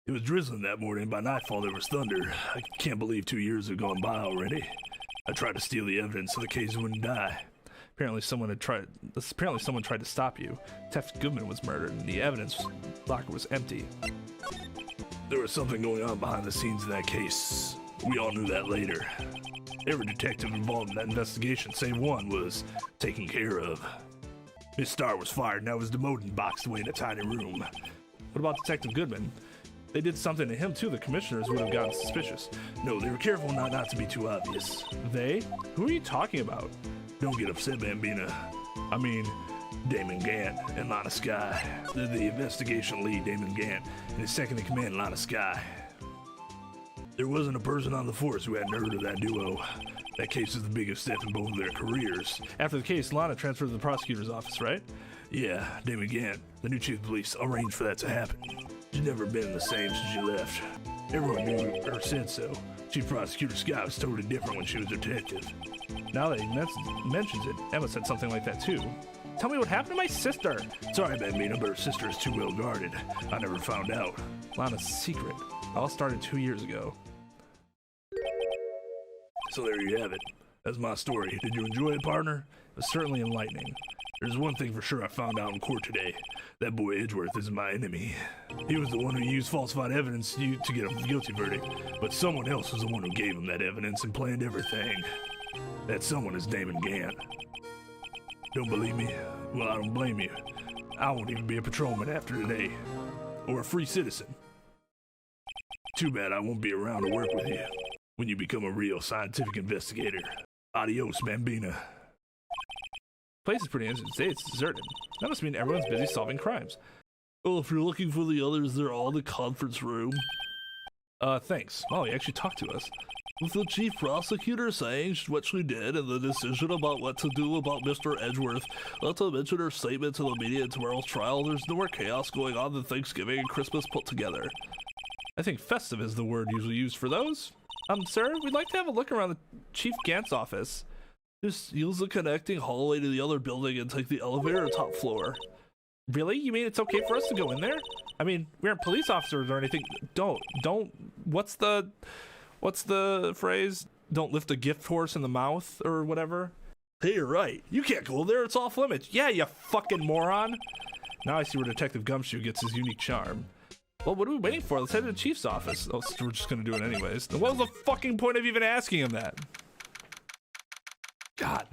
It was drizzling that morning. By nightfall, there was thunder. I can't believe 2 years have gone by already. I tried to steal the evidence so the case wouldn't die. Apparently someone tried to stop you. Tef Goodman was murdered and the evidence locker was empty. There was something going on behind the scenes in that case. We all knew that later. Every detective involved in that investigation, save one, was taken care of. Miss Starr was fired and I was demoted and boxed away in a tiny room. What about Detective Goodman? They did something to him too. The commissioners would have gotten suspicious. No, they were careful not to be too obvious. They? Who are you talking about? Don't get upset, Bambina. I mean, Damon Gant and Lana Sky. They're the investigation lead, Damon Gant, and his second in command, Lana Sky. There wasn't a person on the force who hadn't heard of that duo. That case is the biggest step in both of their careers. After the case, Lana transferred to the prosecutor's office, right? Yeah, Damon Gant, the new chief of police, arranged for that to happen. She's never been the same since she left. Everyone knew or said so. Chief Prosecutor Scott was totally different when she was a detective. Now that he mentions it, Emma said something like that too. Tell me what happened to my sister. Sorry, Bambina, but her sister is too well guarded. I never found out. Lana's secret. All started 2 years ago. So there you have it. That's my story. Did you enjoy it, partner? It was certainly enlightening. There's one thing for sure I found out in court today. That boy Edgeworth isn't my enemy. He was the one who used falsified evidence to get a guilty verdict, but someone else was the one who gave him that evidence and planned everything. That someone is Damon Gant. Don't believe me? Well, I don't blame you. I won't even be a patrolman after today. Or a free citizen. Too bad I won't be around to work with you when you become a real scientific investigator. Adios, Bambina. Place is pretty interesting. Today it's deserted. That must mean everyone's busy solving crimes. Well, if you're looking for the others, they're all in the conference room. Thanks. Molly actually talked to us. With the chief prosecutor saying what she did and the decision about what to do about Mr. Edgeworth, not to mention her statement to the media in tomorrow's trial, there's no more chaos going on than Thanksgiving and Christmas put together. I think festive is the word usually used for those. Sir, we'd like to have a look around the Chief Gant's office. Just use the connecting hallway to the other building and take the elevator to top floor. Really? You mean it's okay for us to go in there? I mean, we aren't police officers or anything. Don't. What's the phrase? don't lift a gift horse in the mouth or whatever. Hey, you're right. You can't go there. It's off limits. Yeah, you fucking moron. Now I see where Detective Gumshoe gets his unique charm. Well, what are we waiting for? Let's head to the chief's office. Oh, we're just gonna do it anyways. What was the fucking point of even asking him that? God.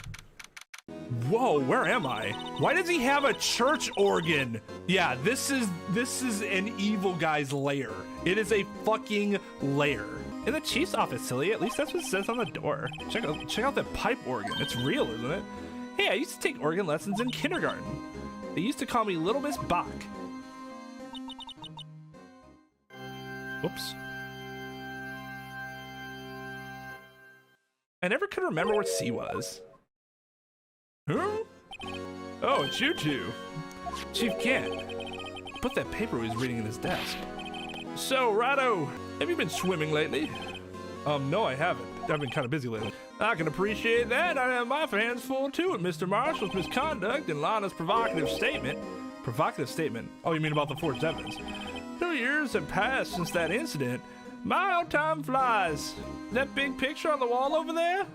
Whoa, where am I? Why does he have a church organ? Yeah, this is an evil guy's lair. It is a fucking lair. In the chief's office, silly. At least that's what it says on the door. Check out that pipe organ. It's real, isn't it? Hey, I used to take organ lessons in kindergarten. They used to call me Little Miss Bach. Oops. I never could remember where C was. Huh? Oh, it's you two. Chief Kent. Put that paper he was reading in his desk. So, Rado, have you been swimming lately? No, I haven't. I've been kind of busy lately. I can appreciate that. I have my hands full too with Mr. Marshall's misconduct and Lana's provocative statement. Provocative statement? Oh, you mean about the forged evidence? 2 years have passed since that incident. My, how time flies. That big picture on the wall over there?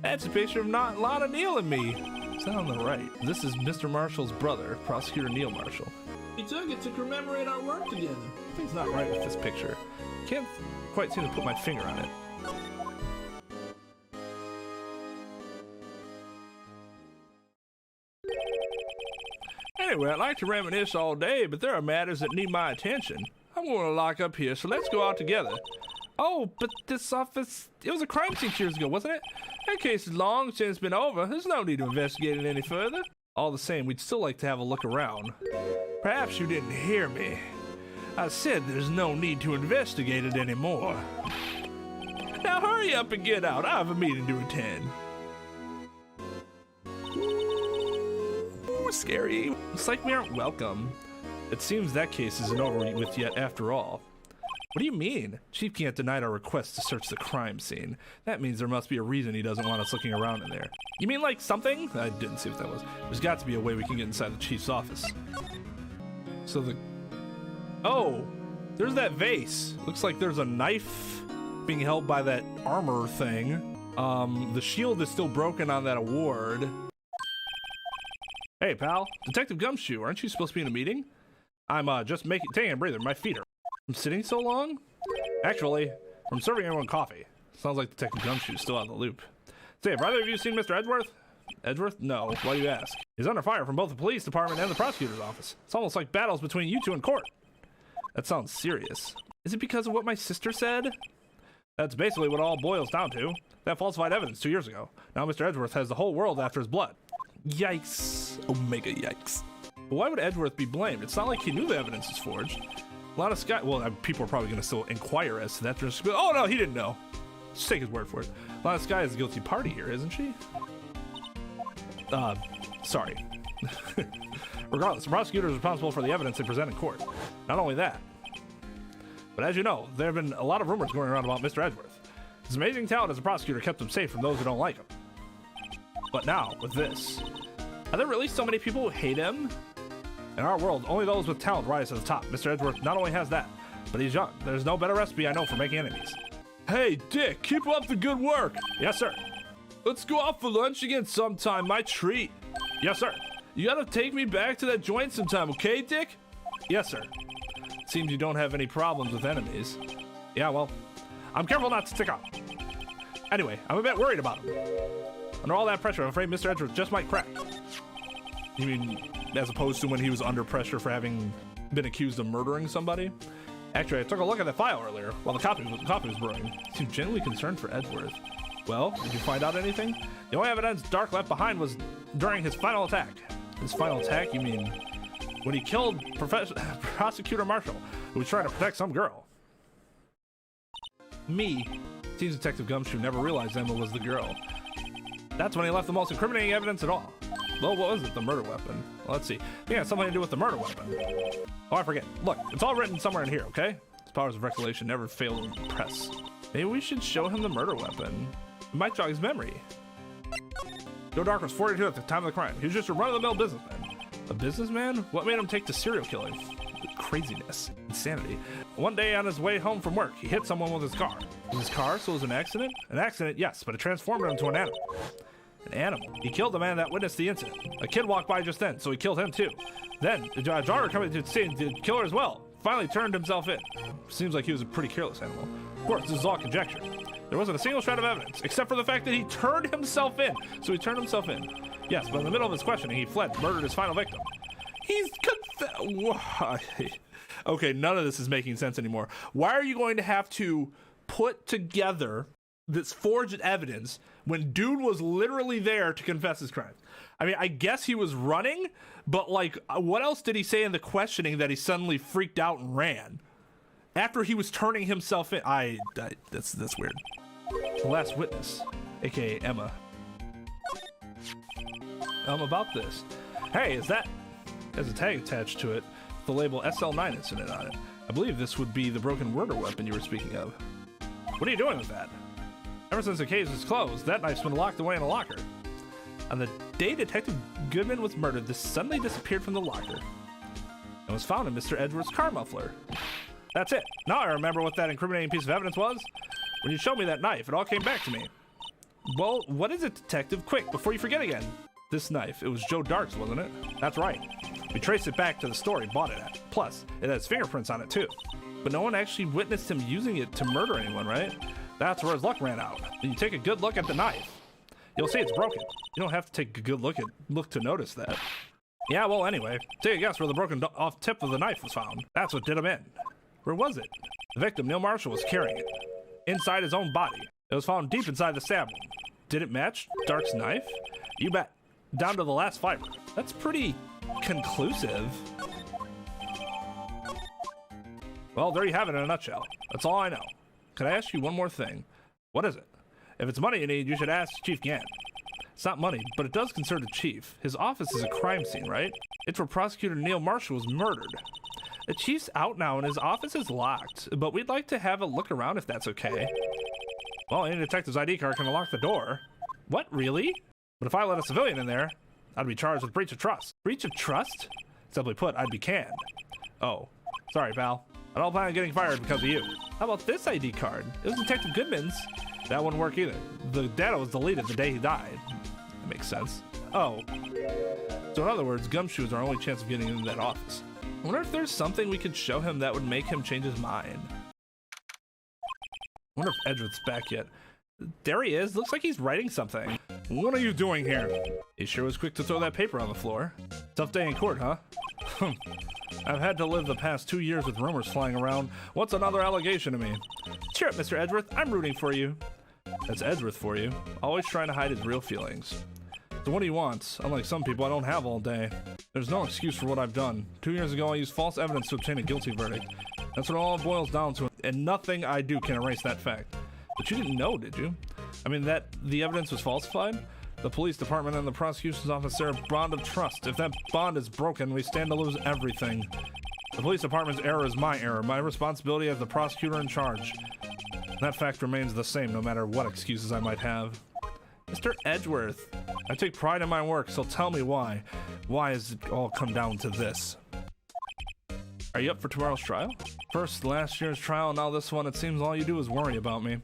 That's a picture of not Lana, Neal, and me. Is that on the right? This is Mr. Marshall's brother, Prosecutor Neal Marshall. He took it to commemorate our work together. Something's not right with this picture. Can't quite seem to put my finger on it. Anyway, I'd like to reminisce all day, but there are matters that need my attention. I'm going to lock up here, so let's go out together. Oh, but this office, it was a crime scene years ago, wasn't it? That case is long since been over. There's no need to investigate it any further. All the same, we'd still like to have a look around. Perhaps you didn't hear me. I said there's no need to investigate it anymore. Now hurry up and get out. I have a meeting to attend. Ooh, scary. It's like we aren't welcome. It seems that case isn't over with yet after all. What do you mean? Chief can't deny our request to search the crime scene. That means there must be a reason he doesn't want us looking around in there. You mean like something? I didn't see what that was. There's got to be a way we can get inside the chief's office. So the... Oh! There's that vase. Looks like there's a knife being held by that armor thing. The shield is still broken on that award. Hey, pal. Detective Gumshoe, aren't you supposed to be in a meeting? I'm just taking a breather. My feet are... I'm sitting so long? Actually, I'm serving everyone coffee. Sounds like Detective Gumshoe's still out of the loop. Say, have either of you seen Mr. Edgeworth? Edgeworth? No. Why do you ask? He's under fire from both the police department and the prosecutor's office. It's almost like battles between you two in court. That sounds serious. Is it because of what my sister said? That's basically what it all boils down to. That falsified evidence 2 years ago. Now Mr. Edgeworth has the whole world after his blood. Yikes. Omega yikes. But why would Edgeworth be blamed? It's not like he knew the evidence was forged. A lot of Sky, well, people are probably going to still inquire as to that. Oh no, he didn't know. Just take his word for it. A lot of Sky is the guilty party here, isn't she? Sorry. Regardless, the prosecutor is responsible for the evidence they present in court. Not only that, but as you know, there have been a lot of rumors going around about Mr. Edgeworth. His amazing talent as a prosecutor kept him safe from those who don't like him. But now, with this, are there really so many people who hate him? In our world, only those with talent rise to the top. Mr. Edgeworth not only has that, but he's young. There's no better recipe I know for making enemies. Hey, Dick, keep up the good work. Yes, sir. Let's go out for lunch again sometime. My treat. Yes, sir. You gotta take me back to that joint sometime, okay, Dick? Yes, sir. Seems you don't have any problems with enemies. Yeah, well, I'm careful not to stick out. Anyway, I'm a bit worried about him. Under all that pressure, I'm afraid Mr. Edgeworth just might crack. You mean, as opposed to when he was under pressure for having been accused of murdering somebody? Actually, I took a look at the file earlier while the coffee was brewing. Seemed genuinely concerned for Edgeworth. Well, did you find out anything? The only evidence Dark left behind was during his final attack. His final attack? You mean when he killed Prosecutor Marshall, who was trying to protect some girl? Me. Seems Detective Gumshoe never realized Emma was the girl. That's when he left the most incriminating evidence at all. Well, what was it? The murder weapon. Well, let's see. I think it had something to do with the murder weapon. Oh, I forget. Look, it's all written somewhere in here, okay? His powers of recollection never fail to impress. Maybe we should show him the murder weapon. It might jog his memory. Joe Dark was 42 at the time of the crime. He was just a run-of-the-mill businessman. A businessman? What made him take to serial killing? Craziness. Insanity. One day on his way home from work, he hit someone with his car. It his car, so it was an accident? An accident, yes, but it transformed him into an animal. An animal. He killed the man that witnessed the incident. A kid walked by just then, so he killed him too. Then, a driver coming to the scene to kill her as well. Finally turned himself in. Seems like he was a pretty careless animal. Of course, this is all conjecture. There wasn't a single shred of evidence, except for the fact that he turned himself in. So he turned himself in. Yes, but in the middle of his questioning, he fled, murdered his final victim. He's Why? Okay, none of this is making sense anymore. Why are you going to have to put together this forged evidence when dude was literally there to confess his crime? I mean, I guess he was running, but like, what else did he say in the questioning that he suddenly freaked out and ran? After he was turning himself in. That's weird. The last witness, aka Emma. About this. Hey, is that? There's a tag attached to it, the label SL9 incident on it. I believe this would be the broken murder weapon you were speaking of. What are you doing with that? Ever since the case was closed, that knife's been locked away in a locker. On the day Detective Goodman was murdered, this suddenly disappeared from the locker and was found in Mr. Edwards' car muffler. That's it. Now I remember what that incriminating piece of evidence was. When you showed me that knife, it all came back to me. Well, what is it, Detective? Quick, before you forget again. This knife, it was Joe Dark's, wasn't it? That's right. We traced it back to the store he bought it at. Plus, it has fingerprints on it too. But no one actually witnessed him using it to murder anyone, right? That's where his luck ran out. When you take a good look at the knife, you'll see it's broken. You don't have to take a good look to notice that. Yeah, well, anyway, take a guess where the broken off tip of the knife was found. That's what did him in. Where was it? The victim, Neil Marshall, was carrying it. Inside his own body. It was found deep inside the stab wound. Did it match Dark's knife? You bet. Down to the last fiber. That's pretty conclusive. Well, there you have it in a nutshell. That's all I know. Can I ask you one more thing? What is it? If it's money you need, you should ask Chief Gann. It's not money, but it does concern the chief. His office is a crime scene, right? It's where Prosecutor Neil Marshall was murdered. The chief's out now and his office is locked, but we'd like to have a look around if that's okay. Well, any detective's ID card can unlock the door. What, really? But if I let a civilian in there, I'd be charged with breach of trust. Breach of trust? Simply put, I'd be canned. Oh, sorry, pal. I don't plan on getting fired because of you. How about this ID card? It was Detective Goodman's. That wouldn't work either. The data was deleted the day he died. That makes sense. Oh. So in other words, Gumshoe is our only chance of getting into that office. I wonder if there's something we could show him that would make him change his mind. I wonder if Edgeworth's back yet. There he is. Looks like he's writing something. What are you doing here? He sure was quick to throw that paper on the floor. Tough day in court, huh? I've had to live the past 2 years with rumors flying around. What's another allegation to me? Cheer up, Mr. Edgeworth. I'm rooting for you. That's Edgeworth for you. Always trying to hide his real feelings. So what do you want? Unlike some people, I don't have all day. There's no excuse for what I've done. 2 years ago, I used false evidence to obtain a guilty verdict. That's what it all boils down to, and nothing I do can erase that fact. But you didn't know, did you? I mean, that the evidence was falsified? The police department and the prosecution's office share a bond of trust. If that bond is broken, we stand to lose everything. The police department's error is my error, my responsibility as the prosecutor in charge. That fact remains the same no matter what excuses I might have. Mr. Edgeworth, I take pride in my work, so tell me why. Why has it all come down to this? Are you up for tomorrow's trial? First last year's trial, now this one, it seems all you do is worry about me. To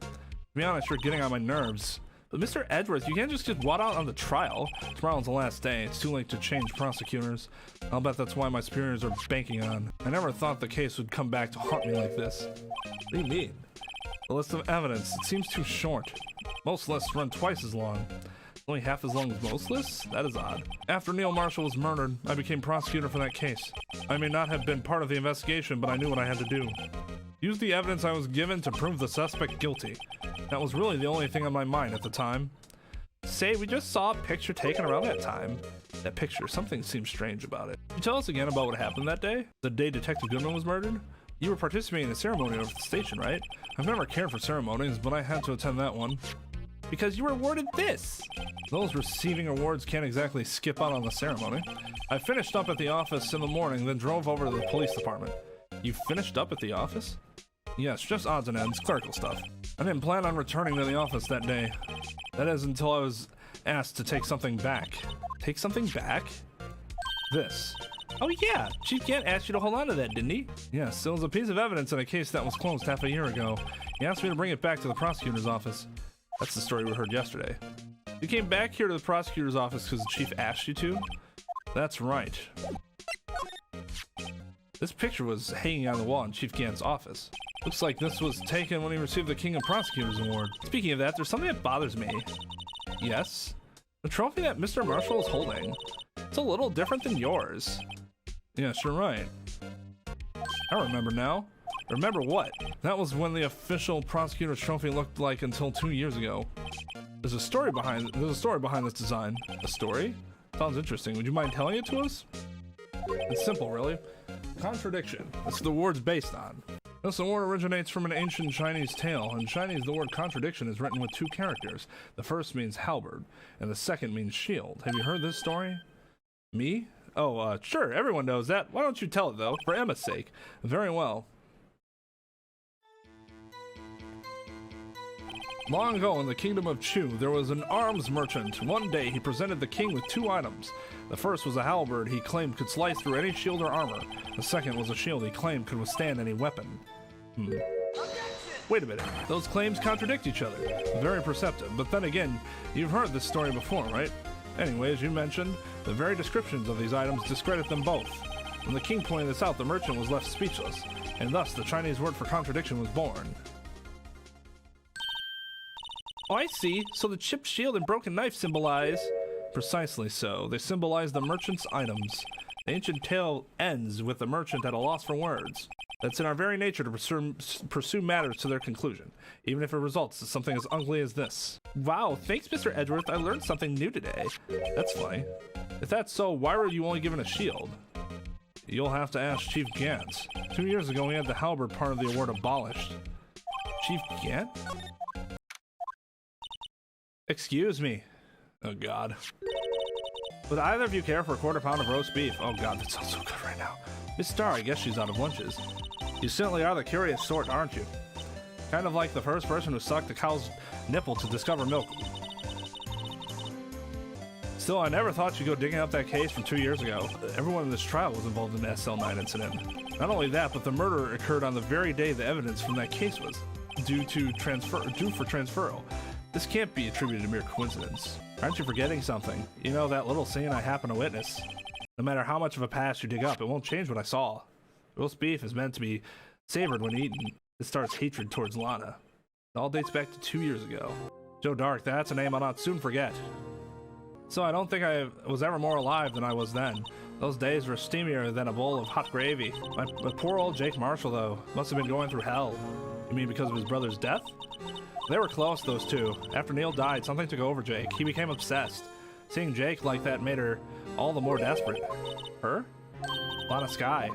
be honest, you're getting on my nerves. But Mr. Edgeworth, you can't just get wad out on the trial. Tomorrow's the last day. It's too late to change prosecutors. I'll bet that's why my superiors are banking on. I never thought the case would come back to haunt me like this. What do you mean? The list of evidence, it seems too short. Most lists run twice as long. Only half as long as most lists? That is odd. After Neil Marshall was murdered, I became prosecutor for that case. I may not have been part of the investigation, but I knew what I had to do. Use the evidence I was given to prove the suspect guilty. That was really the only thing on my mind at the time. Say, we just saw a picture taken around that time. That picture, something seems strange about it. Can you tell us again about what happened that day? The day Detective Goodman was murdered? You were participating in a ceremony over at the station, right? I've never cared for ceremonies, but I had to attend that one. Because you were awarded this! Those receiving awards can't exactly skip out on the ceremony. I finished up at the office in the morning, then drove over to the police department. You finished up at the office? Yes, just odds and ends, clerical stuff. I didn't plan on returning to the office that day. That is until I was asked to take something back. Take something back? This. Oh yeah, Chief Gant asked you to hold on to that, didn't he? Yeah, still was a piece of evidence in a case that was closed half a year ago. He asked me to bring it back to the prosecutor's office. That's the story we heard yesterday. You came back here to the prosecutor's office because the chief asked you to? That's right. This picture was hanging on the wall in Chief Gant's office. Looks like this was taken when he received the King of Prosecutors Award. Speaking of that, there's something that bothers me. Yes? The trophy that Mr. Marshall is holding. It's a little different than yours. Yes, you're right. I remember now. Remember what? That was when the official prosecutor's trophy looked like until 2 years ago. There's a story behind this design. A story? Sounds interesting. Would you mind telling it to us? It's simple, really. Contradiction. That's what the award's based on. This award originates from an ancient Chinese tale. In Chinese, the word contradiction is written with 2 characters. The first means halberd, and the second means shield. Have you heard this story? Me? Oh, sure, everyone knows that. Why don't you tell it, though, for Emma's sake? Very well. Long ago in the kingdom of Chu, there was an arms merchant. One day, he presented the king with 2 items. The first was a halberd he claimed could slice through any shield or armor. The second was a shield he claimed could withstand any weapon. Wait a minute, those claims contradict each other. Very perceptive, but then again, you've heard this story before, right? Anyway, as you mentioned, the very descriptions of these items discredit them both. When the king pointed this out, the merchant was left speechless, and thus the Chinese word for contradiction was born. Oh, I see. So the chipped shield and broken knife symbolize... Precisely so. They symbolize the merchant's items. The ancient tale ends with the merchant at a loss for words. That's in our very nature to pursue matters to their conclusion, even if it results in something as ugly as this. Wow, thanks, Mr. Edgeworth. I learned something new today. That's funny. If that's so, why were you only given a shield? You'll have to ask Chief Gant. 2 years ago, we had the halberd part of the award abolished. Chief Gant? Excuse me. Oh, God. Would either of you care for a quarter pound of roast beef? Oh, God, that sounds so good right now. Miss Star, I guess she's out of lunches. You certainly are the curious sort, aren't you? Kind of like the first person who sucked a cow's nipple to discover milk. Still, I never thought you'd go digging up that case from 2 years ago. Everyone in this trial was involved in the SL9 incident. Not only that, but the murder occurred on the very day the evidence from that case was due for transferal. This can't be attributed to mere coincidence. Aren't you forgetting something? You know, that little scene I happen to witness. No matter how much of a past you dig up, it won't change what I saw. Roast beef is meant to be savored when eaten. It starts hatred towards Lana. It all dates back to 2 years ago. Joe Dark, that's a name I'll not soon forget. So I don't think I was ever more alive than I was then. Those days were steamier than a bowl of hot gravy. My poor old Jake Marshall, though, must have been going through hell. You mean because of his brother's death? They were close, those two. After Neil died, something took over Jake. He became obsessed. Seeing Jake like that made her all the more desperate. Her? Lana Skye.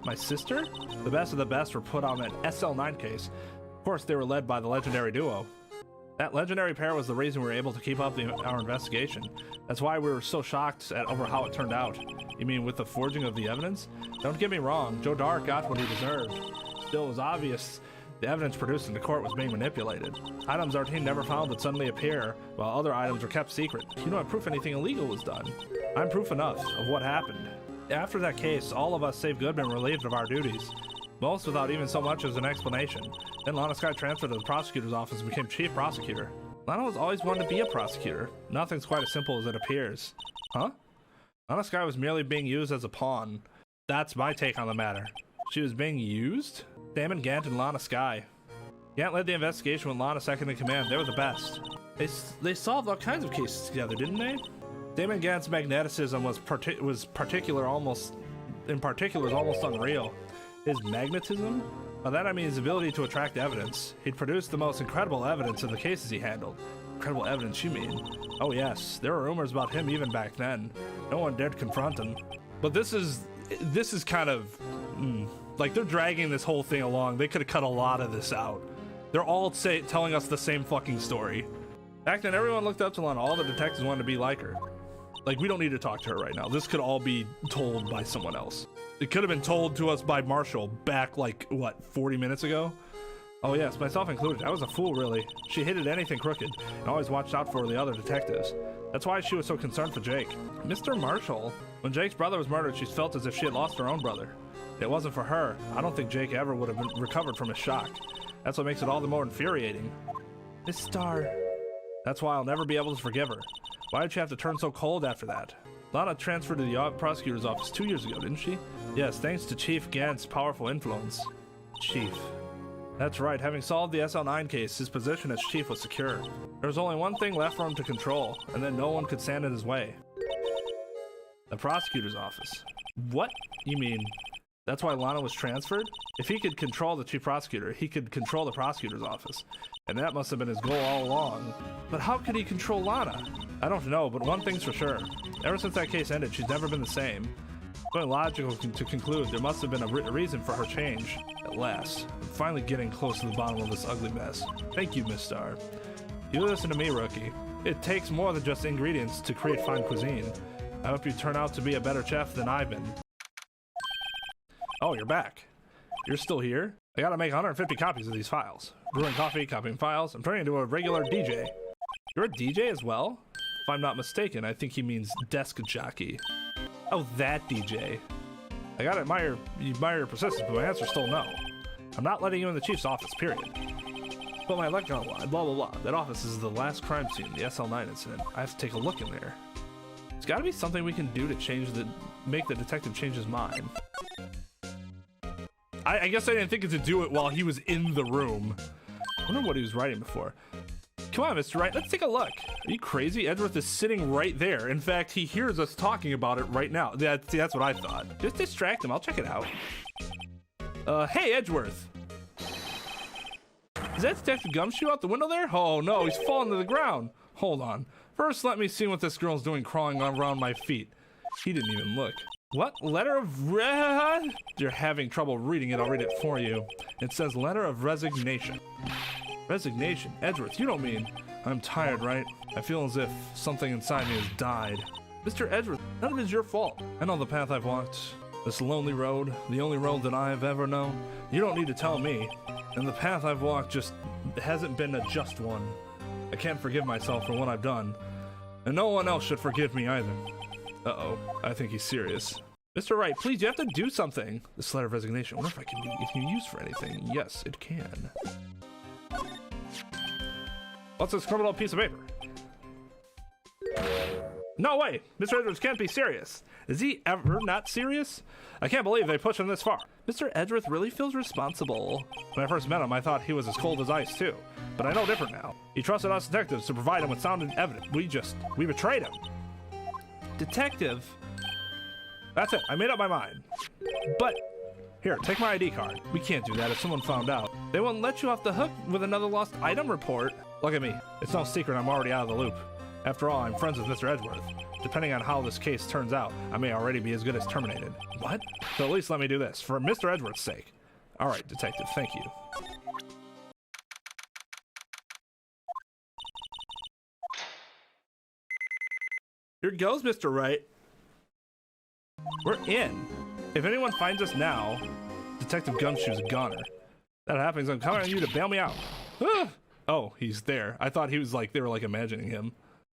My sister? The best of the best were put on an SL9 case. Of course, they were led by the legendary duo. That legendary pair was the reason we were able to keep up our investigation. That's why we were so shocked over how it turned out. You mean with the forging of the evidence? Don't get me wrong, Joe Dark got what he deserved. Still, it was obvious the evidence produced in the court was being manipulated. Items our team never found would suddenly appear, while other items were kept secret. You don't have proof anything illegal was done. I'm proof enough of what happened. After that case, all of us save Goodman were relieved of our duties. Most without even so much as an explanation. Then Lana Skye transferred to the prosecutor's office and became chief prosecutor. Lana was always wanted to be a prosecutor. Nothing's quite as simple as it appears. Huh? Lana Skye was merely being used as a pawn. That's my take on the matter. She was being used? Damon Gant and Lana Skye. Gant led the investigation with Lana second in command. They were the best. They solved all kinds of cases together, didn't they? Damon Gant's magneticism was almost unreal. His magnetism? By that I mean his ability to attract evidence. He'd produced the most incredible evidence in the cases he handled. Incredible evidence, you mean? Oh yes, there were rumors about him even back then. No one dared confront him. But this is kind of... like, they're dragging this whole thing along. They could have cut a lot of this out. They're all telling us the same fucking story. Back then, everyone looked up to Lana. All the detectives wanted to be like her. Like, we don't need to talk to her right now. This could all be told by someone else. It could have been told to us by Marshall back, like, what, 40 minutes ago? Oh yes, myself included. I was a fool, really. She hated anything crooked and always watched out for the other detectives. That's why she was so concerned for Jake. Mr. Marshall. When Jake's brother was murdered, she felt as if she had lost her own brother. If it wasn't for her, I don't think Jake ever would have been recovered from his shock. That's what makes it all the more infuriating. Miss Starr. That's why I'll never be able to forgive her. Why did she have to turn so cold after that? Lana transferred to the prosecutor's office 2 years ago, didn't she? Yes, thanks to Chief Gant's powerful influence. Chief. That's right, having solved the SL9 case, his position as chief was secure. There was only one thing left for him to control, and then no one could stand in his way. The prosecutor's office. What? You mean, that's why Lana was transferred? If he could control the chief prosecutor, he could control the prosecutor's office. And that must have been his goal all along. But how could he control Lana? I don't know, but one thing's for sure. Ever since that case ended, she's never been the same. It's only logical to conclude there must have been a reason for her change. At last, I'm finally getting close to the bottom of this ugly mess. Thank you, Miss Starr. You listen to me, rookie. It takes more than just ingredients to create fine cuisine. I hope you turn out to be a better chef than I've been. Oh, you're back. You're still here? I gotta make 150 copies of these files. Brewing coffee, copying files. I'm turning into a regular DJ. You're a DJ as well? If I'm not mistaken, I think he means desk jockey. Oh, that DJ. I gotta admire your persistence, but my answer's still no. I'm not letting you in the chief's office, period. But my electron line, blah blah blah. That office is the last crime scene, the SL9 incident. I have to take a look in there. There's gotta be something we can do to make the detective change his mind. I guess I didn't think to do it while he was in the room. I wonder what he was writing before. Come on, Mr. Wright, let's take a look. Are you crazy? Edgeworth is sitting right there. In fact, he hears us talking about it right now. That's what I thought. Just distract him. I'll check it out. Hey, Edgeworth. Is that Detective Gumshoe out the window there? Oh, no, he's fallen to the ground. Hold on. First, let me see what this girl's doing crawling around my feet. He didn't even look. What? Letter of You're having trouble reading it. I'll read it for you. It says letter of resignation. Resignation? Edgeworth, you don't mean... I'm tired, right? I feel as if something inside me has died. Mr. Edgeworth, none of it is your fault. I know the path I've walked. This lonely road, the only road that I have ever known. You don't need to tell me. And the path I've walked just hasn't been a just one. I can't forgive myself for what I've done. And no one else should forgive me either. Uh-oh, I think he's serious. Mr. Wright, please, you have to do something. This letter of resignation, I wonder if it can be used for anything. Yes, it can. What's this criminal piece of paper? No way! Mr. Edgeworth can't be serious. Is he ever not serious? I can't believe they pushed him this far. Mr. Edgeworth really feels responsible. When I first met him, I thought he was as cold as ice, too. But I know different now. He trusted us detectives to provide him with sound evidence. We betrayed him. Detective? That's it. I made up my mind. But, here, take my ID card. We can't do that if someone found out. They won't let you off the hook with another lost item report. Look at me. It's no secret I'm already out of the loop. After all, I'm friends with Mr. Edgeworth. Depending on how this case turns out, I may already be as good as terminated. What? So at least let me do this, for Mr. Edgeworth's sake. Alright, detective, thank you. Here goes, Mr. Wright. We're in. If anyone finds us now, Detective Gumshoe's a goner. That happens, I'm counting on you to bail me out. Ah! Oh, he's there. I thought he was like, they were like imagining him.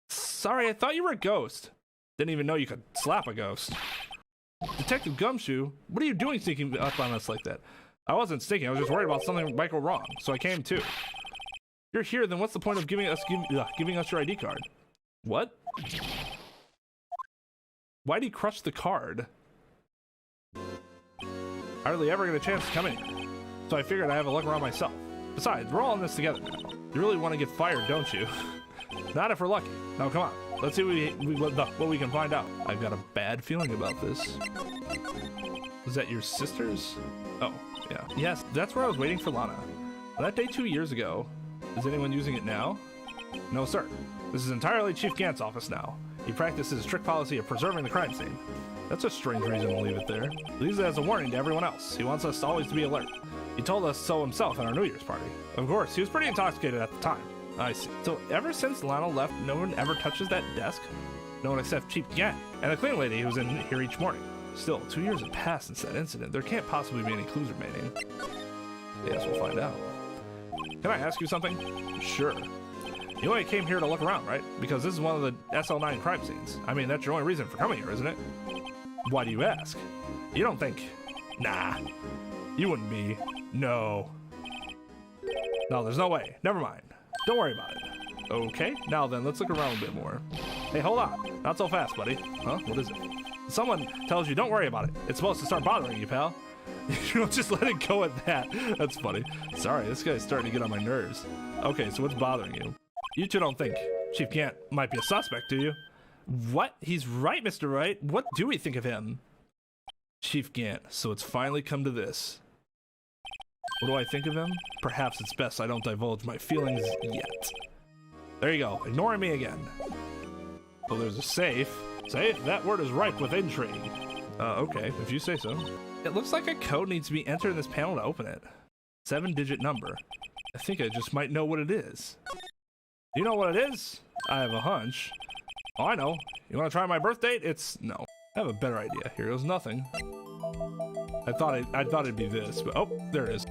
Sorry, I thought you were a ghost. Didn't even know you could slap a ghost. Detective Gumshoe, what are you doing sneaking up on us like that? I wasn't sneaking, I was just worried about something might go wrong, so I came too. You're here, then what's the point of giving us your ID card? What? Why'd he crush the card? Hardly ever get a chance to come in, so I figured I'd have a look around myself. Besides, we're all in this together now. You really want to get fired, don't you? Not if we're lucky. Now come on, let's see what we can find out. I've got a bad feeling about this. Is that your sister's? Oh, yeah. Yes, that's where I was waiting for Lana. That day 2 years ago. Is anyone using it now? No, sir. This is entirely Chief Gant's office now. He practices a strict policy of preserving the crime scene. That's a strange reason to leave it there. He leaves it as a warning to everyone else. He wants us always to be alert. He told us so himself at our New Year's party. Of course, he was pretty intoxicated at the time. I see. So ever since Lana left, no one ever touches that desk? No one except Chief Gant and the cleaning lady who was in here each morning. Still, 2 years have passed since that incident. There can't possibly be any clues remaining. Yes, we'll find out. Can I ask you something? Sure. You only came here to look around, right? Because this is one of the SL9 crime scenes. I mean, that's your only reason for coming here, isn't it? Why do you ask? You don't think... Nah. You wouldn't be. No. No, there's no way. Never mind. Don't worry about it. Okay, now then, let's look around a bit more. Hey, hold on. Not so fast, buddy. Huh? What is it? Someone tells you don't worry about it. It's supposed to start bothering you, pal. You don't just let it go at that. That's funny. Sorry, this guy's starting to get on my nerves. Okay, so what's bothering you? You two don't think Chief Gant might be a suspect, do you? What? He's right, Mr. Wright. What do we think of him? Chief Gant, so it's finally come to this. What do I think of him? Perhaps it's best I don't divulge my feelings yet. There you go, ignoring me again. Oh, there's a safe. Safe? That word is ripe with intrigue. Okay, if you say so. It looks like a code needs to be entered in this panel to open it. 7-digit number. I think I just might know what it is. Do you know what it is? I have a hunch. Oh, I know. You want to try my birth date? It's... no. I have a better idea. Here goes nothing. I thought it'd be this, but... oh, there it is.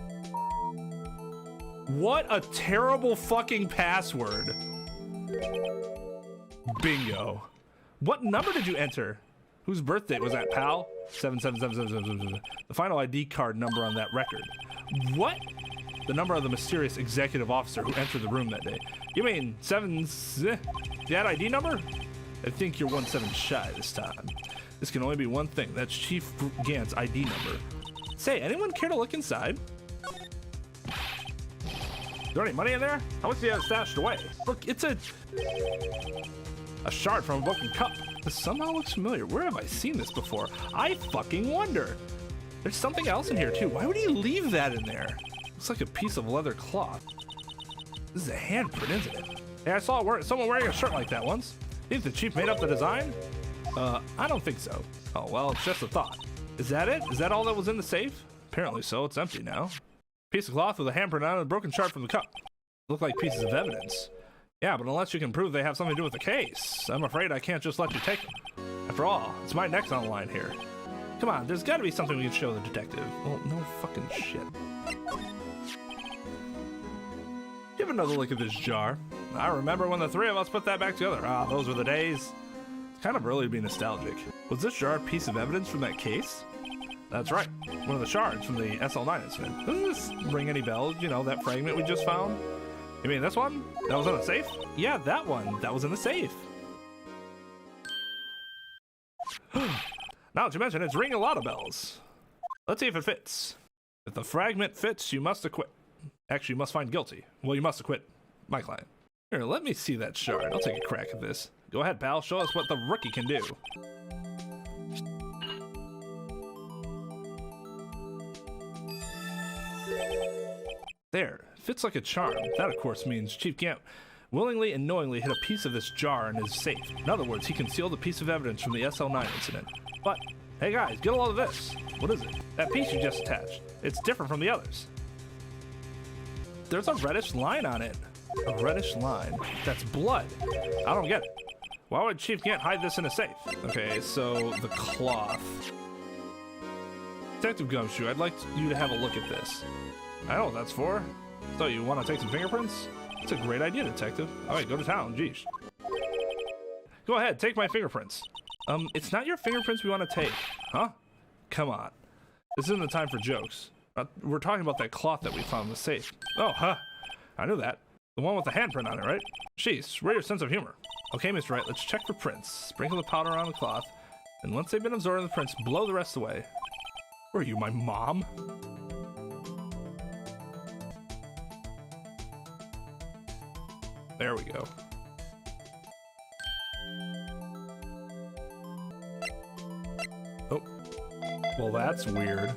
What a terrible fucking password. Bingo. What number did you enter? Whose birthday was that, pal? 77777. The final ID card number on that record. What? The number of the mysterious executive officer who entered the room that day. You mean that ID number? I think you're 17 shy this time. This can only be one thing. That's Chief Gant's ID number. Say, anyone care to look inside? Is there any money in there? How much do you have stashed away? Look, it's a shard from a broken cup. This somehow looks familiar. Where have I seen this before? I fucking wonder. There's something else in here too. Why would he leave that in there? Looks like a piece of leather cloth. This is a handprint, isn't it? Yeah, I saw someone wearing a shirt like that once. You think the chief made up the design? I don't think so. Oh, well, it's just a thought. Is that it? Is that all that was in the safe? Apparently so. It's empty now. Piece of cloth with a handprint on it and a broken shard from the cup. Look like pieces of evidence. Yeah, but unless you can prove they have something to do with the case, I'm afraid I can't just let you take them. After all, it's my neck's on the line here. Come on, there's gotta be something we can show the detective. Well, no fucking shit. Give another look at this jar. I remember when the three of us put that back together. Ah, those were the days. It's kind of early to be nostalgic. Was this jar a piece of evidence from that case? That's right, one of the shards from the SL9 incident. Doesn't this ring any bells? You know, that fragment we just found? You mean this one? That was in the safe? Yeah, that one. That was in the safe. Now that you mention it, it's ringing a lot of bells. Let's see if it fits. If the fragment fits, you must acquit. Actually, you must find guilty. Well, you must acquit my client. Here, let me see that shard. I'll take a crack at this. Go ahead, pal. Show us what the rookie can do. There. Fits like a charm. That, of course, means Chief Gant willingly and knowingly hid a piece of this jar in his safe. In other words, he concealed a piece of evidence from the SL9 incident. But, hey guys, get a load of this. What is it? That piece you just attached. It's different from the others. There's a reddish line on it. A reddish line. That's blood. I don't get it. Why would Chief Gant hide this in a safe? Okay, so the cloth. Detective Gumshoe, I'd like you to have a look at this. I know what that's for. So you want to take some fingerprints? It's a great idea, detective. All right, go to town, geesh. Go ahead, take my fingerprints. It's not your fingerprints we want to take. Huh? Come on. This isn't the time for jokes. We're talking about that cloth that we found in the safe. Oh, huh. I knew that. The one with the handprint on it, right? Jeez, where's your sense of humor? Okay, Mr. Wright, let's check for prints. Sprinkle the powder on the cloth, and once they've been absorbed in the prints, blow the rest away. Were you my mom? There we go. Oh. Well, that's weird.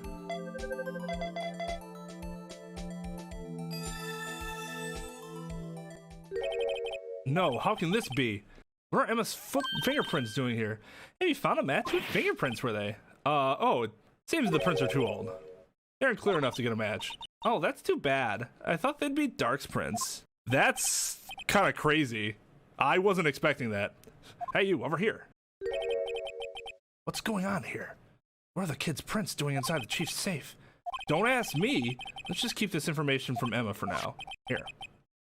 No, how can this be? What are Emma's fingerprints doing here? Have you found a match? What fingerprints were they? Oh, it seems the prints are too old. They aren't clear enough to get a match. Oh, that's too bad. I thought they'd be Dark's prints. That's kind of crazy. I wasn't expecting that. Hey, you, over here. What's going on here? What are the kids' prints doing inside the chief's safe? Don't ask me. Let's just keep this information from Emma for now. Here,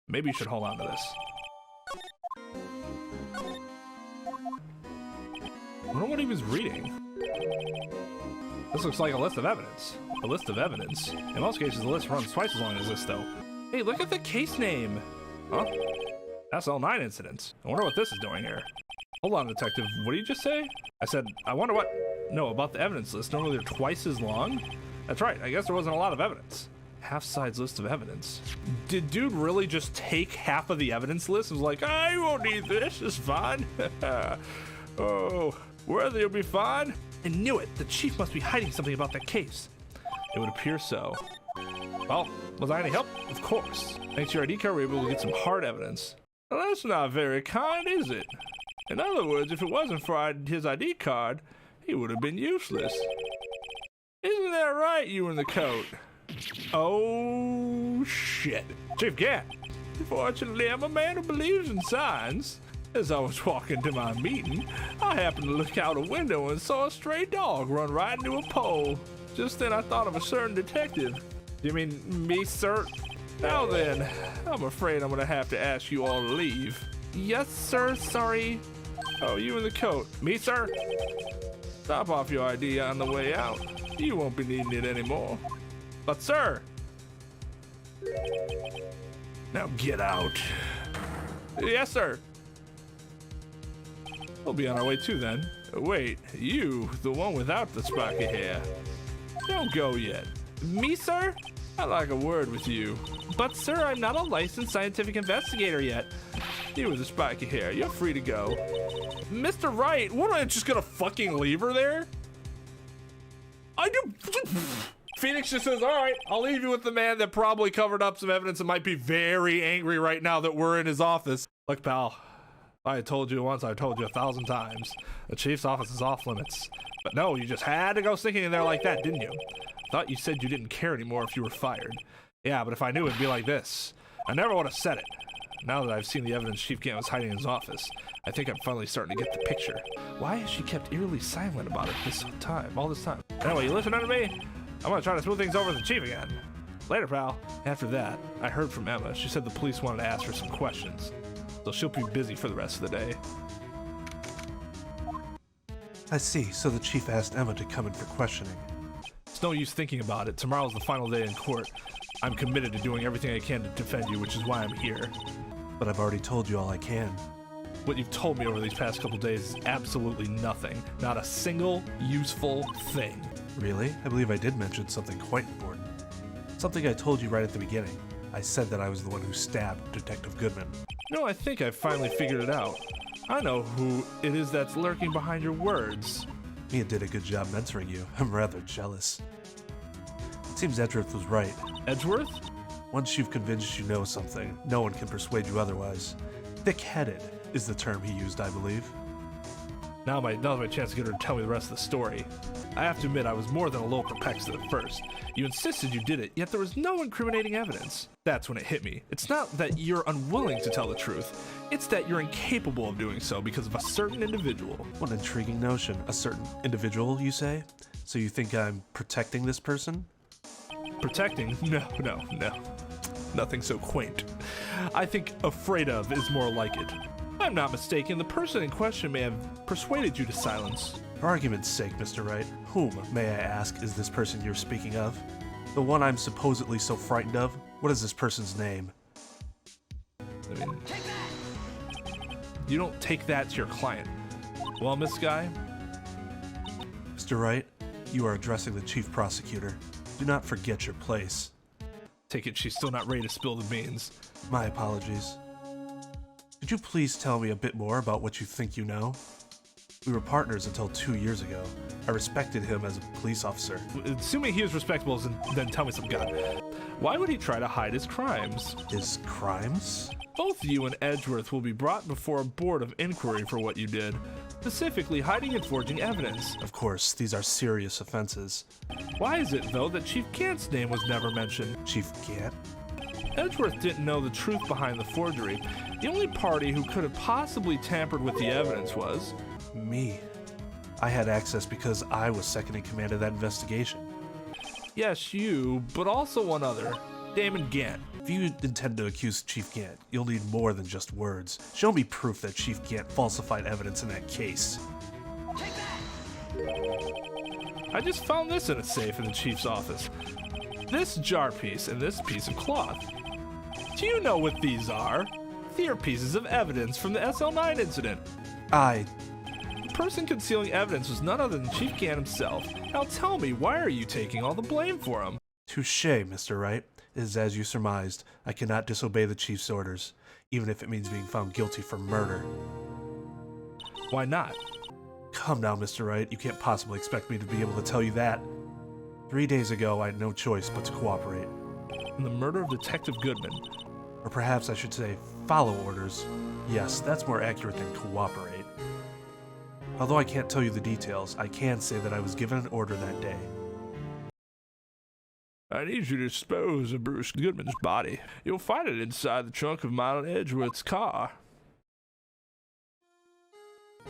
maybe you should hold on to this. I wonder what he was reading. This looks like a list of evidence. A list of evidence. In most cases, the list runs twice as long as this, though. Hey, look at the case name. Huh? SL9 incidents. I wonder what this is doing here. Hold on, detective. What did you just say? I said, I wonder what... No, about the evidence list. Normally they're twice as long? That's right. I guess there wasn't a lot of evidence. Half-size list of evidence. Did dude really just take half of the evidence list and was like, I won't need this. It's fine. Oh, weather will be fine. I knew it. The chief must be hiding something about that case. It would appear so. Well, was I any help? Of course. Thanks to your ID card, we were able to get some hard evidence. Well, that's not very kind, is it? In other words, if it wasn't for his ID card, he would have been useless. Isn't that right, you in the coat? Oh, shit. Chief Gant. Fortunately, I'm a man who believes in signs. As I was walking to my meeting, I happened to look out a window and saw a stray dog run right into a pole. Just then I thought of a certain detective. You mean me, sir? Now then, I'm afraid I'm gonna have to ask you all to leave. Yes, sir, sorry. Oh, you in the coat. Me, sir? Top off your ID on the way out. You won't be needing it anymore. But, sir! Now get out. Yes, sir. We'll be on our way too then. Wait, you, the one without the spiky hair. Don't go yet. Me, sir? I'd like a word with you. But sir, I'm not a licensed scientific investigator yet. You with the spiky hair, you're free to go. Mr. Wright, what am I just gonna fucking leave her there? I do. Phoenix just says, all right, I'll leave you with the man that probably covered up some evidence and might be very angry right now that we're in his office. Look, pal. I told you once, I told you 1,000 times. The chief's office is off limits. But no, you just had to go sneaking in there like that, didn't you? Thought you said you didn't care anymore if you were fired. Yeah, but if I knew it'd be like this, I never would have said it. Now that I've seen the evidence Chief Gant was hiding in his office, I think I'm finally starting to get the picture. Why has she kept eerily silent about it all this time? Anyway, you listening to me? I'm gonna try to smooth things over with the chief again. Later, pal. After that, I heard from Emma. She said the police wanted to ask her some questions. So she'll be busy for the rest of the day. I see, so the chief asked Emma to come in for questioning. It's no use thinking about it. Tomorrow's the final day in court. I'm committed to doing everything I can to defend you, which is why I'm here. But I've already told you all I can. What you've told me over these past couple days is absolutely nothing. Not a single useful thing. Really? I believe I did mention something quite important. Something I told you right at the beginning. I said that I was the one who stabbed Detective Goodman. No, I think I've finally figured it out. I know who it is that's lurking behind your words. Mia did a good job mentoring you. I'm rather jealous. It seems Edgeworth was right. Edgeworth? Once you've convinced you know something, no one can persuade you otherwise. Thick-headed is the term he used, I believe. Now's my chance to get her to tell me the rest of the story. I have to admit, I was more than a little perplexed at first. You insisted you did it, yet there was no incriminating evidence. That's when it hit me. It's not that you're unwilling to tell the truth. It's that you're incapable of doing so because of a certain individual. What an intriguing notion. A certain individual, you say? So you think I'm protecting this person? Protecting? No. Nothing so quaint. I think afraid of is more like it. I'm not mistaken, the person in question may have persuaded you to silence. For argument's sake, Mr. Wright, whom, may I ask, is this person you're speaking of? The one I'm supposedly so frightened of? What is this person's name? I mean, you don't take that to your client. Well, Miss Guy? Mr. Wright, you are addressing the chief prosecutor. Do not forget your place. Take it she's still not ready to spill the beans. My apologies. Could you please tell me a bit more about what you think you know? We were partners until 2 years ago. I respected him as a police officer. Assuming he is respectable, then tell me some God. Why would he try to hide his crimes? His crimes? Both you and Edgeworth will be brought before a board of inquiry for what you did, specifically hiding and forging evidence. Of course, these are serious offenses. Why is it, though, that Chief Gant's name was never mentioned? Chief Gant? Edgeworth didn't know the truth behind the forgery. The only party who could have possibly tampered with the evidence was... me. I had access because I was second in command of that investigation. Yes, you, but also one other, Damon Gant. If you intend to accuse Chief Gant, you'll need more than just words. Show me proof that Chief Gant falsified evidence in that case. Take that! I just found this in a safe in the chief's office. This jar piece and this piece of cloth. Do you know what these are? They are pieces of evidence from the SL9 incident. The person concealing evidence was none other than Chief Gant himself. Now tell me, why are you taking all the blame for him? Touché, Mr. Wright. It is as you surmised. I cannot disobey the Chief's orders, even if it means being found guilty for murder. Why not? Come now, Mr. Wright. You can't possibly expect me to be able to tell you that. 3 days ago, I had no choice but to cooperate. In the murder of Detective Goodman. Or perhaps I should say, follow orders. Yes, that's more accurate than cooperate. Although I can't tell you the details, I can say that I was given an order that day. I need you to dispose of Bruce Goodman's body. You'll find it inside the trunk of Mylon Edgeworth's car.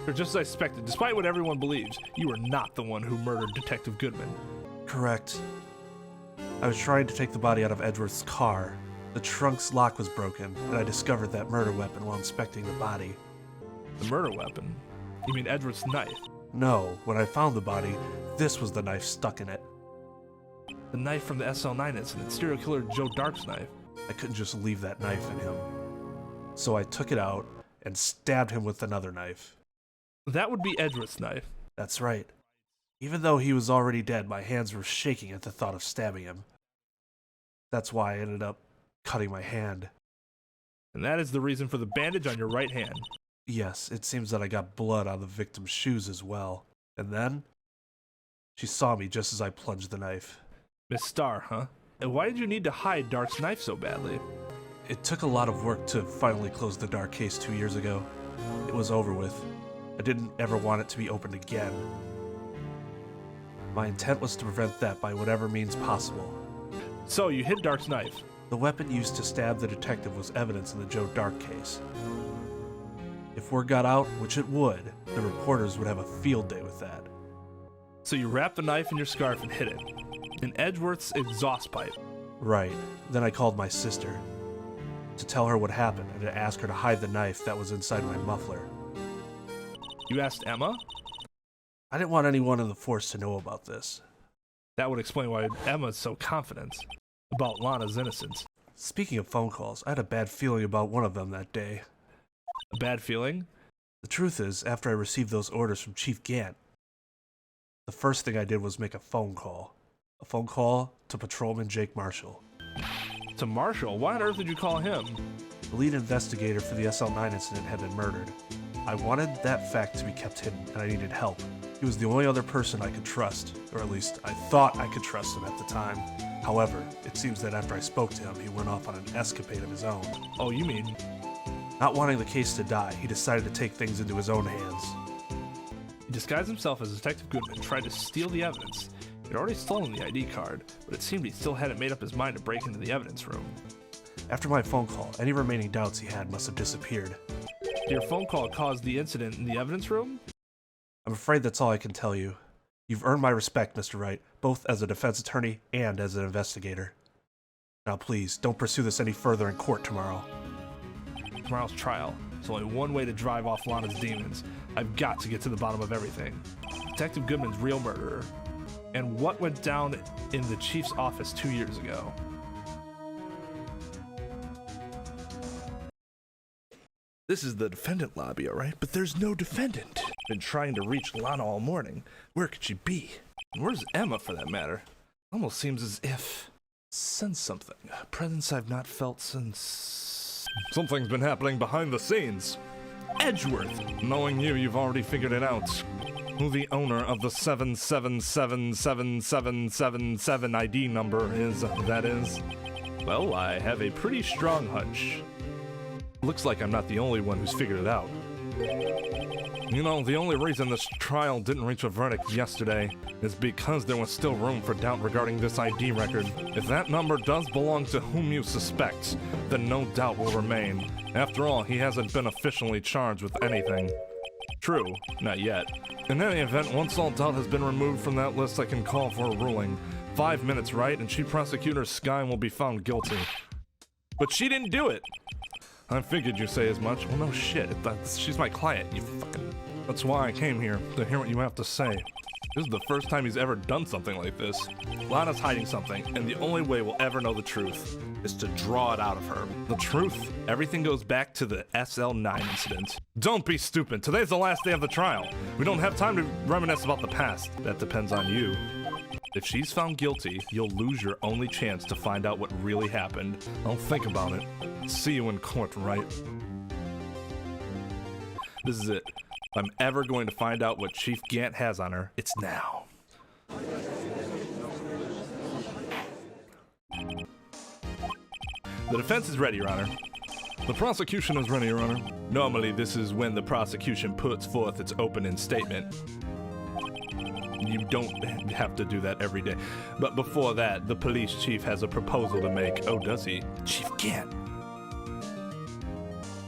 Or just as I suspected, despite what everyone believes, you are not the one who murdered Detective Goodman. Correct. I was trying to take the body out of Edgeworth's car. The trunk's lock was broken, and I discovered that murder weapon while inspecting the body. The murder weapon? You mean Edgeworth's knife? No, when I found the body, this was the knife stuck in it. The knife from the SL9 incident, serial killer Joe Dark's knife. I couldn't just leave that knife in him. So I took it out and stabbed him with another knife. That would be Edgeworth's knife. That's right. Even though he was already dead, my hands were shaking at the thought of stabbing him. That's why I ended up cutting my hand. And that is the reason for the bandage on your right hand. Yes, it seems that I got blood on the victim's shoes as well. And then, she saw me just as I plunged the knife. Miss Starr, huh? And why did you need to hide Dark's knife so badly? It took a lot of work to finally close the Dark case 2 years ago. It was over with. I didn't ever want it to be opened again. My intent was to prevent that by whatever means possible. So you hid Dark's knife. The weapon used to stab the detective was evidence in the Joe Dark case. If word got out, which it would, the reporters would have a field day with that. So you wrapped the knife in your scarf and hid it. In Edgeworth's exhaust pipe. Right. Then I called my sister to tell her what happened and to ask her to hide the knife that was inside my muffler. You asked Emma? I didn't want anyone in the force to know about this. That would explain why Emma's so confident about Lana's innocence. Speaking of phone calls, I had a bad feeling about one of them that day. A bad feeling? The truth is, after I received those orders from Chief Gant, the first thing I did was make a phone call. A phone call to Patrolman Jake Marshall. To Marshall? Why on earth did you call him? The lead investigator for the SL9 incident had been murdered. I wanted that fact to be kept hidden, and I needed help. He was the only other person I could trust, or at least I thought I could trust him at the time. However, it seems that after I spoke to him, he went off on an escapade of his own. Oh, you mean... Not wanting the case to die, he decided to take things into his own hands. He disguised himself as Detective Goodman and tried to steal the evidence. He'd already stolen the ID card, but it seemed he still hadn't made up his mind to break into the evidence room. After my phone call, any remaining doubts he had must have disappeared. Did your phone call cause the incident in the evidence room? I'm afraid that's all I can tell you. You've earned my respect, Mr. Wright, both as a defense attorney and as an investigator. Now please, don't pursue this any further in court tomorrow. Tomorrow's trial. There's only one way to drive off Lana's demons. I've got to get to the bottom of everything. Detective Goodman's real murderer. And what went down in the chief's office 2 years ago. This is the defendant lobby, alright? But there's no defendant. Been trying to reach Lana all morning. Where could she be? And where's Emma, for that matter? Almost seems as if... Sense something. A presence I've not felt since... Something's been happening behind the scenes. Edgeworth! Knowing you, you've already figured it out. Who the owner of the 7777777 ID number is, that is. Well, I have a pretty strong hunch. Looks like I'm not the only one who's figured it out. You know, the only reason this trial didn't reach a verdict yesterday is because there was still room for doubt regarding this ID record. If that number does belong to whom you suspect, then no doubt will remain. After all, he hasn't been officially charged with anything. True, not yet. In any event, once all doubt has been removed from that list, I can call for a ruling. 5 minutes, right? And Chief Prosecutor Skye will be found guilty. But she didn't do it. I figured you'd say as much. Well, no shit. She's my client. You fucking... That's why I came here, to hear what you have to say. This is the first time he's ever done something like this. Lana's hiding something, and the only way we'll ever know the truth is to draw it out of her. The truth? Everything goes back to the SL9 incident. Don't be stupid. Today's the last day of the trial. We don't have time to reminisce about the past. That depends on you. If she's found guilty, you'll lose your only chance to find out what really happened. I'll think about it. See you in court, Wright? This is it. If I'm ever going to find out what Chief Gant has on her, it's now. The defense is ready, Your Honor. The prosecution is ready, Your Honor. Normally, this is when the prosecution puts forth its opening statement. You don't have to do that every day. But before that, the police chief has a proposal to make. Oh, does he? Chief Gant.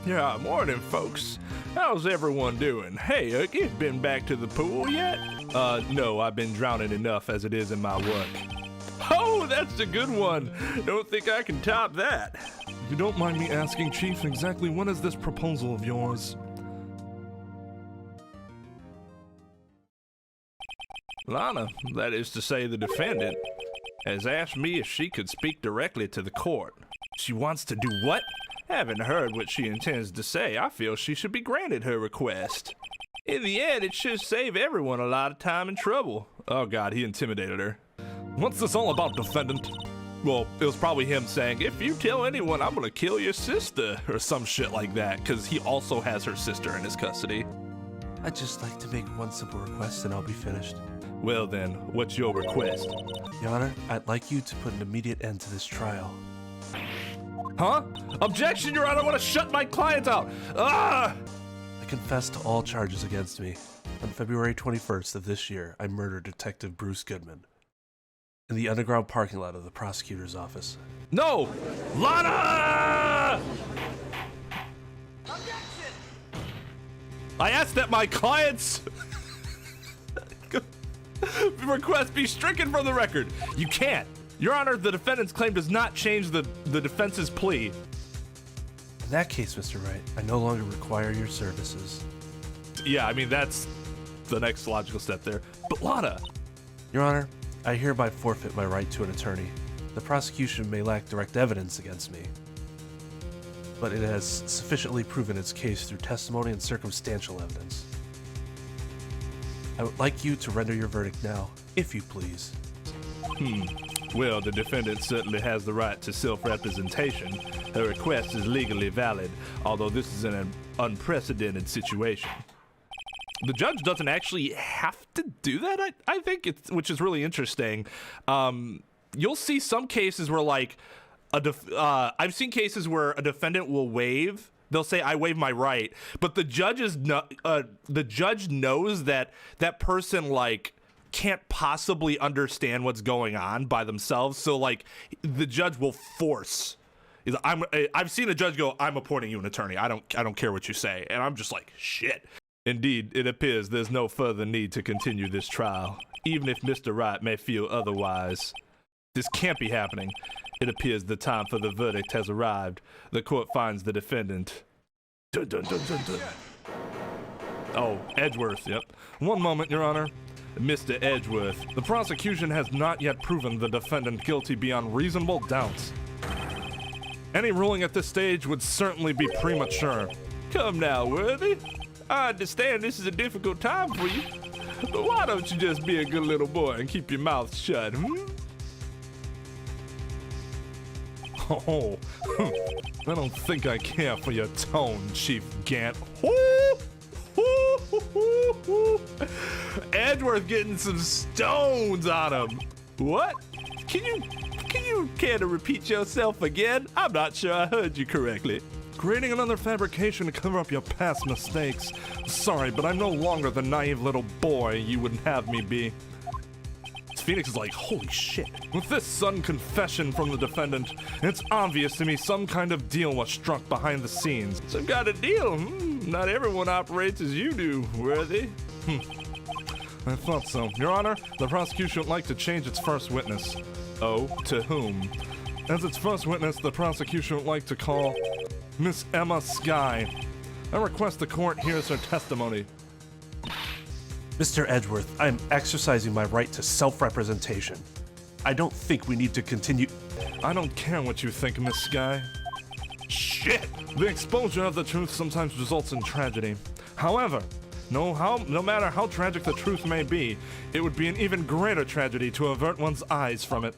Yeah, morning, folks. How's everyone doing? Hey, you been back to the pool yet? No, I've been drowning enough as it is in my work. Oh, that's a good one. Don't think I can top that. If you don't mind me asking, Chief, exactly when is this proposal of yours? Lana, that is to say the defendant, has asked me if she could speak directly to the court. She wants to do what? Haven't heard what she intends to say. I feel she should be granted her request. In the end, it should save everyone a lot of time and trouble. Oh god, he intimidated her. What's this all about, defendant? Well, it was probably him saying, if you tell anyone, I'm gonna kill your sister, or some shit like that, because he also has her sister in his custody. I'd just like to make one simple request and I'll be finished. Well then, what's your request? Your Honor, I'd like you to put an immediate end to this trial. Huh? Objection, Your Honor, I want to shut my client out! Ah! I confess to all charges against me. On February 21st of this year, I murdered Detective Bruce Goodman in the underground parking lot of the prosecutor's office. No! Lana! Objection! I asked that my client's request be stricken from the record. You can't. Your Honor, the defendant's claim does not change the defense's plea. In that case, Mr. Wright, I no longer require your services. Yeah, I mean, that's the next logical step there. But Lana! Your Honor, I hereby forfeit my right to an attorney. The prosecution may lack direct evidence against me, but it has sufficiently proven its case through testimony and circumstantial evidence. I would like you to render your verdict now, if you please. Well, the defendant certainly has the right to self-representation. Her request is legally valid, although this is an unprecedented situation. The judge doesn't actually have to do that, I think, which is really interesting. You'll see some cases where, like, I've seen cases where a defendant will waive. They'll say, I waive my right, but the judge knows that that person, like, can't possibly understand what's going on by themselves, so like the judge will force. I've seen a judge go, I'm appointing you an attorney. I don't care what you say, and I'm just like, shit. Indeed, it appears there's no further need to continue this trial, even if Mr. Wright may feel otherwise. This can't be happening. It appears the time for the verdict has arrived. The court finds the defendant. Dun, dun, dun, dun, dun. Oh, Edgeworth, yep. One moment, Your Honor. Mr. Edgeworth, the prosecution has not yet proven the defendant guilty beyond reasonable doubts. Any ruling at this stage would certainly be premature. Come now, Worthy. I understand this is a difficult time for you, but why don't you just be a good little boy and keep your mouth shut, Oh, I don't think I care for your tone, Chief Gant. Edgeworth getting some stones on him. What? Can you care to repeat yourself again? I'm not sure I heard you correctly. Creating another fabrication to cover up your past mistakes. Sorry, but I'm no longer the naive little boy you would have me be. Phoenix is like, holy shit. With this sudden confession from the defendant, it's obvious to me some kind of deal was struck behind the scenes. Some kind of deal? Not everyone operates as you do, Worthy. I thought so. Your Honor, the prosecution would like to change its first witness. Oh, to whom? As its first witness, the prosecution would like to call Miss Emma Skye. I request the court hears her testimony. Mr. Edgeworth, I am exercising my right to self-representation. I don't think we need to continue. I don't care what you think, Miss Skye. Shit! The exposure of the truth sometimes results in tragedy. However, no matter how tragic the truth may be, it would be an even greater tragedy to avert one's eyes from it.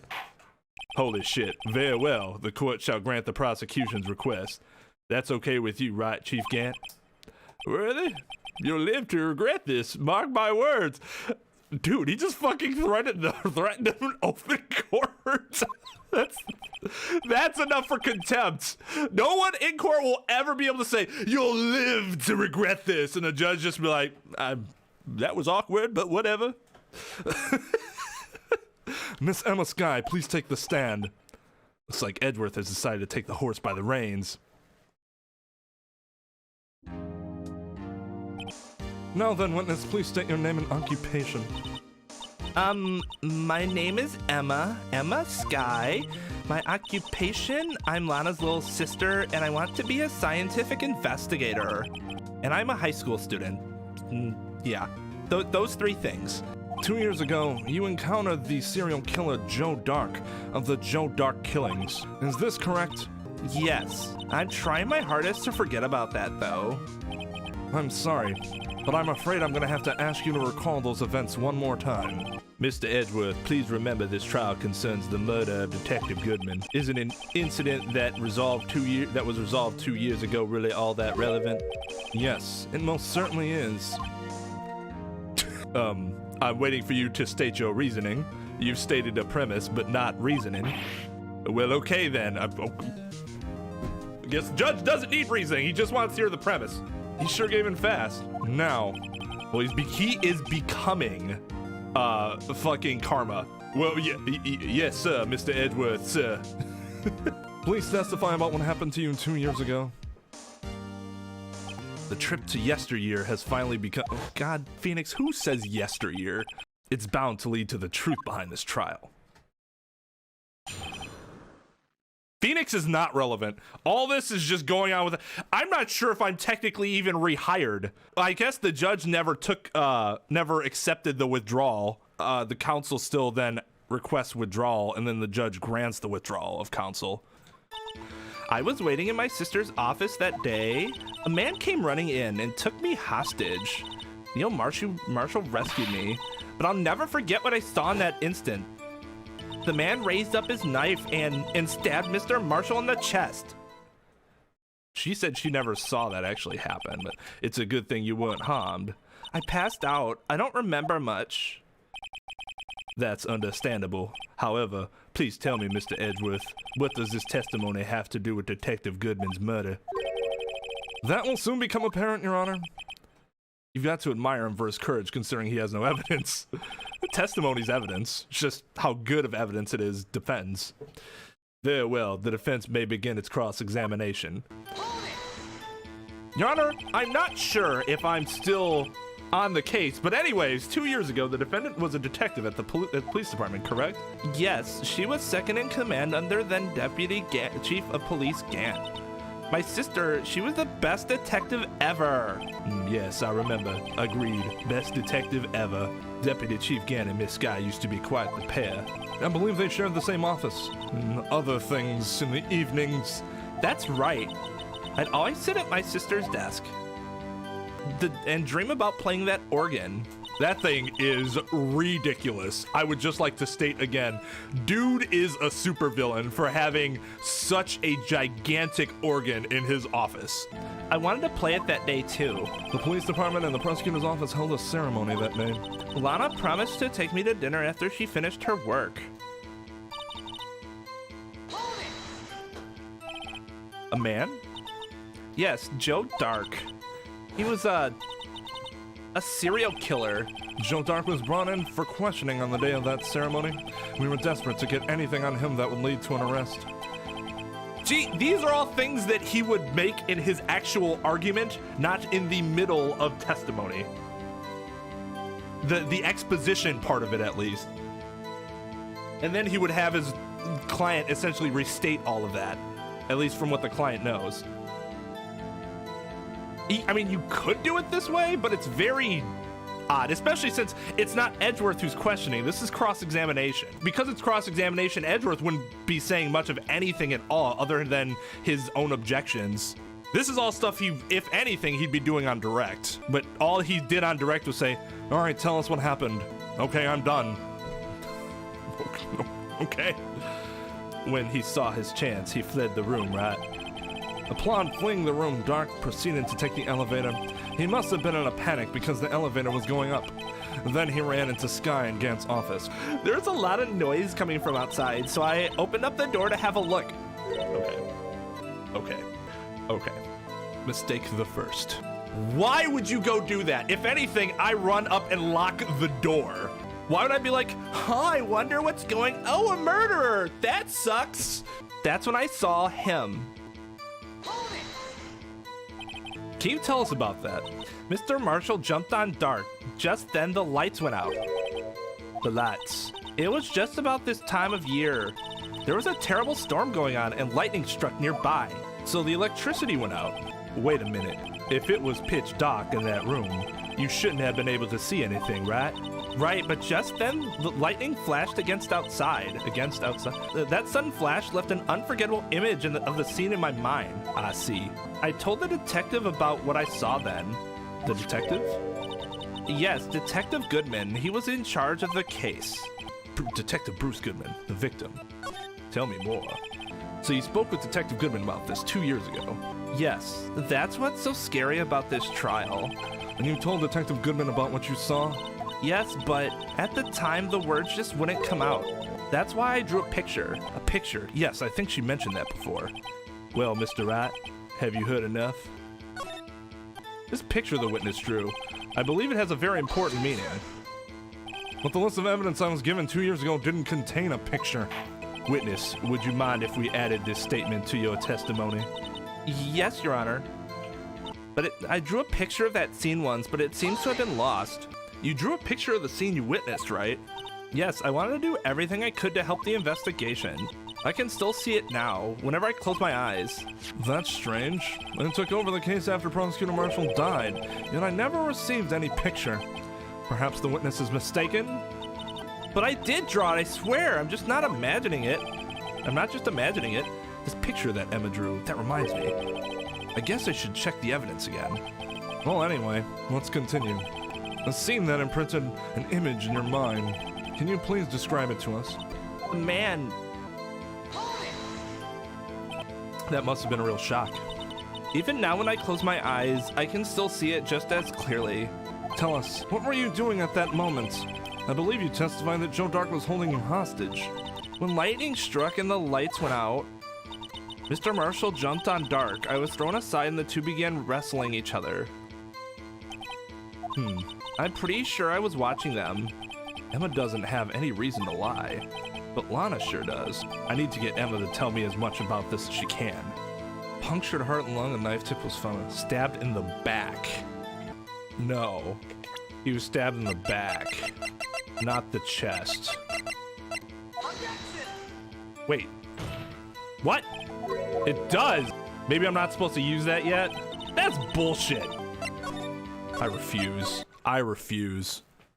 Holy shit. Very well. The court shall grant the prosecution's request. That's okay with you, right, Chief Gant? Really? You'll live to regret this. Mark my words. Dude, he just fucking threatened an open court. That's enough for contempt. No one in court will ever be able to say, you'll live to regret this. And the judge just be like, that was awkward, but whatever. Miss Emma Skye, please take the stand. Looks like Edgeworth has decided to take the horse by the reins. Now then, witness, please state your name and occupation. My name is Emma Skye. My occupation, I'm Lana's little sister, and I want to be a scientific investigator. And I'm a high school student. Yeah, those three things. 2 years ago, you encountered the serial killer Joe Dark of the Joe Dark killings. Is this correct? Yes. I'm trying my hardest to forget about that, though. I'm sorry, but I'm afraid I'm gonna have to ask you to recall those events one more time. Mr. Edgeworth, please remember this trial concerns the murder of Detective Goodman. Isn't an incident that was resolved 2 years ago really all that relevant? Yes, it most certainly is. I'm waiting for you to state your reasoning. You've stated a premise, but not reasoning. Well, okay then. I guess the judge doesn't need reasoning. He just wants to hear the premise. He sure gave in fast. Now, well, he is becoming, fucking karma. Well, yes, sir, Mr. Edgeworth, sir. please testify about what happened to you 2 years ago. The trip to yesteryear has finally become... Oh, God, Phoenix, who says yesteryear? It's bound to lead to the truth behind this trial. Phoenix is not relevant. All this is just going on with... I'm not sure if I'm technically even rehired. I guess the judge never accepted the withdrawal. The counsel still then requests withdrawal, and then the judge grants the withdrawal of counsel. I was waiting in my sister's office that day. A man came running in and took me hostage. Neil Marshall rescued me, but I'll never forget what I saw in that instant. The man raised up his knife and stabbed Mr. Marshall in the chest. She said she never saw that actually happen, but it's a good thing you weren't harmed. I passed out. I don't remember much. That's understandable. However, please tell me, Mr. Edgeworth, what does this testimony have to do with Detective Goodman's murder? That will soon become apparent, Your Honor. You've got to admire him for his courage, considering he has no evidence. The testimony's evidence. It's just how good of evidence it is depends. Very well, the defense may begin its cross-examination. Your Honor, I'm not sure if I'm still on the case, but anyways, 2 years ago, the defendant was a detective at the police department, correct? Yes, she was second in command under then Deputy Chief of Police Gant. My sister, she was the best detective ever. Yes, I remember. Agreed. Best detective ever. Deputy Chief Gant and Miss Skye used to be quite the pair. I believe they shared the same office. Other things in the evenings. That's right. I'd always sit at my sister's desk and dream about playing that organ. That thing is ridiculous. I would just like to state again, dude is a supervillain for having such a gigantic organ in his office. I wanted to play it that day too. The police department and the prosecutor's office held a ceremony that day. Lana promised to take me to dinner after she finished her work. A man? Yes, Joe Dark. He was a serial killer. Joe Dark was brought in for questioning on the day of that ceremony. We were desperate to get anything on him that would lead to an arrest. Gee, these are all things that he would make in his actual argument, not in the middle of testimony. the exposition part of it at least. And then he would have his client essentially restate all of that, at least from what the client knows. I mean, you could do it this way, but it's very odd, especially since it's not Edgeworth who's questioning. This is cross-examination. Because it's cross-examination, Edgeworth wouldn't be saying much of anything at all other than his own objections. This is all stuff he, if anything, he'd be doing on direct. But all he did on direct was say, all right, tell us what happened. Okay, I'm done. Okay. When he saw his chance, he fled the room, right? Upon fleeing the room, Dark proceeded to take the elevator. He must have been in a panic because the elevator was going up. Then he ran into Sky and Gant's office. There's a lot of noise coming from outside, so I opened up the door to have a look. Okay. Mistake the first. Why would you go do that? If anything, I run up and lock the door. Why would I be like, I wonder what's going... Oh, a murderer! That sucks! That's when I saw him. Can you tell us about that? Mr. Marshall jumped on Dark. Just then the lights went out. The lights. It was just about this time of year. There was a terrible storm going on and lightning struck nearby. So the electricity went out. Wait a minute. If it was pitch dark in that room, you shouldn't have been able to see anything, right? Right, but just then, the lightning flashed against outside. That sudden flash left an unforgettable image of the scene in my mind. I see. I told the detective about what I saw then. The detective? Yes, Detective Goodman. He was in charge of the case. Detective Bruce Goodman, the victim. Tell me more. So you spoke with Detective Goodman about this 2 years ago? Yes, that's what's so scary about this trial. And you told Detective Goodman about what you saw? Yes, but at the time, the words just wouldn't come out. That's why I drew a picture. A picture. Yes, I think she mentioned that before. Well, Mr. Wright, have you heard enough? This picture the witness drew, I believe it has a very important meaning. But the list of evidence I was given 2 years ago didn't contain a picture. Witness, would you mind if we added this statement to your testimony? Yes, Your Honor. But I drew a picture of that scene once, but it seems to have been lost. You drew a picture of the scene you witnessed, right? Yes, I wanted to do everything I could to help the investigation. I can still see it now, whenever I close my eyes. That's strange. I took over the case after Prosecutor Marshall died, yet I never received any picture. Perhaps the witness is mistaken? But I did draw it, I swear. I'm just not imagining it. I'm not just imagining it. This picture that Emma drew, that reminds me. I guess I should check the evidence again. Well, anyway, let's continue. A scene that imprinted an image in your mind. Can you please describe it to us? Man. That must have been a real shock. Even now when I close my eyes, I can still see it just as clearly. Tell us, what were you doing at that moment? I believe you testified that Joe Dark was holding you hostage. When lightning struck and the lights went out, Mr. Marshall jumped on Dark. I was thrown aside and the two began wrestling each other. I'm pretty sure I was watching them. Emma doesn't have any reason to lie, but Lana sure does. I need to get Emma to tell me as much about this as she can. Punctured heart and lung, a knife tip was found. Stabbed in the back. No, he was stabbed in the back, not the chest. Wait, what? It does. Maybe I'm not supposed to use that yet? That's bullshit. I refuse.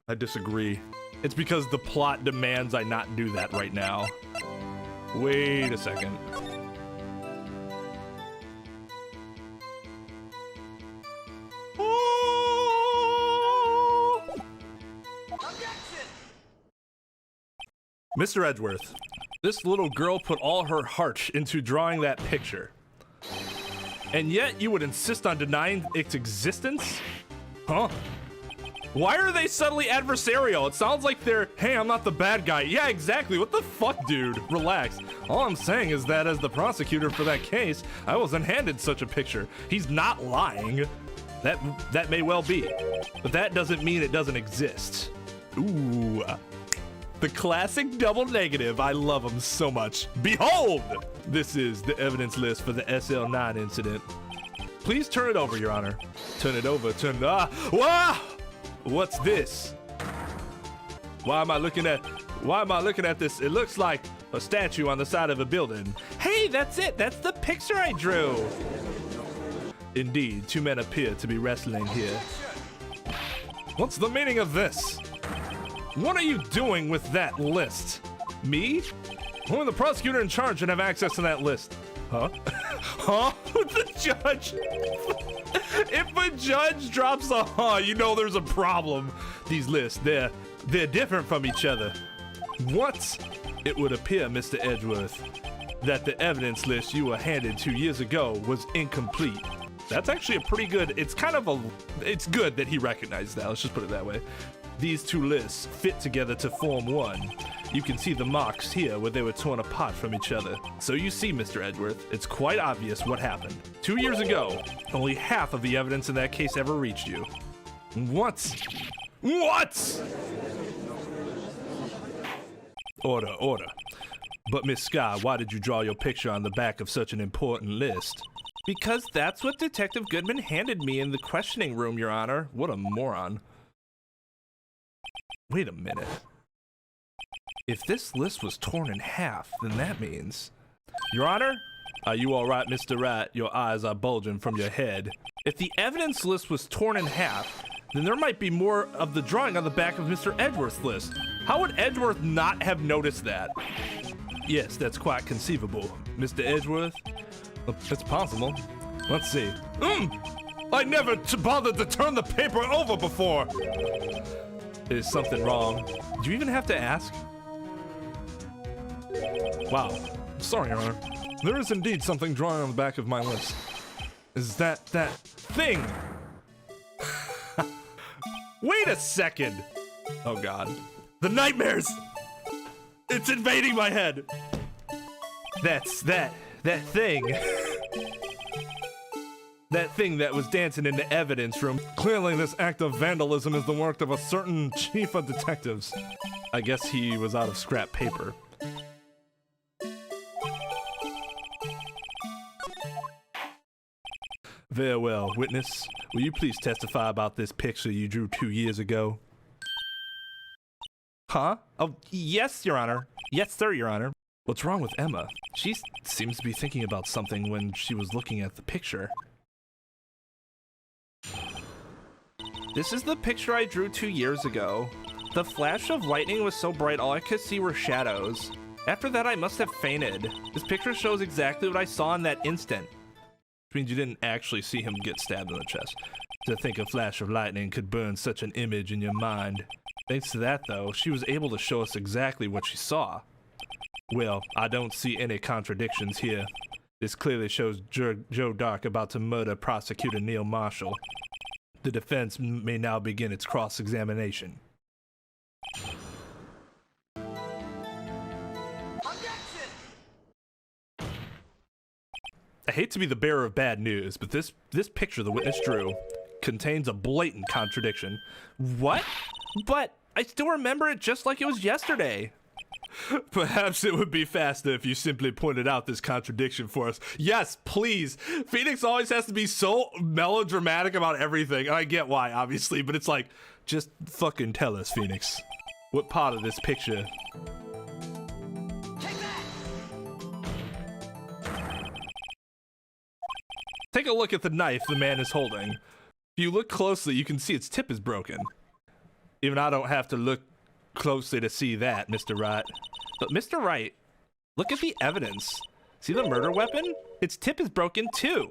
I disagree. It's because the plot demands I not do that right now. Wait a second. Mr. Edgeworth, this little girl put all her heart into drawing that picture. And yet you would insist on denying its existence? Huh? Why are they subtly adversarial? It sounds like they're, hey, I'm not the bad guy. Yeah, exactly. What the fuck, dude? Relax. All I'm saying is that as the prosecutor for that case, I wasn't handed such a picture. He's not lying. That may well be. But that doesn't mean it doesn't exist. Ooh. The classic double negative. I love them so much. Behold! This is the evidence list for the SL9 incident. Please turn it over, Your Honor. Turn it over. Wah! What's this? Why am I looking at this? It looks like a statue on the side of a building. Hey, that's it. That's the picture I drew. Indeed, two men appear to be wrestling here. What's the meaning of this? What are you doing with that list? Me? I'm the prosecutor in charge and have access to that list. Huh? Huh? The judge? If a judge drops a huh, you know there's a problem. These lists, they're different from each other. What? It would appear, Mr. Edgeworth, that the evidence list you were handed 2 years ago was incomplete. That's actually a pretty good, it's good that he recognized that, let's just put it that way. These two lists fit together to form one. You can see the marks here where they were torn apart from each other. So you see, Mr. Edgeworth, it's quite obvious what happened. 2 years ago, only half of the evidence in that case ever reached you. What? What? Order. But Miss Sky, why did you draw your picture on the back of such an important list? Because that's what Detective Goodman handed me in the questioning room, Your Honor. What a moron. Wait a minute. If this list was torn in half, then that means... Your Honor? Are you all right, Mr. Wright? Your eyes are bulging from your head. If the evidence list was torn in half, then there might be more of the drawing on the back of Mr. Edgeworth's list. How would Edgeworth not have noticed that? Yes, that's quite conceivable. Mr. Edgeworth? It's possible. Let's see. I never bothered to turn the paper over before! Is something wrong? Do you even have to ask? Wow. Sorry, Your Honor. There is indeed something drawn on the back of my list. Is that thing? Wait a second! Oh god. The nightmares! It's invading my head! That's that thing. That thing that was dancing in the evidence room. Clearly this act of vandalism is the work of a certain chief of detectives. I guess he was out of scrap paper. Very well, witness. Will you please testify about this picture you drew 2 years ago? Huh? Oh, yes, Your Honor. Yes, sir, Your Honor. What's wrong with Emma? She seems to be thinking about something when she was looking at the picture. This is the picture I drew 2 years ago. The flash of lightning was so bright all I could see were shadows. After that, I must have fainted. This picture shows exactly what I saw in that instant. Which means you didn't actually see him get stabbed in the chest. To think a flash of lightning could burn such an image in your mind. Thanks to that, though, she was able to show us exactly what she saw. Well, I don't see any contradictions here. This clearly shows Joe Dark about to murder Prosecutor Neil Marshall. The defense may now begin its cross-examination. I hate to be the bearer of bad news, but this picture the witness drew contains a blatant contradiction. What? But I still remember it just like it was yesterday. Perhaps it would be faster if you simply pointed out this contradiction for us. Yes, please. Phoenix always has to be so melodramatic about everything. And I get why, obviously, but it's like, just fucking tell us, Phoenix. What part of this picture? Take a look at the knife the man is holding. If you look closely, you can see its tip is broken. Even I don't have to look closely to see that, Mr. Wright. But Mr. Wright, look at the evidence. See the murder weapon? Its tip is broken too.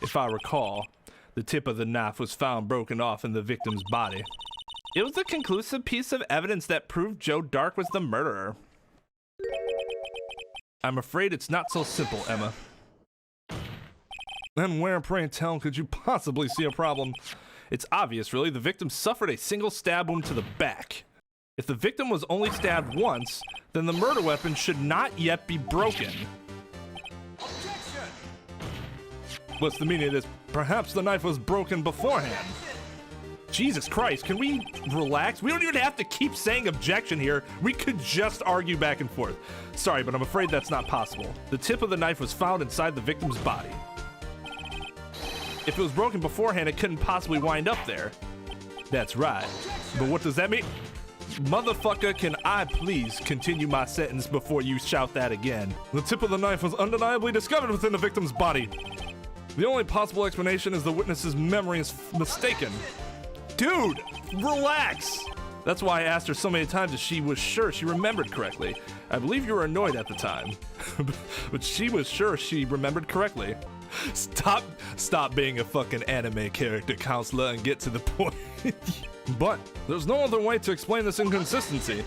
If I recall, the tip of the knife was found broken off in the victim's body. It was a conclusive piece of evidence that proved Joe Dark was the murderer. I'm afraid it's not so simple, Emma. Then where, pray tell, could you possibly see a problem? It's obvious, really. The victim suffered a single stab wound to the back. If the victim was only stabbed once, then the murder weapon should not yet be broken. Objection! What's the meaning of this? Perhaps the knife was broken beforehand. Jesus Christ, can we relax? We don't even have to keep saying objection here. We could just argue back and forth. Sorry, but I'm afraid that's not possible. The tip of the knife was found inside the victim's body. If it was broken beforehand, it couldn't possibly wind up there. That's right. But what does that mean? Motherfucker, can I please continue my sentence before you shout that again? The tip of the knife was undeniably discovered within the victim's body. The only possible explanation is the witness's memory is mistaken. Dude, relax! That's why I asked her so many times if she was sure she remembered correctly. I believe you were annoyed at the time, but she was sure she remembered correctly. Stop being a fucking anime character, counselor, and get to the point. But there's no other way to explain this inconsistency.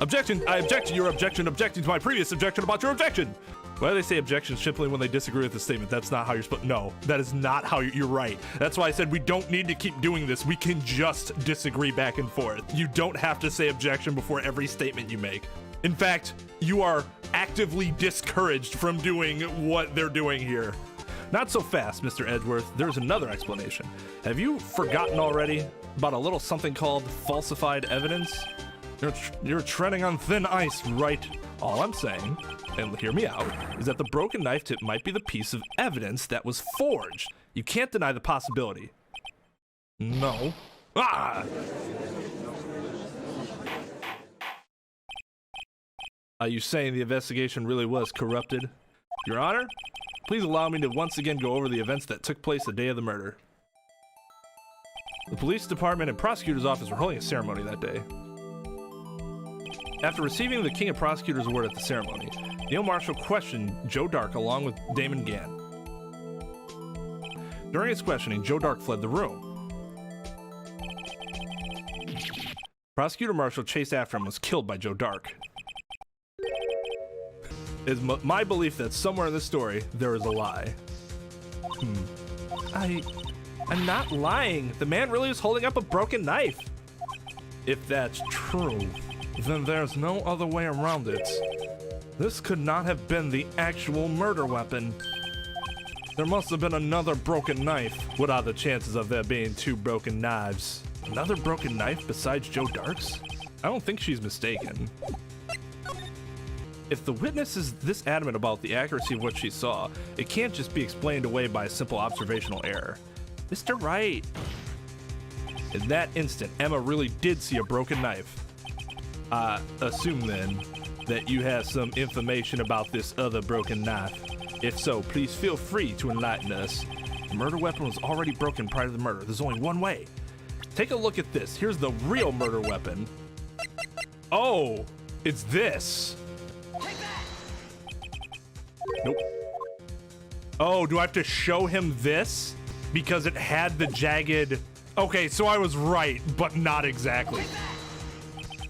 Objection! I object to your objection, objecting to my previous objection about your objection! Why do they say objection simply when they disagree with the statement? That's not how you're supposed. No, that is not how you're right. That's why I said we don't need to keep doing this. We can just disagree back and forth. You don't have to say objection before every statement you make. In fact, you are actively discouraged from doing what they're doing here. Not so fast, Mr. Edgeworth. There's another explanation. Have you forgotten already about a little something called falsified evidence? You're treading on thin ice, Wright. All I'm saying, and hear me out, is that the broken knife tip might be the piece of evidence that was forged. You can't deny the possibility. No. Ah! Are you saying the investigation really was corrupted? Your Honor, please allow me to once again go over the events that took place the day of the murder. The police department and prosecutor's office were holding a ceremony that day. After receiving the King of Prosecutors Award at the ceremony, Neil Marshall questioned Joe Dark along with Damon Gann. During his questioning, Joe Dark fled the room. Prosecutor Marshall chased after him and was killed by Joe Dark. It's my belief that somewhere in this story, there is a lie. I'm not lying. The man really was holding up a broken knife. If that's true, then there's no other way around it. This could not have been the actual murder weapon. There must have been another broken knife. What are the chances of there being two broken knives? Another broken knife besides Joe Dark's? I don't think she's mistaken. If the witness is this adamant about the accuracy of what she saw, it can't just be explained away by a simple observational error. Mr. Wright. In that instant, Emma really did see a broken knife. I assume then that you have some information about this other broken knife. If so, please feel free to enlighten us. The murder weapon was already broken prior to the murder. There's only one way. Take a look at this. Here's the real murder weapon. Oh, it's this. Nope. Oh, do I have to show him this? Because it had the jagged... Okay, so I was right, but not exactly.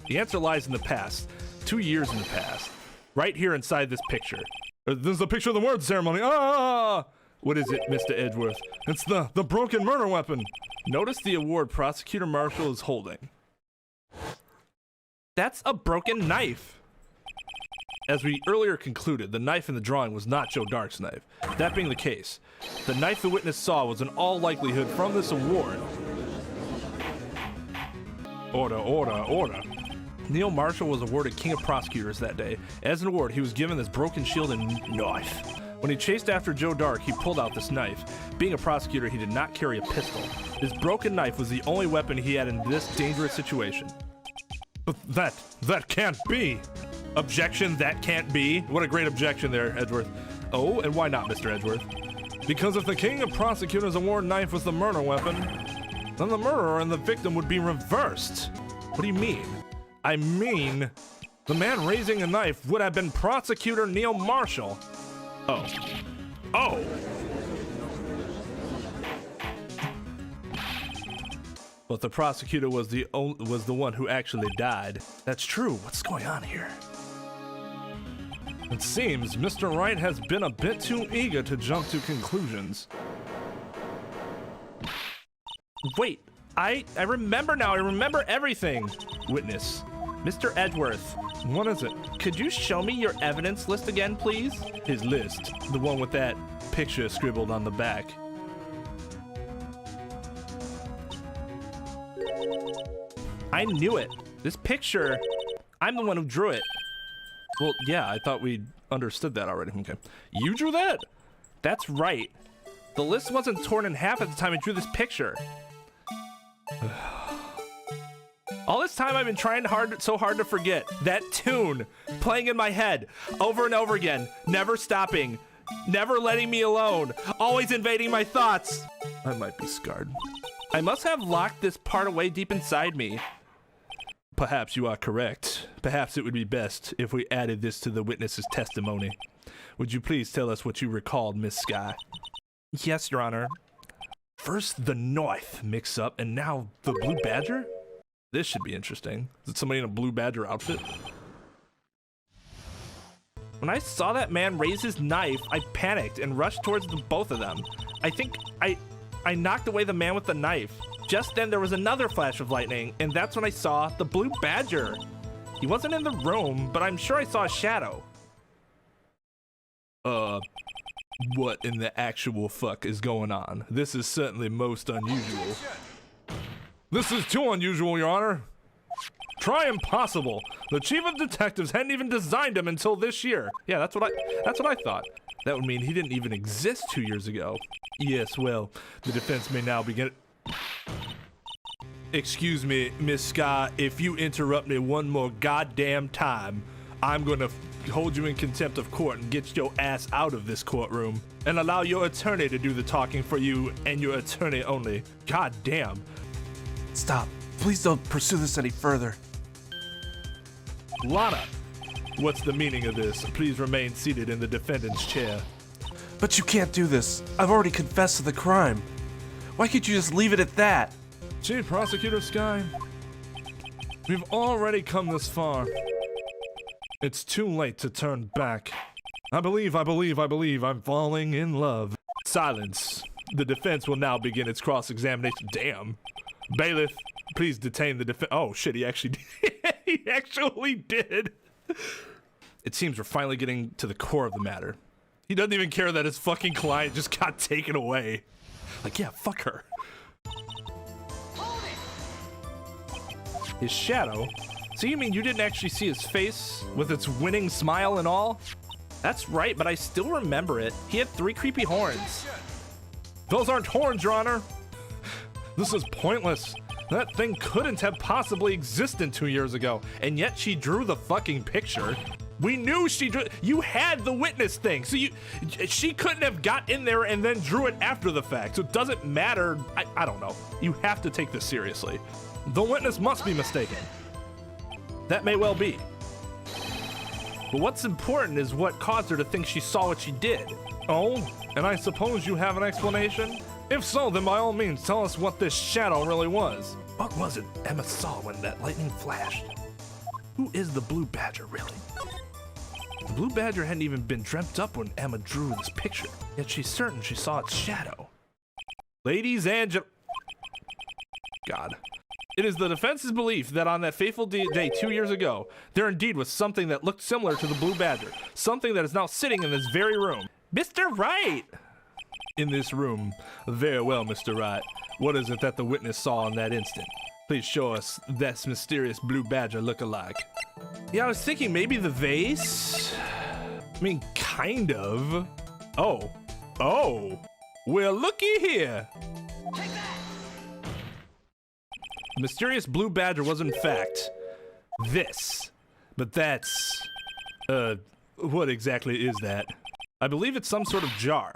The answer lies in the past. 2 years in the past. Right here inside this picture. This is a picture of the word ceremony. Ah! What is it, Mr. Edgeworth? It's the broken murder weapon. Notice the award Prosecutor Marshall is holding. That's a broken knife. As we earlier concluded, the knife in the drawing was not Joe Dark's knife. That being the case, the knife the witness saw was in all likelihood from this award. Order. Neil Marshall was awarded King of Prosecutors that day. As an award, he was given this broken shield and knife. When he chased after Joe Dark, he pulled out this knife. Being a prosecutor, he did not carry a pistol. His broken knife was the only weapon he had in this dangerous situation. But that can't be. Objection, that can't be. What a great objection there, Edgeworth. Oh, and why not, Mr. Edgeworth? Because if the King of Prosecutors Award knife was the murder weapon, then the murderer and the victim would be reversed. What do you mean? I mean, the man raising a knife would have been Prosecutor Neil Marshall. Oh. But the prosecutor was the one who actually died. That's true. What's going on here? It seems Mr. Wright has been a bit too eager to jump to conclusions. Wait, I remember now. I remember everything. Witness, Mr. Edgeworth. What is it? Could you show me your evidence list again, please? His list, the one with that picture scribbled on the back. I knew it. This picture, I'm the one who drew it. Well, yeah, I thought we understood that already. Okay. You drew that? That's right. The list wasn't torn in half at the time I drew this picture. All this time I've been trying so hard to forget. That tune playing in my head over and over again, never stopping, never letting me alone, always invading my thoughts. I might be scarred. I must have locked this part away deep inside me. Perhaps you are correct. Perhaps it would be best if we added this to the witness's testimony. Would you please tell us what you recalled, Miss Sky? Yes, Your Honor. First the knife mix-up, and now the blue badger? This should be interesting. Is it somebody in a blue badger outfit? When I saw that man raise his knife, I panicked and rushed towards both of them. I think I knocked away the man with the knife. Just then there was another flash of lightning, and that's when I saw the blue badger. He wasn't in the room, but I'm sure I saw a shadow. What in the actual fuck is going on? This is certainly most unusual. This is too unusual, Your Honor. Try impossible. The chief of detectives hadn't even designed him until this year. Yeah, that's what I thought. That would mean he didn't even exist 2 years ago. Yes, well, the defense may now begin. Excuse me, Miss Sky, if you interrupt me one more goddamn time, I'm gonna hold you in contempt of court and get your ass out of this courtroom and allow your attorney to do the talking for you and your attorney only. God damn. Stop. Please don't pursue this any further. Lana, what's the meaning of this? Please remain seated in the defendant's chair. But you can't do this. I've already confessed to the crime. Why can't you just leave it at that? Chief Prosecutor Sky, we've already come this far. It's too late to turn back. I believe I'm falling in love. Silence. The defense will now begin its cross-examination. Damn. Bailiff, please detain the defense. Oh shit, he actually did. He actually did. It seems we're finally getting to the core of the matter. He doesn't even care that his fucking client just got taken away. Like, yeah, fuck her. His shadow? So you mean you didn't actually see his face with its winning smile and all? That's right, but I still remember it. He had 3 creepy horns. Those aren't horns, Your Honor. This is pointless. That thing couldn't have possibly existed 2 years ago, and yet she drew the fucking picture. We knew she drew. You had the witness thing, so she couldn't have got in there and then drew it after the fact. So it doesn't matter. I don't know. You have to take this seriously. The witness must be mistaken. That may well be. But what's important is what caused her to think she saw what she did. Oh, and I suppose you have an explanation? If so, then by all means, tell us what this shadow really was. What was it Emma saw when that lightning flashed? Who is the blue badger, really? The blue badger hadn't even been dreamt up when Emma drew this picture, yet she's certain she saw its shadow. Ladies and gentlemen, God. It is the defense's belief that on that fateful day 2 years ago, there indeed was something that looked similar to the blue badger, something that is now sitting in this very room. Mr. Wright! In this room. Very well, Mr. Wright. What is it that the witness saw in that instant? Please show us that mysterious blue badger look-alike. Yeah, I was thinking maybe the vase? I mean, kind of. Oh. Well, looky here. The mysterious blue badger was in fact this. But that's... what exactly is that? I believe it's some sort of jar.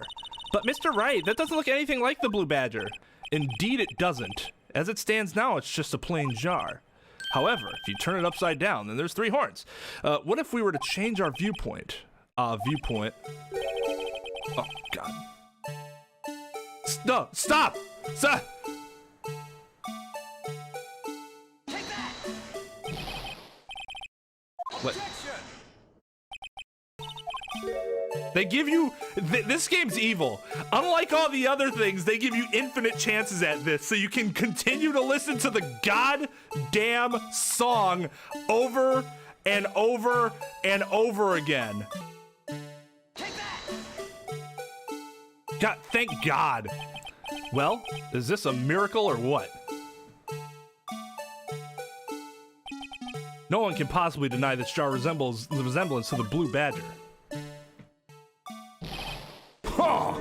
But Mr. Wright, that doesn't look anything like the blue badger. Indeed it doesn't. As it stands now, it's just a plain jar. However, if you turn it upside down, then there's 3 horns. What if we were to change our viewpoint? Viewpoint. Oh, God. Stop! Stop! Stop! What? They give you, this game's evil. Unlike all the other things, they give you infinite chances at this, so you can continue to listen to the goddamn song over and over and over again. God, thank God. Well, is this a miracle or what? No one can possibly deny this jar resembles the resemblance to the blue badger. Huh.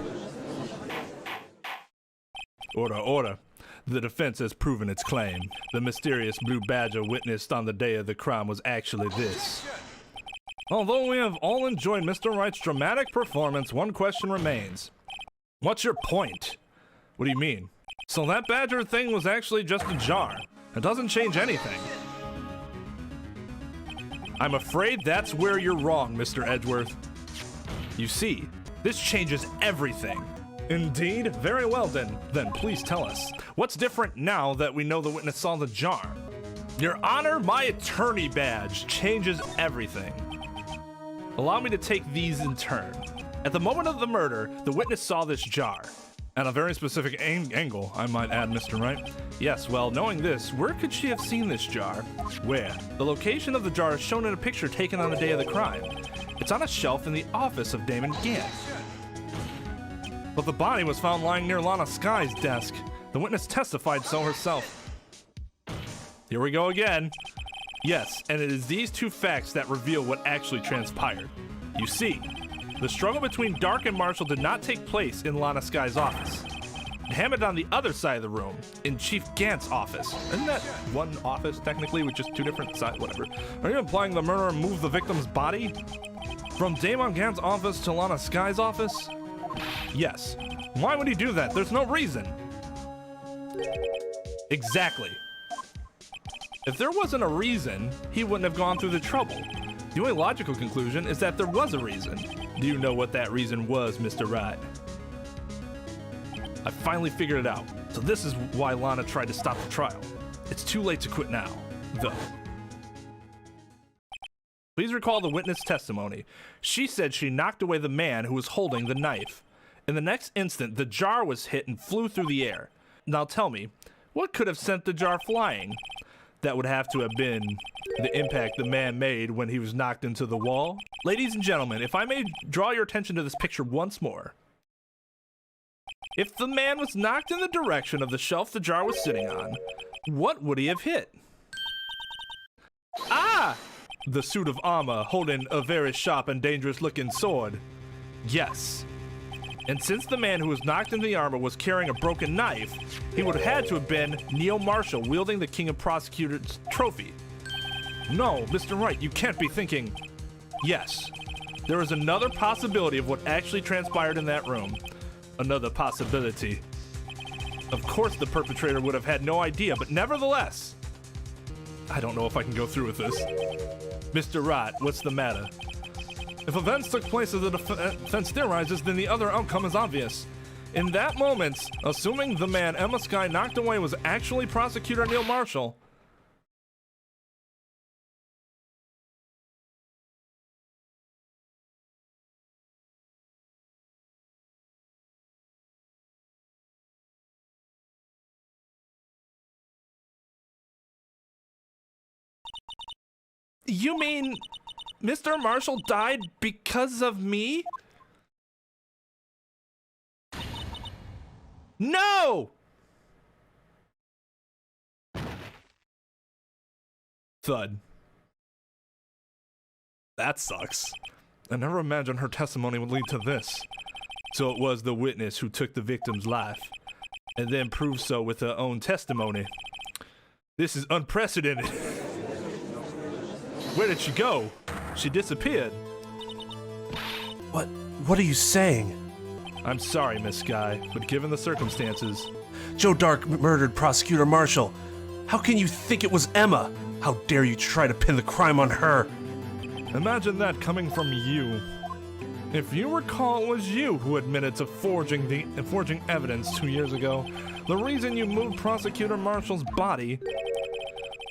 Order. The defense has proven its claim. The mysterious blue badger witnessed on the day of the crime was actually this. Although we have all enjoyed Mr. Wright's dramatic performance, one question remains. What's your point? What do you mean? So that badger thing was actually just a jar. It doesn't change anything. I'm afraid that's where you're wrong, Mr. Edgeworth. You see, this changes everything. Indeed? Very well then. Then please tell us. What's different now that we know the witness saw the jar? Your Honor, my attorney badge changes everything. Allow me to take these in turn. At the moment of the murder, the witness saw this jar. At a very specific angle, I might add, Mr. Wright. Yes, well, knowing this, where could she have seen this jar? Where? The location of the jar is shown in a picture taken on the day of the crime. It's on a shelf in the office of Damon Gant. But the body was found lying near Lana Sky's desk. The witness testified so herself. Here we go again. Yes, and it is these two facts that reveal what actually transpired. You see, the struggle between Dark and Marshall did not take place in Lana Sky's office. It happened on the other side of the room, in Chief Gant's office. Isn't that one office, technically, with just two different sides? Whatever. Are you implying the murderer moved the victim's body from Damon Gant's office to Lana Sky's office? Yes. Why would he do that? There's no reason. Exactly. If there wasn't a reason, he wouldn't have gone through the trouble. The only logical conclusion is that there was a reason. Do you know what that reason was, Mr. Wright? I finally figured it out. So this is why Lana tried to stop the trial. It's too late to quit now, though. Please recall the witness testimony. She said she knocked away the man who was holding the knife. In the next instant, the jar was hit and flew through the air. Now tell me, what could have sent the jar flying? That would have to have been the impact the man made when he was knocked into the wall. Ladies and gentlemen, if I may draw your attention to this picture once more. If the man was knocked in the direction of the shelf the jar was sitting on, what would he have hit? Ah! The suit of armor holding a very sharp and dangerous looking sword. Yes. And since the man who was knocked in the armor was carrying a broken knife, he would have had to have been Neil Marshall wielding the King of Prosecutors trophy. No, Mr. Wright, you can't be thinking. Yes, there is another possibility of what actually transpired in that room. Another possibility. Of course the perpetrator would have had no idea, but nevertheless. I don't know if I can go through with this. Mr. Wright, what's the matter? If events took place as the defense theorizes, then the other outcome is obvious. In that moment, assuming the man Emma Sky knocked away was actually Prosecutor Neil Marshall. You mean Mr. Marshall died because of me? No! Thud. That sucks. I never imagined her testimony would lead to this. So it was the witness who took the victim's life, and then proved so with her own testimony. This is unprecedented. Where did she go? She disappeared. What are you saying? I'm sorry, Miss Sky, but given the circumstances... Joe Dark murdered Prosecutor Marshall. How can you think it was Emma? How dare you try to pin the crime on her? Imagine that coming from you. If you recall, it was you who admitted to forging evidence 2 years ago. The reason you moved Prosecutor Marshall's body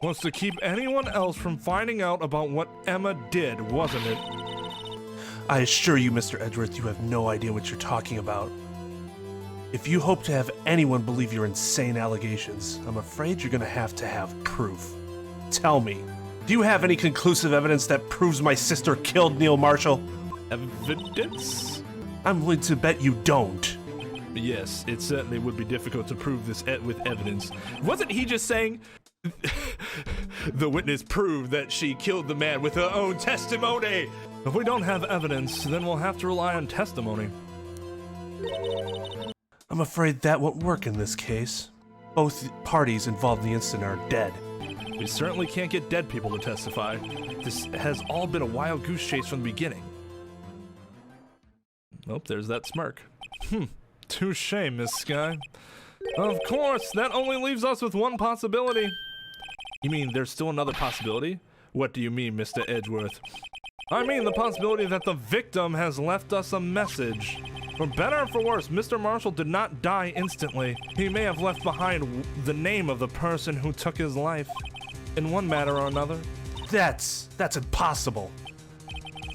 was to keep anyone else from finding out about what Emma did, wasn't it? I assure you, Mr. Edgeworth, you have no idea what you're talking about. If you hope to have anyone believe your insane allegations, I'm afraid you're gonna have to have proof. Tell me, do you have any conclusive evidence that proves my sister killed Neil Marshall? Evidence? I'm willing to bet you don't. Yes, it certainly would be difficult to prove this with evidence. Wasn't he just saying... The witness proved that she killed the man with her own testimony. If we don't have evidence, then we'll have to rely on testimony. I'm afraid that won't work in this case. Both parties involved in the incident are dead. We certainly can't get dead people to testify. This has all been a wild goose chase from the beginning. Oh, there's that smirk. Touche, Miss Sky. Of course, that only leaves us with one possibility. You mean there's still another possibility? What do you mean, Mr. Edgeworth? I mean the possibility that the victim has left us a message. For better or for worse, Mr. Marshall did not die instantly. He may have left behind the name of the person who took his life, in one matter or another. That's impossible.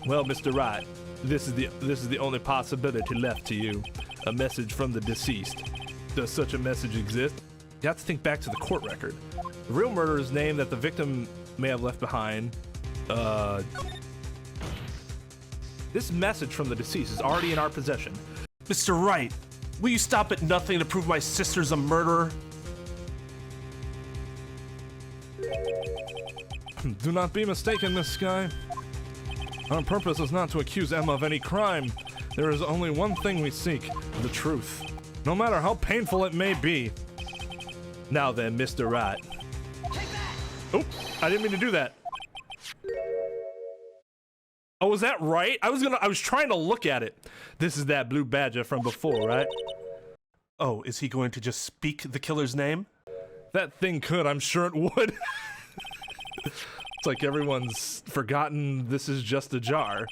Well, Mr. Wright, this is the only possibility left to you. A message from the deceased. Does such a message exist? You have to think back to the court record. The real murderer's name that the victim may have left behind. This message from the deceased is already in our possession. Mr. Wright, will you stop at nothing to prove my sister's a murderer? Do not be mistaken, Miss Sky. Our purpose is not to accuse Emma of any crime. There is only one thing we seek, the truth. No matter how painful it may be. Now then, Mr. Wright. Oops, I didn't mean to do that. Oh, was that right? I was trying to look at it. This is that blue badger from before, right? Oh, is he going to just speak the killer's name? That thing could, I'm sure it would. It's like everyone's forgotten this is just a jar.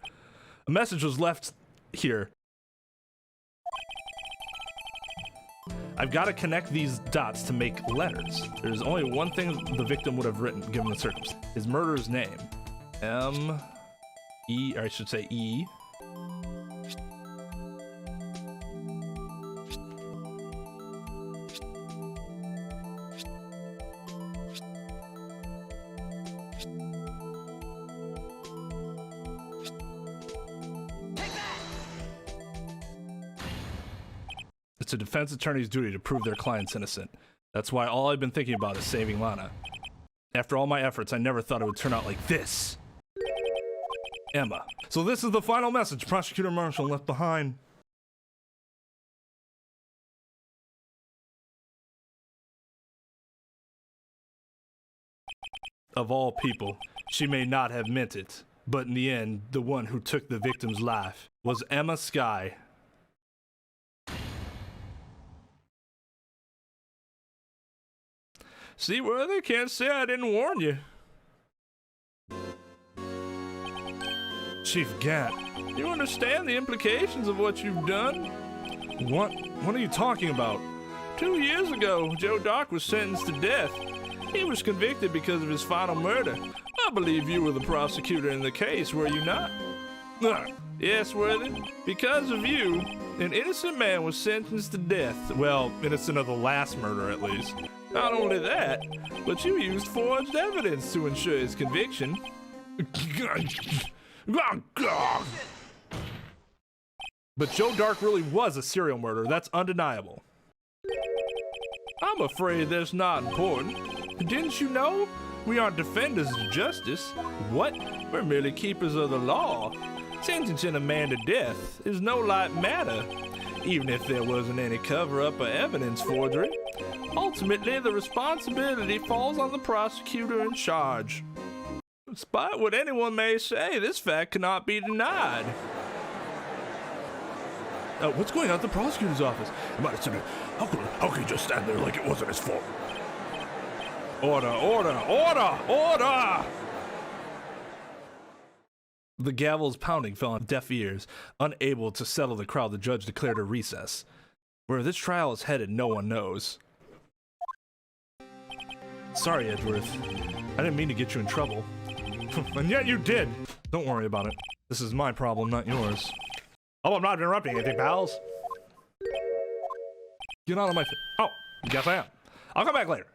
A message was left here. I've got to connect these dots to make letters. There's only one thing the victim would have written, given the circumstance. His murderer's name. M-E, or I should say E. It's a defense attorney's duty to prove their client's innocent. That's why all I've been thinking about is saving Lana. After all my efforts, I never thought it would turn out like this. Emma. So this is the final message Prosecutor Marshall left behind. Of all people, she may not have meant it, but in the end, the one who took the victim's life was Emma Sky. See, well, they can't say I didn't warn you. Chief Gat, you understand the implications of what you've done? What are you talking about? 2 years ago, Joe Dark was sentenced to death. He was convicted because of his final murder. I believe you were the prosecutor in the case, were you not? Yes, Worthy. Because of you, an innocent man was sentenced to death. Well, innocent of the last murder, at least. Not only that, but you used forged evidence to ensure his conviction. But Joe Dark really was a serial murderer. That's undeniable. I'm afraid that's not important. Didn't you know? We aren't defenders of justice. What? We're merely keepers of the law. Sentencing a man to death is no light matter, even if there wasn't any cover-up or evidence forgery. Ultimately, the responsibility falls on the prosecutor in charge. Despite what anyone may say, this fact cannot be denied. What's going on at the prosecutor's office? How could he just stand there like it wasn't his fault? Order, order, order, order! The gavel's pounding fell on deaf ears. Unable to settle the crowd, the judge declared a recess. Where this trial is headed, no one knows. Sorry, Edgeworth. I didn't mean to get you in trouble. And yet you did! Don't worry about it. This is my problem, not yours. Oh, I'm not interrupting anything, pals. Get out of my face. Oh, guess I am. I'll come back later.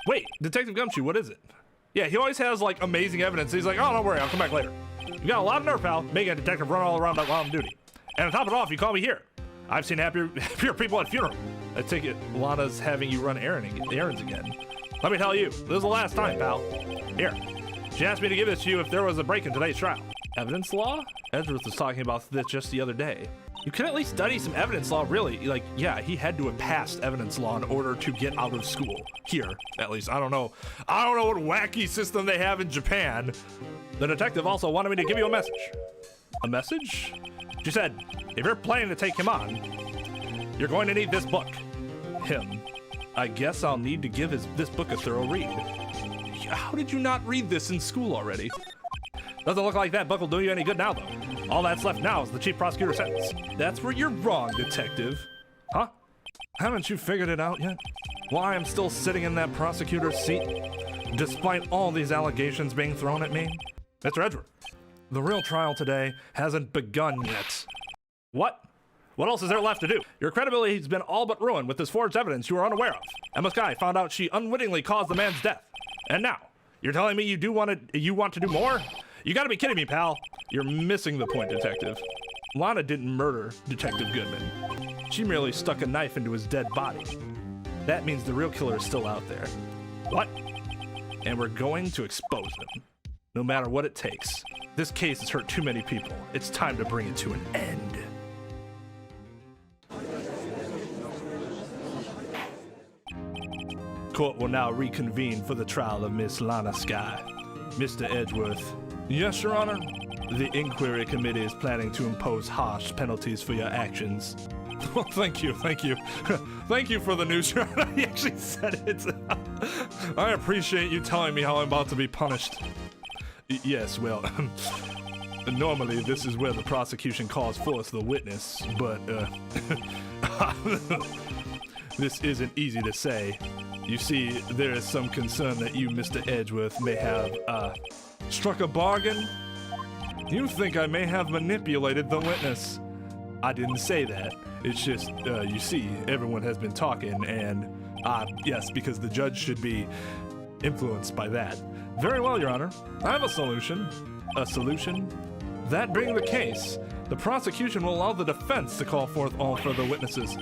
Wait, Detective Gumshoe, what is it? Yeah, he always has, like, amazing evidence. He's like, oh, don't worry, I'll come back later. You got a lot of nerve, pal. Making a detective run all around while on duty. And to top it off, you call me here. I've seen happier people at funerals. I take it Lana's having you run errands again. Let me tell you, this is the last time, pal. Here. She asked me to give this to you if there was a break in today's trial. Evidence law? Edgeworth was talking about this just the other day. You can at least study some evidence law, really. Like, yeah, he had to have passed evidence law in order to get out of school. Here, at least. I don't know what wacky system they have in Japan. The detective also wanted me to give you a message. A message? She said, if you're planning to take him on, you're going to need this book. Him. I guess I'll need to give this book a thorough read. How did you not read this in school already? Doesn't look like that book will do you any good now, though. All that's left now is the chief prosecutor's sentence. That's where you're wrong, detective. Huh? Haven't you figured it out yet? Why I'm still sitting in that prosecutor's seat, despite all these allegations being thrown at me? Mr. Edgeworth, the real trial today hasn't begun yet. What? What else is there left to do? Your credibility has been all but ruined with this forged evidence you are unaware of. Emma Skye found out she unwittingly caused the man's death. And now, you're telling me you want to do more? You gotta be kidding me, pal. You're missing the point, detective. Lana didn't murder Detective Goodman. She merely stuck a knife into his dead body. That means the real killer is still out there. What? And we're going to expose him. No matter what it takes. This case has hurt too many people. It's time to bring it to an end. Court will now reconvene for the trial of Miss Lana Skye. Mr. Edgeworth. Yes, Your Honor. The inquiry committee is planning to impose harsh penalties for your actions. Well, thank you. Thank you for the news, Your Honor. He actually said it. I appreciate you telling me how I'm about to be punished. Yes, well, normally this is where the prosecution calls forth the witness, but, this isn't easy to say. You see, there is some concern that you, Mr. Edgeworth, may have, struck a bargain? You think I may have manipulated the witness. I didn't say that. It's just, you see, everyone has been talking, and, yes, because the judge should be influenced by that. Very well, Your Honor. I have a solution. A solution? That being the case, the prosecution will allow the defense to call forth all further witnesses.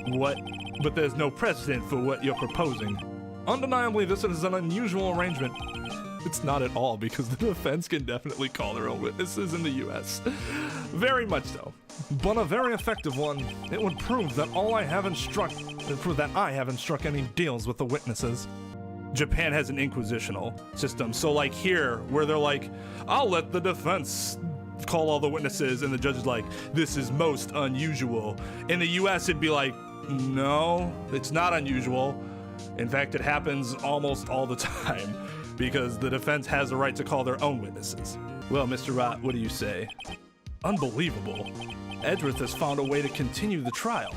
What? But there's no precedent for what you're proposing. Undeniably, this is an unusual arrangement. It's not at all, because the defense can definitely call their own witnesses in the US. Very much so. But a very effective one. It would prove that I haven't struck any deals with the witnesses. Japan has an inquisitional system, so like here, where they're like, I'll let the defense call all the witnesses, and the judge is like, this is most unusual. In the US, it'd be like, no, it's not unusual. In fact, it happens almost all the time, because the defense has the right to call their own witnesses. Well, Mr. Wright, what do you say? Unbelievable. Edgeworth has found a way to continue the trial.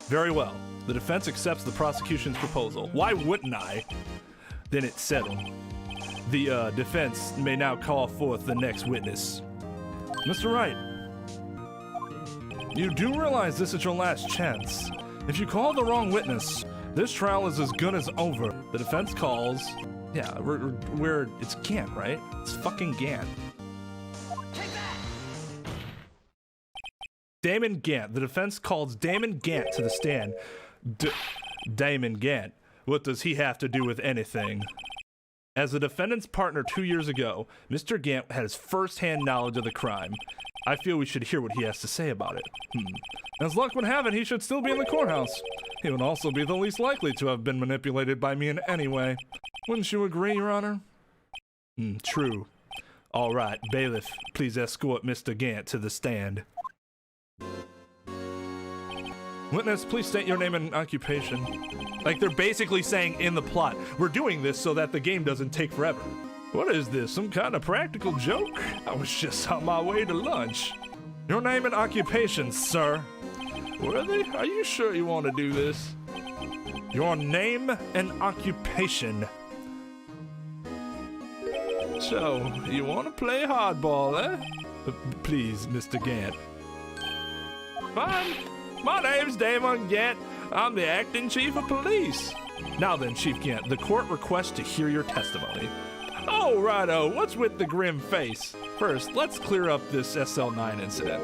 Very well. The defense accepts the prosecution's proposal. Why wouldn't I? Then it's settled. The defense may now call forth the next witness. Mr. Wright, you do realize this is your last chance. If you call the wrong witness, this trial is as good as over. The defense calls... Yeah, it's Gant, right? It's fucking Gant. Take that! Damon Gant. The defense calls Damon Gant to the stand. Damon Gant. What does he have to do with anything? As the defendant's partner 2 years ago, Mr. Gant has first-hand knowledge of the crime. I feel we should hear what he has to say about it. As luck would have it, he should still be in the courthouse. He would also be the least likely to have been manipulated by me in any way. Wouldn't you agree, Your Honor? True. All right, bailiff, please escort Mr. Gant to the stand. Witness, please state your name and occupation. Like, they're basically saying in the plot, we're doing this so that the game doesn't take forever. What is this, some kind of practical joke? I was just on my way to lunch. Your name and occupation, sir. Really? Are you sure you want to do this? Your name and occupation. So, you want to play hardball, eh? Please, Mr. Gant. Fine. My name's Damon Gant. I'm the acting chief of police. Now then, Chief Gant, the court requests to hear your testimony. Oh, righto. What's with the grim face? First, let's clear up this SL9 incident.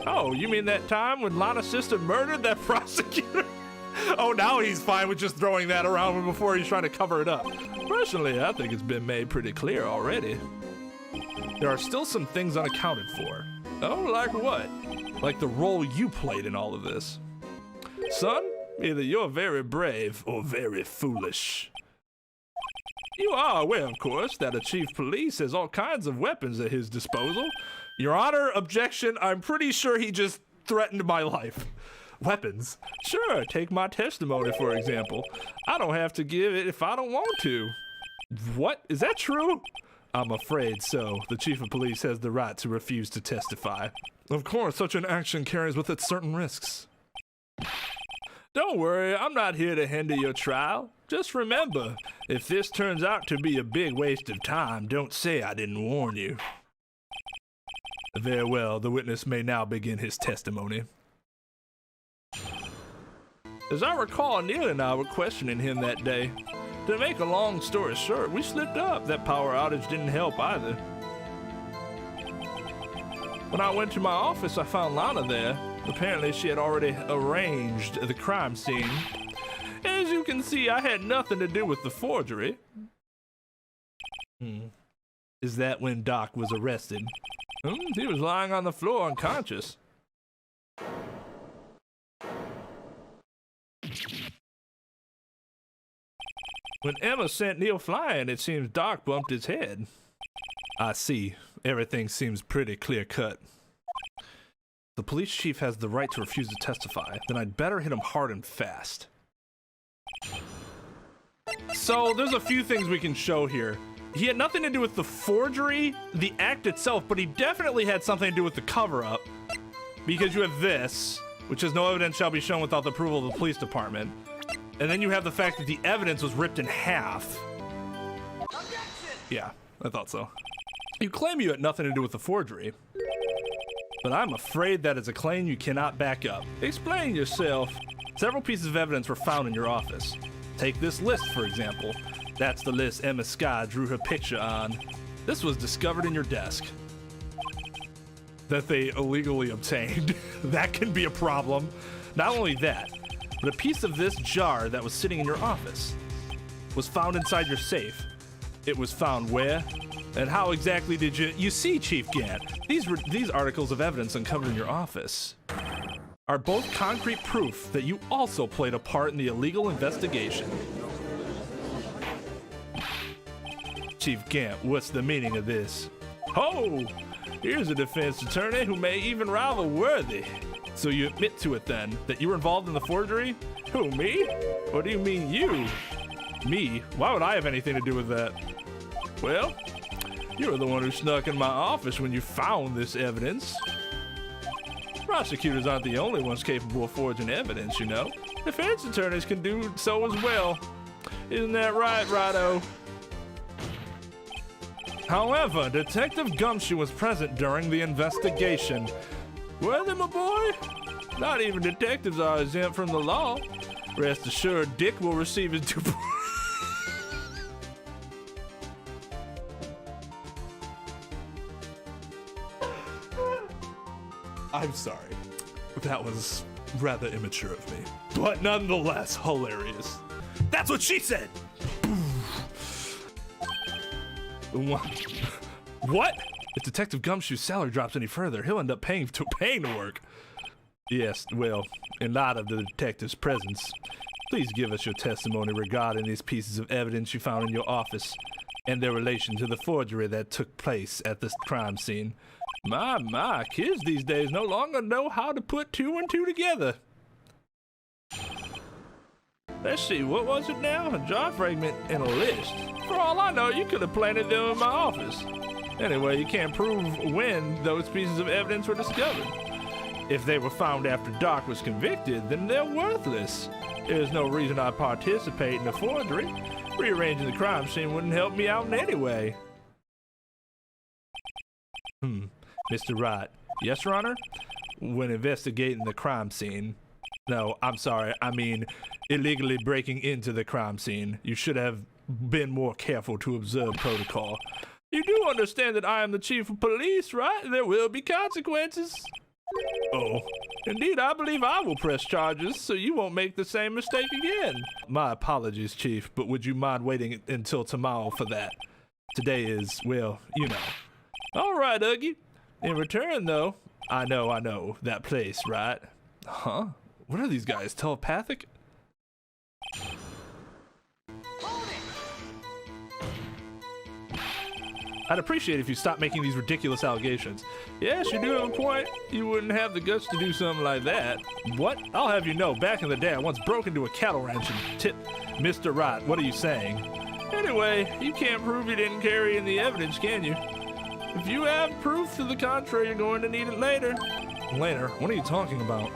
Oh, you mean that time when Lana's sister murdered that prosecutor? Oh, now he's fine with just throwing that around before he's trying to cover it up. Personally, I think it's been made pretty clear already. There are still some things unaccounted for. Oh, like what? Like the role you played in all of this. Son, either you're very brave or very foolish. You are aware, of course, that a chief police has all kinds of weapons at his disposal. Your Honor, objection, I'm pretty sure he just threatened my life. Weapons? Sure, take my testimony, for example. I don't have to give it if I don't want to. What? Is that true? I'm afraid so. The chief of police has the right to refuse to testify. Of course, such an action carries with it certain risks. Don't worry, I'm not here to hinder your trial. Just remember, if this turns out to be a big waste of time, don't say I didn't warn you. Very well, the witness may now begin his testimony. As I recall, Neil and I were questioning him that day. To make a long story short, we slipped up. That power outage didn't help either. When I went to my office, I found Lana there. Apparently, she had already arranged the crime scene. As you can see, I had nothing to do with the forgery. Is that when Doc was arrested? He was lying on the floor unconscious. When Emma sent Neil flying, it seems Doc bumped his head. I see. Everything seems pretty clear-cut. The police chief has the right to refuse to testify. Then I'd better hit him hard and fast. So, there's a few things we can show here. He had nothing to do with the forgery, the act itself, but he definitely had something to do with the cover-up. Because you have this, which says no evidence shall be shown without the approval of the police department. And then you have the fact that the evidence was ripped in half. Objection! Yeah, I thought so. You claim you had nothing to do with the forgery, but I'm afraid that is a claim you cannot back up. Explain yourself. Several pieces of evidence were found in your office. Take this list, for example. That's the list Emma Sky drew her picture on. This was discovered in your desk. That they illegally obtained. That can be a problem. Not only that, but a piece of this jar that was sitting in your office was found inside your safe. It was found where? And how exactly did you see, Chief Gant? These articles of evidence uncovered in your office are both concrete proof that you also played a part in the illegal investigation. Chief Gant, what's the meaning of this? Oh, here's a defense attorney who may even rival Worthy. So you admit to it then, that you were involved in the forgery? Who, me? What do you mean you? Me? Why would I have anything to do with that? Well, you were the one who snuck in my office when you found this evidence. Prosecutors aren't the only ones capable of forging evidence, you know. Defense attorneys can do so as well. Isn't that right, Righto? However, Detective Gumshoe was present during the investigation. Were they, my boy? Not even detectives are exempt from the law. Rest assured, Dick will receive his due. I'm sorry. That was rather immature of me. But nonetheless, hilarious. That's what she said! What? If Detective Gumshoe's salary drops any further, he'll end up paying to work. Yes, well, in light of the detective's presence, please give us your testimony regarding these pieces of evidence you found in your office and their relation to the forgery that took place at this crime scene. My, kids these days no longer know how to put two and two together. Let's see, what was it now? A jar fragment and a list. For all I know, you could have planted them in my office. Anyway, you can't prove when those pieces of evidence were discovered. If they were found after Doc was convicted, then they're worthless. There's no reason I'd participate in the forgery. Rearranging the crime scene wouldn't help me out in any way. Mr. Wright. Yes, Your Honor? When investigating the crime scene. No, I'm sorry. I mean, illegally breaking into the crime scene. You should have been more careful to observe protocol. You do understand that I am the chief of police, right? There will be consequences. Oh, indeed, I believe I will press charges so you won't make the same mistake again. My apologies, Chief, but would you mind waiting until tomorrow for that? Today is, well, you know. All right, Uggy. In return, though, I know, that place, right? Huh? What are these guys, telepathic? I'd appreciate if you stopped making these ridiculous allegations. Yes, you do have a point. You wouldn't have the guts to do something like that. What? I'll have you know, back in the day, I once broke into a cattle ranch and tipped Mr. Wright. What are you saying? Anyway, you can't prove you didn't carry in the evidence, can you? If you have proof to the contrary, you're going to need it later. Later? What are you talking about?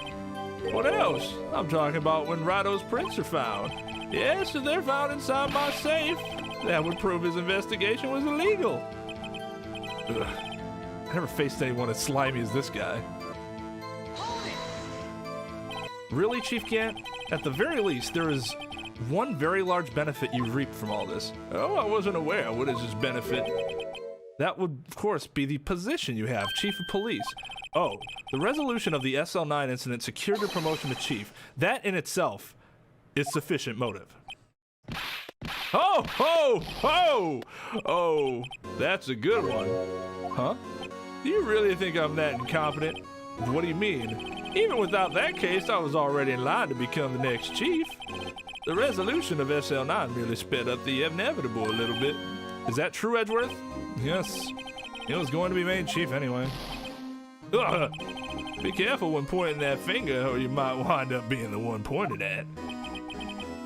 What else? I'm talking about when Righto's prints are found. Yes, if they're found inside my safe, that would prove his investigation was illegal. Ugh. I never faced anyone as slimy as this guy. Really, Chief Gant? At the very least, there is one very large benefit you've reaped from all this. Oh, I wasn't aware. What is this benefit? That would, of course, be the position you have, Chief of Police. Oh, the resolution of the SL9 incident secured your promotion to Chief. That in itself is sufficient motive. Oh, ho, ho! Oh, that's a good one. Huh? Do you really think I'm that incompetent? What do you mean? Even without that case, I was already in line to become the next chief. The resolution of SL9 really sped up the inevitable a little bit. Is that true, Edgeworth? Yes. It was going to be made chief anyway. Ugh. Be careful when pointing that finger, or you might wind up being the one pointed at.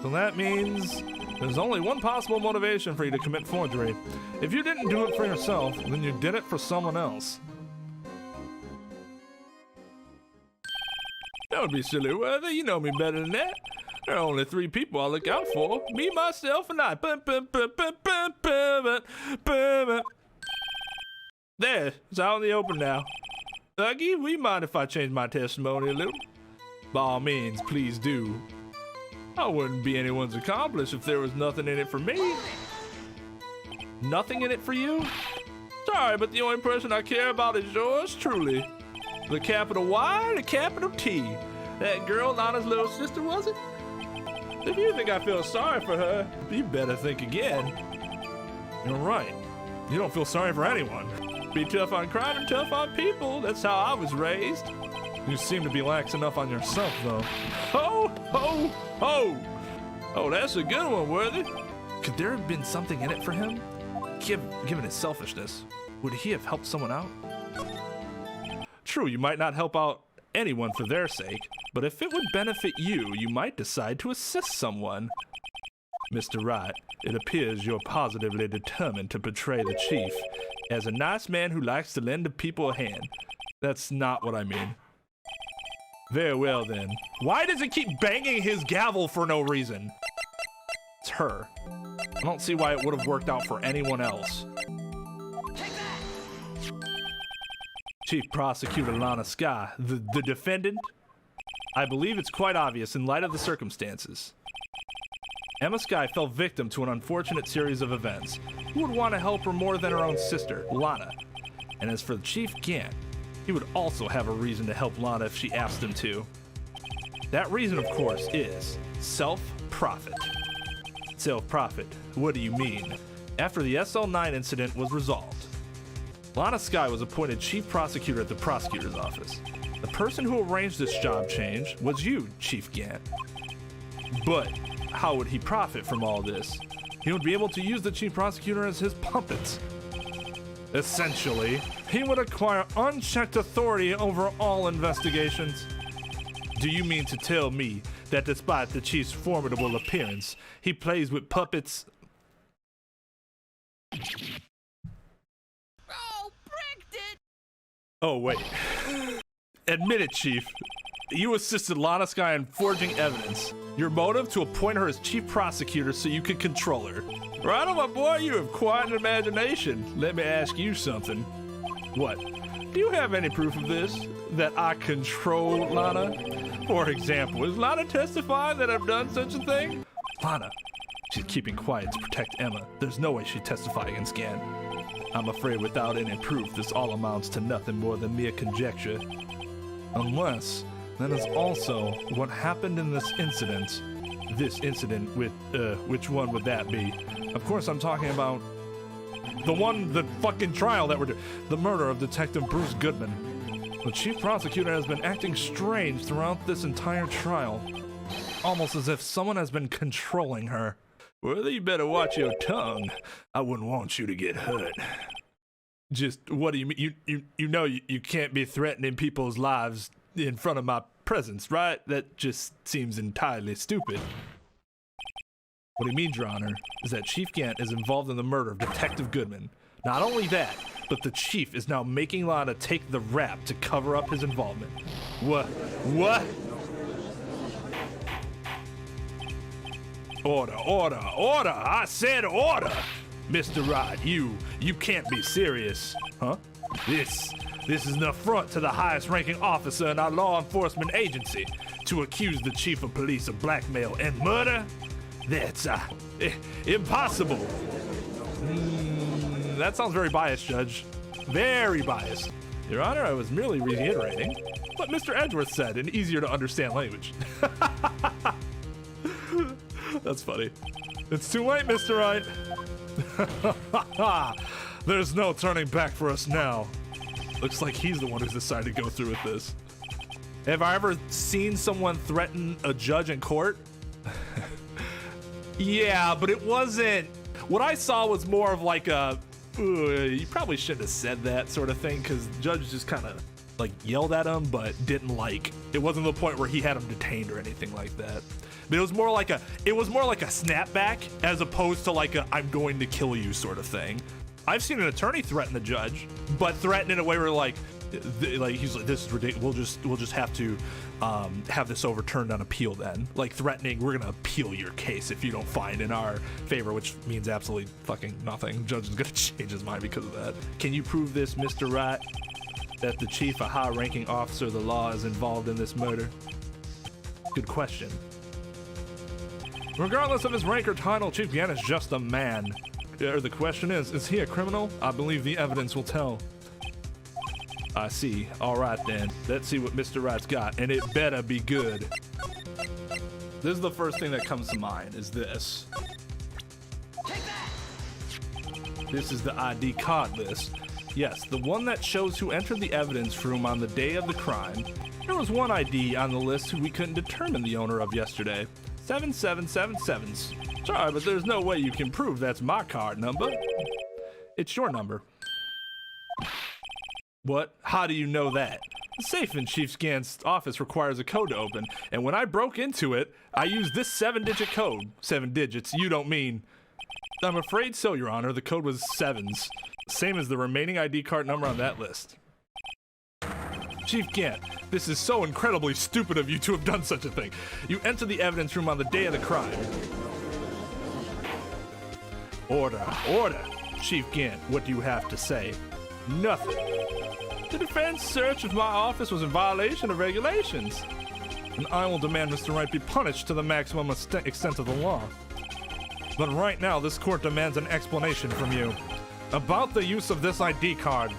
So that means there's only one possible motivation for you to commit forgery. If you didn't do it for yourself, then you did it for someone else. Don't be silly, Worthy. You know me better than that. There are only 3 people I look out for. Me, myself, and I. There, it's out in the open now. Thuggy, will you mind if I change my testimony a little? By all means, please do. I wouldn't be anyone's accomplice if there was nothing in it for me. Nothing in it for you? Sorry, but the only person I care about is yours truly. The capital Y, the capital T. That girl, Lana's little sister, was it? If you think I feel sorry for her, you better think again. You're right. You don't feel sorry for anyone. Be tough on crime and tough on people. That's how I was raised. You seem to be lax enough on yourself, though. Ho, ho, ho! Oh, that's a good one, Worthy. Could there have been something in it for him? Given his selfishness, would he have helped someone out? True, you might not help out anyone for their sake, but if it would benefit you, you might decide to assist someone. Mr. Wright, it appears you're positively determined to portray the chief as a nice man who likes to lend people a hand. That's not what I mean. Very well then. Why does it keep banging his gavel for no reason? It's her. I don't see why it would have worked out for anyone else. Chief Prosecutor Lana Sky, the defendant? I believe it's quite obvious in light of the circumstances. Emma Sky fell victim to an unfortunate series of events. Who would want to help her more than her own sister, Lana? And as for Chief Gant, he would also have a reason to help Lana if she asked him to. That reason, of course, is self-profit. Self-profit? What do you mean? After the SL9 incident was resolved, Lana Sky was appointed chief prosecutor at the prosecutor's office. The person who arranged this job change was you, Chief Gant. But how would he profit from all this? He would be able to use the chief prosecutor as his puppets. Essentially, he would acquire unchecked authority over all investigations. Do you mean to tell me that despite the chief's formidable appearance, he plays with puppets? Oh, wait. Admit it, Chief. You assisted Lana Sky in forging evidence. Your motive to appoint her as chief prosecutor so you could control her. Right on, my boy, you have quite an imagination. Let me ask you something. What? Do you have any proof of this? That I control Lana? For example, is Lana testifying that I've done such a thing? Lana. She's keeping quiet to protect Emma. There's no way she'd testify against Gant. I'm afraid without any proof, this all amounts to nothing more than mere conjecture. Unless, that is also what happened in this incident. This incident with, which one would that be? Of course, I'm talking about the fucking trial that we're doing. The murder of Detective Bruce Goodman. The chief prosecutor has been acting strange throughout this entire trial. Almost as if someone has been controlling her. Well, you better watch your tongue. I wouldn't want you to get hurt. Just, what do you mean? You know you can't be threatening people's lives in front of my presence, right? That just seems entirely stupid. What he means, Your Honor, is that Chief Gant is involved in the murder of Detective Goodman. Not only that, but the chief is now making Lana take the rap to cover up his involvement. What? Order! I said order! Mr. Wright, you can't be serious. Huh? This is an affront to the highest ranking officer in our law enforcement agency to accuse the chief of police of blackmail and murder? That's impossible. That sounds very biased, Judge. Very biased. Your Honor, I was merely reiterating what Mr. Edgeworth said in easier to understand language. That's funny. It's too late, Mr. Wright. There's no turning back for us now. Looks like he's the one who's decided to go through with this. Have I ever seen someone threaten a judge in court? Yeah, but it wasn't. What I saw was more of like a, you probably shouldn't have said that sort of thing, because the judge just kind of like yelled at him, but didn't like. It wasn't the point where he had him detained or anything like that. But it was more like a snapback as opposed to like a I'm going to kill you sort of thing. I've seen an attorney threaten the judge, but threaten in a way where like he's like, this is ridiculous. We'll just have to have this overturned on appeal then. Like threatening, we're gonna appeal your case if you don't find in our favor, which means absolutely fucking nothing. Judge is gonna change his mind because of that. Can you prove this, Mr. Wright, that the chief, a high-ranking officer of the law, is involved in this murder? Good question. Regardless of his rank or title, Chief Gant is just a man. The question is he a criminal? I believe the evidence will tell. I see. All right then. Let's see what Mr. Wright's got, and it better be good. This is the first thing that comes to mind, is this. Take that! This is the ID card list. Yes, the one that shows who entered the evidence room on the day of the crime. There was one ID on the list who we couldn't determine the owner of yesterday. 7777s. Sorry, but there's no way you can prove that's my card number. It's your number. What? How do you know that? The safe in Chief Gant's office requires a code to open, and when I broke into it, I used this 7-digit code. 7 digits, you don't mean... I'm afraid so, Your Honor. The code was 7s. Same as the remaining ID card number on that list. Chief Gant, this is so incredibly stupid of you to have done such a thing. You entered the evidence room on the day of the crime. Order. Chief Gant, what do you have to say? Nothing. The defense search of my office was in violation of regulations, and I will demand Mr. Wright be punished to the maximum extent of the law. But right now, this court demands an explanation from you about the use of this ID card.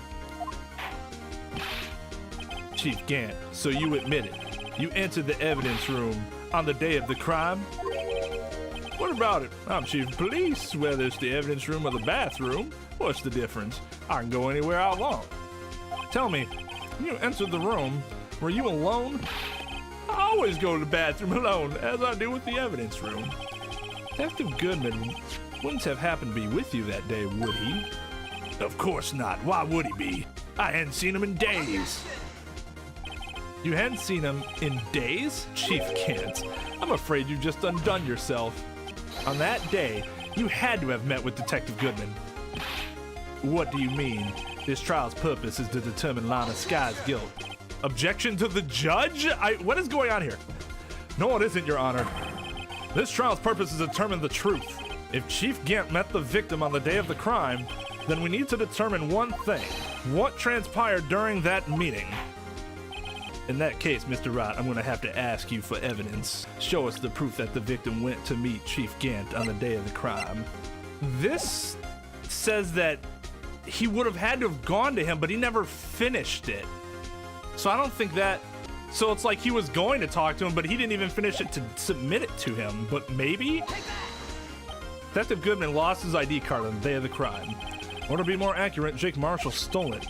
Chief Gant, so you admit it. You entered the evidence room on the day of the crime? What about it? I'm chief of police, whether it's the evidence room or the bathroom. What's the difference? I can go anywhere I want. Tell me, when you entered the room, were you alone? I always go to the bathroom alone, as I do with the evidence room. Detective Goodman wouldn't have happened to be with you that day, would he? Of course not. Why would he be? I hadn't seen him in days. You hadn't seen him in days? Chief Gant, I'm afraid you just undone yourself. On that day, you had to have met with Detective Goodman. What do you mean? This trial's purpose is to determine Lana Sky's guilt. Objection to the judge? What is going on here? No, it isn't, Your Honor. This trial's purpose is to determine the truth. If Chief Gant met the victim on the day of the crime, then we need to determine one thing. What transpired during that meeting? In that case, Mr. Wright, I'm going to have to ask you for evidence. Show us the proof that the victim went to meet Chief Gant on the day of the crime. This says that he would have had to have gone to him, but he never finished it. So I don't think that... So it's like he was going to talk to him, but he didn't even finish it to submit it to him. But maybe? Detective Goodman lost his ID card on the day of the crime. Or to be more accurate, Jake Marshall stole it.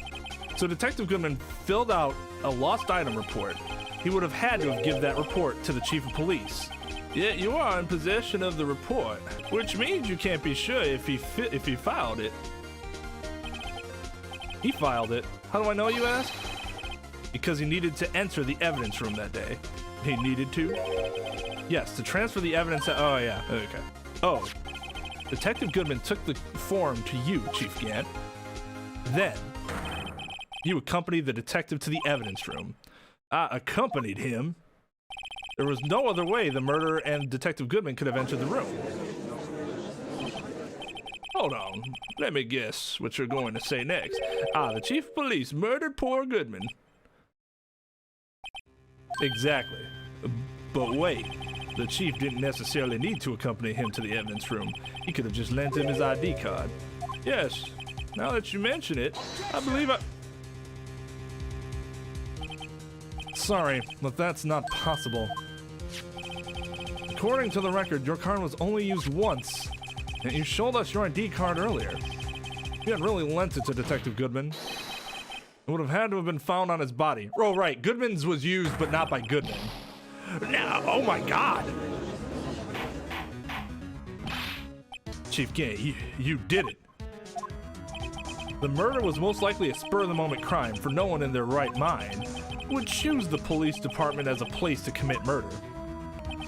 So Detective Goodman filled out a lost item report. He would have had to have given that report to the chief of police. Yet you are in possession of the report, which means you can't be sure if he filed it. He filed it. How do I know, you ask? Because he needed to enter the evidence room that day. He needed to? Yes, to transfer the evidence. Oh, yeah. Okay. Oh. Detective Goodman took the form to you, Chief Gant. Then, you accompanied the detective to the evidence room. I accompanied him? There was no other way the murderer and Detective Goodman could have entered the room. Hold on. Let me guess what you're going to say next. The chief of police murdered poor Goodman. Exactly. But wait. The chief didn't necessarily need to accompany him to the evidence room. He could have just lent him his ID card. Yes. Now that you mention it, I believe Sorry, but that's not possible. According to the record, your card was only used once, and you showed us your ID card earlier. You had really lent it to Detective Goodman. It would have had to have been found on his body. Oh, right, Goodman's was used, but not by Goodman. Now, oh my God! Chief Gant, you did it. The murder was most likely a spur-of-the-moment crime, for no one in their right mind would choose the police department as a place to commit murder.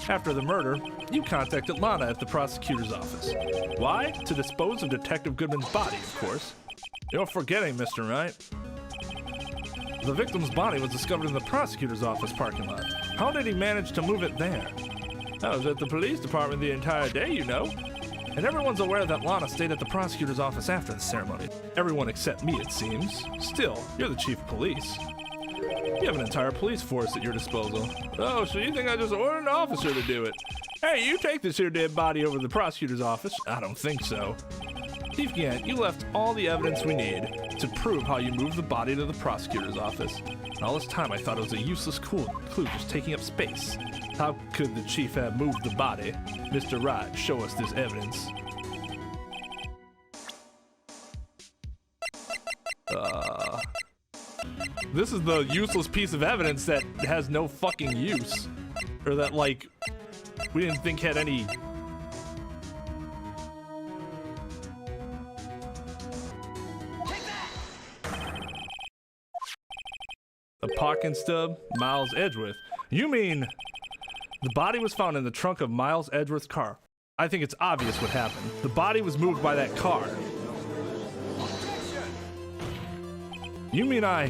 After the murder, you contacted Lana at the prosecutor's office. Why? To dispose of Detective Goodman's body, of course. You're forgetting, Mr. Wright. The victim's body was discovered in the prosecutor's office parking lot. How did he manage to move it there? I was at the police department the entire day, you know. And everyone's aware that Lana stayed at the prosecutor's office after the ceremony. Everyone except me, it seems. Still, you're the chief of police. You have an entire police force at your disposal. Oh, so you think I just ordered an officer to do it? Hey, you take this here dead body over to the prosecutor's office. I don't think so. Chief Gant, you left all the evidence we need to prove how you moved the body to the prosecutor's office. And all this time I thought it was a useless clue just taking up space. How could the chief have moved the body? Mr. Wright, show us this evidence. This is the useless piece of evidence that has no fucking use. Or that, like, we didn't think had any... A pocket stub? Miles Edgeworth. You mean the body was found in the trunk of Miles Edgeworth's car? I think it's obvious what happened. The body was moved by that car. You mean I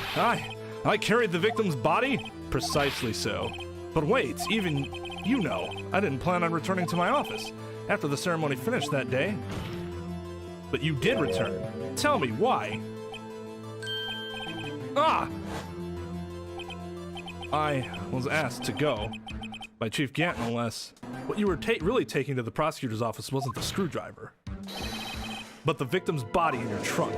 carried the victim's body? Precisely so. But wait, even you know, I didn't plan on returning to my office after the ceremony finished that day. But you did return. Tell me, why? I was asked to go. By Chief Gant, no less. What you were really taking to the prosecutor's office wasn't the screwdriver, but the victim's body in your trunk.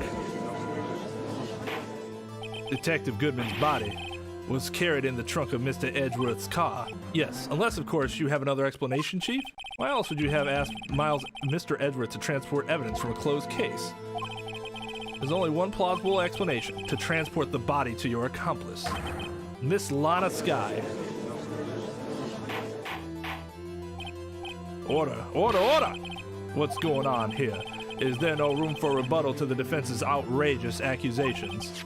Detective Goodman's body was carried in the trunk of Mr. Edgeworth's car. Yes, unless, of course, you have another explanation, Chief? Why else would you have asked Mr. Edgeworth to transport evidence from a closed case? There's only one plausible explanation: to transport the body to your accomplice, Miss Lana Skye. Order, order, order! What's going on here? Is there no room for rebuttal to the defense's outrageous accusations?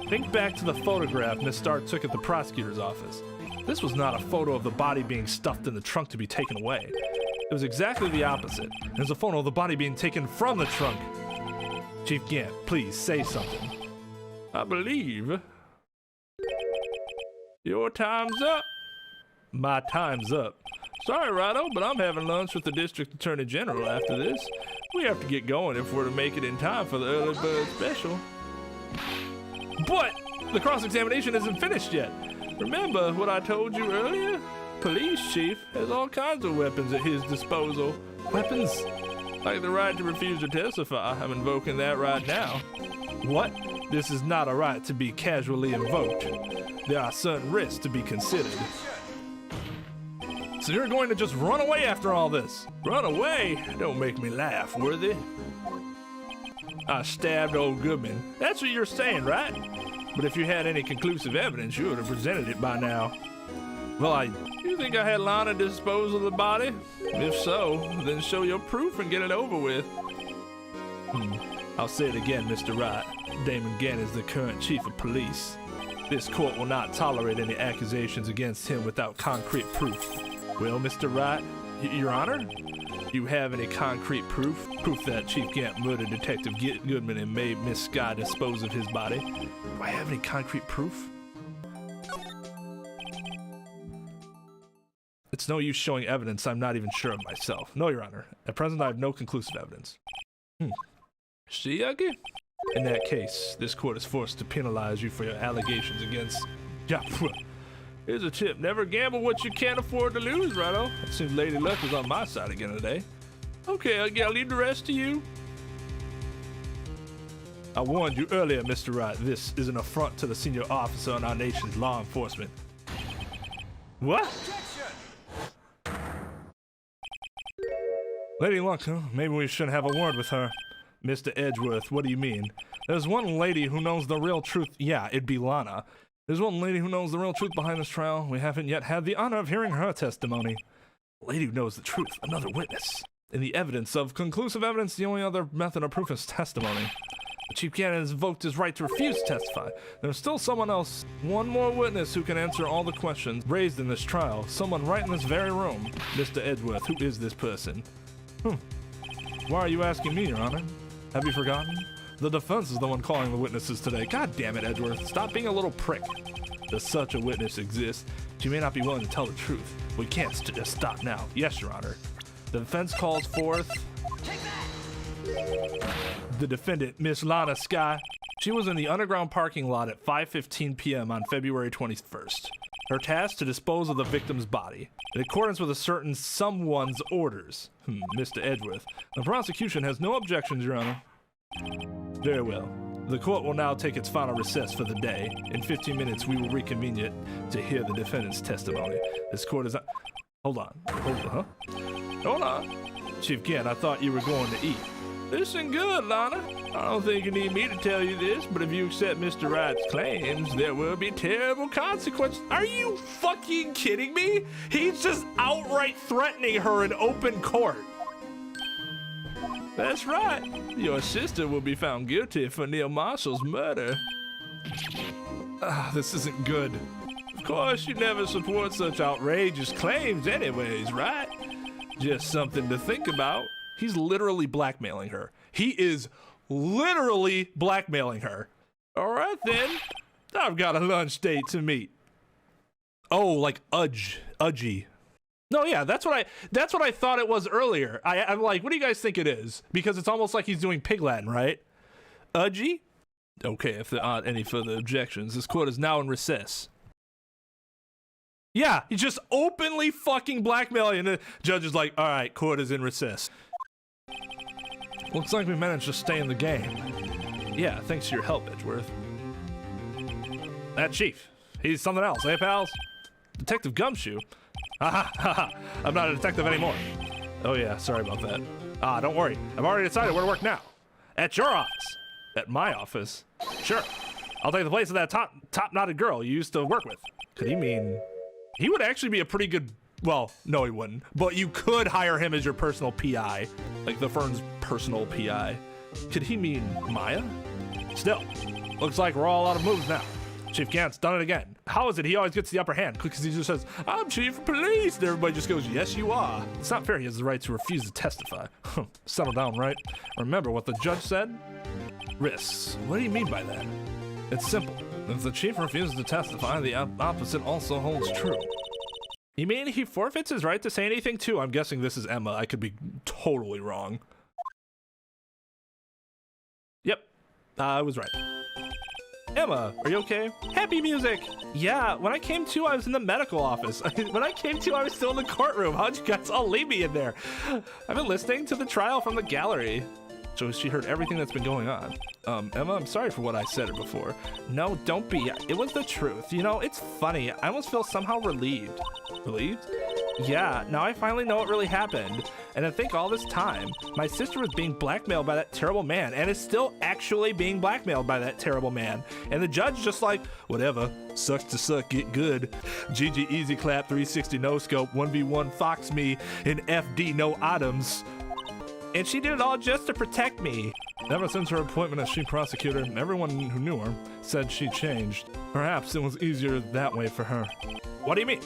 Think back to the photograph Miss Starr took at the prosecutor's office. This was not a photo of the body being stuffed in the trunk to be taken away. It was exactly the opposite. It was a photo of the body being taken from the trunk. Chief Gant, please say something. I believe your time's up. My time's up. Sorry, Rado, but I'm having lunch with the District Attorney General after this. We have to get going if we're to make it in time for the early bird special. But the cross-examination isn't finished yet. Remember what I told you earlier? Police chief has all kinds of weapons at his disposal. Weapons? Like the right to refuse to testify. I'm invoking that right now. What? This is not a right to be casually invoked. There are certain risks to be considered. So you're going to just run away after all this? Run away? Don't make me laugh, Worthy. I stabbed old Goodman. That's what you're saying, right? But if you had any conclusive evidence, you would have presented it by now. Well, you think I had Lana dispose of the body? If so, then show your proof and get it over with. I'll say it again, Mr. Wright. Damon Gann is the current chief of police. This court will not tolerate any accusations against him without concrete proof. Well, Mr. Wright, Your Honor, do you have any concrete proof? Proof that Chief Gant murdered Detective Goodman and made Miss Sky dispose of his body? Do I have any concrete proof? It's no use showing evidence I'm not even sure of myself. No, Your Honor. At present, I have no conclusive evidence. Shiyagi? In that case, this court is forced to penalize you for your allegations against... Yeah, here's a tip. Never gamble what you can't afford to lose, Righto. It seems Lady Luck was on my side again today. Okay, I'll leave the rest to you. I warned you earlier, Mr. Wright. This is an affront to the senior officer in our nation's law enforcement. What? Lady Luck, huh? Maybe we shouldn't have a word with her. Mr. Edgeworth, what do you mean? There's one lady who knows the real truth. Yeah, it'd be Lana. There's one lady who knows the real truth behind this trial. We haven't yet had the honor of hearing her testimony. A lady who knows the truth, another witness. In the evidence of conclusive evidence, the only other method of proof is testimony. The Chief Cannon has invoked his right to refuse to testify. There's still someone else, one more witness who can answer all the questions raised in this trial. Someone right in this very room. Mr. Edgeworth, who is this person? Why are you asking me, Your Honor? Have you forgotten? The defense is the one calling the witnesses today. God damn it, Edgeworth. Stop being a little prick. Does such a witness exist? She may not be willing to tell the truth. We can't just stop now. Yes, Your Honor. The defense calls forth... the defendant, Miss Lana Sky. She was in the underground parking lot at 5:15 p.m. on February 21st. Her task to dispose of the victim's body, in accordance with a certain someone's orders. Mr. Edgeworth. The prosecution has no objections, Your Honor. Very well. The court will now take its final recess for the day. In 15 minutes, we will reconvene it to hear the defendant's testimony. This court is... Hold on. Hold on. Chief Gant, I thought you were going to eat. Listen good, Lana. I don't think you need me to tell you this, but if you accept Mr. Wright's claims, there will be terrible consequences. Are you fucking kidding me? He's just outright threatening her in open court. That's right. Your sister will be found guilty for Neil Marshall's murder. This isn't good. Of course, you never support such outrageous claims anyways, right? Just something to think about. He's literally blackmailing her. He is literally blackmailing her. All right, then. I've got a lunch date to meet. Oh, like Udgy. No, yeah, that's what I thought it was earlier. I'm like, what do you guys think it is? Because it's almost like he's doing Pig Latin, right? Udgy? Okay, if there aren't any further objections, this court is now in recess. Yeah, he's just openly fucking blackmailing, and the judge is like, all right, court is in recess. Looks like we managed to stay in the game. Yeah, thanks to your help, Edgeworth. That chief, he's something else, eh, pals? Detective Gumshoe? Haha, I'm not a detective anymore. Oh yeah, sorry about that. Don't worry, I've already decided where to work now. At your office. At my office? Sure. I'll take the place of that top-knotted girl you used to work with. Could he mean... He would actually be a pretty good... Well, no he wouldn't. But you could hire him as your personal PI. Like the firm's personal PI. Could he mean Maya? Still, looks like we're all out of moves now. Chief Gant's done it again. How is it he always gets the upper hand? Because he just says, I'm chief of police. And everybody just goes, yes, you are. It's not fair he has the right to refuse to testify. Settle down, right? Remember what the judge said? Risks. What do you mean by that? It's simple. If the chief refuses to testify, the opposite also holds true. You mean he forfeits his right to say anything too? I'm guessing this is Emma. I could be totally wrong. Yep, I was right. Emma, are you okay? Happy music! Yeah, when I came to, I was in the medical office. When I came to, I was still in the courtroom. How'd you guys all leave me in there? I've been listening to the trial from the gallery. So she heard everything that's been going on. Emma, I'm sorry for what I said before. No, don't be. It was the truth. You know, it's funny. I almost feel somehow relieved. Relieved? Yeah, now I finally know what really happened. And I think all this time, my sister was being blackmailed by that terrible man and is still actually being blackmailed by that terrible man. And the judge just like, whatever, sucks to suck, get good. GG easy clap, 360 no scope, 1v1 fox me in FD no items. And she did it all just to protect me. Ever since her appointment as chief prosecutor, everyone who knew her said she changed. Perhaps it was easier that way for her. What do you mean?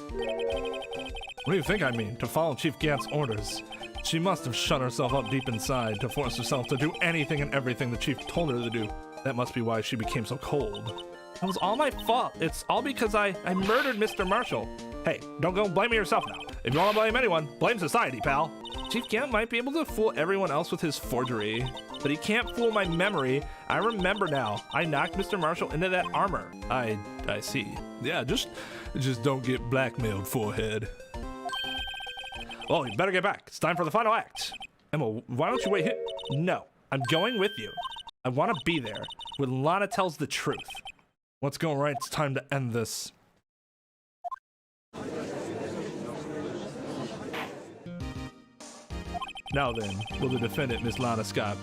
What do you think I mean? To follow Chief Gant's orders. She must have shut herself up deep inside to force herself to do anything and everything the chief told her to do. That must be why she became so cold. It was all my fault. It's all because I murdered Mr. Marshall. Hey, don't go blaming yourself now. If you want to blame anyone, blame society, pal. Chief Gant might be able to fool everyone else with his forgery, but he can't fool my memory. I remember now. I knocked Mr. Marshall into that armor. I see. Yeah, just don't get blackmailed, forehead. Oh, you better get back. It's time for the final act. Emma, why don't you wait here? No, I'm going with you. I want to be there when Lana tells the truth. Let's go, Wright. It's time to end this. Now then, will the defendant, Miss Lana Scott?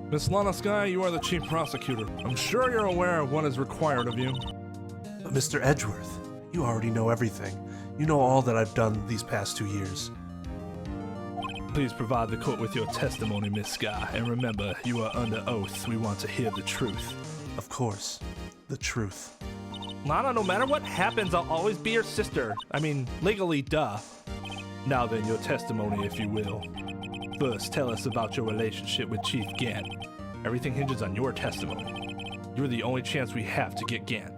Miss Lana Sky, you are the chief prosecutor. I'm sure you're aware of what is required of you. But Mr. Edgeworth, you already know everything. You know all that I've done these past 2 years. Please provide the court with your testimony, Miss Sky. And remember, you are under oath. We want to hear the truth. Of course, the truth. Lana, no matter what happens, I'll always be your sister. I mean, legally, duh. Now then, your testimony, if you will. First, tell us about your relationship with Chief Gant. Everything hinges on your testimony. You're the only chance we have to get Gant.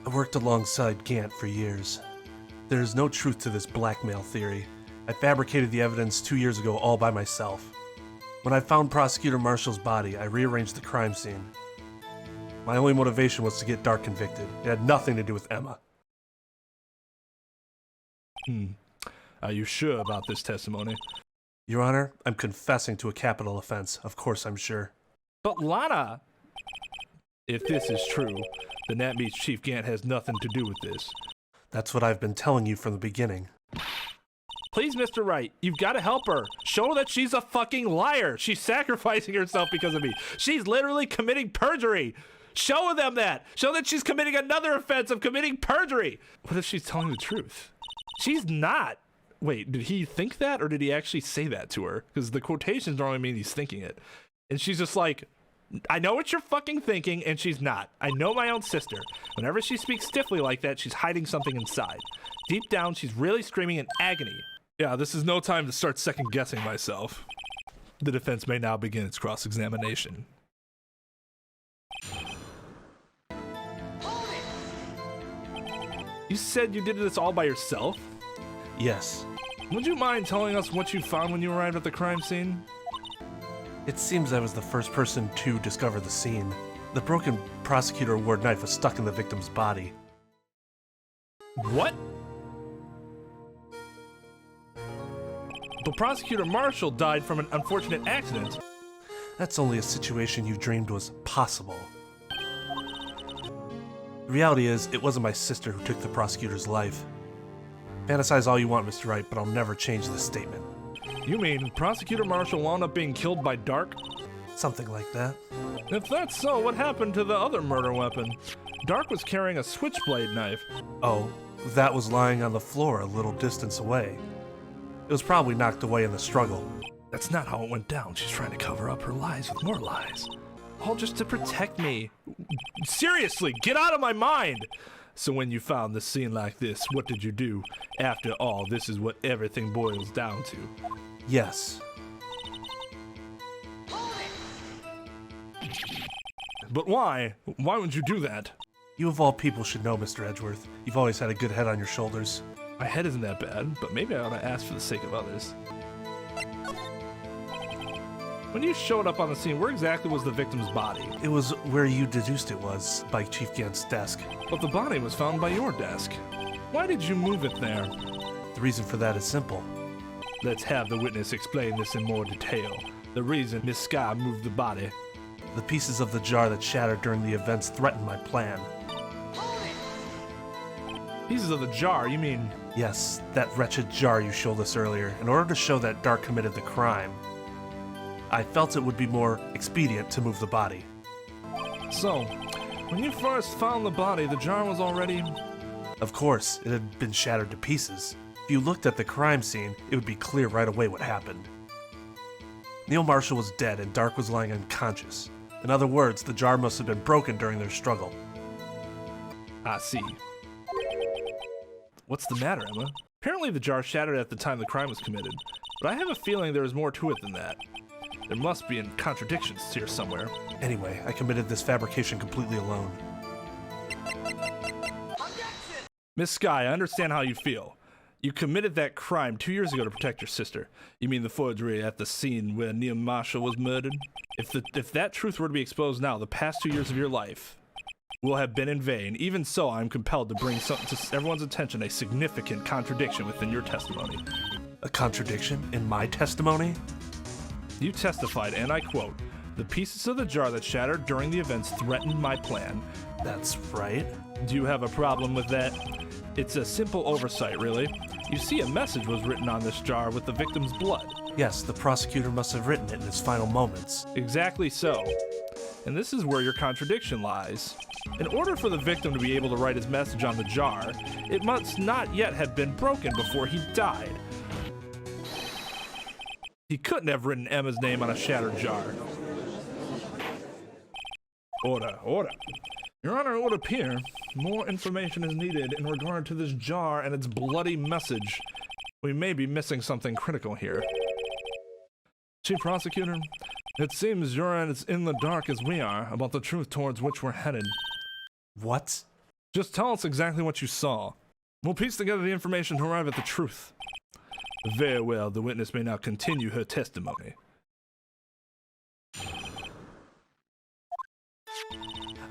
I worked alongside Gant for years. There is no truth to this blackmail theory. I fabricated the evidence 2 years ago all by myself. When I found Prosecutor Marshall's body, I rearranged the crime scene. My only motivation was to get Dark convicted. It had nothing to do with Emma. Are you sure about this testimony? Your Honor, I'm confessing to a capital offense. Of course I'm sure. But Lana! If this is true, then that means Chief Gant has nothing to do with this. That's what I've been telling you from the beginning. Please, Mr. Wright, you've got to help her. Show her that she's a fucking liar. She's sacrificing herself because of me. She's literally committing perjury. Show them that. Show that she's committing another offense of committing perjury. What if she's telling the truth? She's not. Wait, did he think that or did he actually say that to her? Because the quotations normally mean he's thinking it. And she's just like, I know what you're fucking thinking, and she's not. I know my own sister. Whenever she speaks stiffly like that, she's hiding something inside. Deep down, she's really screaming in agony. Yeah, this is no time to start second-guessing myself. The defense may now begin its cross-examination. You said you did this all by yourself? Yes. Would you mind telling us what you found when you arrived at the crime scene? It seems I was the first person to discover the scene. The broken prosecutor award knife was stuck in the victim's body. What? But Prosecutor Marshall died from an unfortunate accident. That's only a situation you dreamed was possible. The reality is, it wasn't my sister who took the prosecutor's life. Fantasize all you want, Mr. Wright, but I'll never change this statement. You mean Prosecutor Marshall wound up being killed by Dark? Something like that. If that's so, what happened to the other murder weapon? Dark was carrying a switchblade knife. Oh, that was lying on the floor a little distance away. It was probably knocked away in the struggle. That's not how it went down. She's trying to cover up her lies with more lies. All just to protect me. Seriously, get out of my mind! So when you found the scene like this, what did you do? After all, this is what everything boils down to. Yes. But why? Why would you do that? You of all people should know, Mr. Edgeworth. You've always had a good head on your shoulders. My head isn't that bad, but maybe I ought to ask for the sake of others. When you showed up on the scene, where exactly was the victim's body? It was where you deduced it was, by Chief Gant's desk. But the body was found by your desk. Why did you move it there? The reason for that is simple. Let's have the witness explain this in more detail. The reason Miss Sky moved the body. The pieces of the jar that shattered during the events threatened my plan. Pieces of the jar, you mean? Yes, that wretched jar you showed us earlier, in order to show that Dark committed the crime. I felt it would be more expedient to move the body. So, when you first found the body, the jar was already... Of course, it had been shattered to pieces. If you looked at the crime scene, it would be clear right away what happened. Neil Marshall was dead and Dark was lying unconscious. In other words, the jar must have been broken during their struggle. I see. What's the matter, Emma? Apparently the jar shattered at the time the crime was committed, but I have a feeling there is more to it than that. There must be contradictions here somewhere. Anyway, I committed this fabrication completely alone. Miss Sky, I understand how you feel. You committed that crime 2 years ago to protect your sister. You mean the forgery at the scene where Neil Marshall was murdered? If that truth were to be exposed now, the past 2 years of your life will have been in vain. Even so, I am compelled to bring to everyone's attention a significant contradiction within your testimony. A contradiction in my testimony? You testified, and I quote, "The pieces of the jar that shattered during the events threatened my plan." That's right. Do you have a problem with that? It's a simple oversight, really. You see, a message was written on this jar with the victim's blood. Yes, the prosecutor must have written it in his final moments. Exactly so. And this is where your contradiction lies. In order for the victim to be able to write his message on the jar, it must not yet have been broken before he died. He couldn't have written Emma's name on a shattered jar. Order, order. Your Honor, it would appear more information is needed in regard to this jar and its bloody message. We may be missing something critical here. Chief Prosecutor, it seems you're as in the dark as we are about the truth towards which we're headed. What? Just tell us exactly what you saw. We'll piece together the information to arrive at the truth. Very well, the witness may now continue her testimony.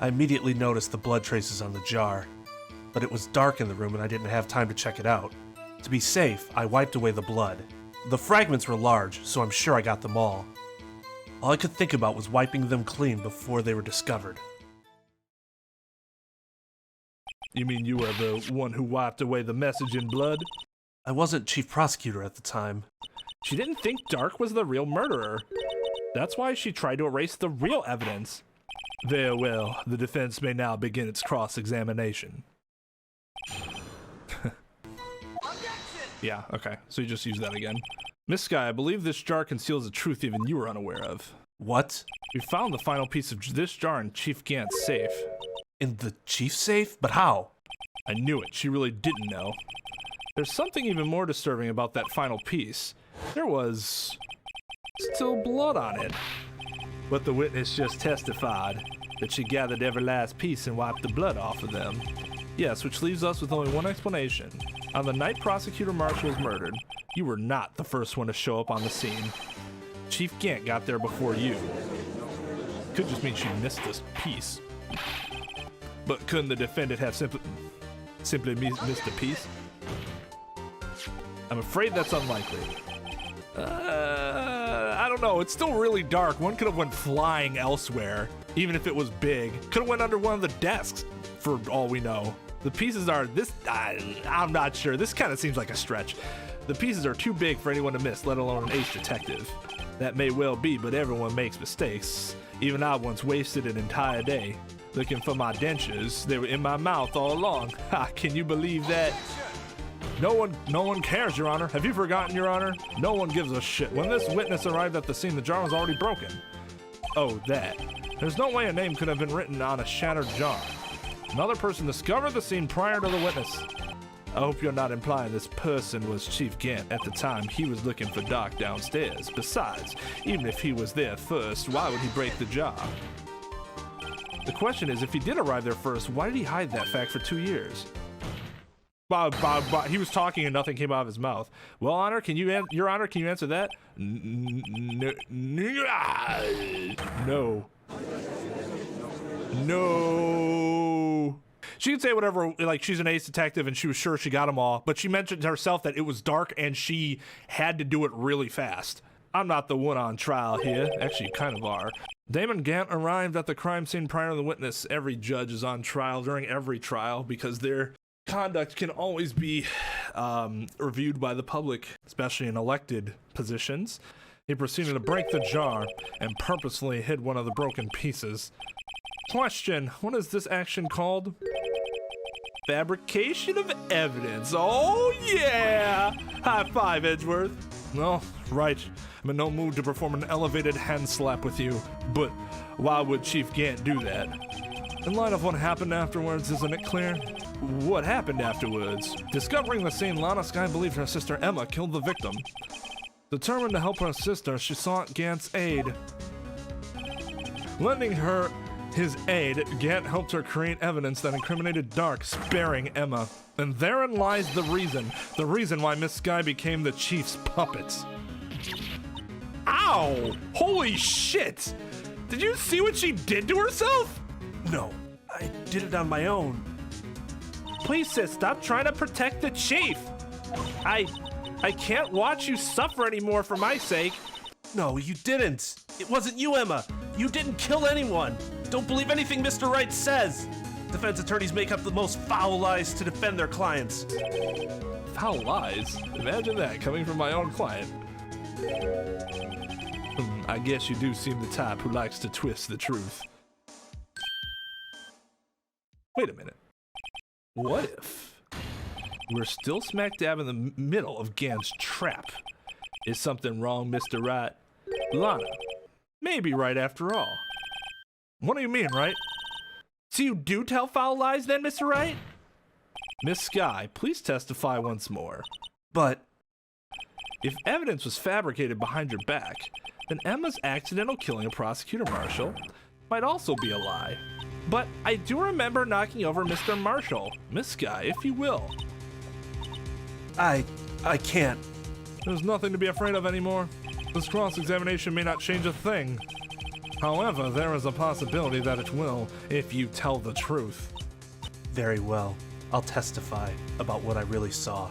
I immediately noticed the blood traces on the jar, but it was dark in the room and I didn't have time to check it out. To be safe, I wiped away the blood. The fragments were large, so I'm sure I got them all. All I could think about was wiping them clean before they were discovered. You mean you were the one who wiped away the message in blood? I wasn't chief prosecutor at the time. She didn't think Dark was the real murderer. That's why she tried to erase the real evidence. Very well, the defense may now begin its cross-examination. Yeah, okay, so you just use that again. Miss Sky, I believe this jar conceals a truth even you were unaware of. What? We found the final piece of this jar in Chief Gant's safe. In the chief's safe? But how? I knew it, she really didn't know. There's something even more disturbing about that final piece. There was still blood on it. But the witness just testified that she gathered every last piece and wiped the blood off of them. Yes, which leaves us with only one explanation. On the night Prosecutor Marshall was murdered, you were not the first one to show up on the scene. Chief Gant got there before you. Could just mean she missed this piece. But couldn't the defendant have simply missed a piece? I'm afraid that's unlikely. I don't know. It's still really dark. One could have went flying elsewhere, even if it was big. Could have went under one of the desks, for all we know. The pieces are this. I'm not sure. This kind of seems like a stretch. The pieces are too big for anyone to miss, let alone an ace detective. That may well be, but everyone makes mistakes. Even I once wasted an entire day looking for my dentures. They were in my mouth all along. Ha! Can you believe that? No one cares, Your Honor. Have you forgotten, Your Honor? No one gives a shit. When this witness arrived at the scene, the jar was already broken. Oh, that. There's no way a name could have been written on a shattered jar. Another person discovered the scene prior to the witness. I hope you're not implying this person was Chief Gant. At the time, he was looking for Doc downstairs. Besides, even if he was there first, why would he break the jar? The question is, if he did arrive there first, why did he hide that fact for 2 years? He was talking and nothing came out of his mouth. Well, Honor, Your Honor, can you answer that? No. No. She could say whatever, like she's an ace detective and she was sure she got them all, but she mentioned herself that it was dark and she had to do it really fast. I'm not the one on trial here. Actually, you kind of are. Damon Gant arrived at the crime scene prior to the witness. Every judge is on trial during every trial because their conduct can always be reviewed by the public, especially in elected positions. He proceeded to break the jar and purposefully hid one of the broken pieces. Question, what is this action called? Fabrication of evidence. Oh yeah! High five, Edgeworth. No, right. I'm in no mood to perform an elevated hand slap with you, but why would Chief Gant do that? In light of what happened afterwards, isn't it clear? What happened afterwards? Discovering the scene, Lana Skye believed her sister Emma killed the victim. Determined to help her sister, she sought Gant's aid. Lending her his aid, Gant helped her create evidence that incriminated Dark, sparing Emma. And therein lies the reason why Miss Skye became the Chief's puppet. Ow! Holy shit! Did you see what she did to herself? No, I did it on my own. Please, sis, stop trying to protect the Chief. I can't watch you suffer anymore for my sake. No, you didn't. It wasn't you, Emma. You didn't kill anyone. Don't believe anything Mr. Wright says. Defense attorneys make up the most foul lies to defend their clients. Foul lies? Imagine that coming from my own client. I guess you do seem the type who likes to twist the truth. Wait a minute. What if we're still smack dab in the middle of Gant's trap? Is something wrong, Mr. Wright? Lana, maybe right after all. What do you mean, right? So you do tell foul lies then, Mr. Wright? Miss Skye, please testify once more. But if evidence was fabricated behind your back, then Emma's accidental killing of Prosecutor Marshall might also be a lie. But I do remember knocking over Mr. Marshall. Miss Skye, if you will. I can't. There's nothing to be afraid of anymore. This cross-examination may not change a thing. However, there is a possibility that it will, if you tell the truth. Very well. I'll testify about what I really saw.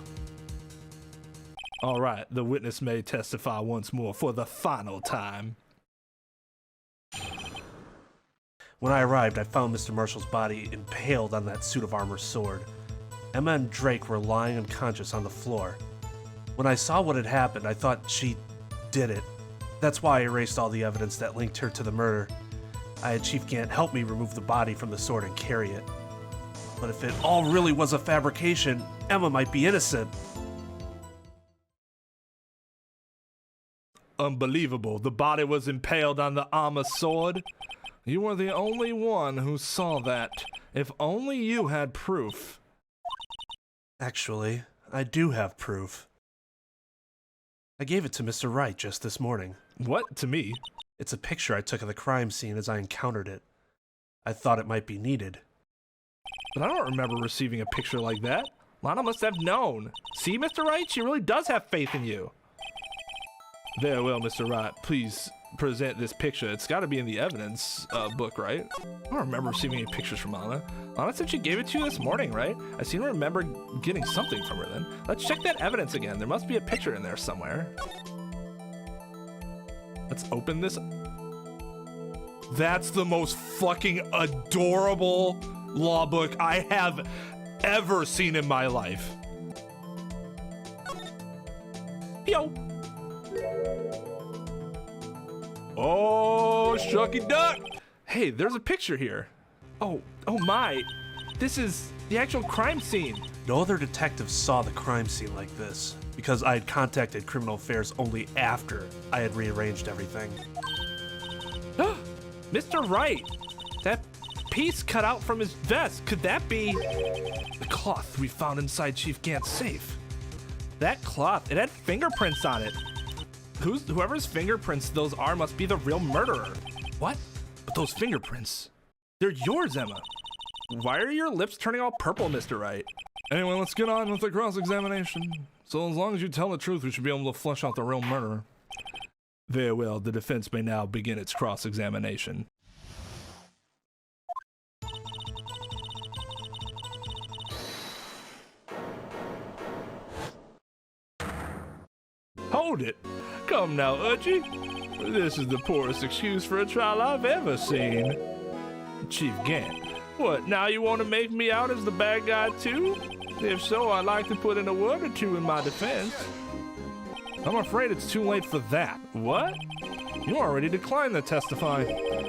All right, the witness may testify once more for the final time. When I arrived, I found Mr. Marshall's body impaled on that suit of armor sword. Emma and Drake were lying unconscious on the floor. When I saw what had happened, I thought she did it. That's why I erased all the evidence that linked her to the murder. I had Chief Gant help me remove the body from the sword and carry it. But if it all really was a fabrication, Emma might be innocent. Unbelievable. The body was impaled on the armor sword. You were the only one who saw that. If only you had proof. Actually, I do have proof. I gave it to Mr. Wright just this morning. What? To me? It's a picture I took of the crime scene as I encountered it. I thought it might be needed. But I don't remember receiving a picture like that. Lana must have known. See, Mr. Wright? She really does have faith in you. Very well, Mr. Wright. Please present this picture. It's got to be in the evidence book, right? I don't remember receiving any pictures from Lana. Lana said she gave it to you this morning, right? I seem to remember getting something from her then. Let's check that evidence again. There must be a picture in there somewhere. Let's open this. That's the most fucking adorable law book I have ever seen in my life. Yo. Oh, shucky duck. Hey, there's a picture here. Oh my. This is the actual crime scene. No other detective saw the crime scene like this, because I had contacted Criminal Affairs only after I had rearranged everything. Mr. Wright, that piece cut out from his vest, could that be the cloth we found inside Chief Gant's safe? That cloth, it had fingerprints on it. Whoever's fingerprints those are must be the real murderer. What? But those fingerprints, they're yours, Emma. Why are your lips turning all purple, Mr. Wright? Anyway, let's get on with the cross-examination. So as long as you tell the truth, we should be able to flesh out the real murderer. Very well, the defense may now begin its cross-examination. Hold it! Come now, Udgy. This is the poorest excuse for a trial I've ever seen. Chief Gant, what, now you want to make me out as the bad guy too? If so, I'd like to put in a word or two in my defense. I'm afraid it's too late for that. What? You already declined to testify.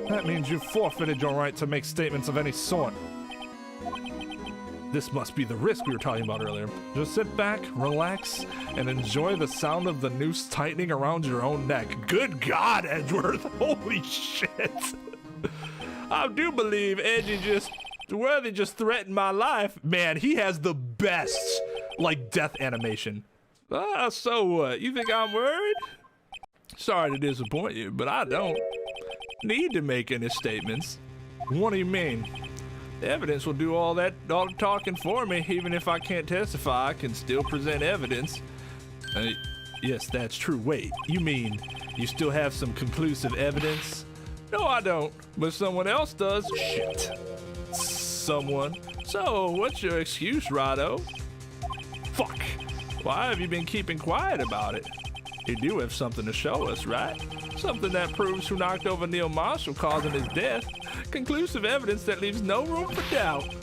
That means you've forfeited your right to make statements of any sort. This must be the risk we were talking about earlier. Just sit back, relax, and enjoy the sound of the noose tightening around your own neck. Good God, Edgeworth! Holy shit! I do believe Worthy just threatened my life. Man, he has the best, like, death animation. So what? You think I'm worried? Sorry to disappoint you, but I don't need to make any statements. What do you mean? The evidence will do all the talking for me. Even if I can't testify, I can still present evidence. Yes, that's true. Wait, you mean you still have some conclusive evidence? No, I don't, but someone else does. Shit. Someone. So, what's your excuse, Rado? Fuck. Why have you been keeping quiet about it? You do have something to show us, right? Something that proves who knocked over Neil Marshall, causing his death. Conclusive evidence that leaves no room for doubt.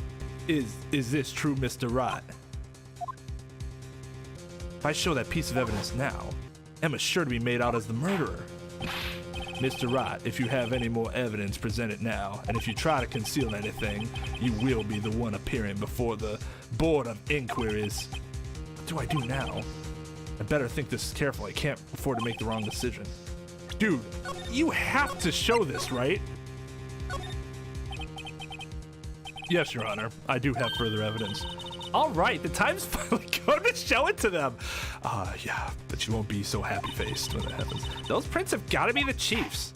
Is this true, Mr. Wright? If I show that piece of evidence now, Emma's sure to be made out as the murderer. Mr. Wright, if you have any more evidence, present it now. And if you try to conceal anything, you will be the one appearing before the Board of Inquiries. What do I do now? I better think this carefully. I can't afford to make the wrong decision. Dude, you have to show this, right? Yes, Your Honor. I do have further evidence. All right, the time's finally come to show it to them. Yeah, but you won't be so happy-faced when that happens. Those prints have got to be the Chief's.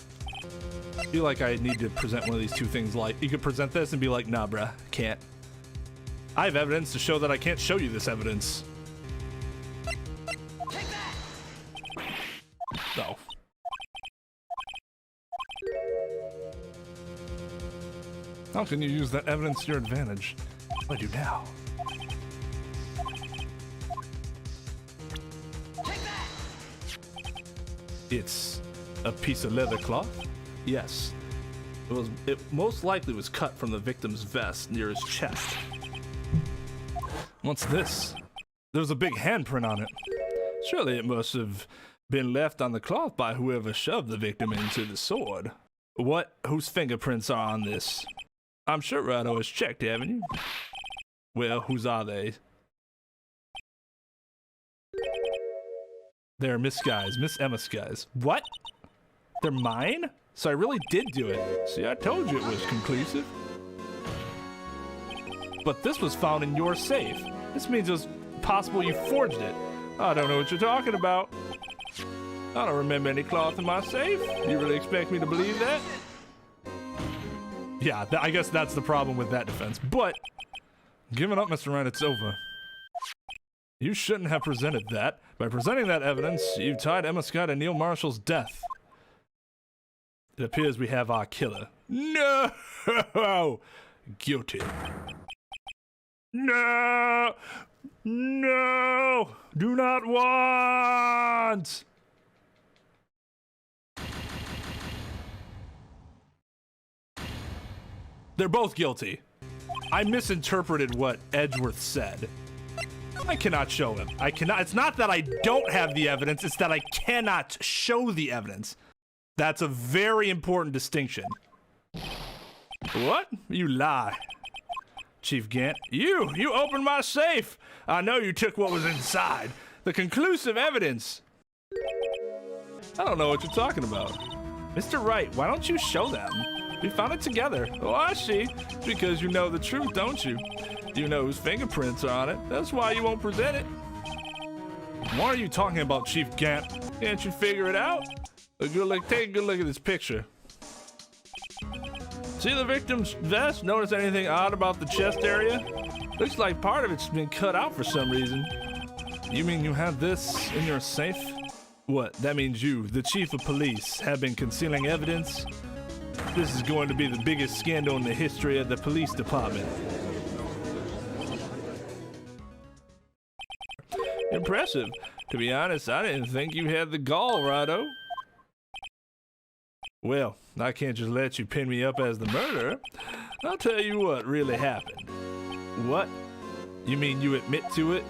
I feel like I need to present one of these two things. Like, you could present this and be like, nah, bruh, can't. I have evidence to show that I can't show you this evidence. Take that! No. How can you use that evidence to your advantage? What do I do now? Take that! It's a piece of leather cloth? Yes. It most likely was cut from the victim's vest near his chest. What's this? There's a big handprint on it. Surely it must have been left on the cloth by whoever shoved the victim into the sword. What? Whose fingerprints are on this? I'm sure Rado has checked, haven't you? Well, whose are they? They're Miss Guy's, Miss Emma Guy's. What? They're mine? So I really did do it. See, I told you it was conclusive. But this was found in your safe. This means it was possible you forged it. I don't know what you're talking about. I don't remember any cloth in my safe. You really expect me to believe that? Yeah, I guess that's the problem with that defense. But, giving up, Mr. Wright, it's over. You shouldn't have presented that. By presenting that evidence, you tied Emma Scott and Neil Marshall's death. It appears we have our killer. No! Guilty. No! No! Do not want! They're both guilty. I misinterpreted what Edgeworth said. I cannot show him. I cannot. It's not that I don't have the evidence, it's that I cannot show the evidence. That's a very important distinction. What? You lie. Chief Gant, you opened my safe. I know you took what was inside. The conclusive evidence. I don't know what you're talking about. Mr. Wright, why don't you show them? We found it together. Oh, I see. Because you know the truth, don't you? You know whose fingerprints are on it. That's why you won't present it. What are you talking about, Chief Gant? Can't you figure it out? Take a good look at this picture. See the victim's vest? Notice anything odd about the chest area? Looks like part of it's been cut out for some reason. You mean you have this in your safe? What? That means you, the chief of police, have been concealing evidence? This is going to be the biggest scandal in the history of the police department. Impressive. To be honest, I didn't think you had the gall, Righto. Well, I can't just let you pin me up as the murderer. I'll tell you what really happened. What? You mean you admit to it?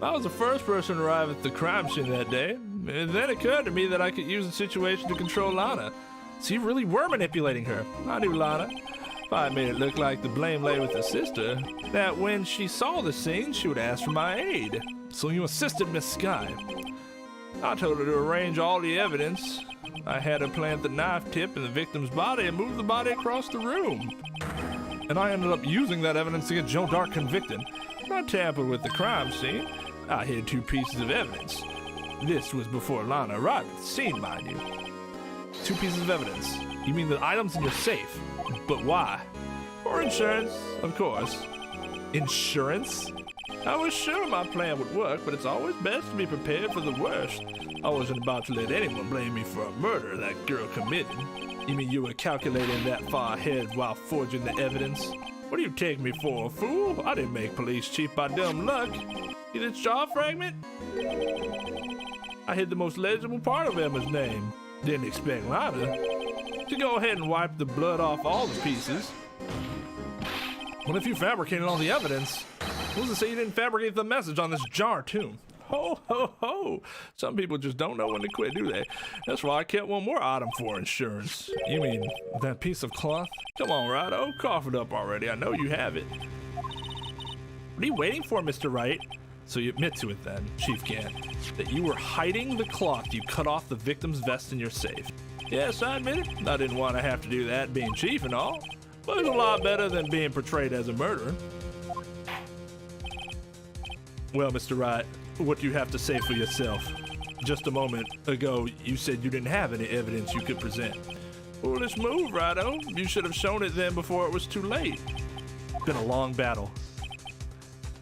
I was the first person to arrive at the crime scene that day. It then occurred to me that I could use the situation to control Lana. So you really were manipulating her. I knew Lana. I made it look like the blame lay with her sister, that when she saw the scene, she would ask for my aid. So you assisted Miss Sky. I told her to arrange all the evidence. I had her plant the knife tip in the victim's body and move the body across the room. And I ended up using that evidence to get Joe Dark convicted. I tampered with the crime scene. I hid 2 pieces of evidence. This was before Lana arrived at the scene, mind you. 2 pieces of evidence. You mean the items in your safe? But why? For insurance, of course. Insurance? I was sure my plan would work, but it's always best to be prepared for the worst. I wasn't about to let anyone blame me for a murder that girl committed. You mean you were calculating that far ahead while forging the evidence? What do you take me for, a fool? I didn't make police chief by dumb luck. See this jaw fragment? I hid the most legible part of Emma's name. Didn't expect Lana to go ahead and wipe the blood off all the pieces. Well, if you fabricated all the evidence, who's to say you didn't fabricate the message on this jar, too? Ho, ho, ho. Some people just don't know when to quit, do they? That's why I kept one more item for insurance. You mean that piece of cloth? Come on, Righto, cough it up already. I know you have it. What are you waiting for, Mr. Wright? So you admit to it then, Chief Gant, that you were hiding the cloth you cut off the victim's vest in your safe. Yes, I admit it. I didn't want to have to do that being chief and all, but it's a lot better than being portrayed as a murderer. Well, Mr. Wright, what do you have to say for yourself? Just a moment ago, you said you didn't have any evidence you could present. Foolish move, Righto. You should have shown it then before it was too late. It's been a long battle,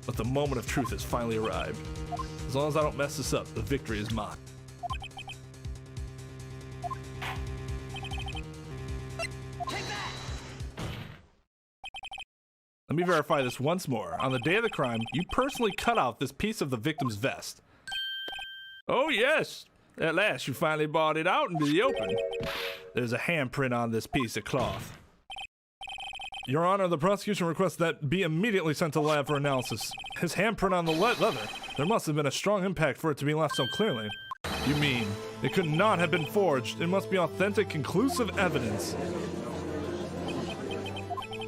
but the moment of truth has finally arrived. As long as I don't mess this up, the victory is mine. Let me verify this once more. On the day of the crime, you personally cut out this piece of the victim's vest. Oh yes, at last you finally brought it out into the open. There's a handprint on this piece of cloth. Your Honor, the prosecution requests that be immediately sent to the lab for analysis. His handprint on the leather. There must have been a strong impact for it to be left so clearly. You mean, it could not have been forged. It must be authentic, conclusive evidence.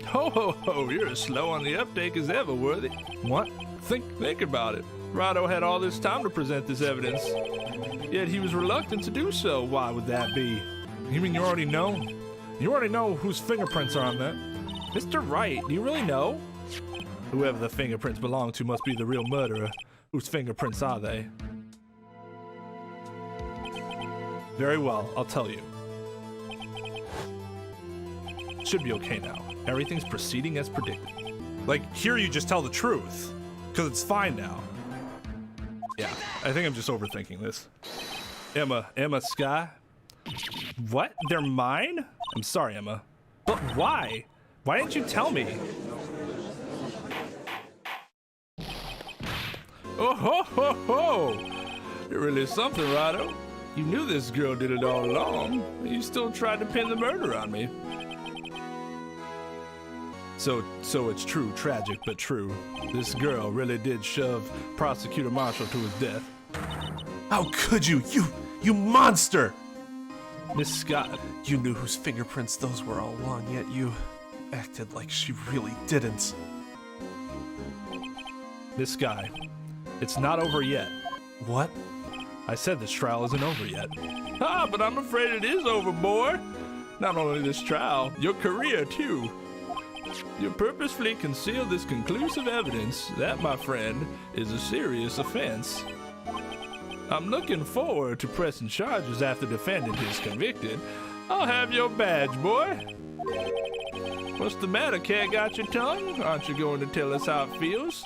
Ho ho ho, you're as slow on the uptake as ever, Worthy. What? Think about it. Righto had all this time to present this evidence, yet he was reluctant to do so. Why would that be? You mean you already know? You already know whose fingerprints are on that? Mr. Wright, do you really know? Whoever the fingerprints belong to must be the real murderer. Whose fingerprints are they? Very well, I'll tell you. Should be okay now. Everything's proceeding as predicted. Like, here you just tell the truth, because it's fine now. Yeah, I think I'm just overthinking this. Emma Sky? What? They're mine? I'm sorry, Emma. But why? Why didn't you tell me? Oh ho ho ho! You're really something, Righto. You knew this girl did it all along. You still tried to pin the murder on me. So it's true, tragic but true. This girl really did shove Prosecutor Marshall to his death. How could you? You monster! Miss Scott, You knew whose fingerprints those were all along, yet you acted like she really didn't. Miss Sky, it's not over yet. What? I said this trial isn't over yet. Ah, but I'm afraid it is over, boy. Not only this trial, your career too. You purposefully concealed this conclusive evidence. That, my friend, is a serious offense. I'm looking forward to pressing charges after defendant is convicted. I'll have your badge, boy. What's the matter, cat? Got your tongue? Aren't you going to tell us how it feels?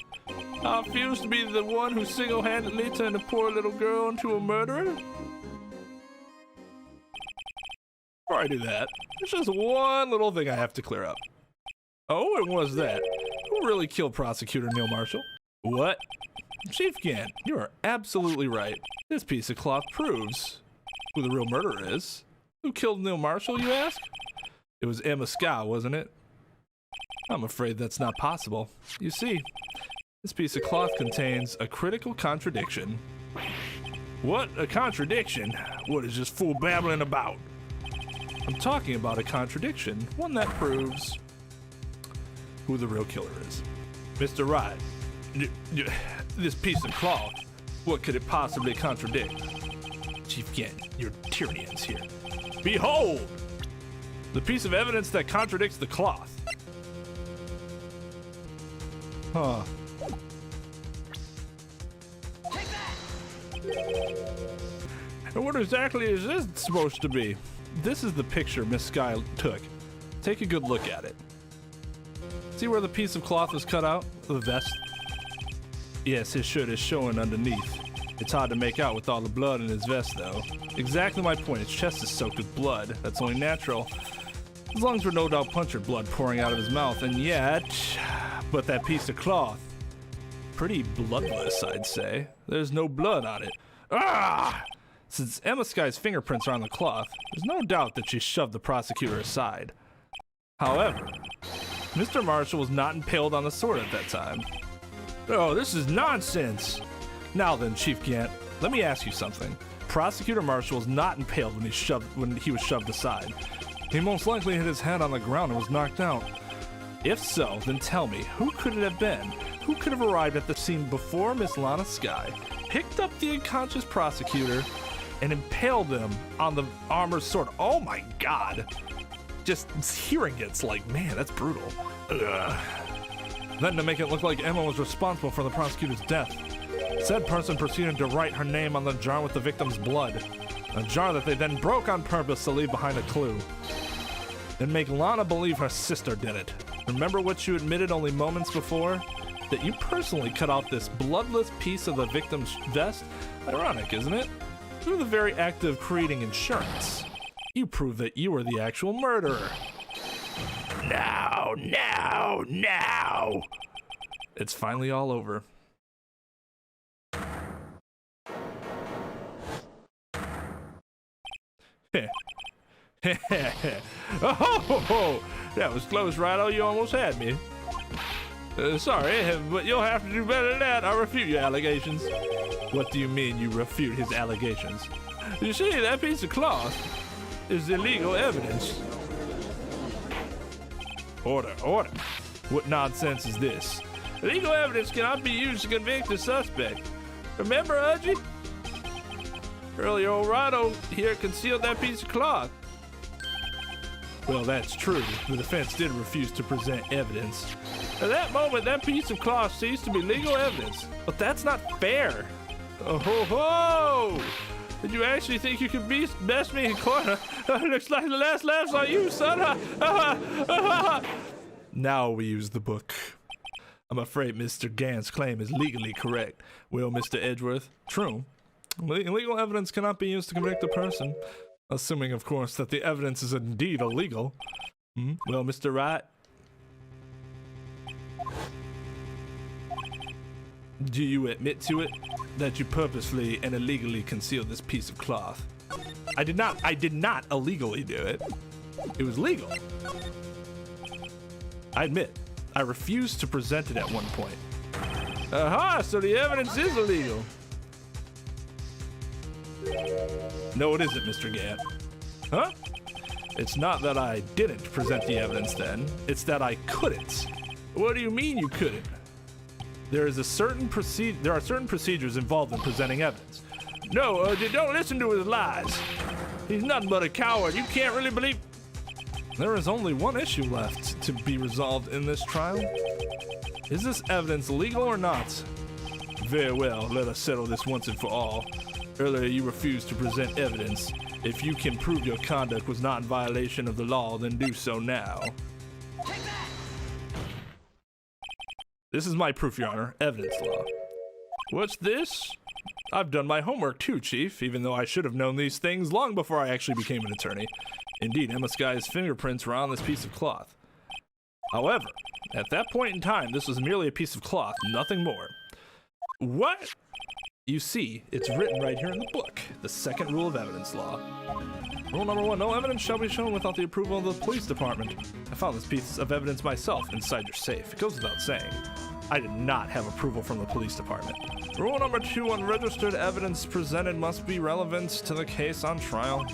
How it feels to be the one who single-handedly turned a poor little girl into a murderer? Before I do that, there's just one little thing I have to clear up. Oh, and what's that? Who really kill Prosecutor Neil Marshall? What? Chief Gant, you are absolutely right. This piece of cloth proves who the real murderer is. Who killed Neil Marshall, you ask? It was Emma Scott, wasn't it? I'm afraid that's not possible. You see, this piece of cloth contains a critical contradiction. What? A contradiction? What is this fool babbling about? I'm talking about a contradiction, one that proves who the real killer is. Mr. Wright, this piece of cloth, what could it possibly contradict? Chief Gant, your tyranny here. Behold! The piece of evidence that contradicts the cloth. Huh. Take that! And what exactly is this supposed to be? This is the picture Miss Sky took. Take a good look at it. See where the piece of cloth was cut out? The vest? Yes, his shirt is showing underneath. It's hard to make out with all the blood in his vest, though. Exactly my point. His chest is soaked with blood. That's only natural. His lungs were no doubt punctured, blood pouring out of his mouth, and yet... But that piece of cloth... Pretty bloodless, I'd say. There's no blood on it. Ah! Since Emma Sky's fingerprints are on the cloth, there's no doubt that she shoved the prosecutor aside. However, Mr. Marshall was not impaled on the sword at that time. Oh, this is nonsense! Now then, Chief Gant, let me ask you something. Prosecutor Marshall was not impaled when he was shoved aside. He most likely hit his head on the ground and was knocked out. If so, then tell me, who could it have been? Who could have arrived at the scene before Miss Lana Sky, picked up the unconscious prosecutor, and impaled them on the armored sword? Oh my god! Just hearing it's like, man, that's brutal. Ugh. Then to make it look like Emma was responsible for the prosecutor's death, said person proceeded to write her name on the jar with the victim's blood. A jar that they then broke on purpose to leave behind a clue. And make Lana believe her sister did it. Remember what you admitted only moments before? That you personally cut out this bloodless piece of the victim's vest? Ironic, isn't it? Through the very act of creating insurance, you prove that you were the actual murderer. Now! It's finally all over. Oh, that was close, Rhino. You almost had me. Sorry, but you'll have to do better than that. I refute your allegations. What do you mean you refute his allegations? You see, that piece of cloth is illegal evidence. Order. What nonsense is this? Illegal evidence cannot be used to convict a suspect. Remember, Udgy? Earlier, old Rhino here concealed that piece of cloth. Well, that's true. The defense did refuse to present evidence. At that moment, that piece of cloth ceased to be legal evidence. But that's not fair. Oh ho ho! Did you actually think you could best me in court? Looks like the last laugh's on you, son. Now we use the book. I'm afraid Mr. Gant's claim is legally correct. Well, Mr. Edgeworth, true. Illegal evidence cannot be used to convict a person. Assuming, of course, that the evidence is indeed illegal. Well, Mr. Wright? Do you admit to it? That you purposely and illegally concealed this piece of cloth? I did not illegally do it. It was legal. I admit, I refused to present it at one point. Aha, so the evidence is illegal. No, it isn't, Mr. Gant. Huh? It's not that I didn't present the evidence then. It's that I couldn't. What do you mean you couldn't? There are certain procedures involved in presenting evidence. No, you don't listen to his lies. He's nothing but a coward. You can't really believe... There is only one issue left to be resolved in this trial. Is this evidence legal or not? Very well, let us settle this once and for all. Earlier, you refused to present evidence. If you can prove your conduct was not in violation of the law, then do so now. Take that! This is my proof, Your Honor. Evidence law. What's this? I've done my homework too, Chief, even though I should have known these things long before I actually became an attorney. Indeed, Emma Sky's fingerprints were on this piece of cloth. However, at that point in time, this was merely a piece of cloth, nothing more. What? You see, it's written right here in the book, the second rule of evidence law. Rule number 1, no evidence shall be shown without the approval of the police department. I found this piece of evidence myself inside your safe. It goes without saying. I did not have approval from the police department. Rule number 2, unregistered evidence presented must be relevant to the case on trial.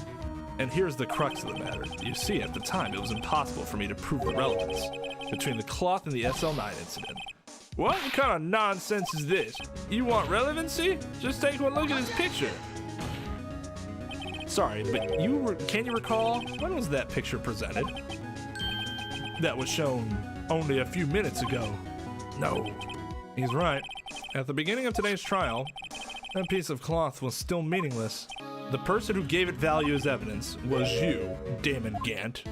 And here's the crux of the matter. You see, at the time, it was impossible for me to prove the relevance between the cloth and the SL9 incident. What kind of nonsense is this? You want relevancy? Just take one look at his picture. Sorry, but can you recall, when was that picture presented? That was shown only a few minutes ago. No. He's right. At the beginning of today's trial, that piece of cloth was still meaningless. The person who gave it value as evidence was you, Damon Gant.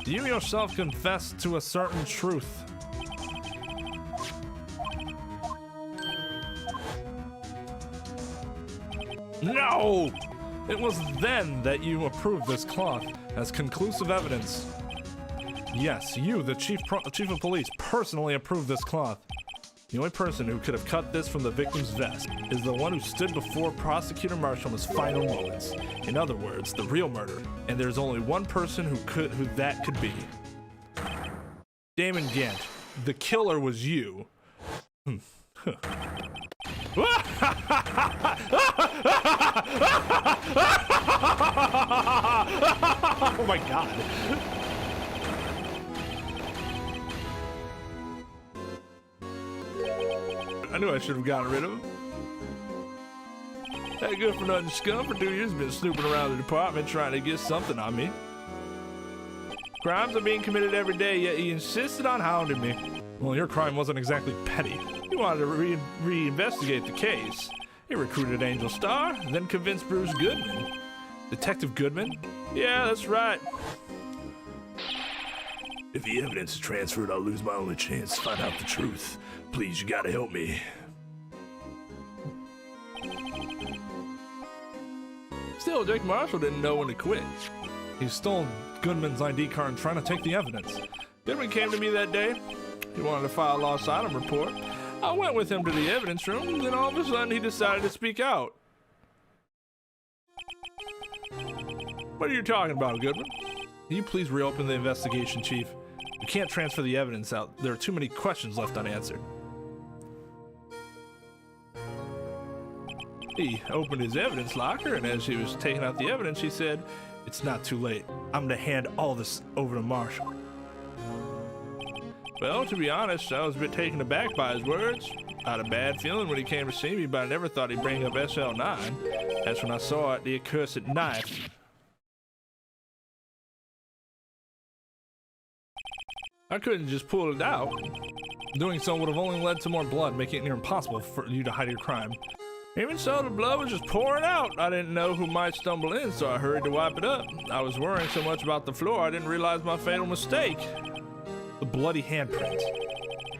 You yourself confessed to a certain truth. No! It was then that you approved this cloth as conclusive evidence. Yes, you, the chief of police, personally approved this cloth. The only person who could have cut this from the victim's vest is the one who stood before Prosecutor Marshall in his final moments. In other words, the real murderer. And there's only one person who that could be. Damon Gant, the killer was you. Oh my god. I knew I should have gotten rid of him. That good for nothing scum for 2 years been snooping around the department trying to get something on me. Crimes are being committed every day, yet he insisted on hounding me. Well, your crime wasn't exactly petty. You wanted to reinvestigate the case. He recruited Angel Star, then convinced Bruce Goodman. Detective Goodman? Yeah, that's right. If the evidence is transferred, I'll lose my only chance to find out the truth. Please, you gotta help me. Still, Jake Marshall didn't know when to quit. He stole Goodman's ID card and trying to take the evidence. Goodman came to me that day. He wanted to file a lost item report. I went with him to the evidence room, then all of a sudden he decided to speak out. What are you talking about, Goodman? Can you please reopen the investigation, Chief? You can't transfer the evidence out. There are too many questions left unanswered. He opened his evidence locker, and as he was taking out the evidence, he said, "It's not too late. I'm gonna hand all this over to Marshall." Well, to be honest, I was a bit taken aback by his words. I had a bad feeling when he came to see me, but I never thought he'd bring up SL9. That's when I saw it, the accursed knife. I couldn't just pull it out. Doing so would have only led to more blood, making it near impossible for you to hide your crime. Even so, the blood was just pouring out. I didn't know who might stumble in, so I hurried to wipe it up. I was worrying so much about the floor, I didn't realize my fatal mistake. The bloody handprint.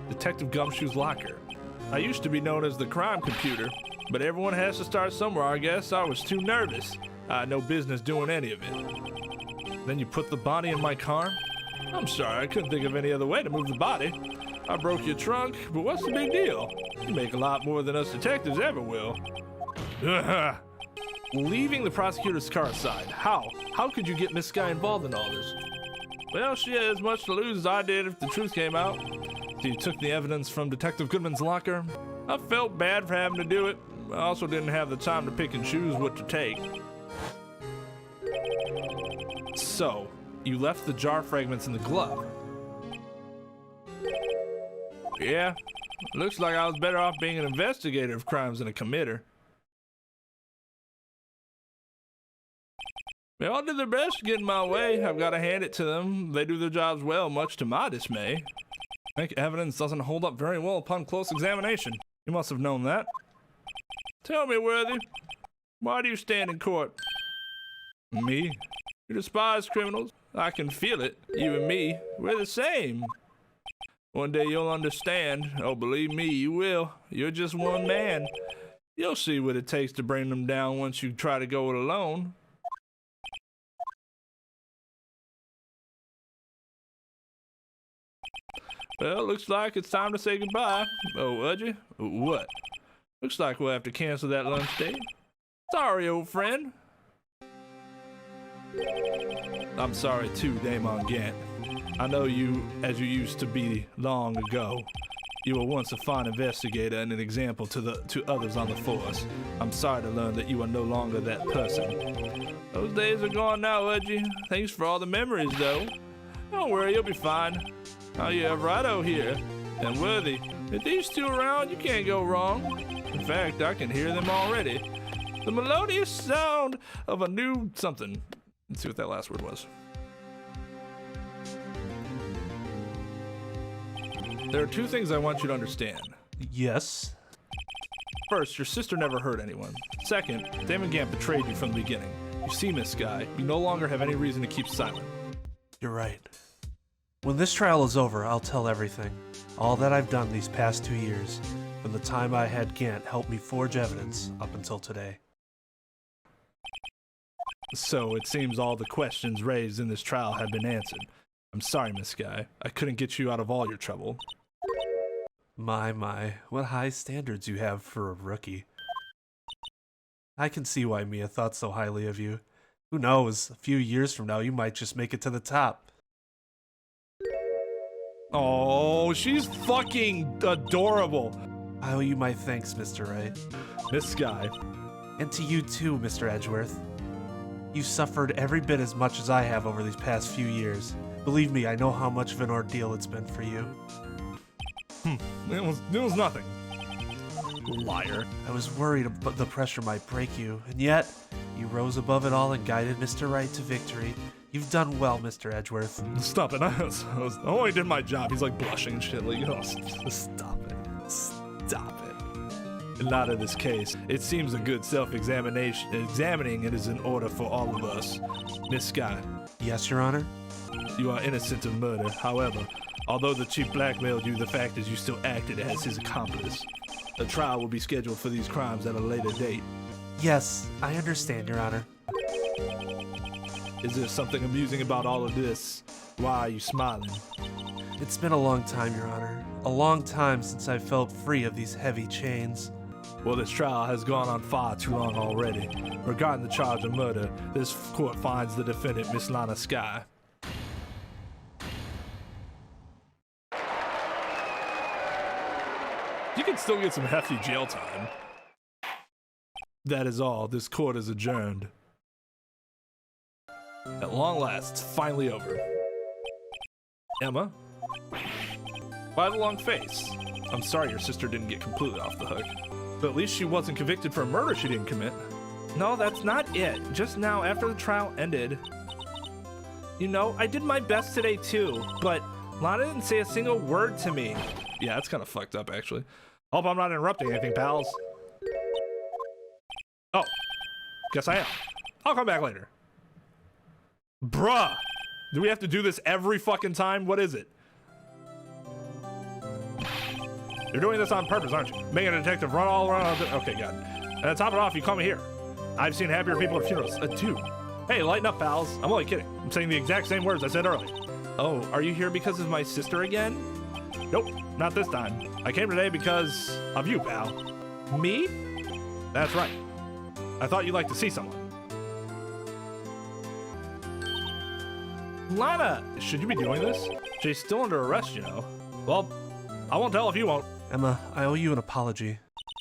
Detective Gumshoe's locker. I used to be known as the crime computer, but everyone has to start somewhere, I guess. I was too nervous. I had no business doing any of it. Then you put the body in my car? I'm sorry, I couldn't think of any other way to move the body. I broke your trunk, but what's the big deal? You make a lot more than us detectives ever will. Leaving the prosecutor's car aside, how? How could you get Miss Sky involved in all this? Well, she had as much to lose as I did if the truth came out. So you took the evidence from Detective Goodman's locker? I felt bad for having to do it. I also didn't have the time to pick and choose what to take. So, you left the jar fragments in the glove? Yeah, looks like I was better off being an investigator of crimes than a committer. They all did their best to get in my way. I've got to hand it to them. They do their jobs well, much to my dismay. I think evidence doesn't hold up very well upon close examination. You must have known that. Tell me, Worthy, why do you stand in court? Me? You despise criminals. I can feel it. You and me, we're the same. One day you'll understand. Oh, believe me, you will. You're just one man. You'll see what it takes to bring them down once you try to go it alone. Well, looks like it's time to say goodbye. Oh, Udgy? What? Looks like we'll have to cancel that lunch date. Sorry, old friend. I'm sorry too, Damon Gant. I know you as you used to be long ago. You were once a fine investigator and an example to others on the force. I'm sorry to learn that you are no longer that person. Those days are gone now, Udgy. Thanks for all the memories, though. Don't worry, you'll be fine. Now you have Righto here, and Worthy. With these two around, you can't go wrong. In fact, I can hear them already. The melodious sound of a new something. Let's see what that last word was. There are two things I want you to understand. Yes? First, your sister never hurt anyone. Second, Damon Gant betrayed you from the beginning. You see, Miss Sky, you no longer have any reason to keep silent. You're right. When this trial is over, I'll tell everything. All that I've done these past 2 years, from the time I had Gant help me forge evidence up until today. So it seems all the questions raised in this trial have been answered. I'm sorry, Miss Sky. I couldn't get you out of all your trouble. My, what high standards you have for a rookie. I can see why Mia thought so highly of you. Who knows, a few years from now you might just make it to the top. Oh, she's fucking adorable. I owe you my thanks, Mr. Wright. Miss Sky. And to you too, Mr. Edgeworth. You've suffered every bit as much as I have over these past few years. Believe me, I know how much of an ordeal it's been for you. It was nothing. Liar. I was worried the pressure might break you, and yet, you rose above it all and guided Mr. Wright to victory. You've done well, Mr. Edgeworth. Stop it. I only did my job. He's like blushing and shit. Like, oh, stop it. Stop it. In light of this case, it seems a good examining it is in order for all of us. Miss Sky. Yes, Your Honor? You are innocent of murder. However, although the chief blackmailed you, the fact is you still acted as his accomplice. A trial will be scheduled for these crimes at a later date. Yes, I understand, Your Honor. Is there something amusing about all of this? Why are you smiling? It's been a long time, Your Honor. A long time since I felt free of these heavy chains. Well, this trial has gone on far too long already. Regarding the charge of murder, this court finds the defendant, Miss Lana Sky. You can still get some hefty jail time. That is all. This court is adjourned. At long last, it's finally over. Emma? Why the long face? I'm sorry your sister didn't get completely off the hook. But at least she wasn't convicted for a murder she didn't commit. No, that's not it. Just now, after the trial ended. You know, I did my best today too, but Lana didn't say a single word to me. Yeah, that's kind of fucked up, actually. Hope I'm not interrupting anything, pals. Oh, guess I am. I'll come back later. Bruh, do we have to do this every fucking time? What is it? You're doing this on purpose, aren't you? Making a detective run all around. Okay, God. And to top it off, you call me here. I've seen happier people at funerals, too. Hey, lighten up, pals. I'm only kidding. I'm saying the exact same words I said earlier. Oh, are you here because of my sister again? Nope, not this time. I came today because of you, pal. Me? That's right. I thought you'd like to see someone. Lana, should you be doing this? She's still under arrest, you know. Well, I won't tell if you won't. Emma, I owe you an apology.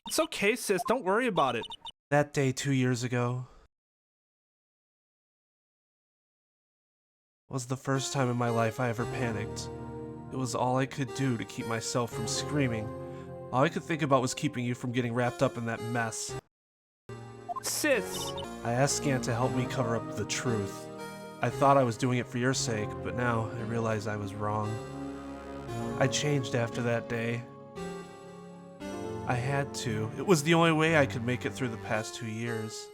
It's okay, sis. Don't worry about it. That day 2 years ago was the first time in my life I ever panicked. It was all I could do to keep myself from screaming. All I could think about was keeping you from getting wrapped up in that mess. Sis! I asked Gant to help me cover up the truth. I thought I was doing it for your sake, but now I realize I was wrong. I changed after that day. I had to. It was the only way I could make it through the past 2 years.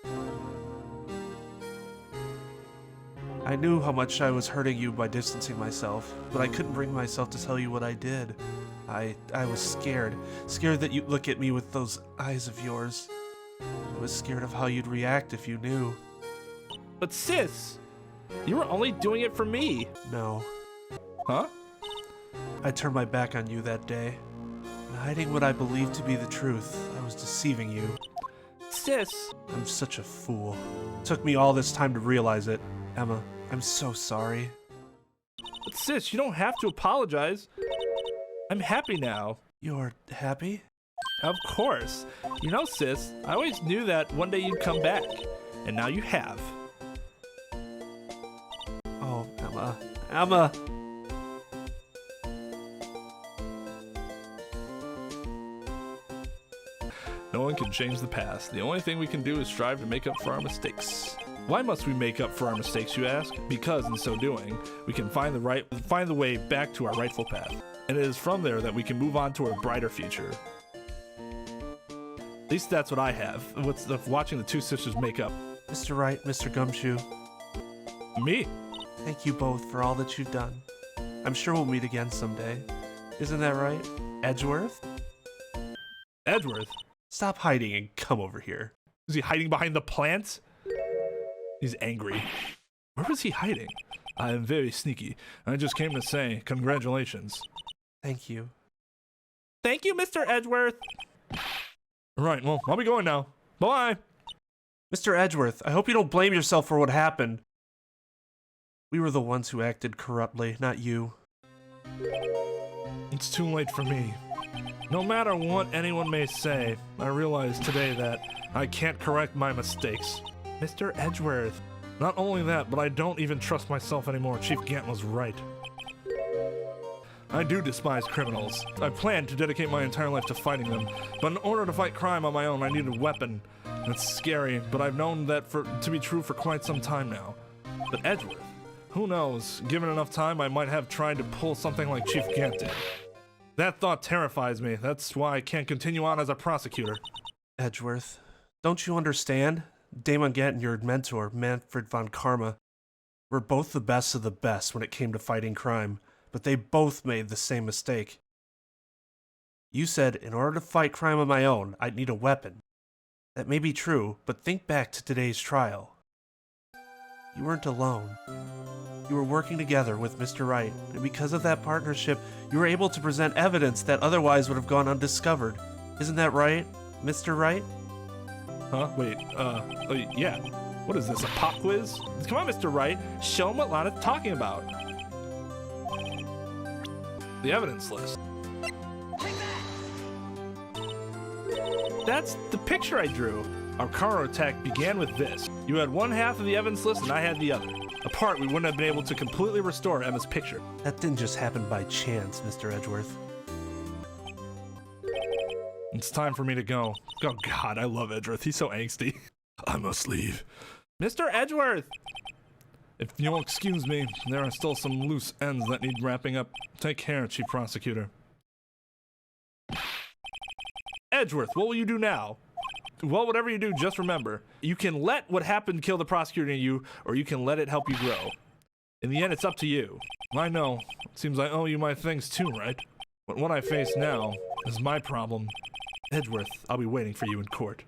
I knew how much I was hurting you by distancing myself, but I couldn't bring myself to tell you what I did. I was scared. Scared that you'd look at me with those eyes of yours. I was scared of how you'd react if you knew. But sis, you were only doing it for me. No. Huh? I turned my back on you that day. And hiding what I believed to be the truth, I was deceiving you. Sis! I'm such a fool. It took me all this time to realize it. Emma, I'm so sorry. But sis, you don't have to apologize. I'm happy now. You're happy? Of course. You know, sis, I always knew that one day you'd come back. And now you have. Oh, Emma. Emma! No one can change the past. The only thing we can do is strive to make up for our mistakes. Why must we make up for our mistakes, you ask? Because in so doing, we can find the way back to our rightful path. And it is from there that we can move on to a brighter future. At least that's what I have. Watching the two sisters make up. Mr. Wright, Mr. Gumshoe, Me? thank you both for all that you've done. I'm sure we'll meet again someday. Isn't that right? Edgeworth? Edgeworth? Stop hiding and come over here. Is he hiding behind the plant? He's angry. Where was he hiding? I am very sneaky. I just came to say congratulations. Thank you. Thank you, Mr. Edgeworth. Right, well, I'll be going now. Bye. Mr. Edgeworth, I hope you don't blame yourself for what happened. We were the ones who acted corruptly, not you. It's too late for me. No matter what anyone may say, I realize today that I can't correct my mistakes. Mr. Edgeworth. Not only that, but I don't even trust myself anymore. Chief Gant was right. I do despise criminals. I plan to dedicate my entire life to fighting them, but in order to fight crime on my own, I need a weapon. It's scary, but I've known that to be true for quite some time now. But Edgeworth, who knows? Given enough time, I might have tried to pull something like Chief Gant did. That thought terrifies me. That's why I can't continue on as a prosecutor. Edgeworth, don't you understand? Damon Gant and your mentor, Manfred von Karma, were both the best of the best when it came to fighting crime, but they both made the same mistake. You said, in order to fight crime on my own, I'd need a weapon. That may be true, but think back to today's trial. You weren't alone. You were working together with Mr. Wright, and because of that partnership, you were able to present evidence that otherwise would have gone undiscovered. Isn't that right, Mr. Wright? Huh? Wait, yeah. What is this, a pop quiz? Come on, Mr. Wright. Show him what Lana's talking about. The evidence list. That's the picture I drew. Our car attack began with this. You had one half of the evidence list and I had the other. Apart, we wouldn't have been able to completely restore Emma's picture. That didn't just happen by chance, Mr. Edgeworth. It's time for me to go. Oh God, I love Edgeworth. He's so angsty. I must leave. Mr. Edgeworth! If you'll excuse me, there are still some loose ends that need wrapping up. Take care, Chief Prosecutor. Edgeworth, what will you do now? Well, whatever you do, just remember, you can let what happened kill the prosecutor in you, or you can let it help you grow. In the end, it's up to you. I know. It seems I owe you my things too, right? But what I face now is my problem. Edgeworth, I'll be waiting for you in court.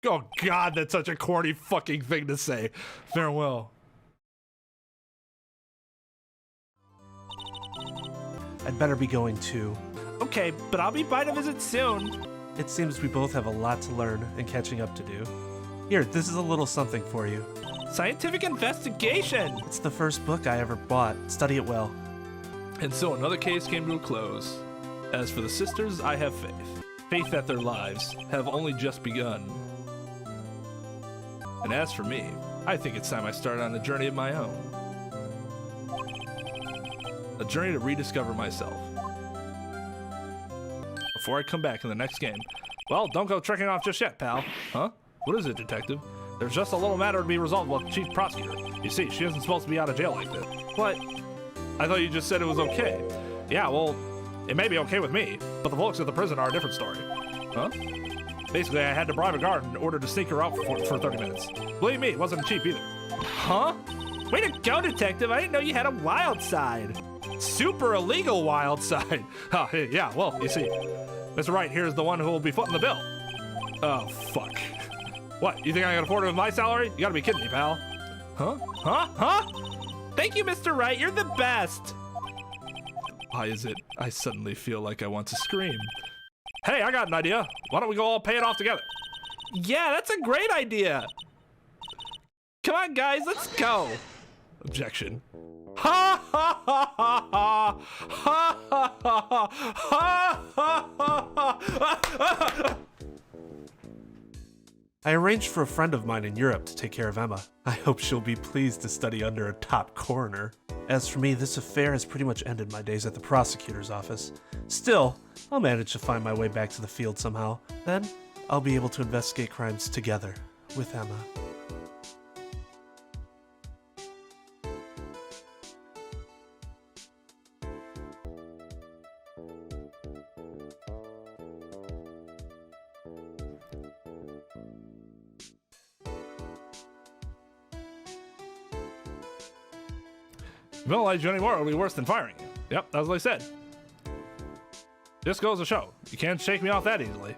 Oh God, that's such a corny fucking thing to say. Farewell. I'd better be going too. Okay, but I'll be by to visit soon. It seems we both have a lot to learn and catching up to do. Here, this is a little something for you. Scientific investigation! It's the first book I ever bought. Study it well. And so another case came to a close. As for the sisters, I have faith. Faith that their lives have only just begun. And as for me, I think it's time I started on a journey of my own. A journey to rediscover myself. Before I come back in the next game. Well, don't go trekking off just yet, pal. Huh? What is it, detective? There's just a little matter to be resolved with the chief prosecutor. You see, she isn't supposed to be out of jail like this. What? I thought you just said it was okay. Yeah, well, it may be okay with me, but the folks at the prison are a different story. Huh? Basically, I had to bribe a guard in order to sneak her out for 30 minutes. Believe me, it wasn't cheap either. Huh? Way to go, detective. I didn't know you had a wild side. Super illegal wild side. Oh, yeah, well, you see, Mr. Wright here is the one who will be footing the bill. Oh, fuck. What, you think I can afford it with my salary? You gotta be kidding me, pal. Huh? Huh? Huh? Thank you, Mr. Wright. You're the best. Why is it I suddenly feel like I want to scream? Hey, I got an idea. Why don't we go all pay it off together? Yeah, that's a great idea. Come on, guys, let's go. Objection. Ha ha ha ha ha ha ha ha ha ha. I arranged for a friend of mine in Europe to take care of Emma. I hope she'll be pleased to study under a top coroner. As for me, this affair has pretty much ended my days at the prosecutor's office. Still, I'll manage to find my way back to the field somehow. Then, I'll be able to investigate crimes together with Emma. If I don't like you anymore, it'll be worse than firing you. Yep, that's what I said. Just goes to show. You can't shake me off that easily.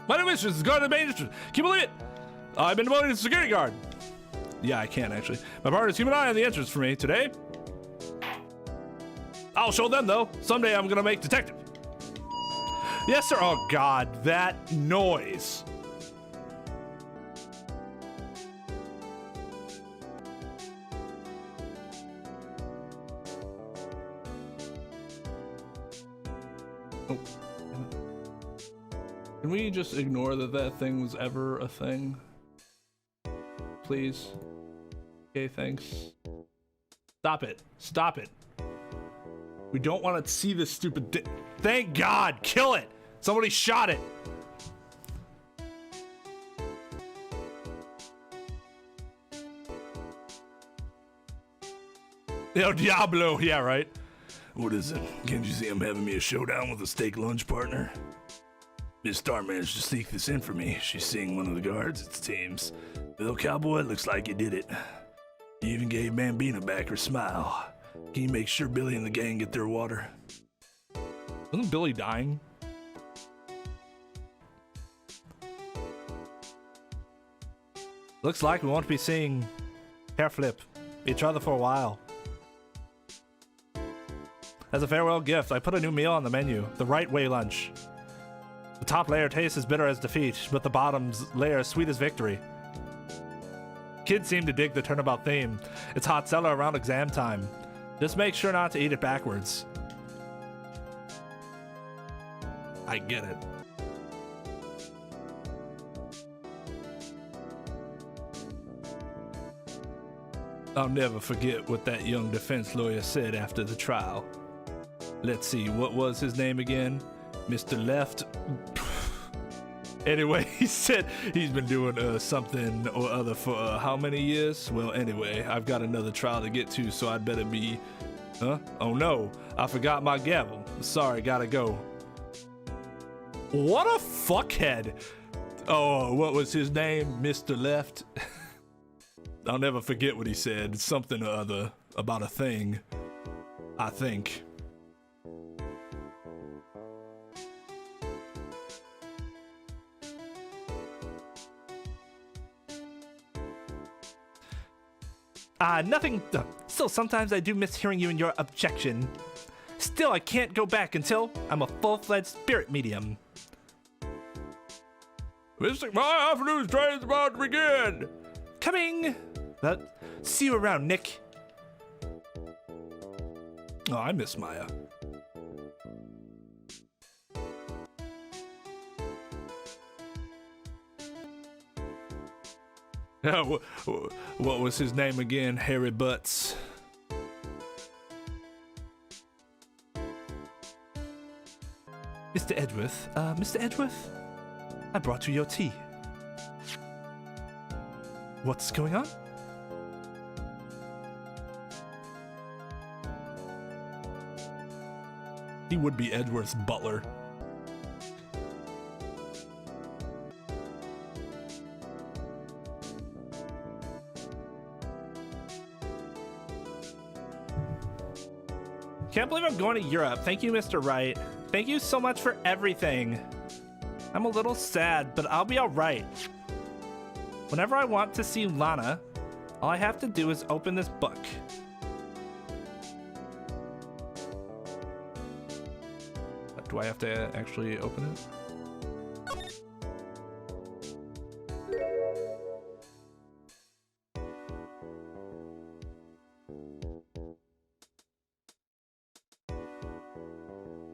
My new mission is guard the main entrance. Can you believe it? I've been demoted to security guard. Yeah, I can actually. My partner's keeping an eye on the entrance for me today. I'll show them though. Someday I'm gonna make detective. Yes, sir. Oh, God, that noise. Oh. Can we just ignore that that thing was ever a thing? Please. Okay, thanks. Stop it. Stop it. We don't want to see this stupid Thank God! Kill it! Somebody shot it! El Diablo! Yeah, right? What is it? Can't you see I'm having me a showdown with a steak lunch partner? Miss Star managed to sneak this in for me. She's seeing one of the guards, it seems. Little cowboy, looks like you did it. You even gave Bambina back her smile. Can you make sure Billy and the gang get their water? Wasn't Billy dying? Looks like we won't be seeing hair flip each other for a while. As a farewell gift, I put a new meal on the menu, the Right Way lunch. The top layer tastes as bitter as defeat, but the bottom's layer sweet as victory. Kids seem to dig the turnabout theme. It's hot seller around exam time. Just make sure not to eat it backwards. I get it. I'll never forget what that young defense lawyer said after the trial. Let's see, what was his name again? Mr. Left? Anyway, he said he's been doing something or other for how many years? Well, anyway, I've got another trial to get to, so I'd better be... Huh? Oh no, I forgot my gavel. Sorry, gotta go. What a fuckhead! Oh, what was his name? Mr. Left? I'll never forget what he said. Something or other about a thing. I think. Nothing. Still, sometimes I do miss hearing you in your objection. Still, I can't go back until I'm a full-fledged spirit medium. Mystic, my afternoon's train's about to begin. Coming. But see you around, Nick. Oh, I miss Maya. What was his name again? Harry Butts. Mr. Edgeworth, Mr. Edgeworth, I brought you your tea. What's going on? He would be Edgeworth's butler. Can't believe I'm going to Europe. Thank you, Mr. Wright. Thank you so much for everything. I'm a little sad, but I'll be all right. Whenever I want to see Lana, all I have to do is open this book. Do I have to actually open it?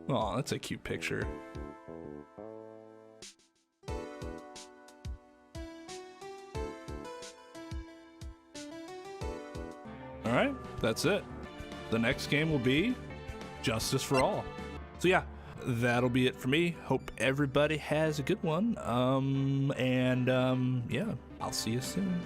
Oh, that's a cute picture. All right, that's it. The next game will be Justice for All. So yeah, that'll be it for me. Hope everybody has a good one. Yeah, I'll see you soon.